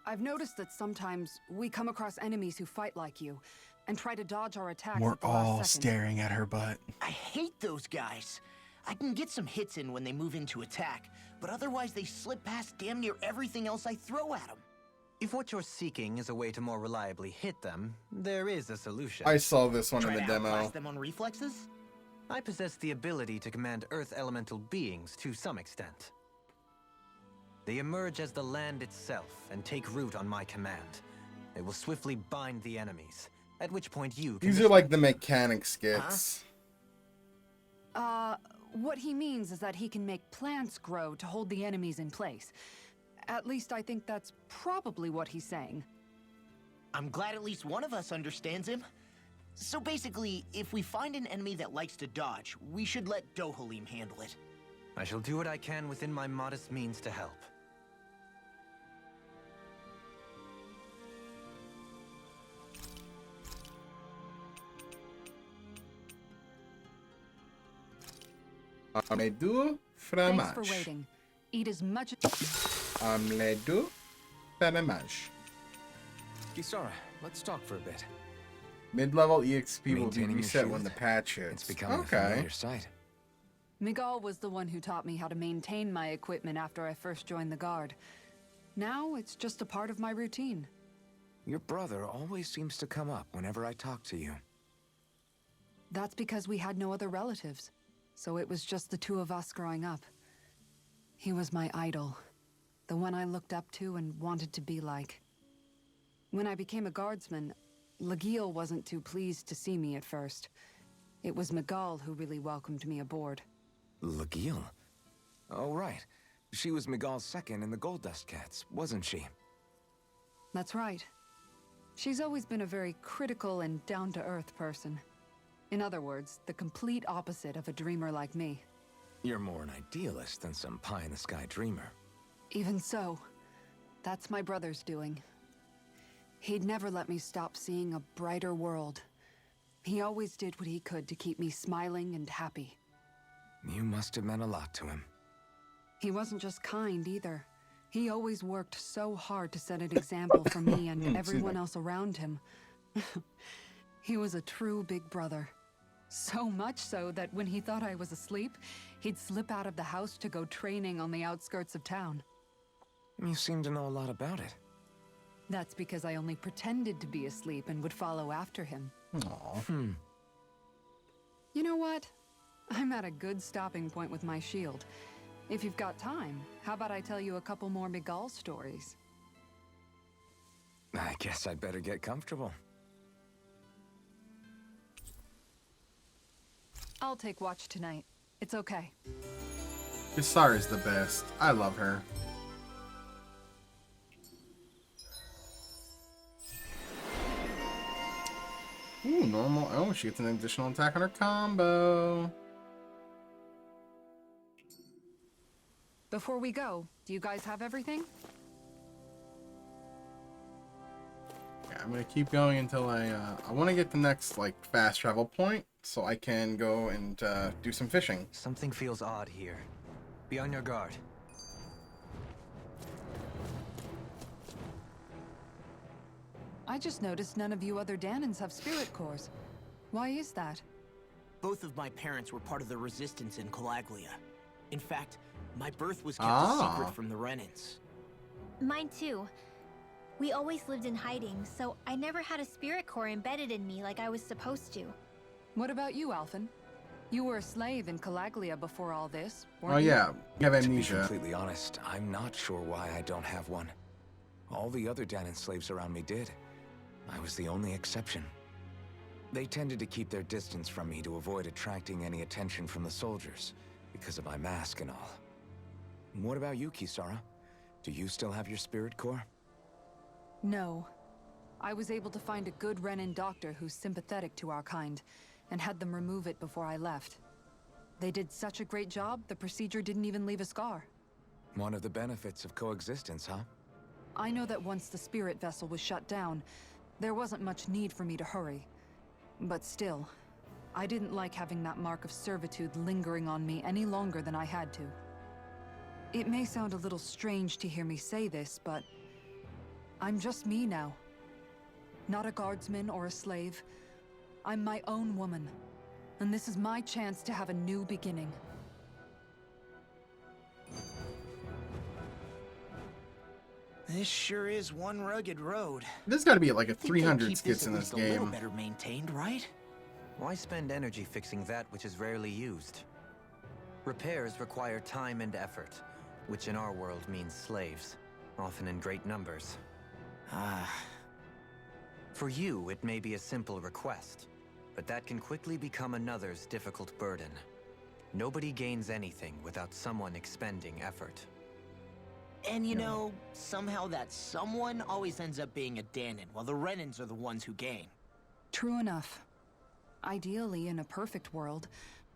I've noticed that sometimes we come across enemies who fight like you and try to dodge our attacks We're at the all last second. staring at her butt. I hate those guys. I can get some hits in when they move into attack, but otherwise they slip past damn near everything else I throw at them. If what you're seeking is a way to more reliably hit them, there is a solution. I saw this one Try in the to demo. outclass them on reflexes? I possess the ability to command Earth elemental beings to some extent. They emerge as the land itself and take root on my command. It will swiftly bind the enemies, at which point you can... These are like the mechanic skits. What he means is that he can make plants grow to hold the enemies in place. At least I think that's probably what he's saying. I'm glad at least one of us understands him. So basically, if we find an enemy that likes to dodge, we should let Dohalim handle it. I shall do what I can within my modest means to help. Omelette fromage. Thanks for waiting. Eat as much... Omelette fromage. Kisara, let's talk for a bit. Mid-level EXP will be Maintaining your reset shield? when the patch hits. It's becoming a okay. familiar sight. Miguel was the one who taught me how to maintain my equipment after I first joined the Guard. Now it's just a part of my routine. Your brother always seems to come up whenever I talk to you. That's because we had no other relatives. So it was just the two of us growing up. He was my idol. The one I looked up to and wanted to be like. When I became a guardsman, Lagiel wasn't too pleased to see me at first. It was Miguel who really welcomed me aboard. Lagiel? Oh, right. She was Miguel's second in the Gold Dust Cats, wasn't she? That's right. She's always been a very critical and down-to-earth person. In other words, the complete opposite of a dreamer like me. You're more an idealist than some pie-in-the-sky dreamer. Even so, that's my brother's doing. He'd never let me stop seeing a brighter world. He always did what he could to keep me smiling and happy. You must have meant a lot to him. He wasn't just kind either. He always worked so hard to set an example for me and everyone else around him. He was a true big brother. So much so that when he thought I was asleep, he'd slip out of the house to go training on the outskirts of town. You seem to know a lot about it. That's because I only pretended to be asleep and would follow after him. Aww. You know what? I'm at a good stopping point with my shield. If you've got time, how about I tell you a couple more Miguel stories? I guess I'd better get comfortable. I'll take watch tonight. It's okay. Kisara's the best. I love her. Ooh, normal. Oh, she gets an additional attack on her combo. Before we go, do you guys have everything? Yeah, I'm gonna keep going until I want to get the next like fast travel point so I can go and do some fishing. Something feels odd here. Be on your guard. I just noticed none of you other Danans have spirit cores. Why is that? Both of my parents were part of the resistance in Calaglia. In fact, my birth was kept a secret from the Renans. Mine too. We always lived in hiding, so I never had a spirit core embedded in me like I was supposed to. What about you, Alphen? You were a slave in Calaglia before all this, weren't Oh you? yeah, you have To be amnesia. completely honest, I'm not sure why I don't have one. All the other Danan slaves around me did. I was the only exception. They tended to keep their distance from me to avoid attracting any attention from the soldiers, because of my mask and all. What about you, Kisara? Do you still have your spirit core? No. I was able to find a good Renan doctor who's sympathetic to our kind, and had them remove it before I left. They did such a great job, the procedure didn't even leave a scar. One of the benefits of coexistence, huh? I know that once the spirit vessel was shut down, there wasn't much need for me to hurry. But still, I didn't like having that mark of servitude lingering on me any longer than I had to. It may sound a little strange to hear me say this, but I'm just me now. Not a guardsman or a slave. I'm my own woman, and this is my chance to have a new beginning. This sure is one rugged road. There's got to be like a Think they 300 keep skits this in at this least a little game. better maintained, right? Why spend energy fixing that which is rarely used? Repairs require time and effort, which in our world means slaves, often in great numbers. For you, it may be a simple request, but that can quickly become another's difficult burden. Nobody gains anything without someone expending effort. And you know, somehow that someone always ends up being a Dahnan, while the Renans are the ones who gain. True enough. Ideally, in a perfect world,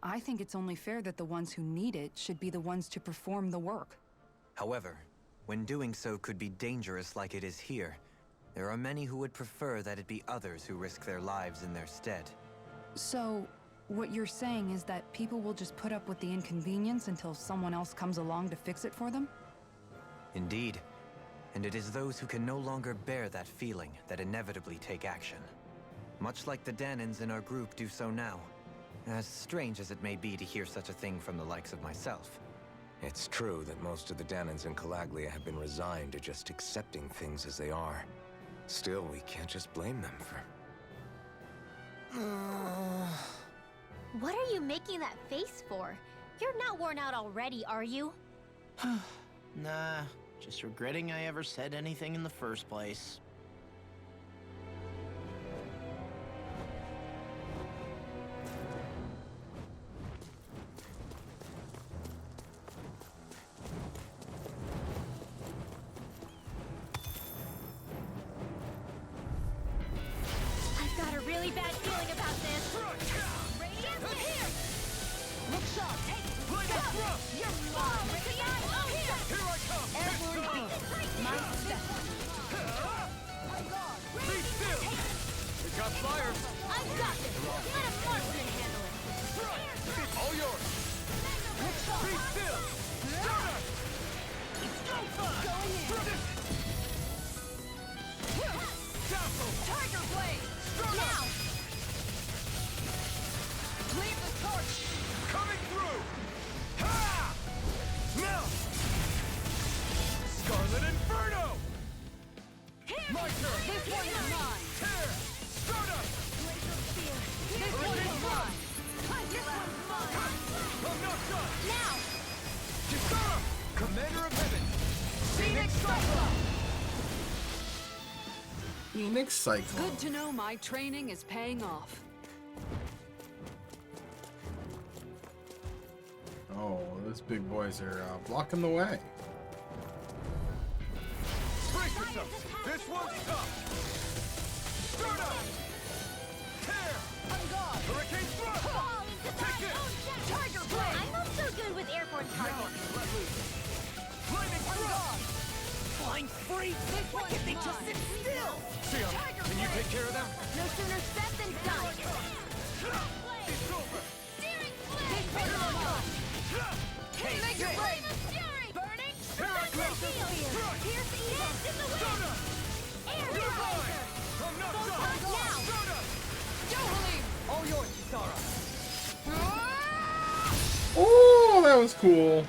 I think it's only fair that the ones who need it should be the ones to perform the work. However, when doing so could be dangerous like it is here, there are many who would prefer that it be others who risk their lives in their stead. So, what you're saying is that people will just put up with the inconvenience until someone else comes along to fix it for them? Indeed. And it is those who can no longer bear that feeling that inevitably take action. Much like the Dahnans in our group do so now. As strange as it may be to hear such a thing from the likes of myself. It's true that most of the Dahnans in Calaglia have been resigned to just accepting things as they are. Still, we can't just blame them for... What are you making that face for? You're not worn out already, are you? Nah, just regretting I ever said anything in the first place. I've got a really bad feeling about this. Radiance to here! Look sharp! Hey! You're mine! Here I come! Airborne beam! My special! Be still! We got fire! I've got this! Let a marksman handle it! All yours! Be still! Start us! Going in! Tiger Blade! Now! Leave the torch! Coming through! Ha! Now! Scarlet Inferno! My turn! This one is mine! Tear! Stardust! Laser spear! This Hurricane one is Thrust! mine! This one's mine! I'm not done! Now! Kisara! Commander of Heaven! Phoenix Cyclops! Phoenix Cyclops. Good to know my training is paying off. Oh, those big boys are blocking the way. Brace yourselves! This one's tough! Stardust! Tear! Hurricane Thrust! Fall into Take my this! own shadow! Tiger Blade! I'm not so good with airborne targets. Let loose! Lightning Thrust! Flying free! Why can't they just sit still? Sion, can you take care of them? No sooner said than done. It's over! Steering blade! Take Laser this! blade of fury! Burning! Heracles! Thrust! Here's the dance in the wind! Stardust! Air You're laser! mine! I'm not Full done! thrust now! Stardust! Dohalim! All yours, Kisara! Oh, that was cool.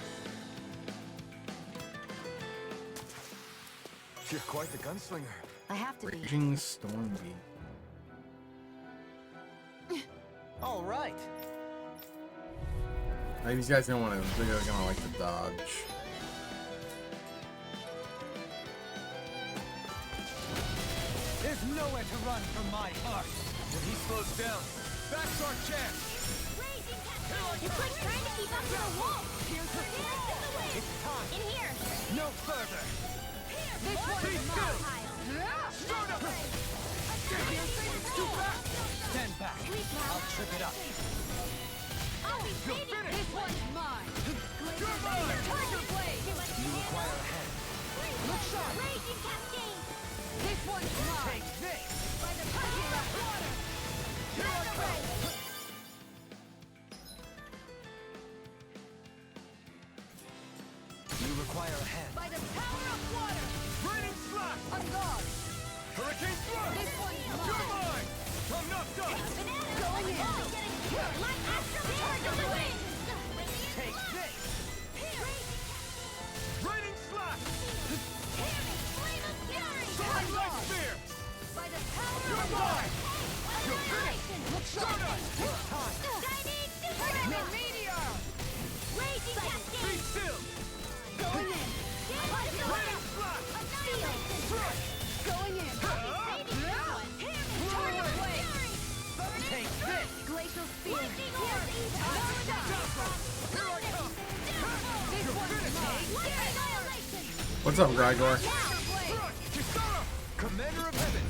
You're quite the gunslinger. I have to be. Raging Storm Beat. All right. These guys don't want to. They're gonna like to dodge. There's nowhere to run from my heart. When he slows down, that's our chance. Raging cascade! It's like trying to keep up to the wall! Here's the dance in the wind! It's time. In here! No further. This one Be is still. mine! Start up. Too fast. Stand back. I'll trip it up. I'll be You're saving finished. this one's mine! You're mine. Tiger blade! You require a hand. Look sharp! Raging cascade! This one's mine! Take this. By the power of water! Here I come. You require a hand. By the power of water! Raining slash. On guard! Hurricane Thrust. This one's You're mine! mine. I'm not done. Banana going in! Light astral charge on the wing! Take this. Raining slash. Flame of fury! Sword light spear. By the power You're of mine. water! You're finished. Start us. It's time. Shining super meteor! Raging Be cascade! still. Going in! Raining slash. Annihilation! Thrust. Going in! I'll be saving this one! What's up, Grigor? Commander of Heaven.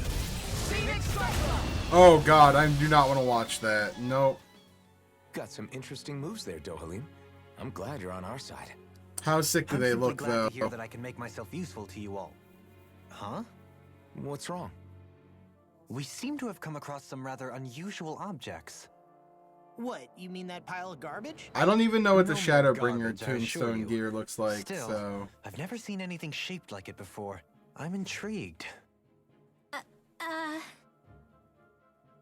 Phoenix Cyclone. Oh god, I do not want to watch that. Nope. Got some interesting moves there, Dohalim. I'm glad you're on our side. How sick do I'm they simply look, glad though? to hear that I can make myself useful to you all. Huh? What's wrong? We seem to have come across some rather unusual objects. What, you mean that pile of garbage? I don't even know what the No more Shadowbringer garbage, I assure tombstone you. gear looks like, Still, so... I've never seen anything shaped like it before. I'm intrigued.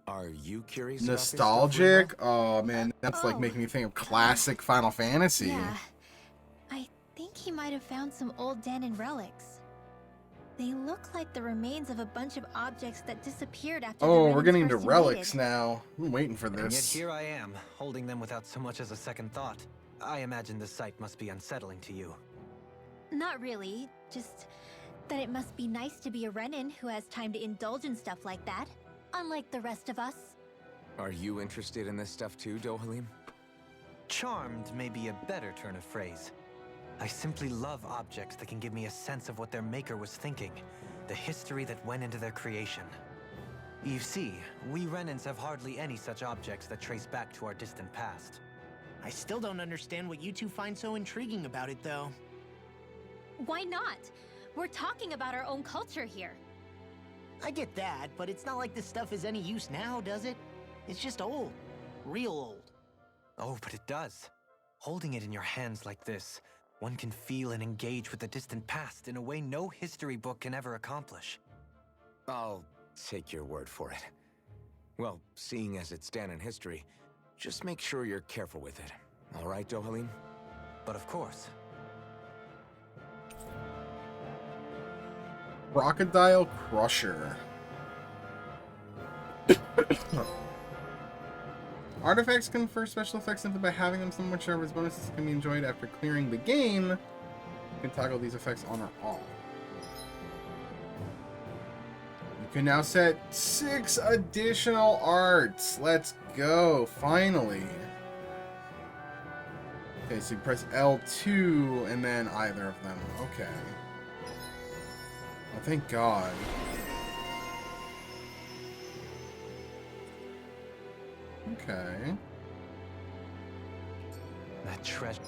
Are you curious about this stuff, Nostalgic? Oh man, that's like Oh. making me think of classic Final Fantasy. Yeah. I think he might have found some old Danon relics. They look like the remains of a bunch of objects that disappeared after Oh, the we're Renans getting into first relics invaded. now. I'm waiting for And yet this. here I am, holding them without so much as a second thought. I imagine the sight must be unsettling to you. Not really, just that it must be nice to be a Renan who has time to indulge in stuff like that, unlike the rest of us. Are you interested in this stuff too, Dohalim? Charmed may be a better turn of phrase. I simply love objects that can give me a sense of what their maker was thinking, the history that went into their creation. You see, we Renans have hardly any such objects that trace back to our distant past. I still don't understand what you two find so intriguing about it, though. Why not? We're talking about our own culture here. I get that, but it's not like this stuff is any use now, does it? It's just old. Real old. Oh, but it does. Holding it in your hands like this, one can feel and engage with the distant past in a way no history book can ever accomplish. I'll take your word for it. Well, seeing as it's Danon history, just make sure you're careful with it. All right, Dohalim? But of course. Crocodile Crusher. Artifacts confer special effects simply by having them. Some which as bonuses can be enjoyed after clearing the game. You can toggle these effects on or off. You can now set 6 additional arts. Let's go, finally. Okay, so you press L2 and then either of them. Okay. Oh, thank God. Okay. That treasure.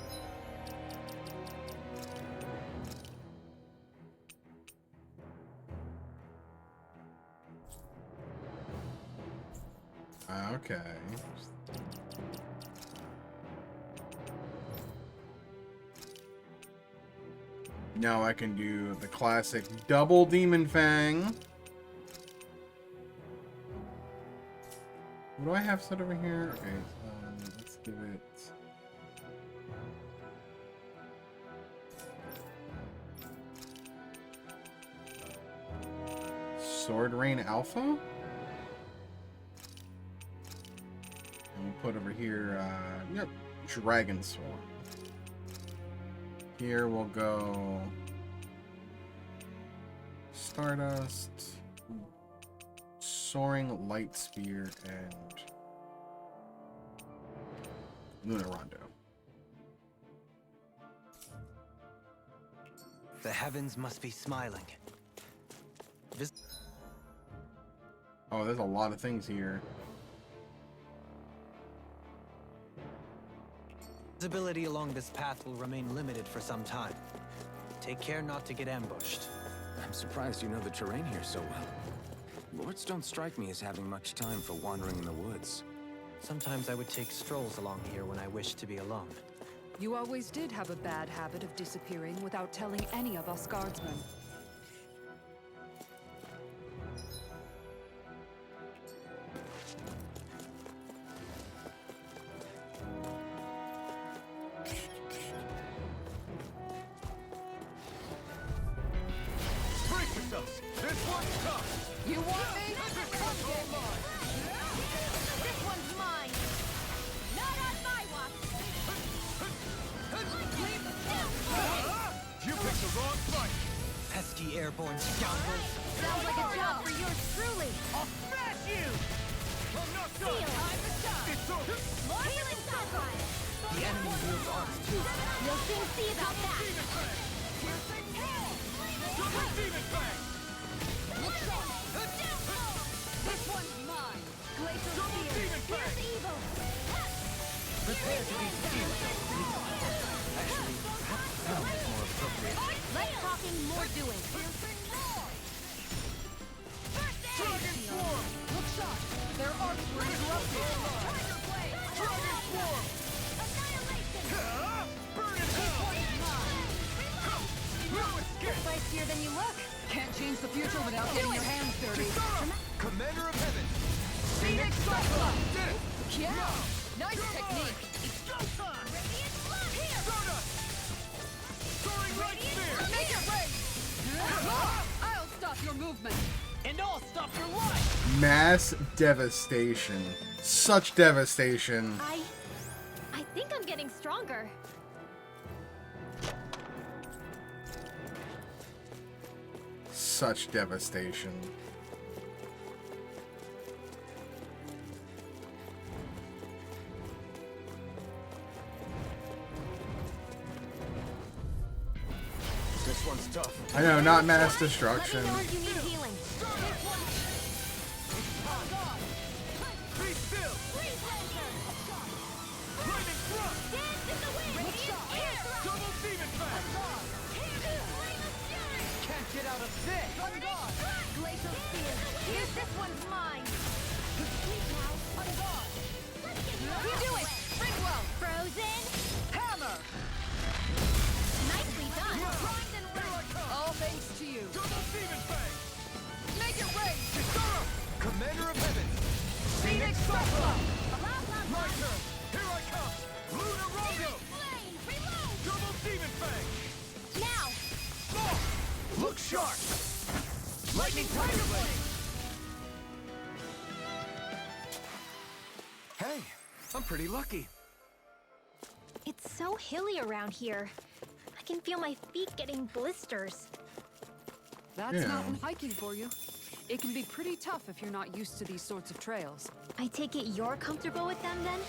Okay. Now I can do the classic double Demon Fang. What do I have set over here? Okay, let's give it... Sword Rain Alpha? And we'll put over here, yep, Dragon Swarm. Here we'll go Stardust, Soaring Light Spear, and Luna Rondo. The heavens must be smiling. Oh, there's a lot of things here. Visibility along this path will remain limited for some time. Take care not to get ambushed. I'm surprised you know the terrain here so well. Lords don't strike me as having much time for wandering in the woods. Sometimes I would take strolls along here when I wished to be alone. You always did have a bad habit of disappearing without telling any of us guardsmen. Brace yourselves. This one's tough. You want me? This one's all mine. This one's mine. Not on my watch. You picked the wrong fight. Pesky airborne scoundrels. Sounds like a job for yours truly. I'll smash you. I'm not done. Seal. Time to shine. It's over. More healing sunrise. The enemy wields arts too. We'll soon see about that. prepare to be sealed. Actually, perhaps sound is more appropriate. Less talking, more doing. Dragon Swarm! Look sharp! Their arcs were interrupted. Dragon Swarm! Burn in hell! No escape! Spicier than you look. Can't change the future without getting your hands dirty. Commander of Heaven! Phoenix Cyclone! Did it! Yeah! Nice technique! It's go time! Stardust! Soaring Light Spear! Make it rain! I'll stop your movement. And I'll stop your life! Mass devastation. Such devastation. I think I'm getting stronger. Such devastation. This one's tough. I know, not mass destruction. You need healing. Be still! Lightning Thrust! Dance in the wind. Double Demon Fang! Can't get out of this! Glacial Spear. Here's this one's mine. You do it! Springwell! Frozen. Hammer! Nicely done. All thanks to you. Double Demon Fang! Make it rain! Kisara! Commander of Heaven! Phoenix Cyclone! My turn! Here I come! Lunar Rondo! Double Demon Fang! Now. Oh! Look sharp! Lightning Tiger Blade! Hey, I'm pretty lucky. It's so hilly around here. I can feel my feet getting blisters. That's Yeah. mountain hiking for you. It can be pretty tough if you're not used to these sorts of trails. I take it you're comfortable with them then?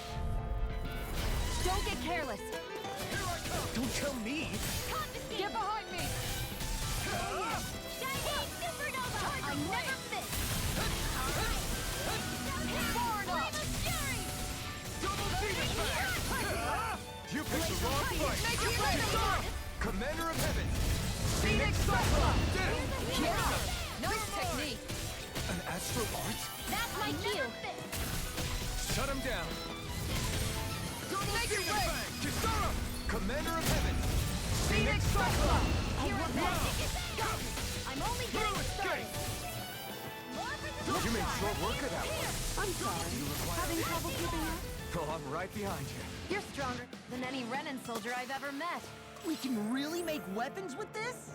Don't get careless. Don't tell me! Get behind me! Shining Supernova. I never miss. Far enough! Double Demon Fang! You picked the wrong fight! Make it rain! Commander of Heaven! Phoenix Cyclone! Did it! Yeah! Nice technique! An astral art? That's my cue. Shut him down. Double Make it Demon rain! Fang! Kisara! Commander of Heaven! Phoenix Cyclone! Here at that. I'm only getting started. You made short work of that one. I'm sorry. Having trouble keeping up? Oh, I'm right behind you. You're stronger than any Renan soldier I've ever met. We can really make weapons with this?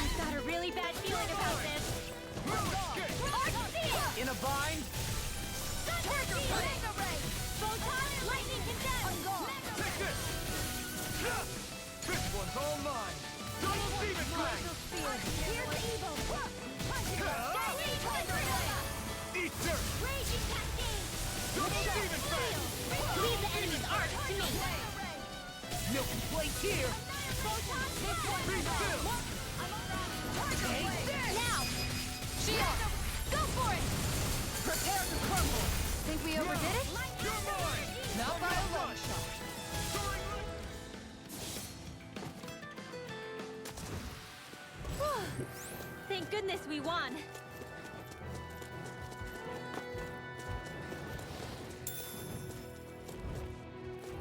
I've got a really bad feeling about this. In a bind? Photon lightning condemned. Take this! This one's all mine! Double Demon Fang! Here's evil. Eat dirt! Raging cascade. Double Demon Fang! Leave the enemy's arc to me. No complaints here! Photon, this one. Be still! Now. Shield! Go for it. Prepare to crumble! Think we overdid it? You're mine! Not by a long shot. Soaring Light! Thank goodness we won.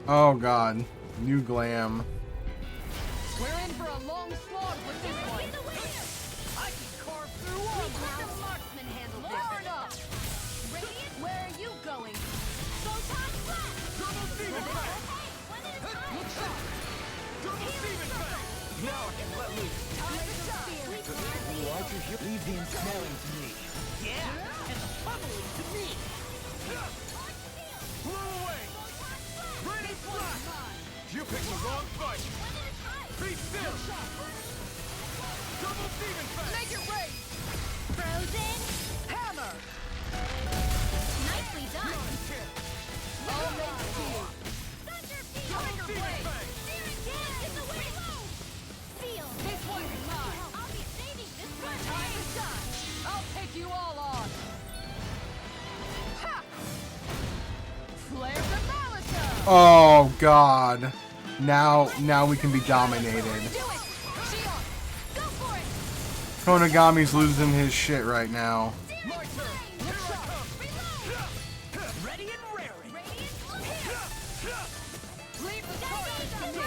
Oh god. New glam. We're in for a long slog with this one. I can carve through all Let the marksman handle Far enough! Radiant, where are you going? Photon blast. Double Demon Fang! One at a time. Look sharp! Double Demon Fang! Now I can let loose. Why'd you hear? Leave the ensnaring to me. Yeah! And the pummeling to me! Blew away! Radiant Blast! You picked the wrong fight! Be still! Double Demon Fang! Make it rain! Frozen Hammer! Nicely done. All makes to you. Thunder Field. Tiger Blade! Searing dance in the wind. Field. This one's mine. I'll be saving this My one. time is done. I'll take you all on. Ha! Flare the Malisa! Oh god. Now we can be dominated. Do it! Shion! Go for it! Konagami's losing his shit right now. My turn! Ready and raring! Leave the target to me!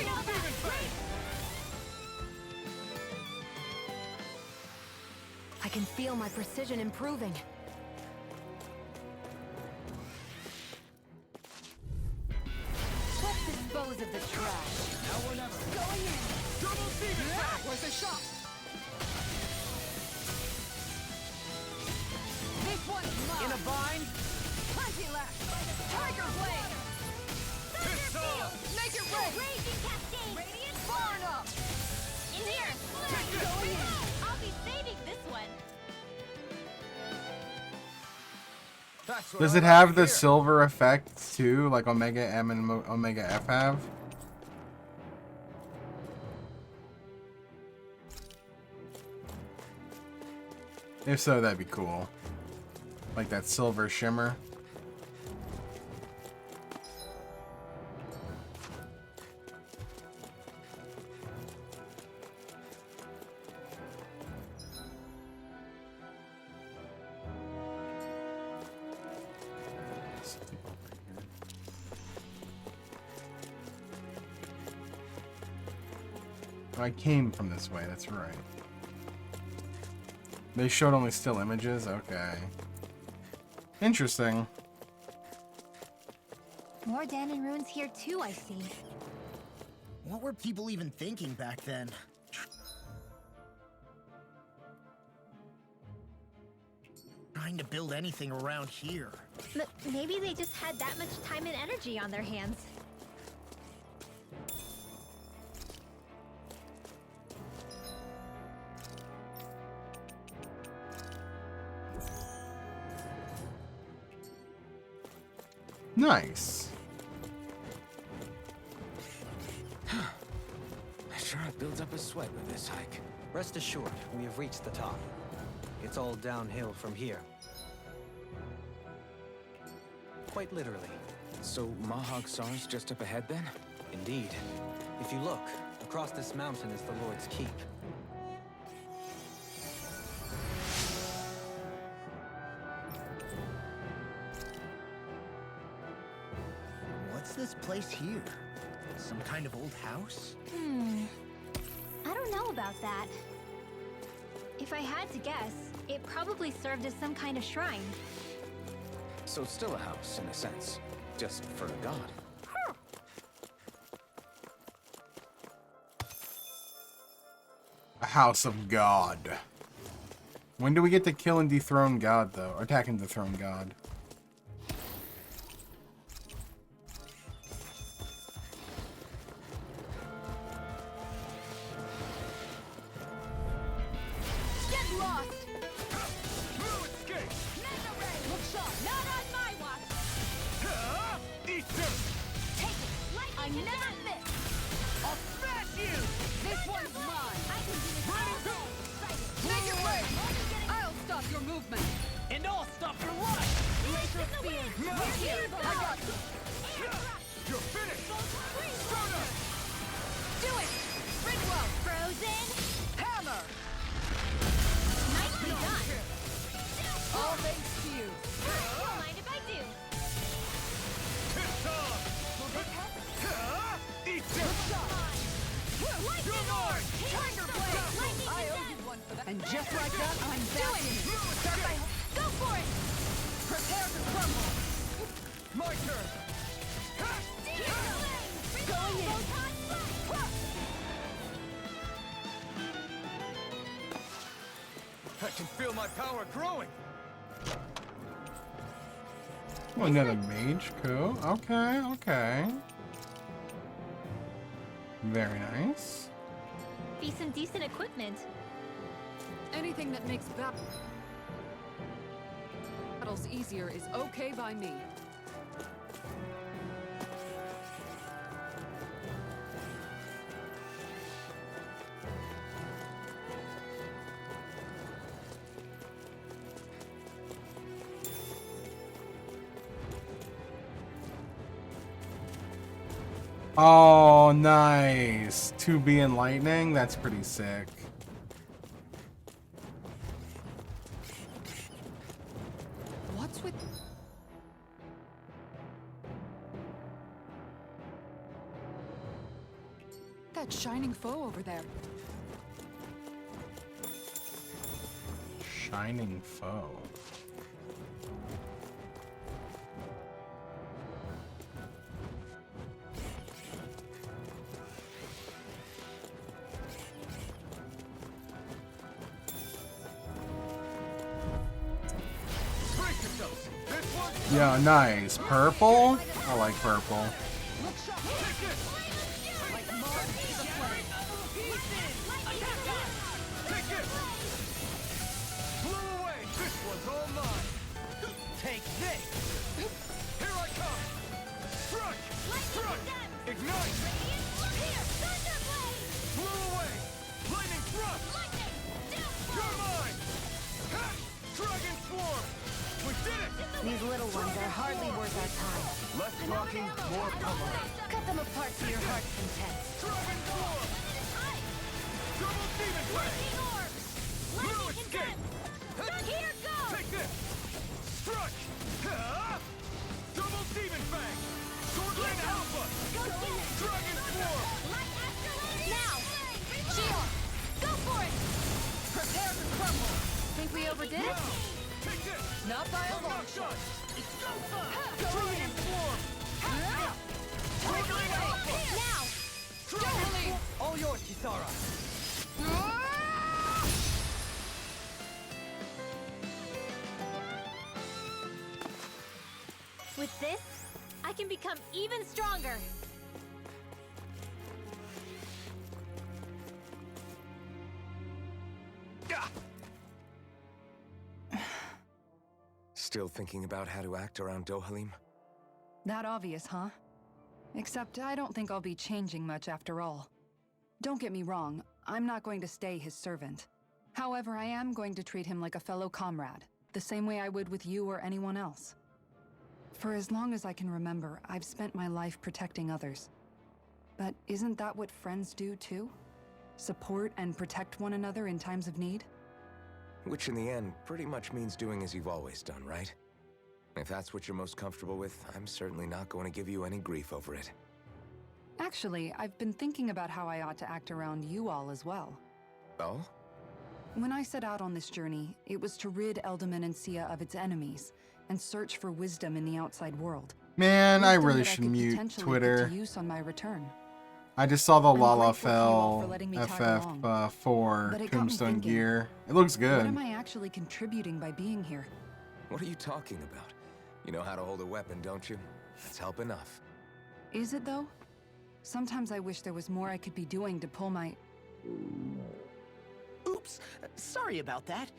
I can feel my precision improving. Let's dispose of the trash. Now or never. Going in. Double Steven attack. Where's the shot? This one's mine. In a bind. Plenty left. Tiger Blade. Thunder Field. Make it red. Raging Cascade. Radiant far enough. In here. Going in. I'll be saving this one. Does it have the silver effect too, like Omega M and Omega F have? If so, that'd be cool. Like that silver shimmer. I came from this way, that's right. They showed only still images? Okay. Interesting. More Danon ruins here too, I see. What were people even thinking back then? Trying to build anything around here. Maybe they just had that much time and energy on their hands. Nice. Sure, it builds up a sweat with this hike. Rest assured, we have reached the top. It's all downhill from here. Quite literally. So Mahag Sar's just up ahead then? Indeed. If you look, across this mountain is the Lord's Keep. What's this place here? Some kind of old house? I don't know about that. If I had to guess, it probably served as some kind of shrine. So it's still a house, in a sense. Just for a god. A house of God. When do we get to kill and dethrone God, though? Or attack and dethrone God? Get lost! No escape! Mega Ray. Look shot. Not on my watch. Eat dirt! Take it. Lightning I can never dance. miss! I'll smash you! This one's mine! I can do this Ready, all go! day. Make it rain! I'll stop your movement. And I'll stop your life! Laser Spear. No! We're here. I got you! You're finished! Soda! Do it. Ridwell. Frozen. Hammer! Nicely done. All thanks to you. Don't mind if I do. It's on! Eat dirt! Lightning Orb. Tiger Blade. Lightning I can owe dance. you one for that. And just like that, I'm back in it. Go for it. Prepare to crumble! My turn! Going in. I can feel my power growing! Oh, another mage. Cool. Okay, okay. Very nice. Be some decent equipment. Anything that makes battles easier is okay by me. Oh, nice. 2B and lightning. That's pretty sick. What's with... that shining foe over there? Shining foe. Yeah, nice. Purple? I like purple. Take this! Here I come! Struck! Struck! Ignite! Blew away! Lightning thrust! You're mine! Ha! Dragon swarm! We did it! These little ones are hardly worth our time. Less talking, more pummeling. Cut them apart to your heart's content. Dragon swarm! Double demon blade! Blue escape! Here goes! Take this! Struck! Ha! Double demon fang! Swordling alpha! Dragon swarm! Now! Shield! Go for it! Prepare to crumble! Think we overdid it? Take this! Not by a long shot. Dragon swarm! Swordling alpha! Now! Dragon All yours, Kisara. With this, I can become even stronger. Still thinking about how to act around Dohalim? That obvious, huh? Except I don't think I'll be changing much after all. Don't get me wrong, I'm not going to stay his servant. However, I am going to treat him like a fellow comrade, the same way I would with you or anyone else. For as long as I can remember, I've spent my life protecting others. But isn't that what friends do too? Support and protect one another in times of need? Which in the end pretty much means doing as you've always done, right? If that's what you're most comfortable with, I'm certainly not going to give you any grief over it. Actually, I've been thinking about how I ought to act around you all as well. Oh? When I set out on this journey, it was to rid Eldaman and Sia of its enemies, and search for wisdom in the outside world. Man, I Wisdom really that should could mute potentially Twitter. put to use on my return. I just saw the I'm grateful to you all Lalafell for letting me tag along. FF4 But it got me Tombstone thinking, gear. It looks What good. am I actually contributing by being here? What are you talking about? You know how to hold a weapon, don't you? That's help enough. Is it though? Sometimes I wish there was more I could be doing to pull my... Oops, sorry about that.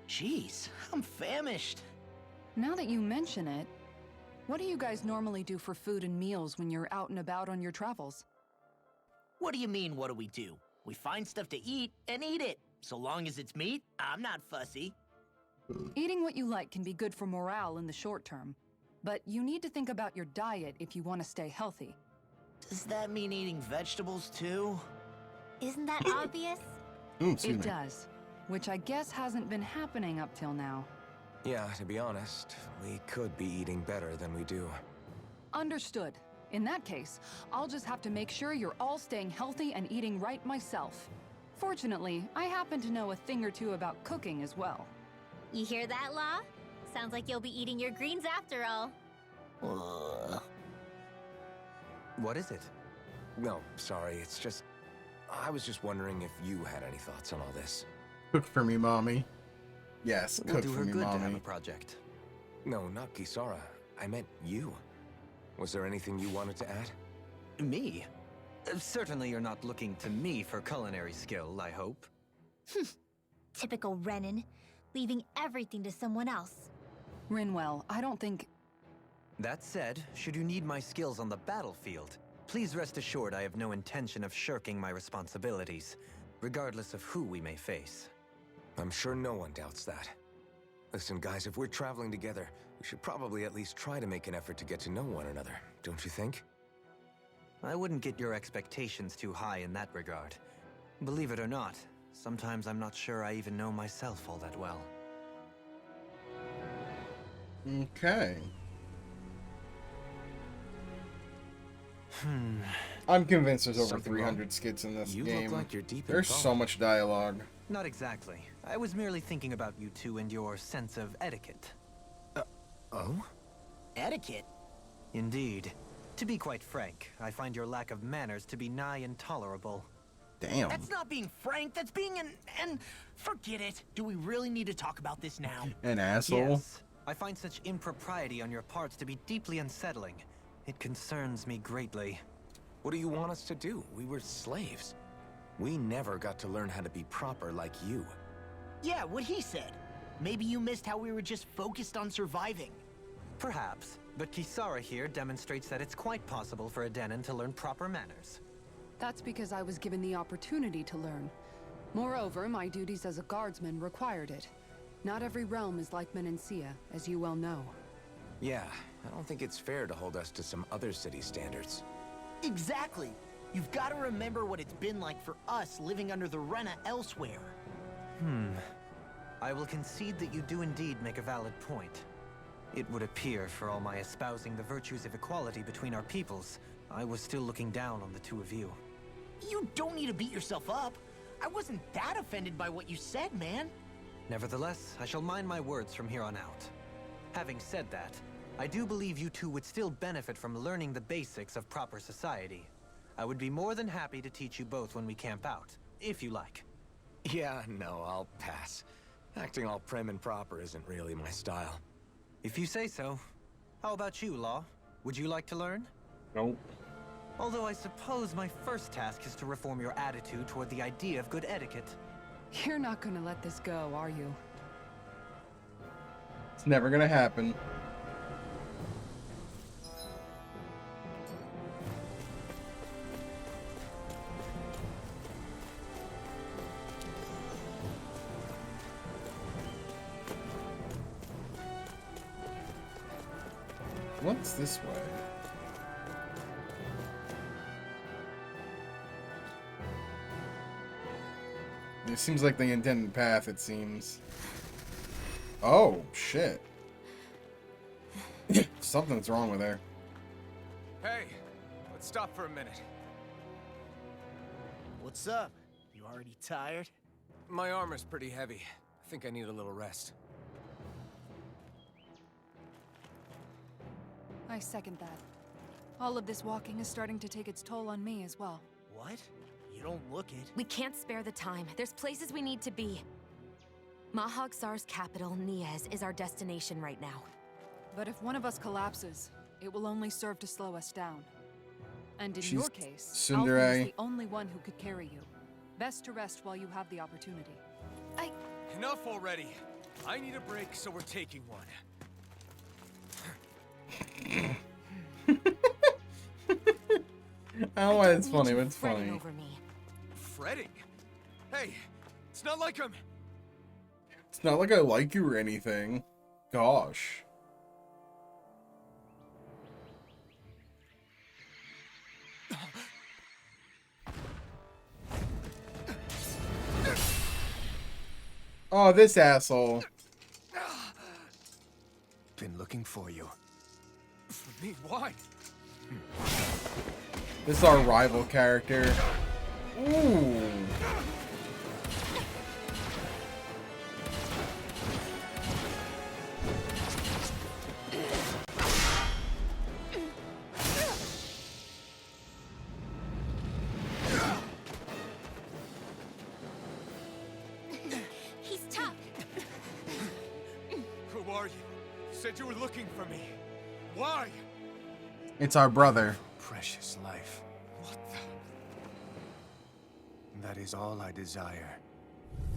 Jeez, I'm famished. Now that you mention it, what do you guys normally do for food and meals when you're out and about on your travels? What do you mean, what do we do? We find stuff to eat and eat it. So long as it's meat, I'm not fussy. Eating what you like can be good for morale in the short term, but you need to think about your diet if you want to stay healthy. Does that mean eating vegetables too? Isn't that obvious? It does, which I guess hasn't been happening up till now. Yeah, to be honest, we could be eating better than we do. Understood. In that case, I'll just have to make sure you're all staying healthy and eating right myself. Fortunately, I happen to know a thing or two about cooking as well. You hear that, Law? Sounds like you'll be eating your greens after all. What is it? No, sorry, it's just... I was just wondering if you had any thoughts on all this. Cook for me, mommy. Yes, We'll cook do for her me, good to have mommy. a project. No, not Kisara. I meant you. Was there anything you wanted to add? Me? Certainly you're not looking to me for culinary skill, I hope. Typical Renan, leaving everything to someone else. Rinwell, I don't think... That said, should you need my skills on the battlefield, please rest assured I have no intention of shirking my responsibilities, regardless of who we may face. I'm sure no one doubts that. Listen, guys, if we're traveling together, we should probably at least try to make an effort to get to know one another, don't you think? I wouldn't get your expectations too high in that regard. Believe it or not, sometimes I'm not sure I even know myself all that well. Okay. I'm convinced there's over Something 300 wrong? skits in this You game. look like you're deep in There's thought. so much dialogue. Not exactly. I was merely thinking about you two and your sense of etiquette. Oh? Etiquette? Indeed. To be quite frank, I find your lack of manners to be nigh intolerable. Damn. That's not being frank, that's being an... Forget it. Do we really need to talk about this now? An asshole? Yes. I find such impropriety on your parts to be deeply unsettling. It concerns me greatly. What do you want us to do? We were slaves. We never got to learn how to be proper like you. Yeah, what he said. Maybe you missed how we were just focused on surviving. Perhaps, but Kisara here demonstrates that it's quite possible for a Denon to learn proper manners. That's because I was given the opportunity to learn. Moreover, my duties as a guardsman required it. Not every realm is like Menancia, as you well know. Yeah, I don't think it's fair to hold us to some other city standards. Exactly. You've got to remember what it's been like for us living under the Rena elsewhere. I will concede that you do indeed make a valid point. It would appear, for all my espousing the virtues of equality between our peoples, I was still looking down on the two of you. You don't need to beat yourself up. I wasn't that offended by what you said, man. Nevertheless, I shall mind my words from here on out. Having said that, I do believe you two would still benefit from learning the basics of proper society. I would be more than happy to teach you both when we camp out, if you like. Yeah, no, I'll pass. Acting all prim and proper isn't really my style. If you say so. How about you, Law? Would you like to learn? Nope. Although I suppose my first task is to reform your attitude toward the idea of good etiquette. You're not gonna let this go, are you? It's never gonna happen. What's this way? It seems like the intended path, it seems. Oh, shit. Something's wrong with her. Hey, let's stop for a minute. What's up? You already tired? My armor's pretty heavy. I think I need a little rest. I second that. All of this walking is starting to take its toll on me as well. What? You don't look it. We can't spare the time. There's places we need to be. Mahag Sar's capital, Niez, is our destination right now. But if one of us collapses, it will only serve to slow us down. And in She's your case, tsundere. Alfred is the only one who could carry you. Best to rest while you have the opportunity. Enough already. I need a break, so we're taking one. I don't know why it's funny, but it's funny. Over me. Fretting? Hey, it's not like I'm... It's not like I like you or anything. Gosh. Oh, this asshole. Been looking for you. For me? Why? This is our rival character. Ooh. He's tough. Who are you? You said you were looking for me. Why? It's our brother. Precious life. What the... That is all I desire.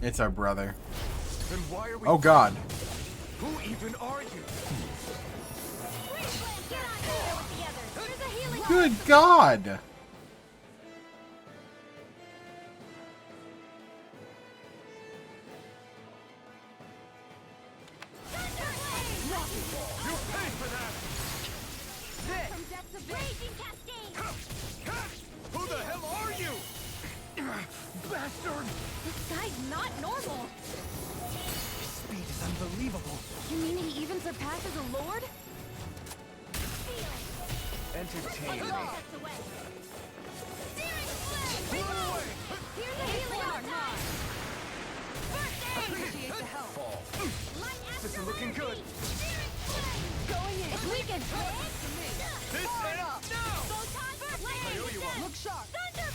It's our brother. Then why are we... Oh god. Who even are you? Get on there with the others. There's a healing. Good God! You pay for that! From depths of raging cascade. Who the hell are you? Bastard! This guy's not normal. His speed is unbelievable. You mean he even surpasses a lord? Entertain me. Here's a healing arm. Appreciate the help. This is looking good. Going in. It's weakened. This ends now! I owe you one. Look sharp. Take this.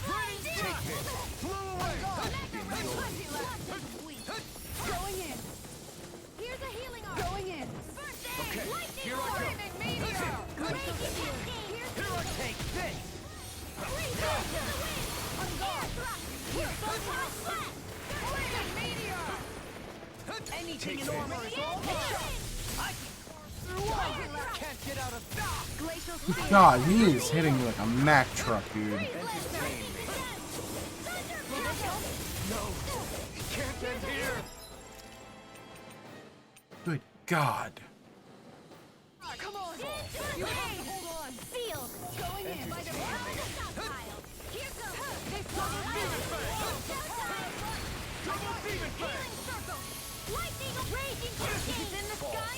Flew away! Going in. Here's a healing arm. Going in. Okay, Lightning here I arm. go. Raging cascade. Here I take this! Anything in armor is all mine. Can't get out of that! Glacial speed. God, he is hitting me like a Mack truck, dude. No, it can't end here! Good God. Come on. You have to hold on. Sealed. Going in. Here Double demon fang! Lightning raging cascade. It's in the sky.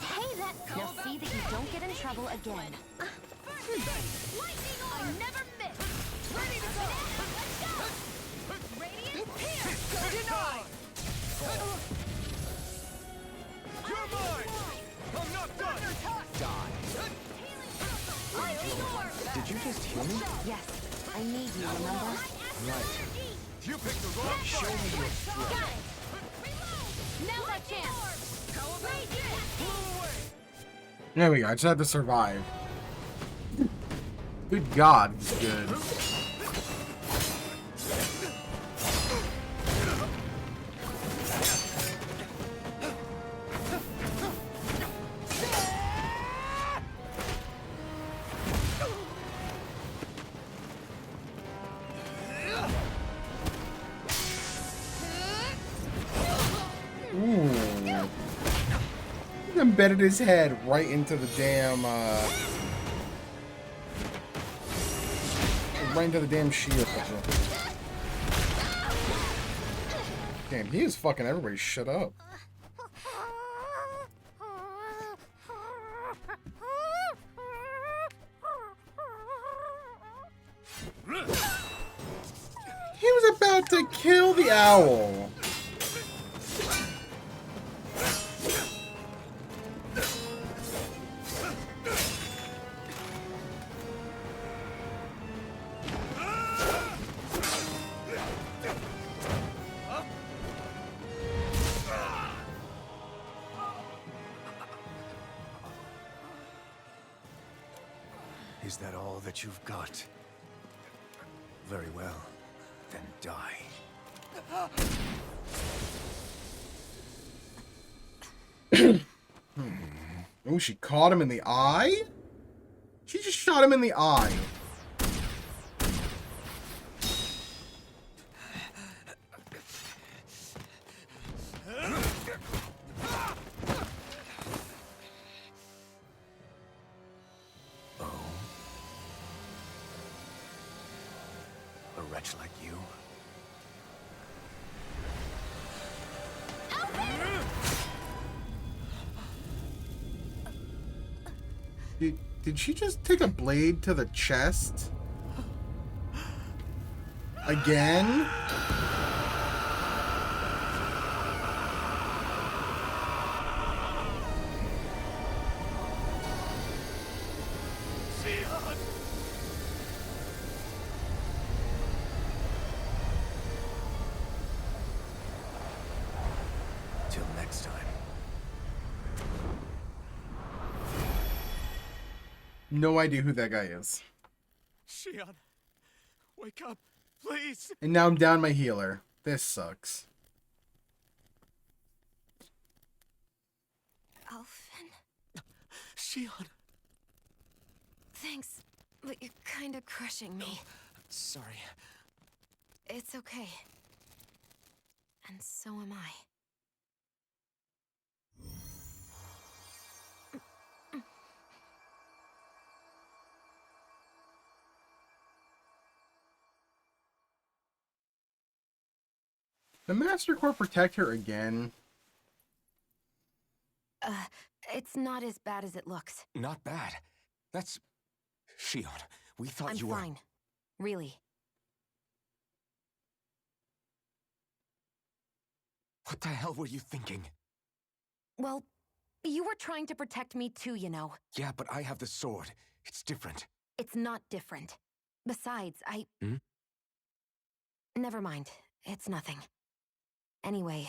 Hey, that. Now see that you don't get in trouble again. Lightning arm. I never miss. Ready to go. Let's go. Radiant here. Denied. You're mine! I'm not done! Lightning orb. Did you just heal me? Yes, I need you, remember? Right. You picked the wrong Show fight! me your strength. Got it. Now's our chance. Flew away! There we go. I just had to survive. Good God, he's good. Ooh. He embedded his head right into the damn, right into the damn shield. Damn, he is fucking everybody shut up. He was about to kill the owl. Is that all that you've got? Very well. Then die. Oh, she caught him in the eye? She just shot him in the eye. A wretch like you? Did she just take a blade to the chest? Again? Till next time. No idea who that guy is. Shion, wake up, please! And now I'm down my healer. This sucks. Shion. Thanks, but you're kind of crushing me. Sorry. It's okay. And so am I. The Master Core protect her again? It's not as bad as it looks. Not bad. That's... Shion, we thought I'm you were... fine. Really. What the hell were you thinking? Well, you were trying to protect me too, you know. Yeah, but I have the sword. It's different. It's not different. Besides, Hmm? Never mind. It's nothing. Anyway,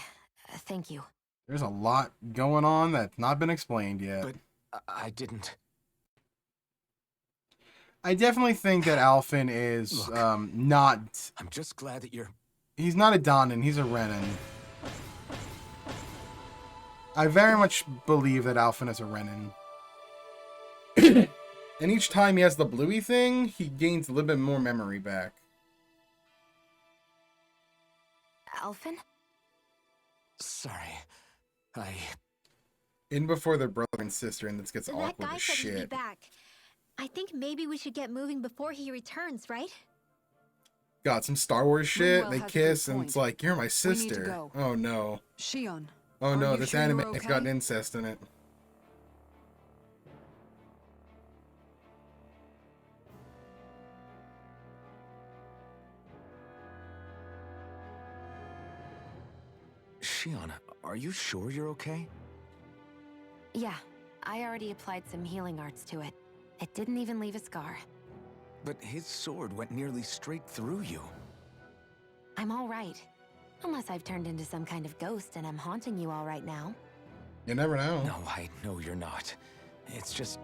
thank you. There's a lot going on that's not been explained yet. But I didn't. I definitely think that Alphen is not... I'm just glad that you're... He's not a Dahnan, he's a Renan. I very much believe that Alphen is a Renan. And each time he has the bluey thing, he gains a little bit more memory back. Alphen? Sorry. In before their brother and sister, and this gets That awkward guy as said he'd be shit. back. I think maybe we should get moving before he returns, right? Got some Star Wars shit, Rinwell they has a kiss, good and point. it's like, you're my We need to sister. go. Oh no. Shion. Oh no, you this sure anime you're has got okay? incest in it. Shion, are you sure you're okay? Yeah, I already applied some healing arts to it. It didn't even leave a scar. But his sword went nearly straight through you. I'm all right. Unless I've turned into some kind of ghost and I'm haunting you all right now. You never know. No, I know you're not. It's just...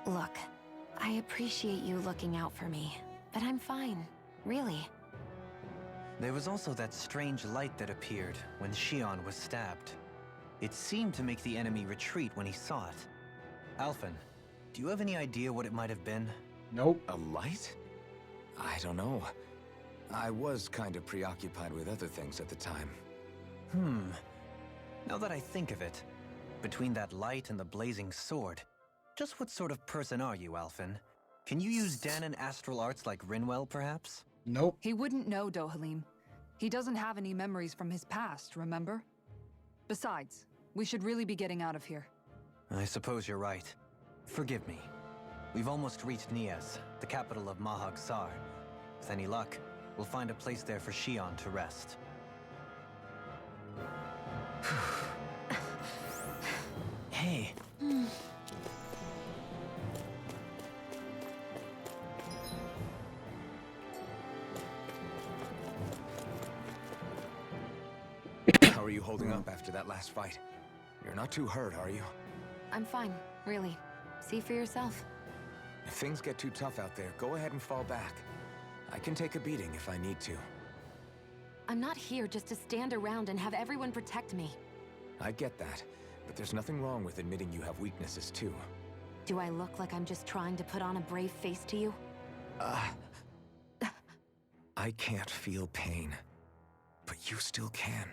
Look, I appreciate you looking out for me, but I'm fine. Really. There was also that strange light that appeared when Shion was stabbed. It seemed to make the enemy retreat when he saw it. Alphen, do you have any idea what it might have been? Nope. A light? I don't know. I was kind of preoccupied with other things at the time. Now that I think of it, between that light and the blazing sword, just what sort of person are you, Alphen? Can you use Dahnan astral arts like Rinwell, perhaps? Nope. He wouldn't know, Dohalim. He doesn't have any memories from his past, remember? Besides, we should really be getting out of here. I suppose you're right. Forgive me. We've almost reached Nias, the capital of Mahag Saar. With any luck, we'll find a place there for Shion to rest. Hey. How are you holding up after that last fight? You're not too hurt, are you? I'm fine, really. See for yourself. If things get too tough out there, go ahead and fall back. I can take a beating if I need to. I'm not here just to stand around and have everyone protect me. I get that, but there's nothing wrong with admitting you have weaknesses too. Do I look like I'm just trying to put on a brave face to you? I can't feel pain, but you still can,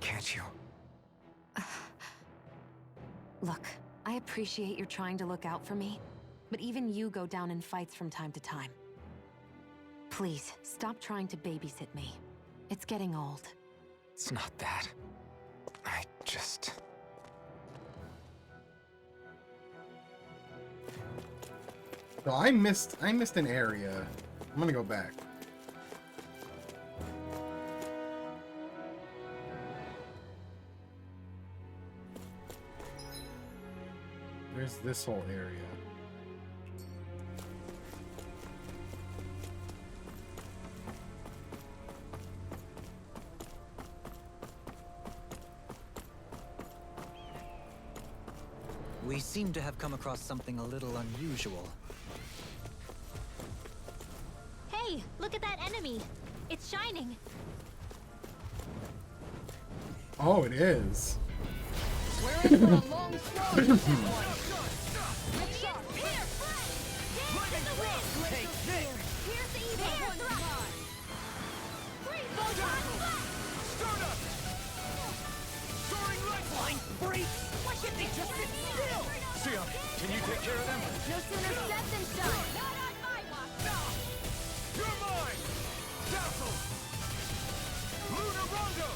can't you? Look, I appreciate you're trying to look out for me, but even you go down in fights from time to time. Please, stop trying to babysit me. It's getting old. It's not that. I just... So I missed an area. I'm gonna go back. There's this whole area. We seem to have come across something a little unusual. Hey, look at that enemy. It's shining. Oh, it is. We're in for a long slog. With No sooner said than done. Not on my watch. You're mine! Dazzle! Lunar Rondo!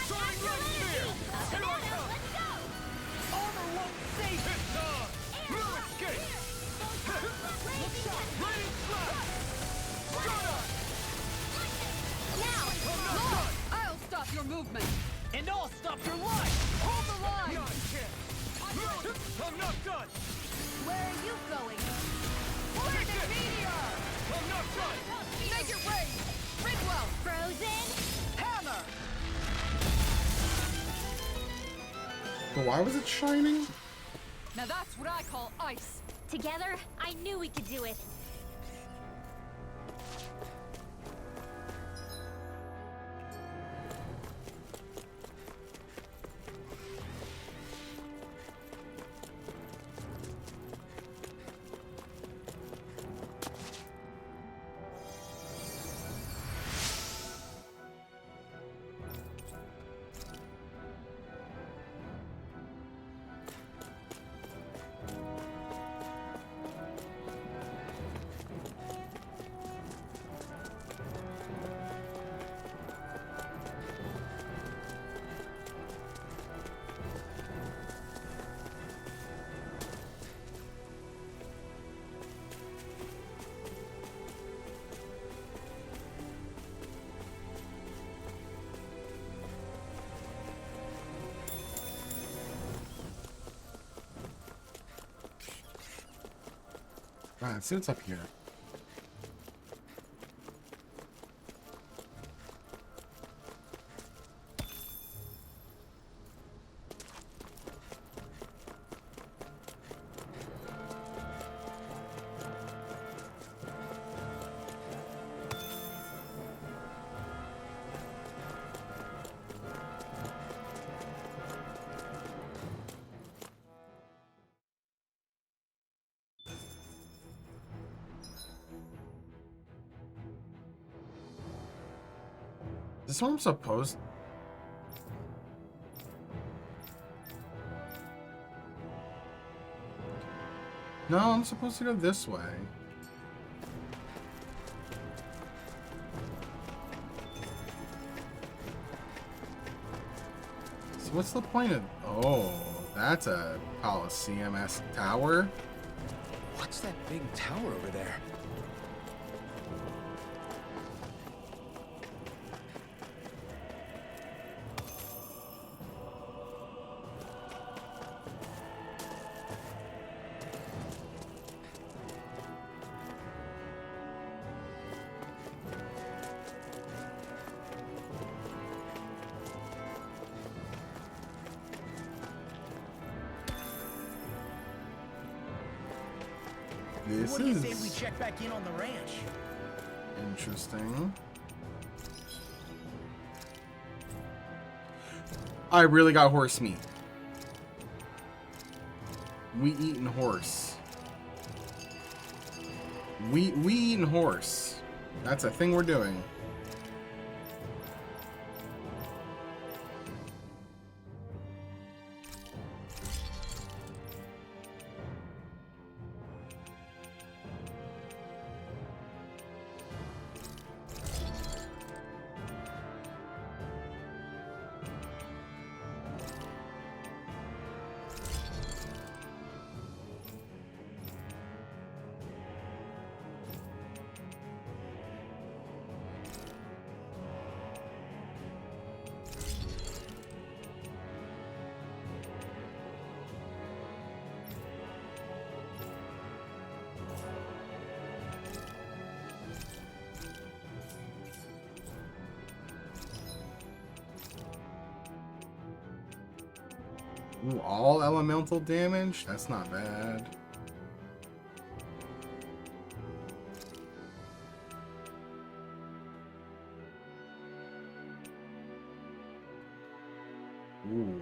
Soaring Light Spear! Here I come! Let's go! Armor won't save it! No escape! Radiant Slash! Stunner! Now! I'm not done! I'll stop your movement! And I'll stop your life! Hold the line! Not chance! I'm not done! Where are you going? Blazing meteor! I'm not done! Make it rain! Ridwell! Frozen? Hammer! But why was it shining? Now that's what I call ice. Together, I knew we could do it. Alright, let's see what's up here. Is this where I'm supposed? No, I'm supposed to go this way. So what's the point of... Oh, that's a Coliseum-esque tower? What's that big tower over there? This What do you is say we check back in on the ranch? interesting. I really got horse meat. We eating horse. We eating horse. That's a thing we're doing. Ooh, all elemental damage? That's not bad. Ooh.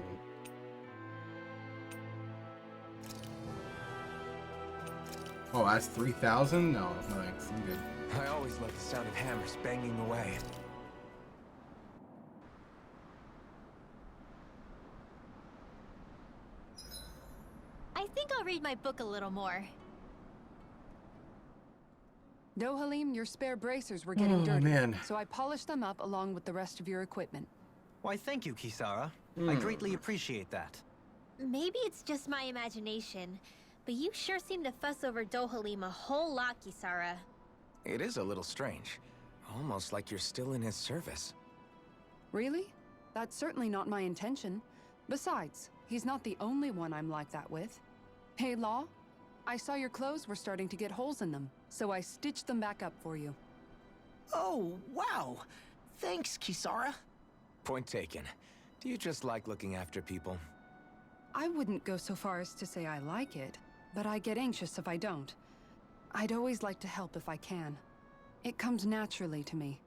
Oh, that's 3,000? No, thanks. I'm good. I always love the sound of hammers banging away. I think I'll read my book a little more. Dohalim, your spare bracers were getting Oh, dirty, man. so I polished them up along with the rest of your equipment. Why, thank you, Kisara. I greatly appreciate that. Maybe it's just my imagination, but you sure seem to fuss over Dohalim a whole lot, Kisara. It is a little strange. Almost like you're still in his service. Really? That's certainly not my intention. Besides, he's not the only one I'm like that with. Hey, Law, I saw your clothes were starting to get holes in them, so I stitched them back up for you. Oh, wow. Thanks, Kisara. Point taken. Do you just like looking after people? I wouldn't go so far as to say I like it, but I get anxious if I don't. I'd always like to help if I can. It comes naturally to me.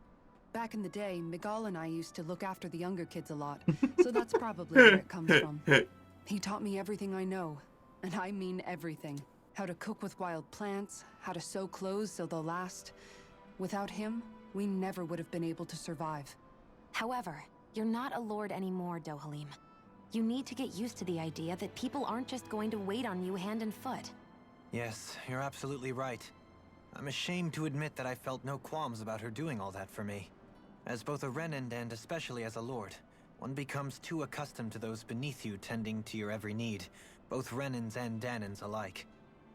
Back in the day, Miguel and I used to look after the younger kids a lot, so that's probably where it comes from. He taught me everything I know, and I mean everything. How to cook with wild plants, how to sew clothes so they'll last. Without him, we never would have been able to survive. However, you're not a lord anymore, Dohalim. You need to get used to the idea that people aren't just going to wait on you hand and foot. Yes, you're absolutely right. I'm ashamed to admit that I felt no qualms about her doing all that for me. As both a Renan and especially as a lord, one becomes too accustomed to those beneath you tending to your every need, both Renans and Danans alike.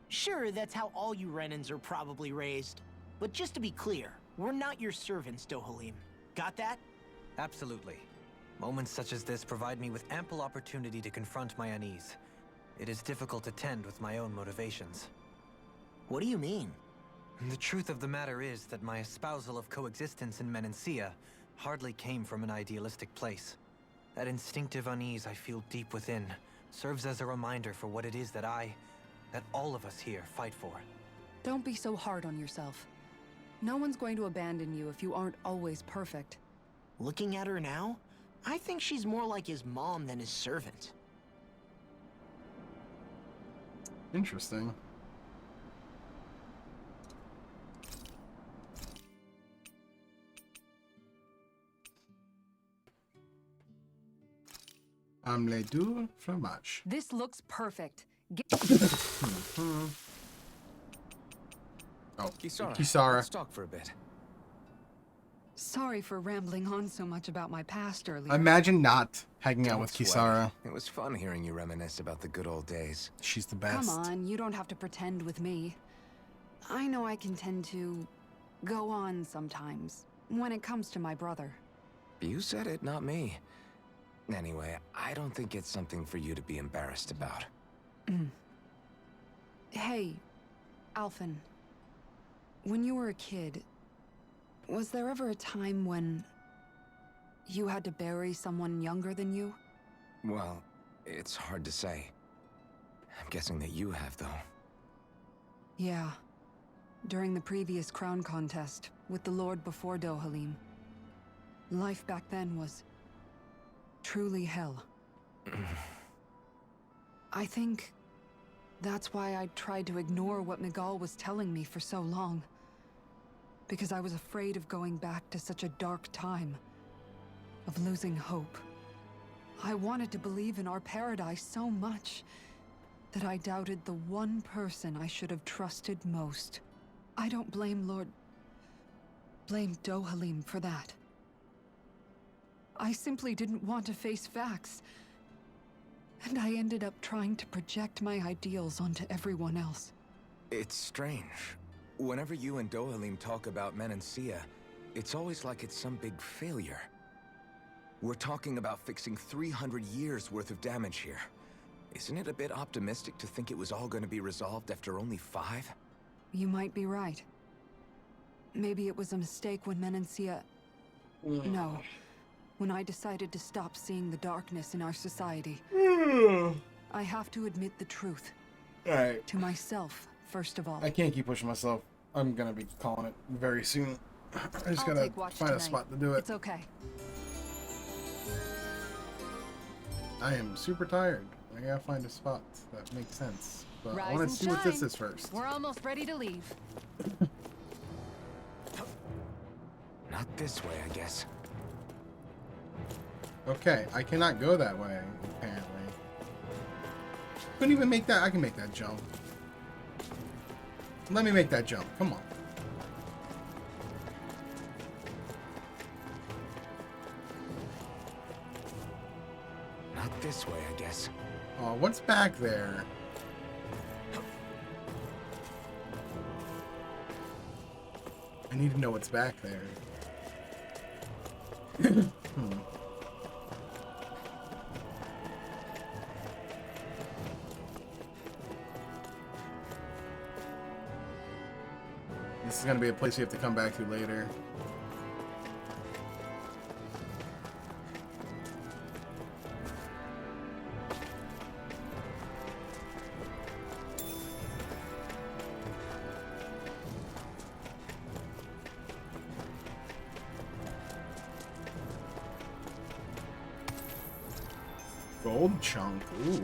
Sure, that's how all you Renans are probably raised. But just to be clear, we're not your servants, Dohalim. Got that? Absolutely. Moments such as this provide me with ample opportunity to confront my unease. It is difficult to tend with my own motivations. What do you mean? The truth of the matter is that my espousal of coexistence in Menancia hardly came from an idealistic place. That instinctive unease I feel deep within serves as a reminder for what it is that all of us here fight for. Don't be so hard on yourself. No one's going to abandon you if you aren't always perfect. Looking at her now, I think she's more like his mom than his servant. Interesting. Omelette du fromage. This looks perfect. Oh, Kisara. Kisara. Let's talk for a bit. Sorry for rambling on so much about my past earlier. Imagine not hanging out Don't with sweat. Kisara. It was fun hearing you reminisce about the good old days. She's the best. Come on, you don't have to pretend with me. I know I can tend to go on sometimes when it comes to my brother. You said it, not me. Anyway, I don't think it's something for you to be embarrassed about. Hey, Alphen. When you were a kid, was there ever a time when you had to bury someone younger than you? Well, it's hard to say. I'm guessing that you have, though. Yeah. During the previous crown contest, with the Lord before Dohalim. Life back then was truly hell. I think that's why I tried to ignore what Miguel was telling me for so long. Because I was afraid of going back to such a dark time. Of losing hope. I wanted to believe in our paradise so much that I doubted the one person I should have trusted most. I don't blame blame Dohalim for that. I simply didn't want to face facts. And I ended up trying to project my ideals onto everyone else. It's strange. Whenever you and Dohalim talk about Menancia, it's always like it's some big failure. We're talking about fixing 300 years worth of damage here. Isn't it a bit optimistic to think it was all going to be resolved after only 5? You might be right. Maybe it was a mistake when Menancia... No. When I decided to stop seeing the darkness in our society. I have to admit the truth. Alright. To myself, first of all. I can't keep pushing myself. I'm gonna be calling it very soon. I just gotta find a spot to do it. It's okay. I am super tired. I gotta find a spot that makes sense. But I want to see what this is first. We're almost ready to leave. Not this way, I guess. Okay, I cannot go that way, apparently. Couldn't even make that. I can make that jump. Let me make that jump. Come on. Out this way, I guess. Oh, what's back there? I need to know what's back there. This is gonna be a place you have to come back to later. Gold chunk, ooh.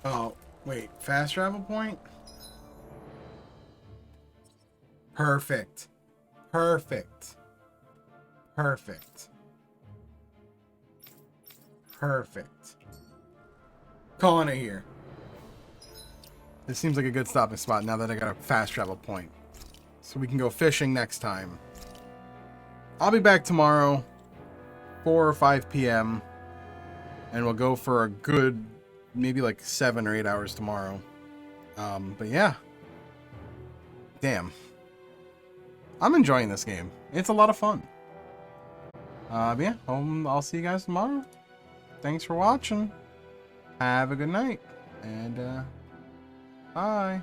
Oh, wait, fast travel point? Perfect. Perfect. Perfect. Perfect. Calling it here. This seems like a good stopping spot now that I got a fast travel point. So we can go fishing next time. I'll be back tomorrow, 4 or 5 p.m. And we'll go for a good, maybe like 7 or 8 hours tomorrow. But yeah. Damn. I'm enjoying this game. It's a lot of fun. But yeah, I'll see you guys tomorrow. Thanks for watching. Have a good night. And, bye.